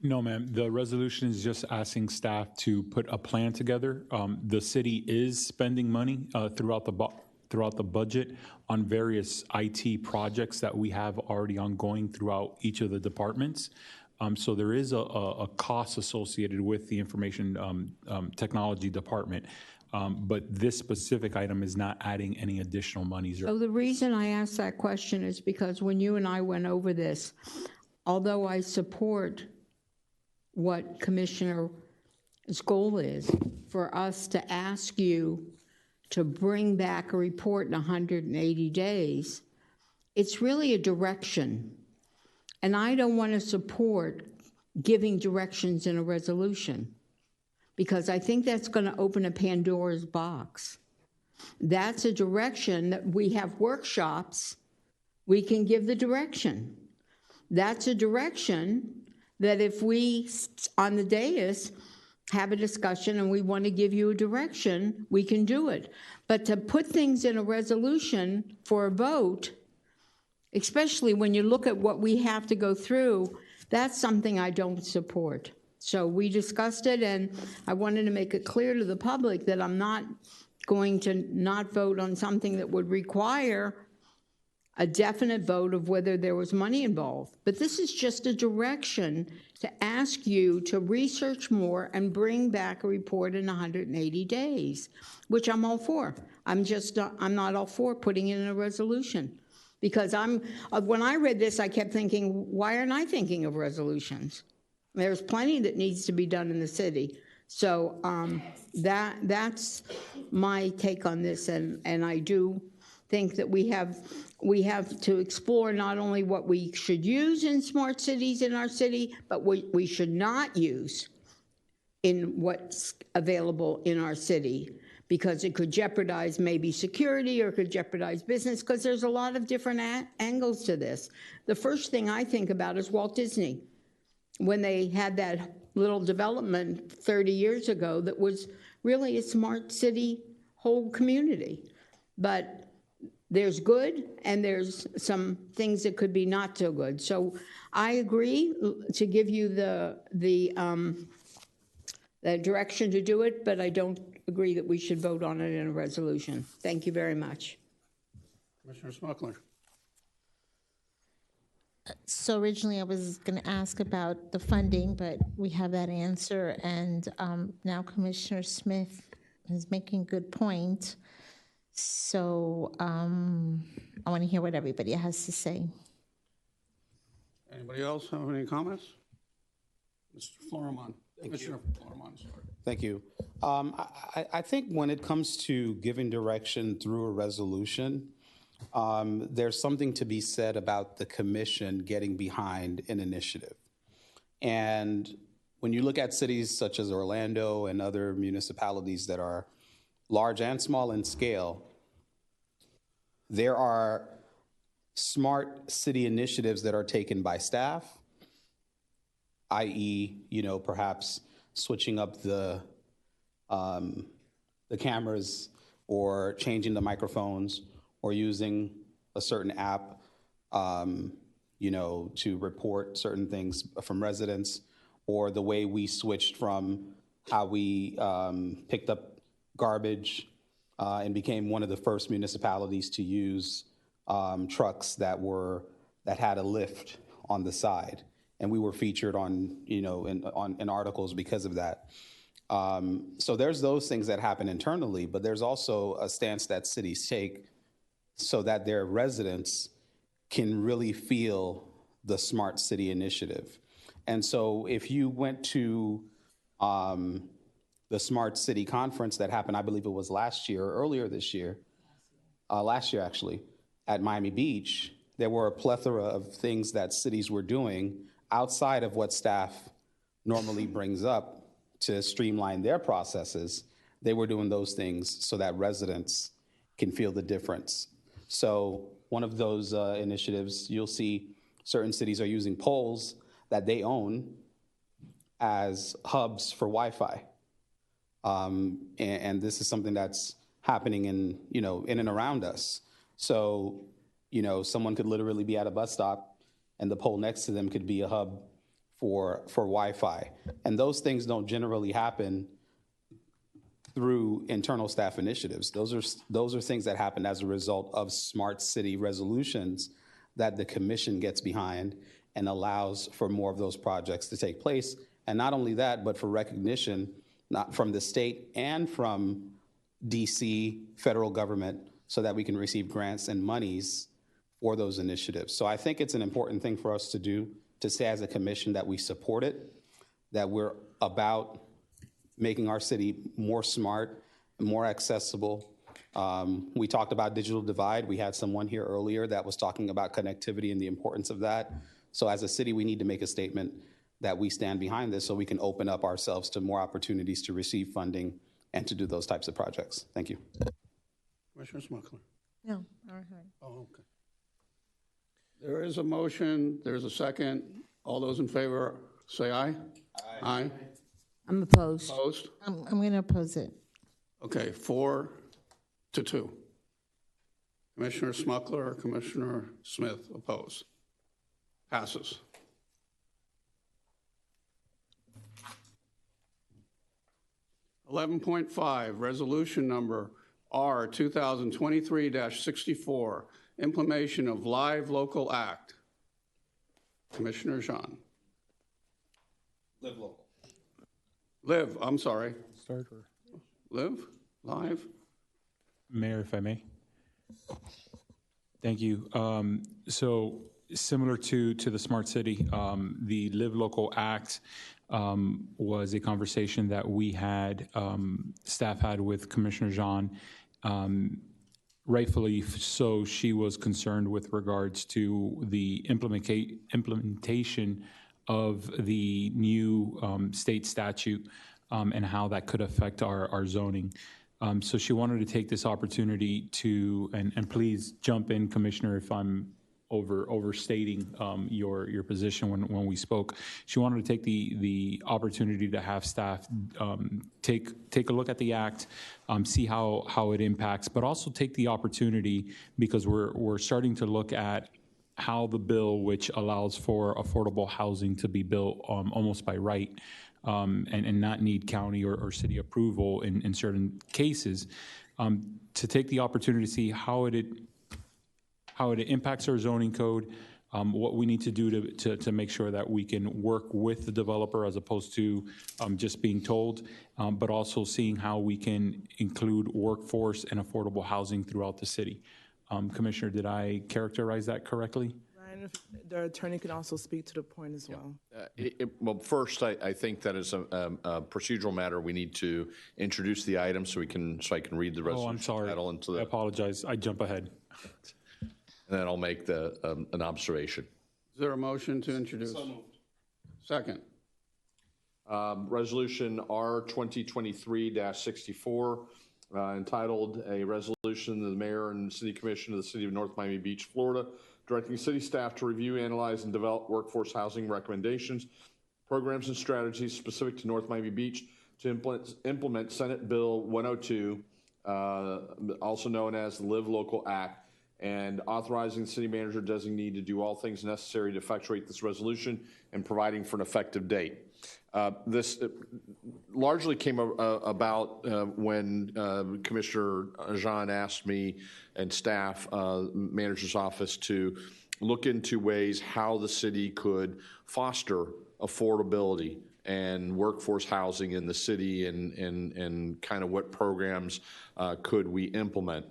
No, ma'am. The resolution is just asking staff to put a plan together. The city is spending money throughout the budget on various IT projects that we have already ongoing throughout each of the departments. So there is a cost associated with the information technology department. But this specific item is not adding any additional monies. So the reason I asked that question is because when you and I went over this, although I support what Commissioner's goal is for us to ask you to bring back a report in 180 days, it's really a direction. And I don't want to support giving directions in a resolution, because I think that's going to open a Pandora's box. That's a direction that we have workshops, we can give the direction. That's a direction that if we, on the dais, have a discussion and we want to give you a direction, we can do it. But to put things in a resolution for a vote, especially when you look at what we have to go through, that's something I don't support. So we discussed it, and I wanted to make it clear to the public that I'm not going to not vote on something that would require a definite vote of whether there was money involved. But this is just a direction to ask you to research more and bring back a report in 180 days, which I'm all for. I'm not all for putting it in a resolution. Because when I read this, I kept thinking, why aren't I thinking of resolutions? There's plenty that needs to be done in the city. So that's my take on this, and I do think that we have to explore not only what we should use in smart cities in our city, but what we should not use in what's available in our city, because it could jeopardize maybe security or could jeopardize business, because there's a lot of different angles to this. The first thing I think about is Walt Disney, when they had that little development 30 years ago that was really a smart city whole community. But there's good and there's some things that could be not so good. So I agree to give you the direction to do it, but I don't agree that we should vote on it in a resolution. Thank you very much. Commissioner Smuckler. So originally I was going to ask about the funding, but we have that answer. And now Commissioner Smith is making a good point. So I want to hear what everybody has to say. Anybody else have any comments? Mr. Florimon. Commissioner Florimon, sorry. Thank you. I think when it comes to giving direction through a resolution, there's something to be said about the commission getting behind an initiative. And when you look at cities such as Orlando and other municipalities that are large and small in scale, there are smart city initiatives that are taken by staff, i.e., perhaps switching up the cameras or changing the microphones or using a certain app, to report certain things from residents, or the way we switched from how we picked up garbage and became one of the first municipalities to use trucks that had a lift on the side, and we were featured on in articles because of that. So there's those things that happen internally, but there's also a stance that cities take so that their residents can really feel the Smart City Initiative. And so if you went to the Smart City Conference that happened, I believe it was last year or earlier this year, last year actually, at Miami Beach, there were a plethora of things that cities were doing outside of what staff normally brings up to streamline their processes. They were doing those things so that residents can feel the difference. So one of those initiatives, you'll see certain cities are using poles that they own as hubs for Wi-Fi. And this is something that's happening in and around us. So, someone could literally be at a bus stop and the pole next to them could be a hub for Wi-Fi. And those things don't generally happen through internal staff initiatives. Those are things that happen as a result of smart city resolutions that the commission gets behind and allows for more of those projects to take place. And not only that, but for recognition, not from the state and from DC, federal government, so that we can receive grants and monies for those initiatives. So I think it's an important thing for us to do, to say as a commission that we support it, that we're about making our city more smart, more accessible. We talked about digital divide. We had someone here earlier that was talking about connectivity and the importance of that. So as a city, we need to make a statement that we stand behind this so we can open up ourselves to more opportunities to receive funding and to do those types of projects. Thank you. Commissioner Smuckler. No, all right. Oh, okay. There is a motion. There's a second. All those in favor say aye. Aye. I'm opposed. Opposed? I'm going to oppose it. Okay, 4-2. Commissioner Smuckler or Commissioner Smith oppose? Passes. $11.5, resolution number R 2023-64, implementation of Live Local Act. Commissioner Jean. Live local. Live, I'm sorry. Start or? Live? Live? Mayor, if I may. Thank you. So similar to the Smart City, the Live Local Act was a conversation that we had, staff had with Commissioner Jean. rightfully so, she was concerned with regards to the implementation of the new state statute and how that could affect our zoning. So she wanted to take this opportunity to, and please jump in, Commissioner, if I'm overstating your position when we spoke. She wanted to take the opportunity to have staff take a look at the act, see how it impacts, but also take the opportunity, because we're starting to look at how the bill, which allows for affordable housing to be built almost by right, and not need county or city approval in certain cases, to take the opportunity to see how it impacts our zoning code, what we need to do to make sure that we can work with the developer as opposed to just being told, but also seeing how we can include workforce and affordable housing throughout the city. Commissioner, did I characterize that correctly? Ryan, if the attorney can also speak to the point as well. Well, first, I think that as a procedural matter, we need to introduce the item so I can read the resolution. Oh, I'm sorry. I apologize. I jump ahead. And then I'll make an observation. Is there a motion to introduce? So moved. Second. Resolution R 2023-64, entitled "A Resolution of the Mayor and City Commission of the City of North Miami Beach, Florida, directing city staff to review, analyze, and develop workforce housing recommendations, programs, and strategies specific to North Miami Beach to implement Senate Bill 102, also known as the Live Local Act, and authorizing the city manager designee to do all things necessary to effectuate this resolution and providing for an effective date." This largely came about when Commissioner Jean asked me and staff, manager's office, to look into ways how the city could foster affordability and workforce housing in the city, and kind of what programs could we implement.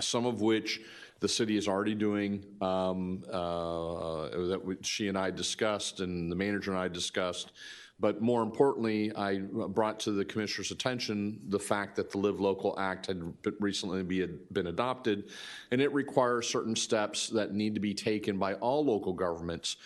Some of which the city is already doing, that she and I discussed and the manager and I discussed. But more importantly, I brought to the commissioner's attention the fact that the Live Local Act had recently been adopted, and it requires certain steps that need to be taken by all local governments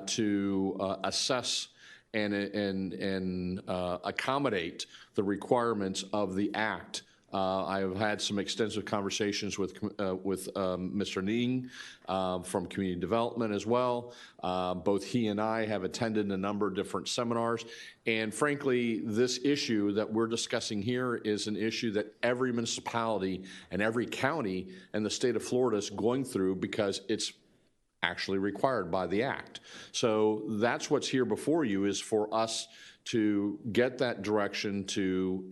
to assess and accommodate the requirements of the act. I have had some extensive conversations with Mr. Ning from Community Development as well. Both he and I have attended a number of different seminars. And frankly, this issue that we're discussing here is an issue that every municipality and every county in the state of Florida is going through, because it's actually required by the act. So that's what's here before you, is for us to get that direction, to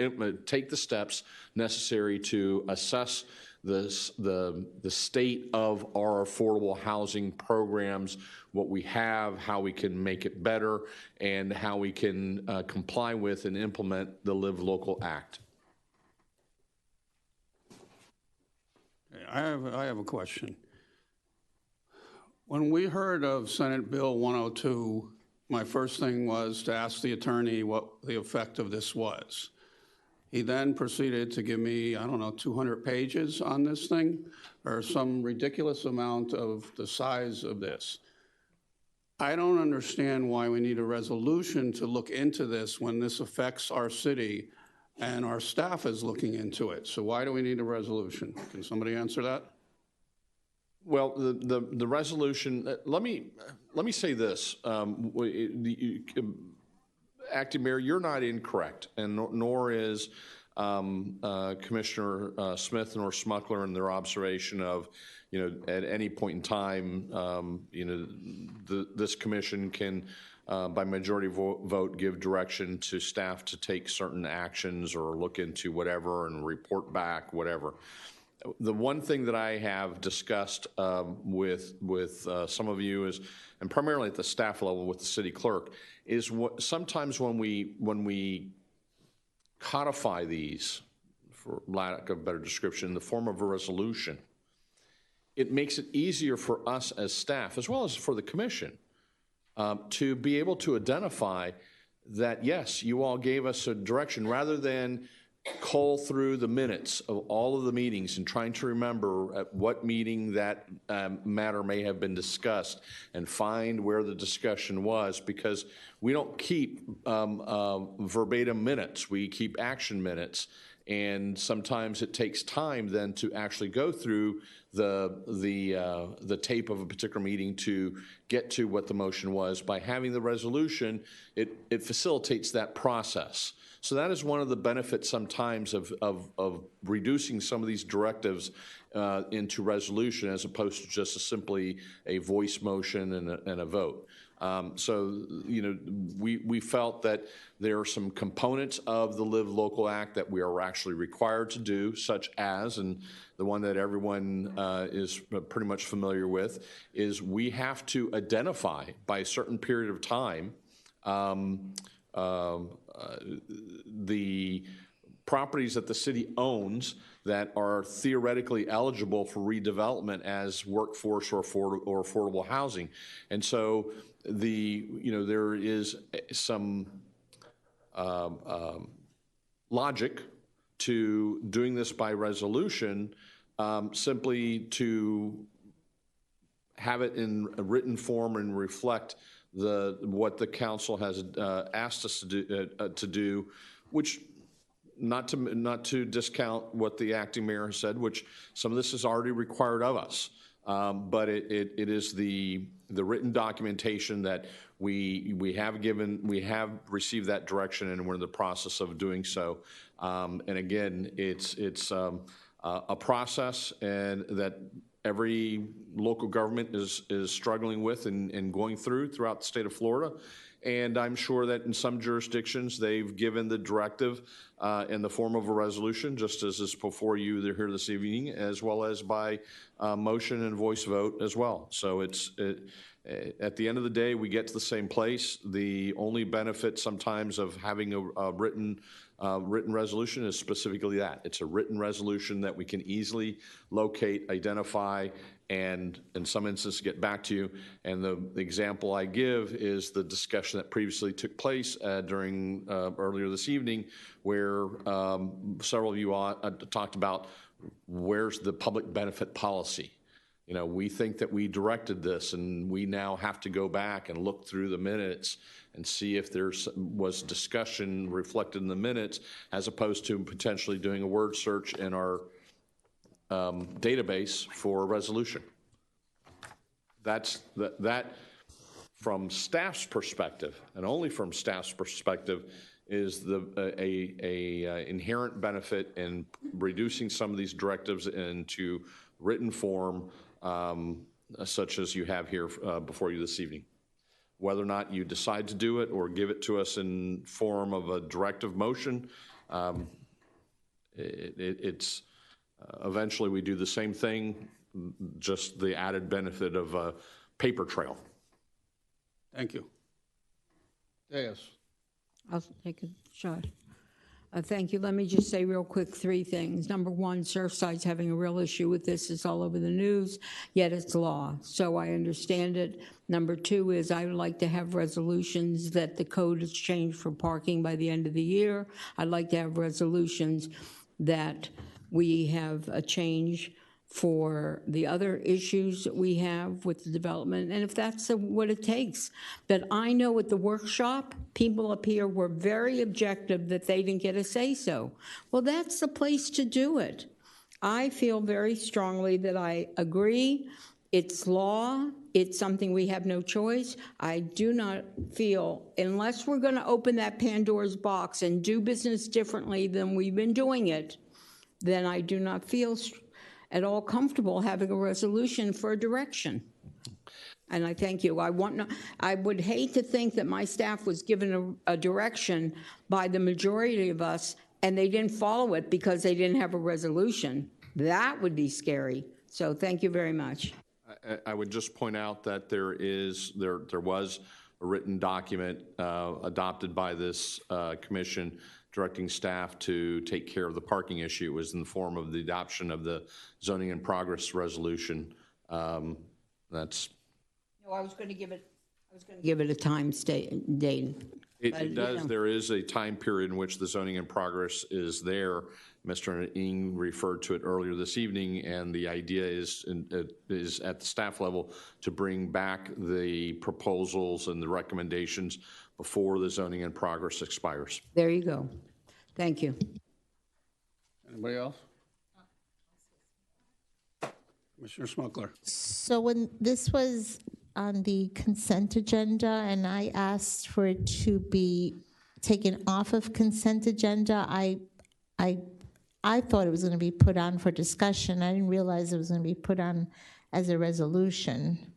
take the steps necessary to assess the state of our affordable housing programs, what we have, how we can make it better, and how we can comply with and implement the Live Local Act. I have a question. When we heard of Senate Bill 102, my first thing was to ask the attorney what the effect of this was. He then proceeded to give me, 200 pages on this thing, or some ridiculous amount of the size of this. I don't understand why we need a resolution to look into this when this affects our city and our staff is looking into it. So why do we need a resolution? Can somebody answer that? Well, the resolution, let me say this. Acting Mayor, you're not incorrect, and nor is Commissioner Smith nor Smuckler in their observation of, at any point in time, this commission can, by majority vote, give direction to staff to take certain actions or look into whatever and report back, whatever. The one thing that I have discussed with some of you is, and primarily at the staff level with the city clerk, is sometimes when we codify these, for lack of a better description, in the form of a resolution, it makes it easier for us as staff, as well as for the commission, to be able to identify that, yes, you all gave us a direction, rather than cull through the minutes of all of the meetings and trying to remember at what meeting that matter may have been discussed and find where the discussion was, because we don't keep verbatim minutes. We keep action minutes. And sometimes it takes time then to actually go through the tape of a particular meeting to get to what the motion was. By having the resolution, it facilitates that process. So that is one of the benefits sometimes of reducing some of these directives into resolution as opposed to just simply a voice motion and a vote. So, you know, we felt that there are some components of the Live Local Act that we are actually required to do, such as, and the one that everyone is pretty much familiar with, is we have to identify by a certain period of time the properties that the city owns that are theoretically eligible for redevelopment as workforce or affordable housing. And so there is some logic to doing this by resolution, simply to have it in a written form and reflect what the council has asked us to do, which not to discount what the acting mayor has said, which some of this is already required of us, but it is the written documentation that we have received that direction, and we're in the process of doing so. And again, it's a process, and that every local government is struggling with and going throughout the state of Florida. And I'm sure that in some jurisdictions, they've given the directive in the form of a resolution, just as is before you here this evening, as well as by motion and voice vote as well. So at the end of the day, we get to the same place. The only benefit sometimes of having a written resolution is specifically that. It's a written resolution that we can easily locate, identify, and in some instances get back to you. And the example I give is the discussion that previously took place during earlier this evening, where several of you talked about where's the public benefit policy. You know, we think that we directed this, and we now have to go back and look through the minutes and see if there was discussion reflected in the minutes, as opposed to potentially doing a word search in our database for a resolution. That from staff's perspective, and only from staff's perspective, is a inherent benefit in reducing some of these directives into written form, such as you have here before you this evening. Whether or not you decide to do it or give it to us in form of a directive motion, it's eventually we do the same thing, just the added benefit of a paper trail. Thank you. Yes. I'll take a shot. Thank you. Let me just say real quick 3 things. Number one, Surfside's having a real issue with this. It's all over the news, yet it's law. So I understand it. Number 2 is I would like to have resolutions that the code is changed for parking by the end of the year. I'd like to have resolutions that we have a change for the other issues that we have with the development, and if that's what it takes. But I know at the workshop, people up here were very objective that they didn't get a say-so. Well, that's the place to do it. I feel very strongly that I agree. It's law. It's something we have no choice. I do not feel, unless we're going to open that Pandora's box and do business differently than we've been doing it, then I do not feel at all comfortable having a resolution for a direction. And I thank you. I would hate to think that my staff was given a direction by the majority of us and they didn't follow it because they didn't have a resolution. That would be scary. So thank you very much. I would just point out that there was a written document adopted by this commission directing staff to take care of the parking issue. It was in the form of the adoption of the zoning in progress resolution. That's. No, I was going to give it a time date. It does. There is a time period in which the zoning in progress is there. Mr. Ng referred to it earlier this evening, and the idea is at the staff level to bring back the proposals and the recommendations before the zoning in progress expires. There you go. Thank you. Anybody else? Commissioner Smuckler. So when this was on the consent agenda and I asked for it to be taken off of consent agenda, I thought it was going to be put on for discussion. I didn't realize it was going to be put on as a resolution.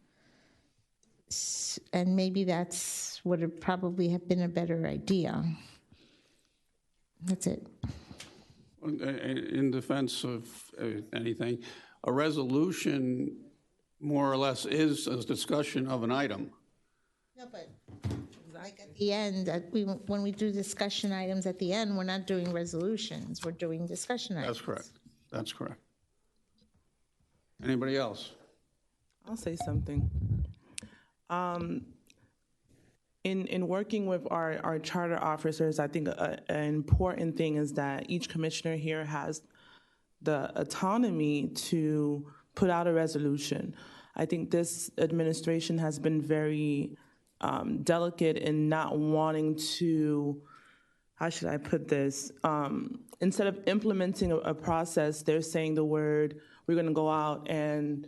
And maybe that's would have probably have been a better idea. That's it. In defense of anything, a resolution more or less is a discussion of an item. No, but like at the end, when we do discussion items at the end, we're not doing resolutions, we're doing discussion items. That's correct. That's correct. Anybody else? I'll say something. In working with our charter officers, I think an important thing is that each commissioner here has the autonomy to put out a resolution. I think this administration has been very delicate in not wanting to, how should I put this? Instead of implementing a process, they're saying the word, we're going to go out and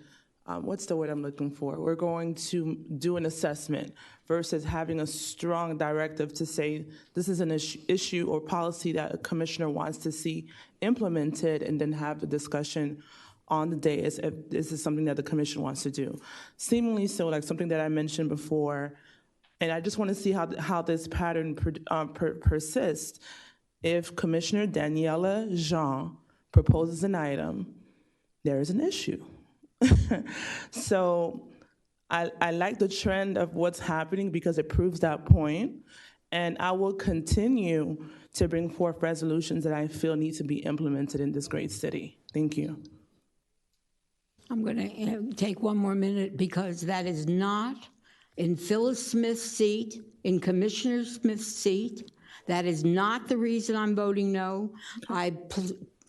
what's the word I'm looking for? We're going to do an assessment versus having a strong directive to say this is an issue or policy that a commissioner wants to see implemented and then have the discussion on the day as if this is something that the commission wants to do. Seemingly so, like something that I mentioned before, and I just want to see how this pattern persists. If Commissioner Daniela Jean proposes an item, there is an issue. So I like the trend of what's happening because it proves that point, and I will continue to bring forth resolutions that I feel need to be implemented in this great city. Thank you. I'm going to take one more minute because that is not in Phyllis Smith's seat, in Commissioner Smith's seat. That is not the reason I'm voting no. I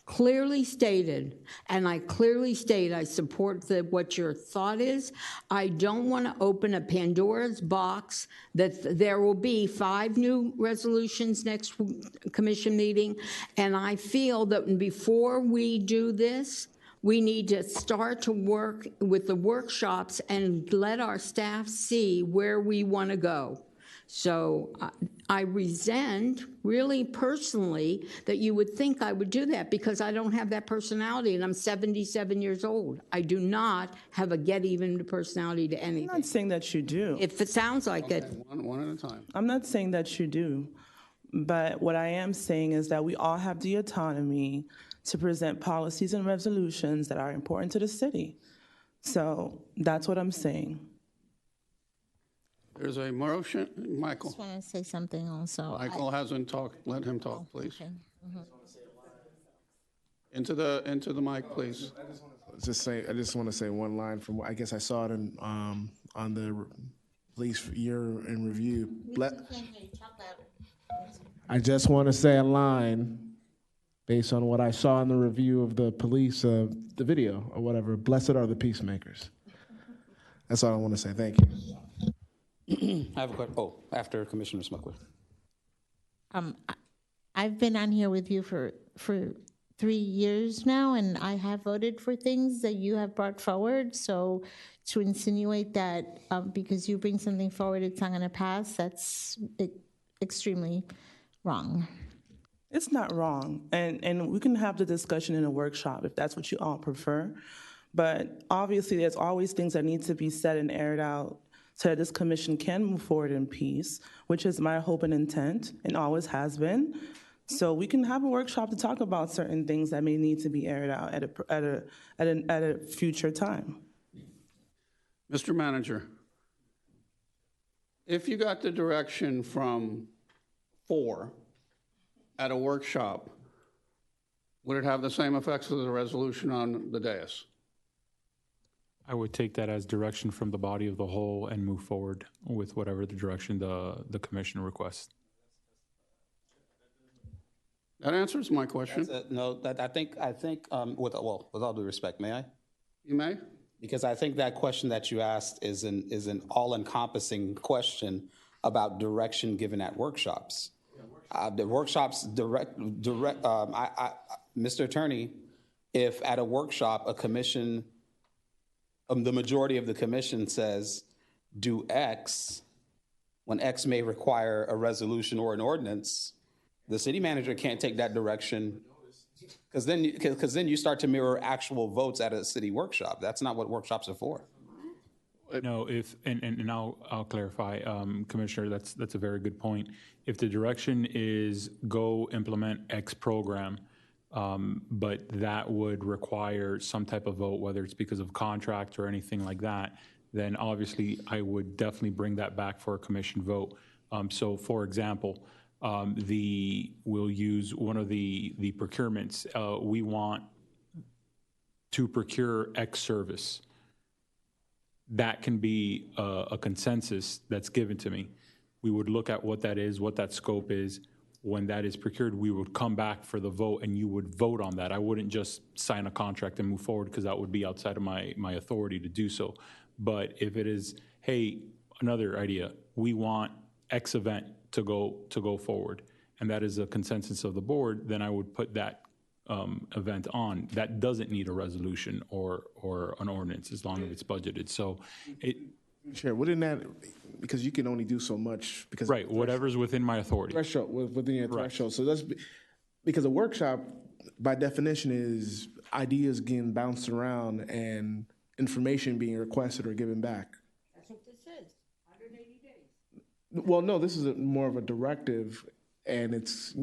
clearly stated, and I clearly state I support what your thought is. I don't want to open a Pandora's box that there will be 5 new resolutions next commission meeting, and I feel that before we do this, we need to start to work with the workshops and let our staff see where we want to go. So I resent, really personally, that you would think I would do that because I don't have that personality and I'm 77 years old. I do not have a get-even personality to anything. I'm not saying that you do. If it sounds like Okay, it. one at a time. I'm not saying that you do, but what I am saying is that we all have the autonomy to present policies and resolutions that are important to the city. So that's what I'm saying. There's a motion. Michael. I just want to say something also. Michael hasn't talked. Let him talk, please. Okay. Into the mic, please. I just want to say one line from, I guess I saw it in, on the police year in review. I just want to say a line based on what I saw in the review of the police, the video or whatever. Blessed are the peacemakers. That's all I want to say. Thank you. I have a question. Oh, after Commissioner Smuckler. I've been on here with you for 3 years now, and I have voted for things that you have brought forward. So to insinuate that because you bring something forward, it's not going to pass, that's extremely wrong. It's not wrong, and we can have the discussion in a workshop if that's what you all prefer. But obviously, there's always things that need to be said and aired out so that this commission can move forward in peace, which is my hope and intent, and always has been. So we can have a workshop to talk about certain things that may need to be aired out at a future time. Mr. Manager, if you got the direction from 4 at a workshop, would it have the same effects as the resolution on the dais? I would take that as direction from the body of the whole and move forward with whatever the direction the commission requests. That answers my question. No, I think, with all due respect, may I? You may. Because I think that question that you asked is an all-encompassing question about direction given at workshops. The workshops Mr. Attorney, if at a workshop, a commission, the majority of the commission says, do X, when X may require a resolution or an ordinance, the city manager can't take that direction because then you start to mirror actual votes at a city workshop. That's not what workshops are for. No, and I'll clarify, Commissioner, that's a very good point. If the direction is go implement X program, but that would require some type of vote, whether it's because of contract or anything like that, then obviously I would definitely bring that back for a commission vote. So for example, we'll use one of the procurements. We want to procure X service. That can be a consensus that's given to me. We would look at what that is, what that scope is. When that is procured, we would come back for the vote and you would vote on that. I wouldn't just sign a contract and move forward because that would be outside of my authority to do so. But if it is, hey, another idea, we want X event to go forward, and that is a consensus of the board, then I would put that event on. That doesn't need a resolution or an ordinance as long as it's budgeted. So Chair, wouldn't that, because you can only do so much because right, whatever's within my authority. Threshold, within your threshold. So that's because a workshop by definition is ideas getting bounced around and information being requested or given back. That's what this is, 180 days. Well, no, this is more of a directive, and it's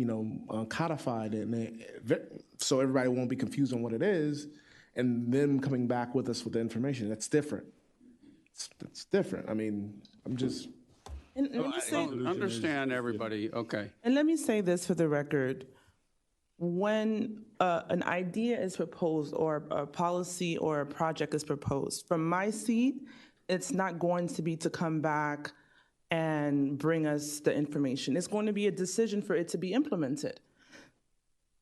codified, and so everybody won't be confused on what it is, and them coming back with us with the information. That's different. It's different. I mean, I'm just. And let me I say, understand everybody. Okay. and let me say this for the record. When an idea is proposed or a policy or a project is proposed, from my seat, it's not going to be to come back and bring us the information. It's going to be a decision for it to be implemented.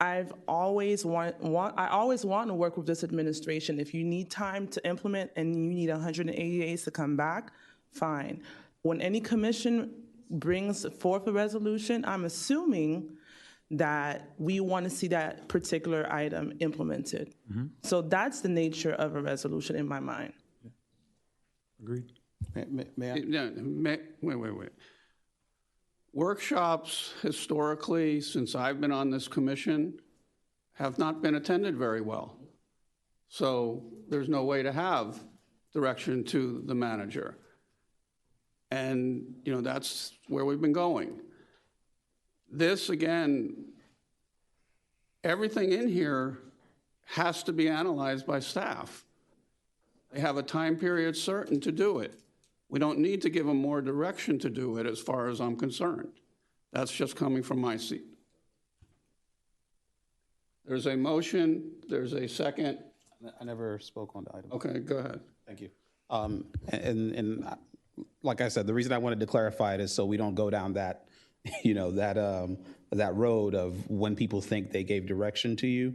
I always want to work with this administration. If you need time to implement and you need 180 days to come back, fine. When any commission brings forth a resolution, I'm assuming that we want to see that particular item implemented. Mm-hmm. So that's the nature of a resolution in my mind. Agreed. May I? No, wait. Workshops historically, since I've been on this commission, have not been attended very well. So there's no way to have direction to the manager. And, that's where we've been going. This, again, everything in here has to be analyzed by staff. They have a time period certain to do it. We don't need to give them more direction to do it as far as I'm concerned. That's just coming from my seat. There's a motion, there's a second. I never spoke on the item. Okay, go ahead. Thank you. And like I said, the reason I wanted to clarify it is so we don't go down that, that road of when people think they gave direction to you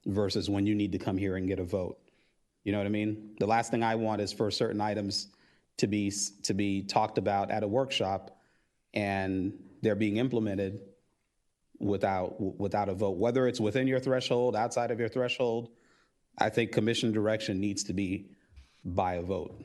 versus when you need to come here and get a vote. You know what I mean? The last thing I want is for certain items to be talked about at a workshop and they're being implemented without a vote, whether it's within your threshold, outside of your threshold. I think commission direction needs to be by a vote.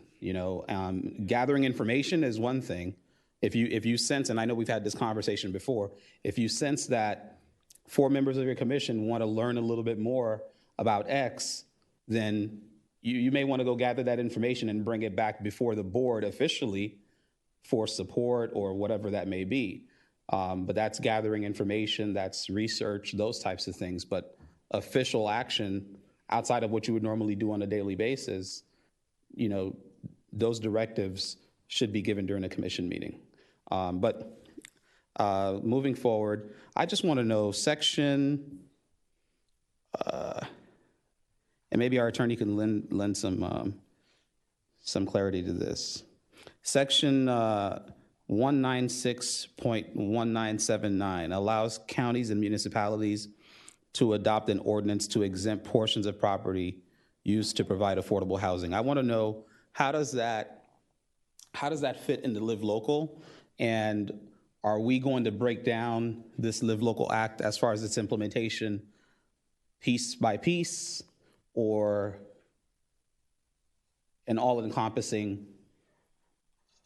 Gathering information is one thing. If you sense, and I know we've had this conversation before, if you sense that 4 members of your commission want to learn a little bit more about X, then you may want to go gather that information and bring it back before the board officially for support or whatever that may be. But that's gathering information, that's research, those types of things. But official action outside of what you would normally do on a daily basis, those directives should be given during a commission meeting. But moving forward, I just want to know section, and maybe our attorney can lend some clarity to this. Section 196.1979 allows counties and municipalities to adopt an ordinance to exempt portions of property used to provide affordable housing. I want to know, how does that fit into Live Local? And are we going to break down this Live Local Act as far as its implementation piece by piece, or an all-encompassing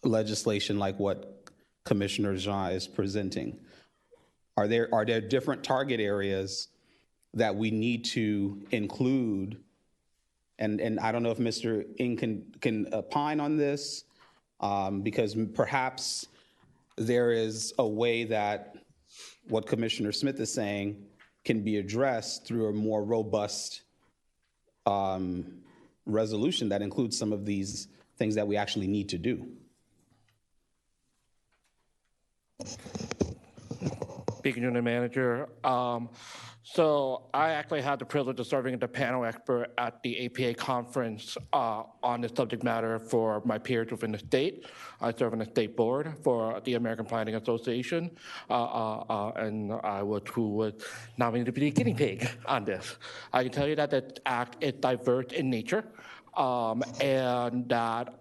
legislation like what Commissioner Jean is presenting? Are there different target areas that we need to include? And I don't know if Mr. Ng can opine on this, because perhaps there is a way that what Commissioner Smith is saying can be addressed through a more robust resolution that includes some of these things that we actually need to do. Speaking to the manager, so I actually had the privilege of serving as the panel expert at the APA conference on the subject matter for my peers within the state. I serve on the state board for the American Planning Association, and I who was nominated to be the guinea pig on this. I can tell you that the act is diverse in nature, and that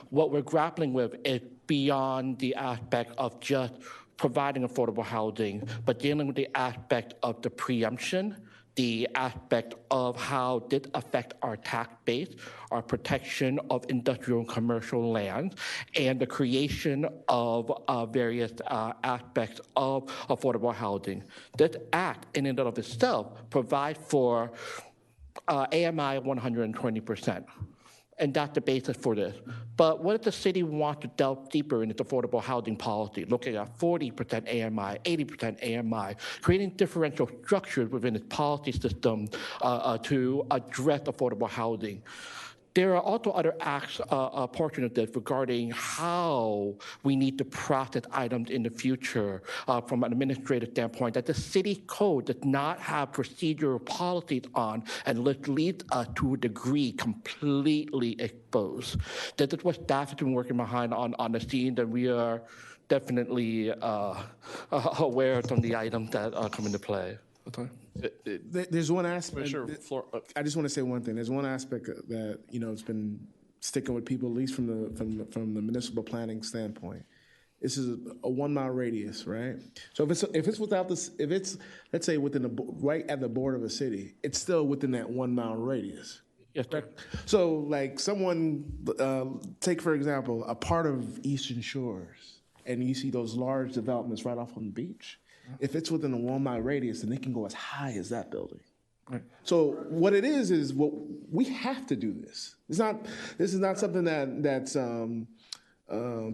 what we're grappling with is beyond the aspect of just providing affordable housing, but dealing with the aspect of the preemption, the aspect of how this affects our tax base, our protection of industrial and commercial land, and the creation of various aspects of affordable housing. This act in and of itself provides for AMI 120%. And that's the basis for this. But what if the city wants to delve deeper into its affordable housing policy, looking at 40% AMI, 80% AMI, creating differential structures within its policy system to address affordable housing? There are also other acts, portion of this regarding how we need to process items in the future from an administrative standpoint that the city code does not have procedural policies on, and leads us to a degree completely exposed. This is what staff has been working behind on the scene, and we are definitely aware of some of the items that come into play. Okay. There's one aspect. I just want to say one thing. There's one aspect that it's been sticking with people, at least from the municipal planning standpoint. This is a 1 mile radius, right? So if it's without this, if it's, let's say, within right at the border of a city, it's still within that 1 mile radius. Yes, sir. So like someone take for example a part of Eastern Shores, and you see those large developments right off on the beach. If it's within a 1 mile radius, then they can go as high as that building. Right. So what it is what we have to do this. This is not something that's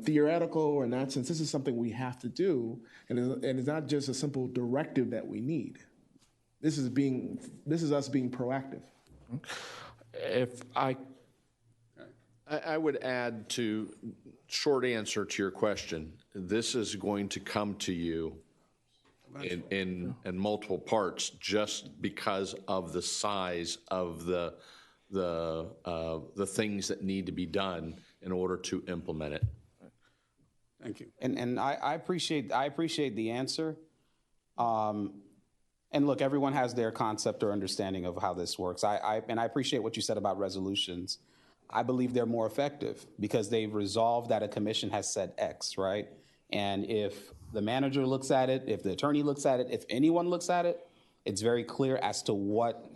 theoretical or nonsense. This is something we have to do, and it's not just a simple directive that we need. This is us being proactive. If I would add to short answer to your question. This is going to come to you in multiple parts, just because of the size of the things that need to be done in order to implement it. Thank you. And I appreciate the answer. And look, everyone has their concept or understanding of how this works. I appreciate what you said about resolutions. I believe they're more effective because they've resolved that a commission has said X, right? And if the manager looks at it, if the attorney looks at it, if anyone looks at it, it's very clear as to what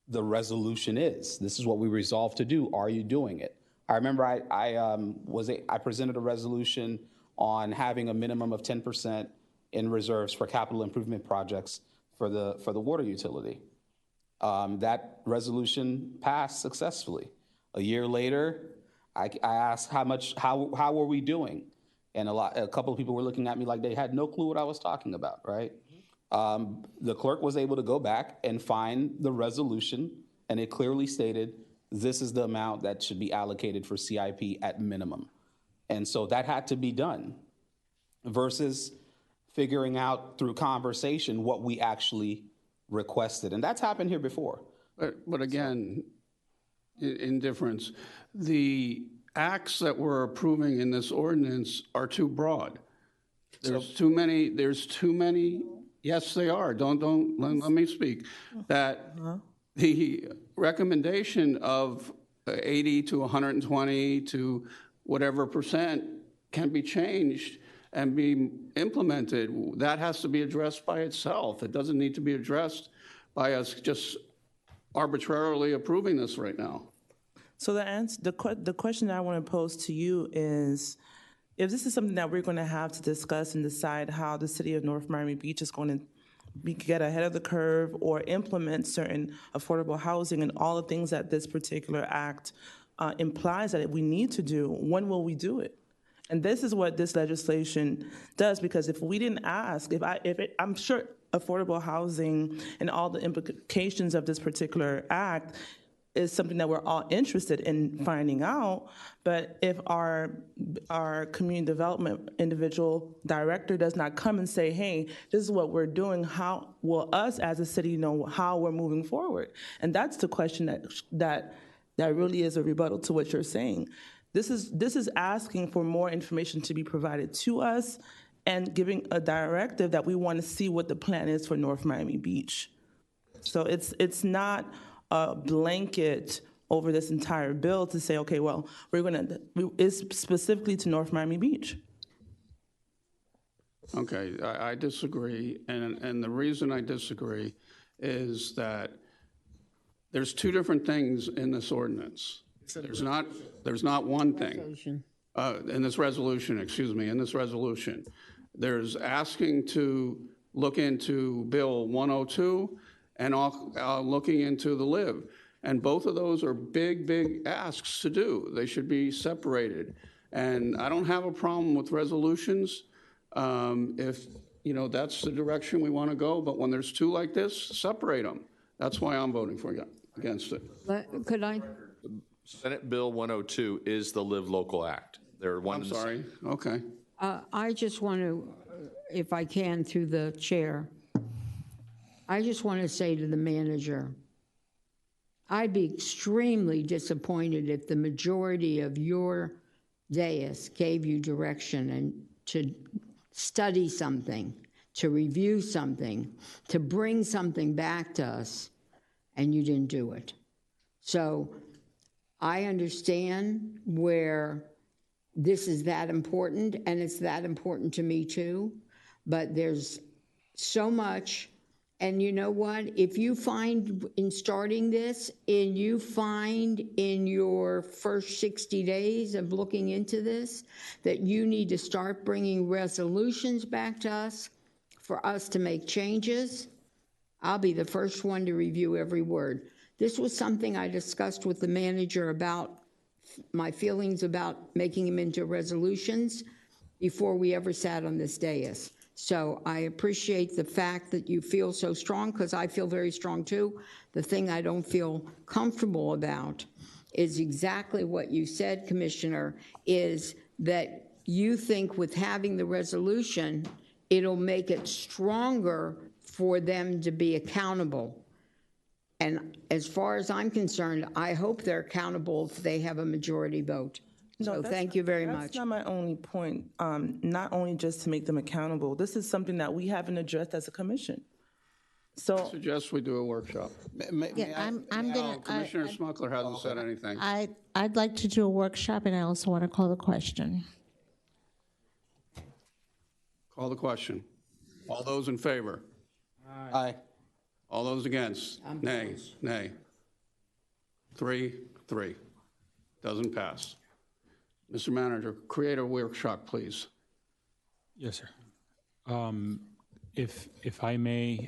the resolution is. This is what we resolved to do. Are you doing it? I remember I presented a resolution on having a minimum of 10% in reserves for capital improvement projects for the water utility. That resolution passed successfully. A year later, I asked how were we doing? And a couple of people were looking at me like they had no clue what I was talking about, right? The clerk was able to go back and find the resolution, and it clearly stated this is the amount that should be allocated for CIP at minimum. And so that had to be done versus figuring out through conversation what we actually requested. And that's happened here before. But again, in difference, the acts that we're approving in this ordinance are too broad. There's too many Yes, they are. Let me speak. That the recommendation of 80 to 120 to whatever percent can be changed and be implemented. That has to be addressed by itself. It doesn't need to be addressed by us just arbitrarily approving this right now. So the question that I want to pose to you is, if this is something that we're going to have to discuss and decide how the city of North Miami Beach is going to get ahead of the curve or implement certain affordable housing and all the things that this particular act implies that we need to do, when will we do it? And this is what this legislation does, because if we didn't ask, I'm sure affordable housing and all the implications of this particular act is something that we're all interested in finding out. But if our community development individual director does not come and say, hey, this is what we're doing, how will us as a city know how we're moving forward? And that's the question that really is a rebuttal to what you're saying. This is asking for more information to be provided to us and giving a directive that we want to see what the plan is for North Miami Beach. So it's not a blanket over this entire bill to say, okay, well, it's specifically to North Miami Beach. Okay, I disagree, and the reason I disagree is that there's two different things in this ordinance. There's not one thing. In this resolution, in this resolution. There's asking to look into Bill 102 and looking into the LIV. And both of those are big, big asks to do. They should be separated. And I don't have a problem with resolutions if, that's the direction we want to go. But when there's two like this, separate them. That's why I'm voting against it. Could I? Senate Bill 102 is the Live Local Act. I'm sorry. Okay. I just want to, if I can, through the chair, I just want to say to the manager, I'd be extremely disappointed if the majority of your dais gave you direction and to study something, to review something, to bring something back to us, and you didn't do it. So I understand where this is that important, and it's that important to me too, but there's so much. And you know what? If you find in starting this, and you find in your first 60 days of looking into this, that you need to start bringing resolutions back to us for us to make changes, I'll be the first one to review every word. This was something I discussed with the manager about my feelings about making them into resolutions before we ever sat on this dais. So I appreciate the fact that you feel so strong, because I feel very strong too. The thing I don't feel comfortable about is exactly what you said, Commissioner, is that you think with having the resolution, it'll make it stronger for them to be accountable. And as far as I'm concerned, I hope they're accountable if they have a majority vote. So thank you very much. That's not my only point. Not only just to make them accountable. This is something that we haven't addressed as a commission. So I suggest we do a workshop. Commissioner Smuckler hasn't said anything. I'd like to do a workshop, and I also want to call the question. Call the question. All those in favor? Aye. All those against? Nay. Nay. 3-3. Doesn't pass. Mr. Manager, create a workshop, please. Yes, sir. If I may,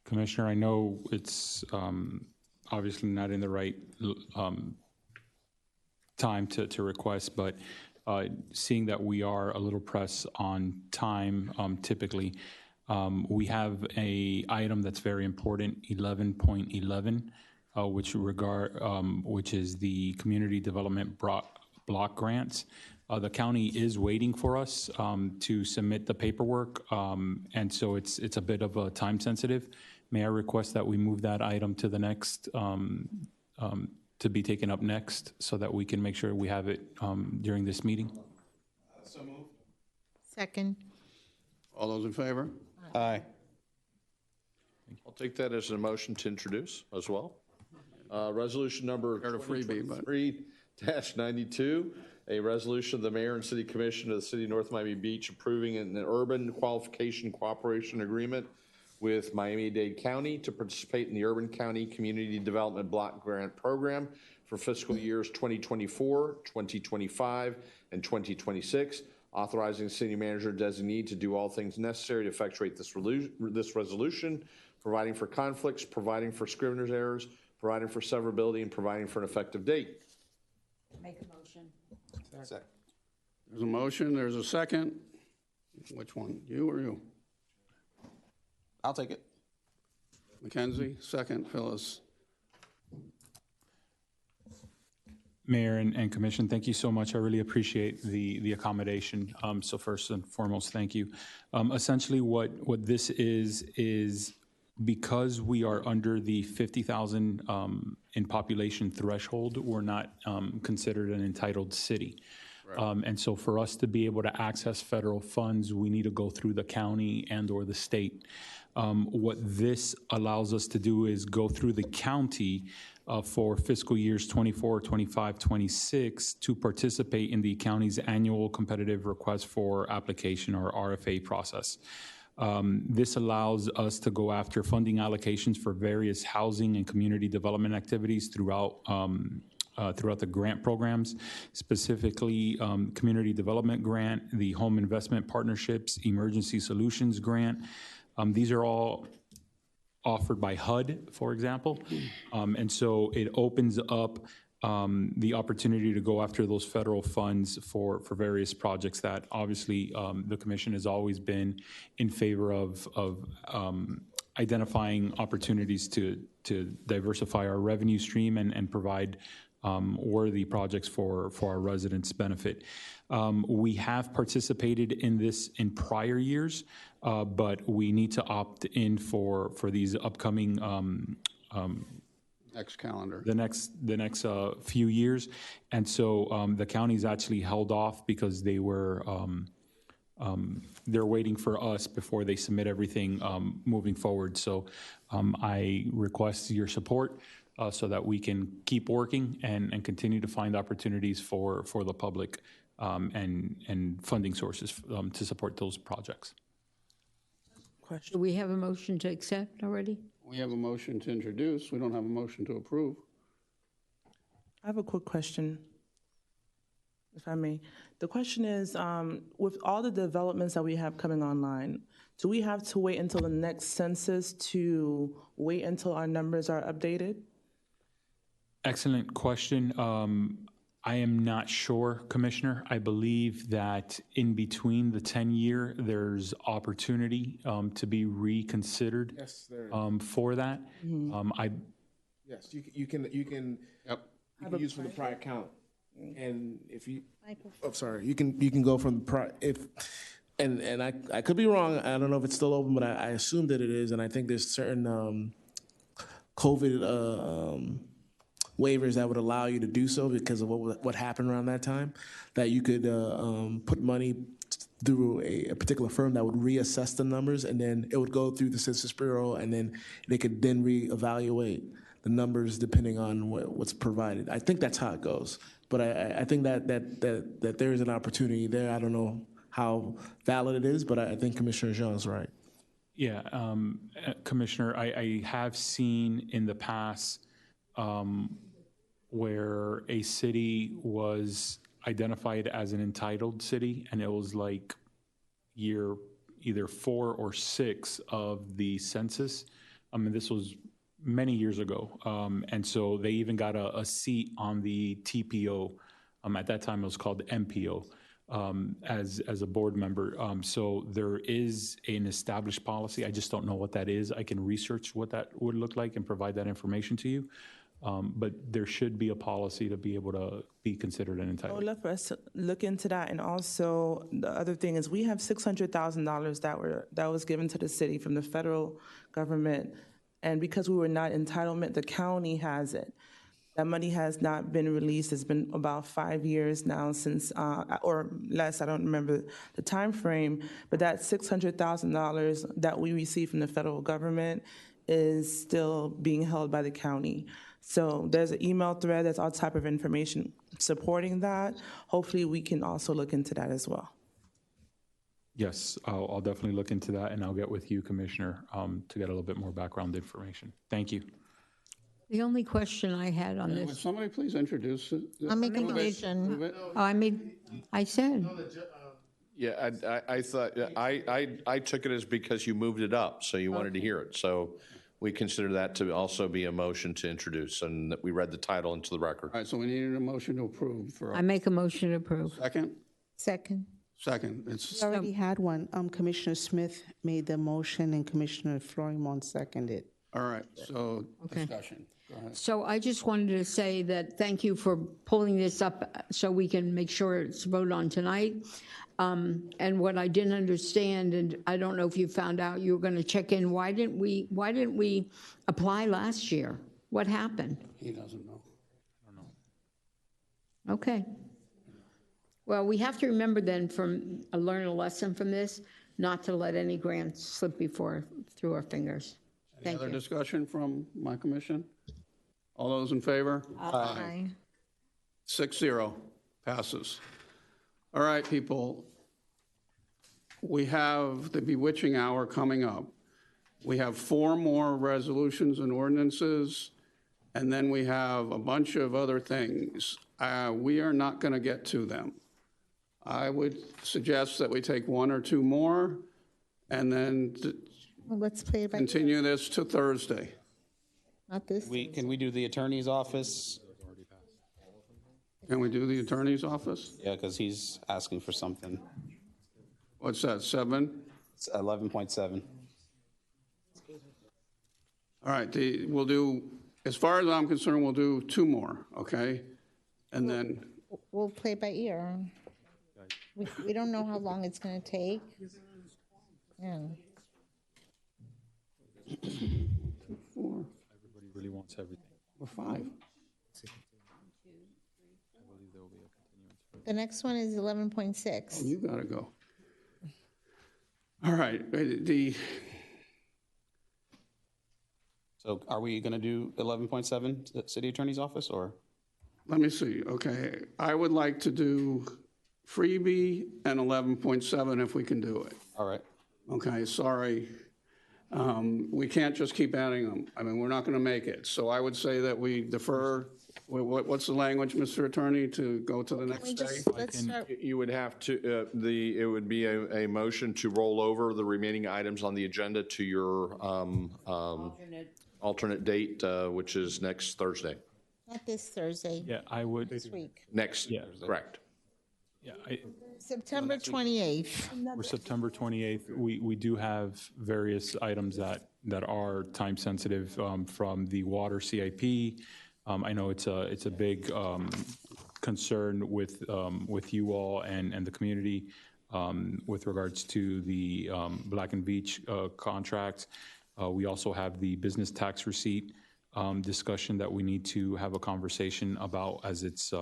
Commissioner, I know it's obviously not in the right time to request, but seeing that we are a little pressed on time, typically, we have a item that's very important, 11.11, which is the community development block grants. The county is waiting for us to submit the paperwork, and so it's a bit of a time sensitive. May I request that we move that item to the next, to be taken up next, so that we can make sure we have it during this meeting? Second. All those in favor? Aye. I'll take that as a motion to introduce as well. Resolution number 23-92, a resolution of the Mayor and City Commission of the City of North Miami Beach approving an urban qualification cooperation agreement with Miami-Dade County to participate in the Urban County Community Development Block Grant Program for fiscal years 2024, 2025, and 2026, authorizing the city manager designee to do all things necessary to effectuate this resolution, providing for conflicts, providing for scrivener's errors, providing for severability, and providing for an effective date. Make a motion. Second. There's a motion, there's a second. Which one, you or you? I'll take it. Mackenzie, second. Phyllis. Mayor and Commission, thank you so much. I really appreciate the accommodation. So first and foremost, thank you. Essentially, what this is because we are under the 50,000 in population threshold, we're not considered an entitled city. And so for us to be able to access federal funds, we need to go through the county and or the state. What this allows us to do is go through the county for fiscal years 24, 25, 26 to participate in the county's annual competitive request for application or RFA process. This allows us to go after funding allocations for various housing and community development activities throughout the grant programs, specifically Community Development Grant, the Home Investment Partnerships, Emergency Solutions Grant. These are all offered by HUD, for example. And so it opens up the opportunity to go after those federal funds for various projects that obviously the Commission has always been in favor of identifying opportunities to diversify our revenue stream and provide worthy projects for our residents' benefit. We have participated in this in prior years, but we need to opt in for these upcoming next calendar. The next few years, and so the county's actually held off because they were they're waiting for us before they submit everything moving forward. So I request your support so that we can keep working and continue to find opportunities for the public and funding sources to support those projects. Do we have a motion to accept already? We have a motion to introduce. We don't have a motion to approve. I have a quick question, if I may. The question is, with all the developments that we have coming online, do we have to wait until the next census to wait until our numbers are updated? Excellent question. I am not sure, Commissioner. I believe that in between the 10-year, there's opportunity to be reconsidered. Yes, there for that. Yes, you can use from the prior count, and if you, sorry, you can go from the prior and I could be wrong. I don't know if it's still open, but I assume that it is, and I think there's certain COVID waivers that would allow you to do so because of what happened around that time, that you could put money through a particular firm that would reassess the numbers, and then it would go through the Census Bureau, and then they could then reevaluate the numbers depending on what's provided. I think that's how it goes, but I think that there is an opportunity there. I don't know how valid it is, but I think Commissioner Jean is right. Yeah, Commissioner, I have seen in the past where a city was identified as an entitled city, and it was like year either 4 or 6 of the census. I mean, this was many years ago, and so they even got a seat on the TPO. At that time, it was called MPO. As a board member. So there is an established policy. I just don't know what that is. I can research what that would look like and provide that information to you. But there should be a policy to be able to be considered an entitled. I would love for us to look into that. And also, the other thing is we have $600,000 that was given to the city from the federal government. And because we were not entitlement, the county has it. That money has not been released. It's been about 5 years now since, or less, I don't remember the time frame, but that $600,000 that we received from the federal government is still being held by the county. So there's an email thread, there's all type of information supporting that. Hopefully we can also look into that as well. Yes, I'll definitely look into that, and I'll get with you, Commissioner, to get a little bit more background information. Thank you. The only question I had on Would this, somebody please introduce it? I'll make a Move it. motion. Move it. I said, Yeah, I thought, I took it as because you moved it up, so you wanted to hear it. So we consider that to also be a motion to introduce, and that we read the title into the record. All right, so we needed a motion to approve for I make a motion to approve. second? Second. Second. It's We already had one. Commissioner Smith made the motion and Commissioner Florimon seconded. all right, so discussion. Go ahead. So I just wanted to say that thank you for pulling this up so we can make sure it's voted on tonight. And what I didn't understand, and I don't know if you found out, you were going to check in, why didn't we apply last year? What happened? He doesn't know. Okay. Well, we have to remember then learn a lesson from this, not to let any grants slip through our fingers. Any Thank other you. discussion from my commission? All those in favor? Aye. 6-0, passes. All right, people. We have the bewitching hour coming up. We have 4 more resolutions and ordinances, and then we have a bunch of other things. We are not going to get to them. I would suggest that we take 1 or 2 more, and then Well, let's play it by continue this to Thursday. not this. Can we do the attorney's office? Can we do the attorney's office? Yeah, because he's asking for something. What's that, 7? It's 11.7. All right, we'll do, as far as I'm concerned, we'll do 2 more, okay? And then, We'll play by ear. We don't know how long it's going to take. Yeah. 4 Everybody really wants everything. or 5. The next one is 11.6. You gotta go. All right, So are we going to do 11.7, the city attorney's office, or? let me see, okay. I would like to do freebie and 11.7 if we can do it. All right. Okay, sorry. We can't just keep adding them. I mean, we're not going to make it. So I would say that we defer, what's the language, Mr. Attorney, to go to the next day? Let's start. You would have to, it would be a motion to roll over the remaining items on the agenda to your alternate date, which is next Thursday. Not this Thursday. Yeah, I would. This week. Next, correct. Yeah, September 28th. for September 28th, we do have various items that are time sensitive from the water CIP. I know it's a big concern with you all and the community with regards to the Black and Veatch contract. We also have the business tax receipt discussion that we need to have a conversation about, as it's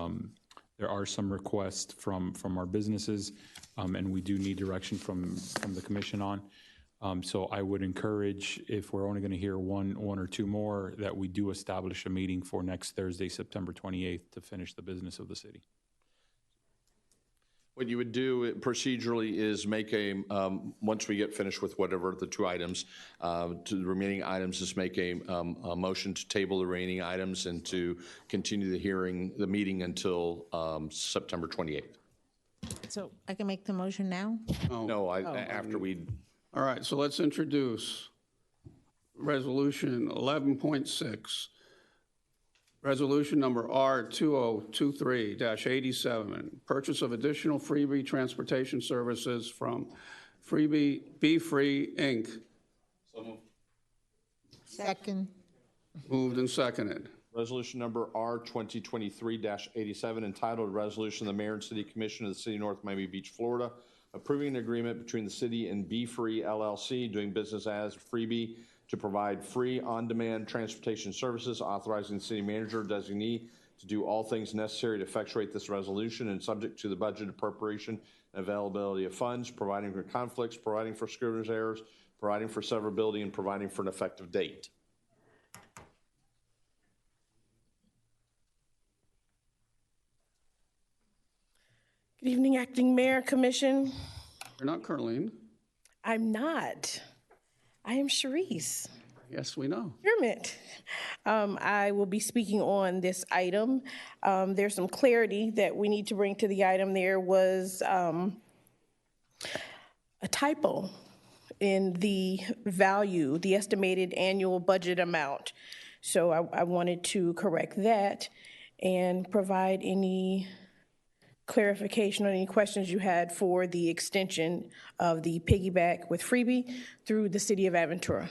there are some requests from our businesses, and we do need direction from the commission on. So I would encourage, if we're only going to hear one or 2 more, that we do establish a meeting for next Thursday, September 28th, to finish the business of the city. What you would do procedurally is make once we get finished with whatever the 2 items, to the remaining items, is make a motion to table the remaining items and to continue the meeting until September 28th. So I can make the motion now? No, after we. All right, so let's introduce Resolution 11.6. Resolution number R2023-87, purchase of additional freebie transportation services from Be Free, Inc. Second. Moved and seconded. Resolution number R 2023-87, entitled Resolution of the Mayor and City Commission of the City of North Miami Beach, Florida, approving an agreement between the city and Be Free LLC, doing business as Freebie, to provide free on-demand transportation services, authorizing the city manager designee to do all things necessary to effectuate this resolution and subject to the budget appropriation and availability of funds, providing for conflicts, providing for scrivener's errors, providing for severability, and providing for an effective date. Good evening, Acting Mayor, Commission. You're not Carleen. I'm not. I am Sharice Yes, we know. Kermit. I will be speaking on this item. There's some clarity that we need to bring to the item. There was a typo in the value, the estimated annual budget amount. So I wanted to correct that and provide any clarification on any questions you had for the extension of the piggyback with freebie through the city of Aventura.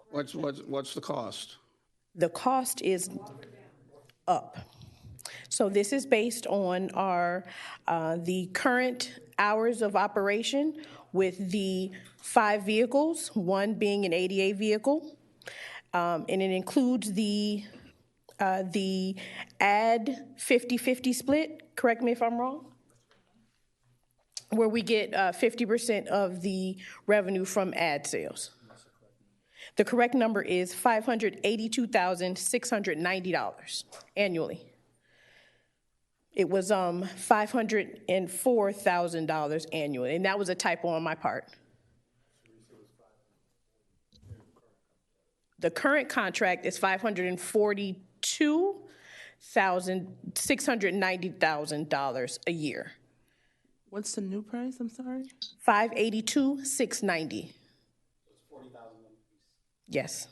What's the cost? The cost is up. So this is based on our the current hours of operation with the 5 vehicles, one being an ADA vehicle, and it includes the ad 50-50 split, correct me if I'm wrong, where we get 50% of the revenue from ad sales. The correct number is $582,690 annually. It was $504,000 annually, and that was a typo on my part. The current contract is $542,690 a year. What's the new price? I'm sorry. $582,690. Yes.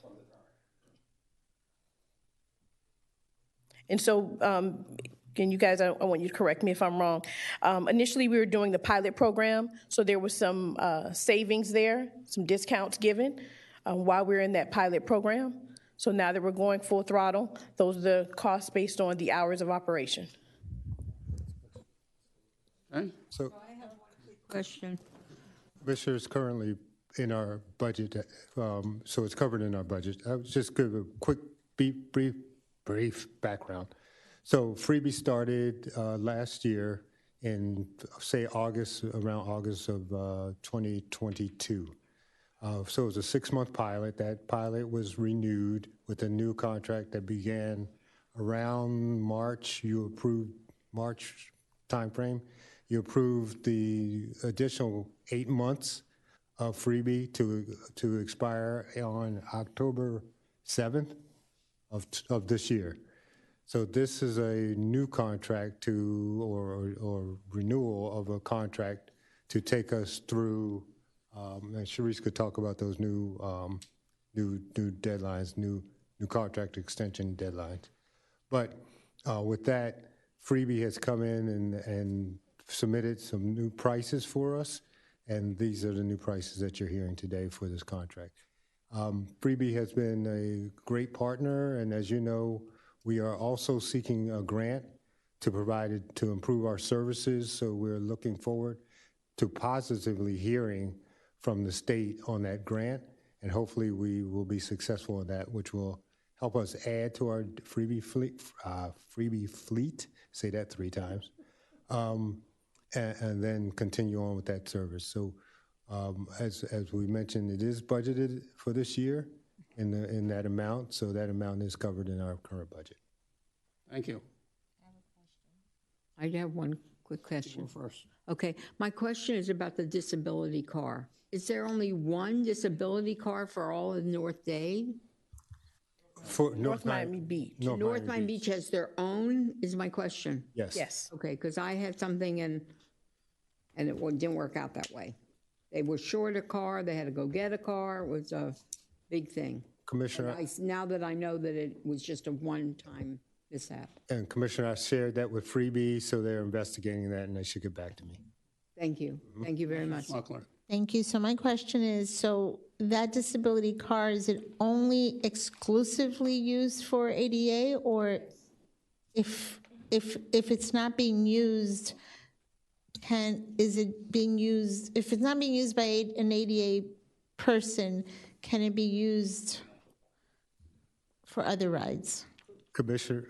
And so, and you guys, I want you to correct me if I'm wrong. Initially, we were doing the pilot program, so there was some savings there, some discounts given while we were in that pilot program. So now that we're going full throttle, those are the costs based on the hours of operation. Okay. So I have one quick question. Commissioner is currently in our budget, so it's covered in our budget. I'll just give a quick, brief background. So freebie started last year in, say, around August of 2022. So it was a 6-month pilot. That pilot was renewed with a new contract that began around March. You approved March timeframe. You approved the additional 8 months of freebie to expire on October 7th of this year. So this is a new contract or renewal of a contract to take us through. And Sharice could talk about those new deadlines, new contract extension deadlines. But with that, freebie has come in and submitted some new prices for us, and these are the new prices that you're hearing today for this contract. Freebie has been a great partner, and as you know, we are also seeking a grant to provide it to improve our services. So we're looking forward to positively hearing from the state on that grant, and hopefully we will be successful in that, which will help us add to our freebie fleet, say that 3 times, and then continue on with that service. So as we mentioned, it is budgeted for this year in that amount, so that amount is covered in our current budget. Thank you. I have one quick question. You go first. Okay, my question is about the disability car. Is there only one disability car for all of North Dade? For North Miami Beach. North Miami Beach has their own, is my question? Yes. Yes. Okay, because I had something and it didn't work out that way. They were short a car, they had to go get a car, it was a big thing. Commissioner. Now that I know that it was just a one-time mishap. And Commissioner, I shared that with freebie, so they're investigating that and they should get back to me. Thank you. Thank you very much. Thank you. So my question is, so that disability car, is it only exclusively used for ADA, or if it's not being used, is it being used, if it's not being used by an ADA person, can it be used for other rides. Commissioner,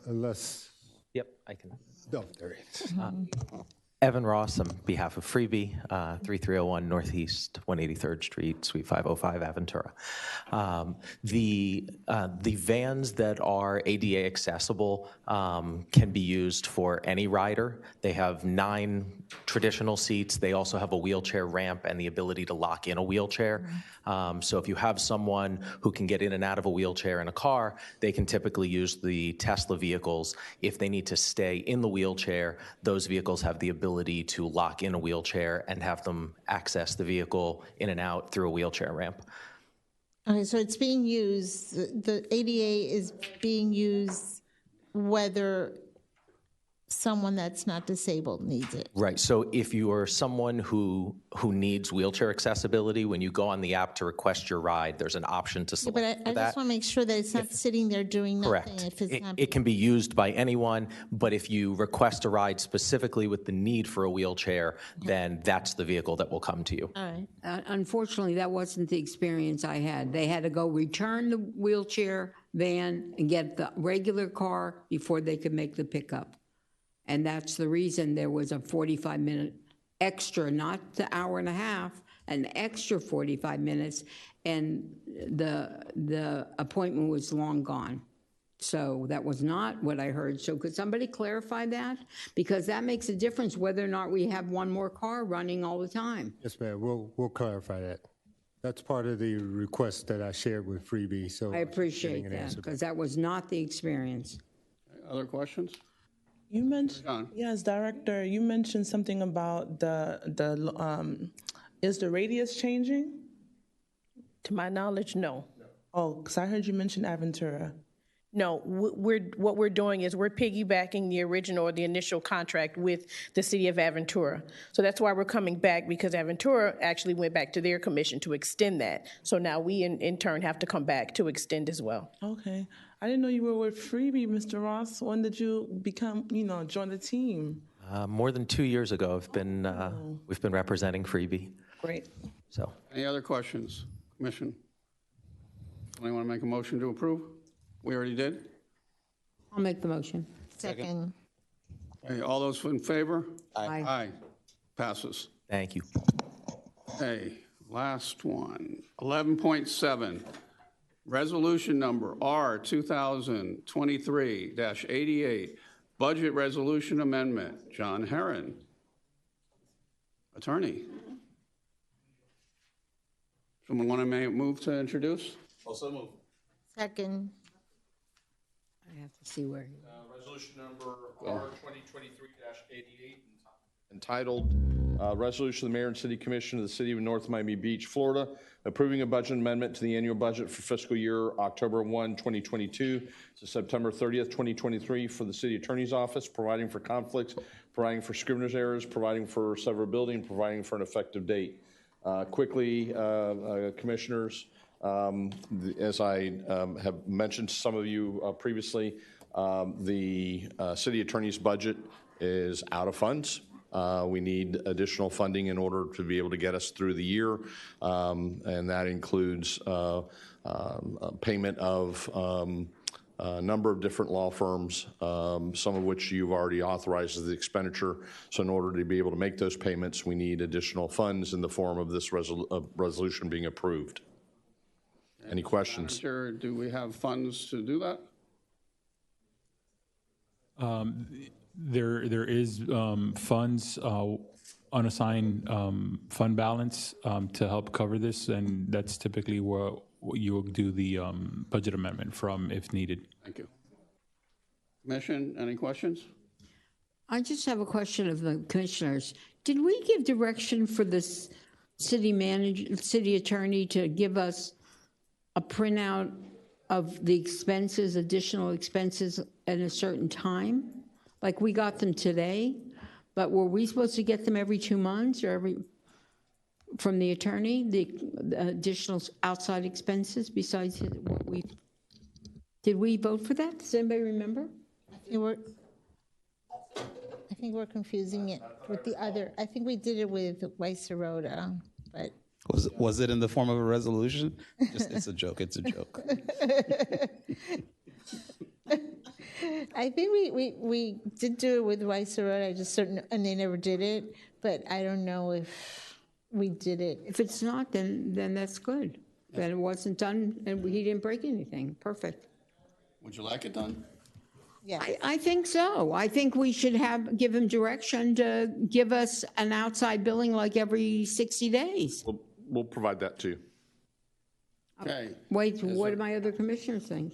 unless, Yep, I can. no, there it is. Evan Ross on behalf of Freebie, 3301 Northeast 183rd Street, Suite 505, Aventura. The vans that are ADA accessible can be used for any rider. They have 9 traditional seats. They also have a wheelchair ramp and the ability to lock in a wheelchair. So if you have someone who can get in and out of a wheelchair in a car, they can typically use the Tesla vehicles. If they need to stay in the wheelchair, those vehicles have the ability to lock in a wheelchair and have them access the vehicle in and out through a wheelchair ramp. Okay, so it's being used, the ADA is being used whether someone that's not disabled needs it. Right, so if you are someone who needs wheelchair accessibility, when you go on the app to request your ride, there's an option to Yeah, select but I for that. just want to make sure that it's not sitting there doing nothing. Correct. If it's not. It can be used by anyone, but if you request a ride specifically with the need for a wheelchair, then that's the vehicle that will come to you. All right. Unfortunately, that wasn't the experience I had. They had to go return the wheelchair van and get the regular car before they could make the pickup. And that's the reason there was a 45-minute extra, not the hour and a half, an extra 45 minutes, and the appointment was long gone. So that was not what I heard. So could somebody clarify that? Because that makes a difference whether or not we have one more car running all the time. Yes, ma'am, we'll clarify that. That's part of the request that I shared with Freebie, so. I appreciate that, because that was not the experience. Other questions? You mentioned, yes, Director, you mentioned something about is the radius changing? To my knowledge, no. Oh, because I heard you mention Aventura. No, what we're doing is we're piggybacking the original or the initial contract with the city of Aventura. So that's why we're coming back, because Aventura actually went back to their commission to extend that. So now we in turn have to come back to extend as well. Okay. I didn't know you were with Freebie, Mr. Ross. When did you become, join the team? More than 2 years ago, we've been representing Freebie. Great. So. Any other questions, Commission? Somebody want to make a motion to approve? We already did? I'll make the motion. Second. Okay, all those in favor? Aye. Aye. Passes. Thank you. Okay, last one. 11.7, resolution number R 2023-88, budget resolution amendment. John Herron, attorney. Someone want to move to introduce? Also move. Second. I have to see where. Resolution number R 2023-88, entitled Resolution of the Mayor and City Commission of the City of North Miami Beach, Florida, approving a budget amendment to the annual budget for fiscal year October 1, 2022 to September 30th, 2023 for the City Attorney's Office, providing for conflicts, providing for scrivener's errors, providing for severability, and providing for an effective date. Quickly, Commissioners, as I have mentioned to some of you previously, the City Attorney's budget is out of funds. We need additional funding in order to be able to get us through the year, and that includes payment of a number of different law firms, some of which you've already authorized as the expenditure. So in order to be able to make those payments, we need additional funds in the form of this resolution being approved. Any questions? Manager, do we have funds to do that? There is funds, unassigned fund balance to help cover this, and that's typically what you will do the budget amendment from if needed. Thank you. Commission, any questions? I just have a question of the commissioners. Did we give direction for this city attorney to give us a printout of the expenses, additional expenses at a certain time? Like we got them today, but were we supposed to get them every 2 months or from the attorney, the additional outside expenses besides what did we vote for that? Does anybody remember? I think we're confusing it with the other. I think we did it with Weiss Serota, but. Was it in the form of a resolution? It's a joke. It's a joke. I think we did do it with Rice Road. I just certain, and they never did it, but I don't know if we did it. If it's not, then that's good. Then it wasn't done, and he didn't break anything. Perfect. Would you like it done? Yeah. I think so. I think we should give him direction to give us an outside billing like every 60 days. We'll provide that too. Okay. Wait, what do my other commissioners think?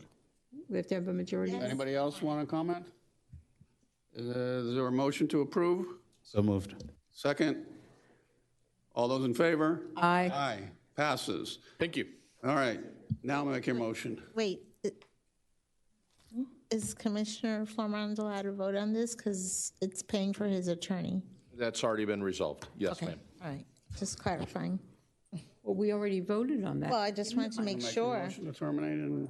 We have to have a majority. Anybody else want to comment? Is there a motion to approve? So moved. Second? All those in favor? Aye. Aye. Passes. Thank you. All right. Now make your motion. Wait, is Commissioner Flormont allowed to vote on this? Because it's paying for his attorney. That's already been resolved. Yes, Okay. ma'am. All right, just clarifying. Well, we already voted on that. Well, I just wanted to make sure. Motion to terminate and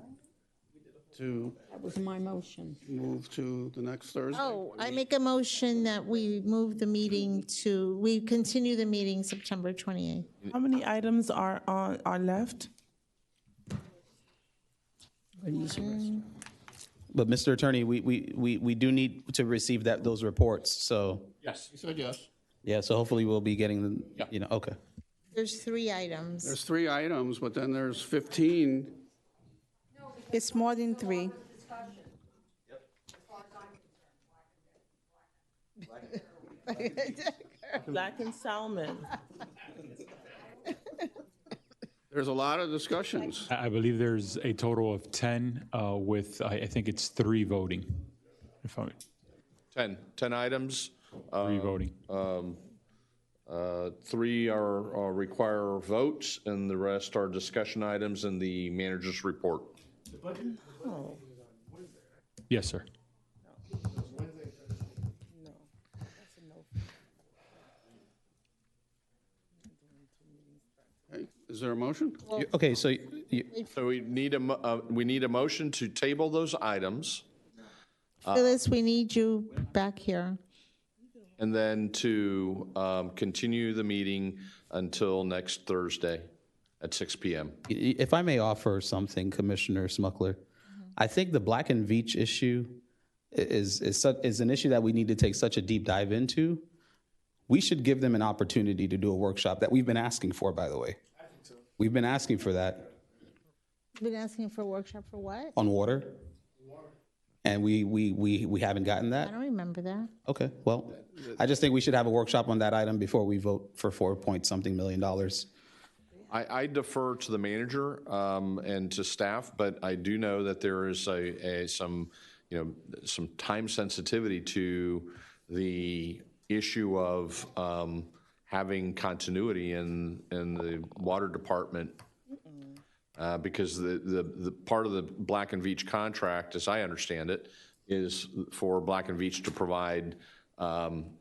to That was my motion. move to the next Thursday. Oh, I make a motion that we move the meeting we continue the meeting September 28th. How many items are left? But Mr. Attorney, we do need to receive those reports. So Yes. You said yes. yeah, so hopefully we'll be getting them. You know, okay. There's 3 items. There's 3 items, but then there's 15. It's more than 3. Black and salmon. There's a lot of discussions. I believe there's a total of 10 with, I think it's 3 voting. If I'm 10 items. 3 voting. 3 require votes, and the rest are discussion items in the manager's report. Oh. Yes, sir. Okay. Is there a motion? Okay, so So we need a motion to table those items, Phyllis, we need you back here. and then to continue the meeting until next Thursday at 6 p.m. if I may offer something, Commissioner Smuckler, I think the Black and Veatch issue is an issue that we need to take such a deep dive into. We should give them an opportunity to do a workshop that we've been asking for, by the way. I think so. We've been asking for that Been asking for a workshop for what? on water. And we haven't gotten I that? don't remember that. Okay, well, I just think we should have a workshop on that item before we vote for $4-point-something million. I defer to the manager and to staff, but I do know that there is some time sensitivity to the issue of having continuity in the water department. Because the part of the Black and Veatch contract, as I understand it, is for Black and Veatch to provide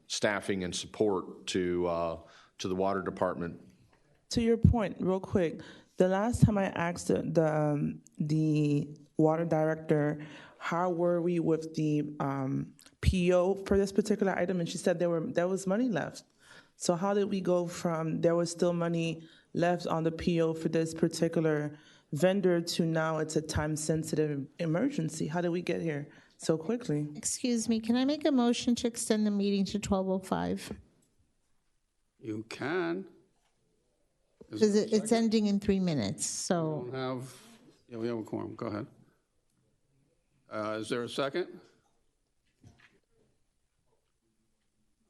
staffing and support to the water department. To your point, real quick, the last time I asked the water director, how were we with the PO for this particular item, and she said there was money left. So how did we go from there was still money left on the PO for this particular vendor to now it's a time-sensitive emergency? How did we get here so quickly? Excuse me, can I make a motion to extend the meeting to 12:05? You can. Because it's ending in 3 minutes, so. We have a quorum. Go ahead. Is there a second?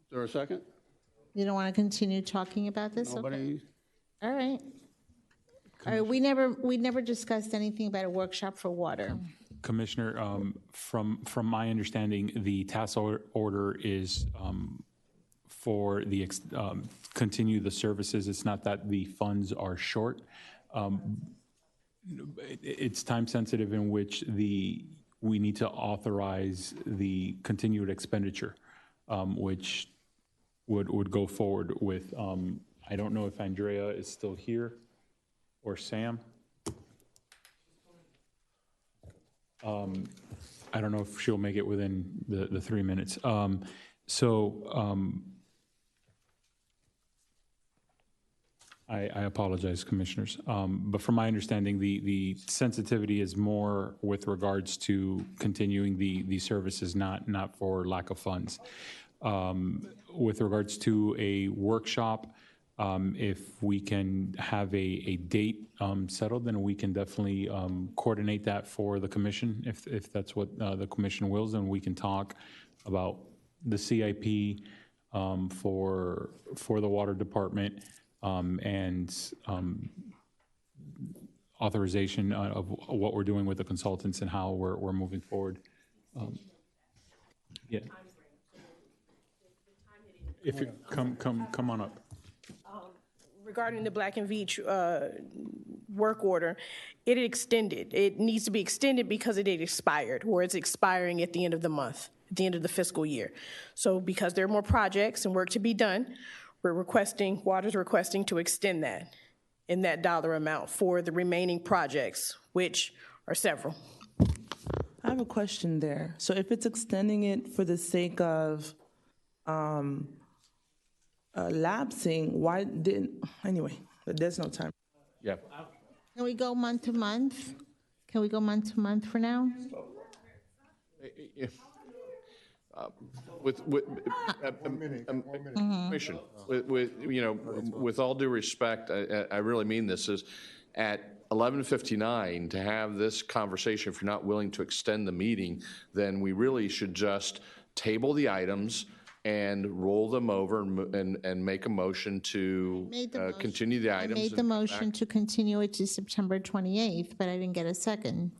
Is there a second? You don't want to continue talking about this? Okay. Nobody? All right. All right, we never discussed anything about a workshop for water. Commissioner, from my understanding, the task order is for the continue the services. It's not that the funds are short. It's time sensitive in which we need to authorize the continued expenditure, which would go forward with. I don't know if Andrea is still here or Sam. I don't know if she'll make it within the 3 minutes. I apologize, Commissioners. But from my understanding, the sensitivity is more with regards to continuing the services, not for lack of funds. With regards to a workshop, if we can have a date settled, then we can definitely coordinate that for the commission. If that's what the commission wills, then we can talk about the CIP for the water department and authorization of what we're doing with the consultants and how we're moving forward. Yeah. If you come on up. Regarding the Black and Veatch work order, it extended. It needs to be extended because it expired, or it's expiring at the end of the month, at the end of the fiscal year. So because there are more projects and work to be done, Water's requesting to extend that in that dollar amount for the remaining projects, which are several. I have a question there. So if it's extending it for the sake of lapsing, why didn't, anyway, there's no time. Yeah. Can we go month to month? Can we go month to month for now? Commission, with all due respect, I really mean this, is at 11:59 to have this conversation. If you're not willing to extend the meeting, then we really should just table the items and roll them over and make a motion to continue the items. I made the motion to continue it to September 28th, but I didn't get a second.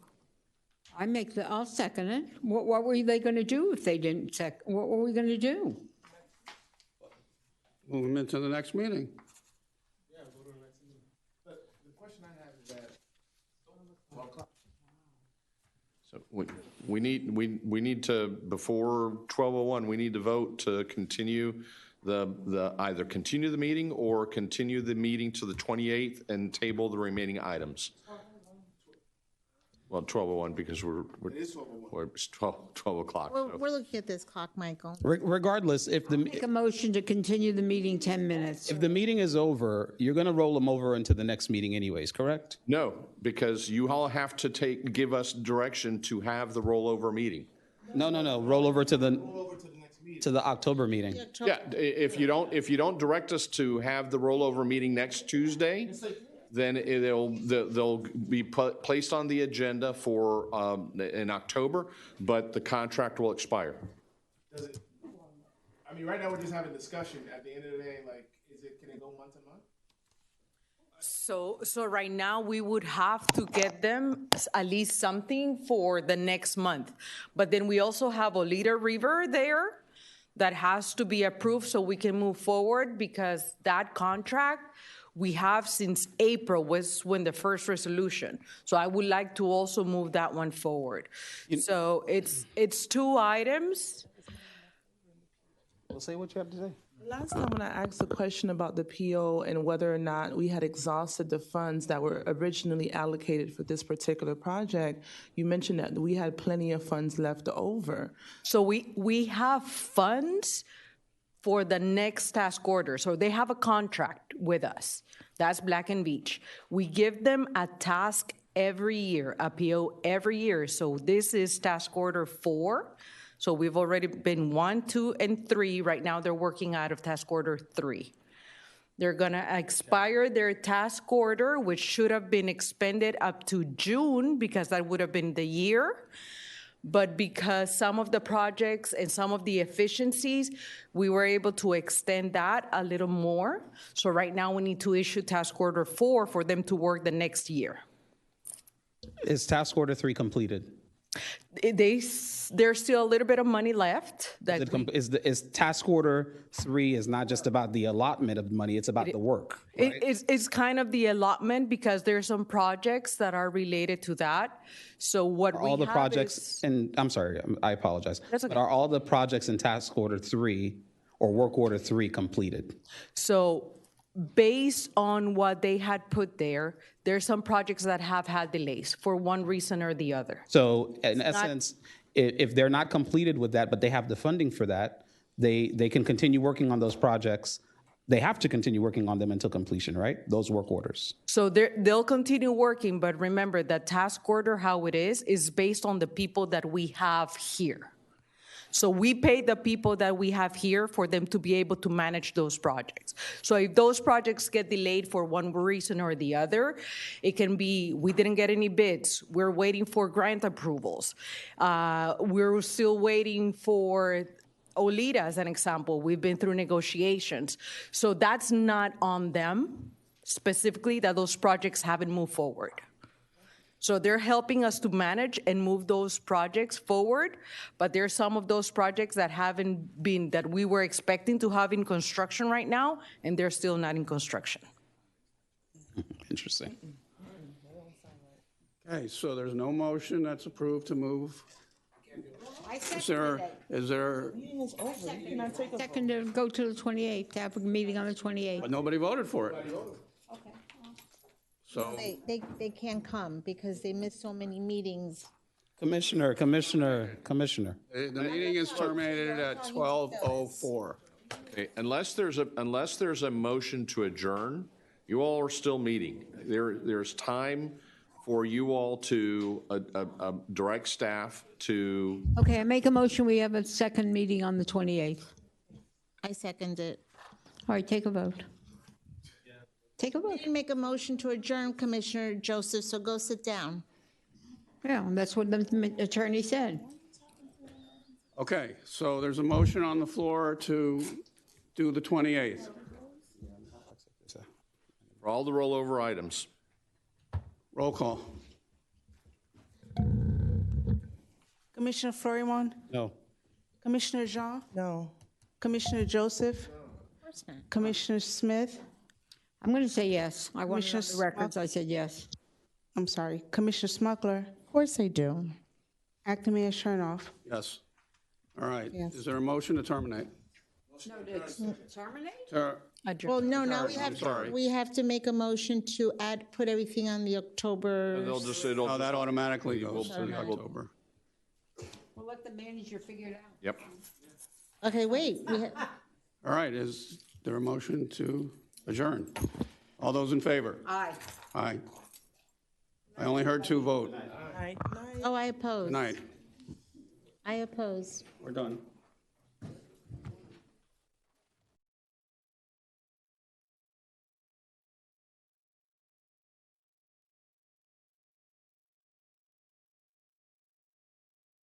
I'll second it. What were they going to do if they didn't what were we going to do? Move them into the next meeting. Yeah, go to the next meeting. But the question I have is that, So we need to, before 12:01, we need to vote to continue either continue the meeting or continue the meeting to the 28th and table the remaining items. Well, 12:01 because it's 12 o'clock. We're looking at this clock, Michael. Regardless, if the Make a motion to continue the meeting 10 minutes. if the meeting is over, you're going to roll them over into the next meeting anyways, correct? No, because you all have to give us direction to have the rollover meeting. No. Roll over to the October meeting. Yeah, if you don't direct us to have the rollover meeting next Tuesday, then they'll be placed on the agenda for in October, but the contract will expire. I mean, right now we're just having a discussion. At the end of the day, like, can it go month to month? So right now, we would have to get them at least something for the next month. But then we also have Olita River there that has to be approved so we can move forward, because that contract we have since April was when the first resolution. So I would like to also move that one forward. So it's two items. Well, say what you have to say. Last time when I asked a question about the PO and whether or not we had exhausted the funds that were originally allocated for this particular project, you mentioned that we had plenty of funds left over. So we have funds for the next task order. So they have a contract with us. That's Black and Veatch. We give them a task every year, a PO every year. So this is task order 4. So we've already been 1, 2, and 3. Right now they're working out of task order 3. They're gonna expire their task order, which should have been expended up to June, because that would have been the year. But because some of the projects and some of the efficiencies, we were able to extend that a little more. So right now we need to issue task order 4 for them to work the next year. Is task order 3 completed? There's still a little bit of money left. Is task order 3 is not just about the allotment of money, it's about the work, right? It's kind of the allotment, because there's some projects that are related to that. So what Are we all the have projects, is, and I'm sorry, I apologize. That's okay. But are all the projects in task order 3 or work order 3 completed? so based on what they had put there, there's some projects that have had delays for one reason or the other. So in essence, if they're not completed with that, but they have the funding for that, they can continue working on those projects They have to continue working on them until completion, right? Those work orders. So they'll continue working, but remember that task order, how it is based on the people that we have here. So we pay the people that we have here for them to be able to manage those projects. So if those projects get delayed for one reason or the other, it can be we didn't get any bids, we're waiting for grant approvals, we're still waiting for OLITA as an example. We've been through negotiations. So that's not on them specifically that those projects haven't moved forward. So they're helping us to manage and move those projects forward, but there are some of those projects that haven't been, that we were expecting to have in construction right now, and they're still not in construction. Interesting. Okay, so there's no motion that's approved to move. Is there, Second to go to the 28th, to have a meeting on the 28th. but nobody voted for it. So, They can't come because they miss so many meetings. Commissioner. the meeting is terminated at 12:04. Okay, unless there's a motion to adjourn, you all are still meeting. There's time for you all to direct staff to. Okay, I make a motion, we have a second meeting on the 28th. I second it. All right, take a vote. Take a You vote. didn't make a motion to adjourn, Commissioner Joseph, so go sit down. Yeah, that's what the attorney said. Okay, so there's a motion on the floor to do the 28th. For all the rollover items. Roll call. Commissioner Florimon? No. Commissioner Jean? No. Commissioner Joseph? Commissioner Smith? I'm going to say yes. I want it on the Commissioner records, I said yes. I'm sorry, Commissioner Smuggler? Of course I do. Acting Mayor Chernoff? Yes. All right. Yes. Is there a motion to terminate? No, to terminate? Well, no, now Sorry. we have to make a motion to put everything on the October. And they'll just say, Oh, that automatically goes to the October. We'll let the manager figure it out. Yep. Okay, wait. All right, is there a motion to adjourn? All those in favor? Aye. Aye. I only heard two vote. Oh, I oppose. Good night. I oppose. We're done.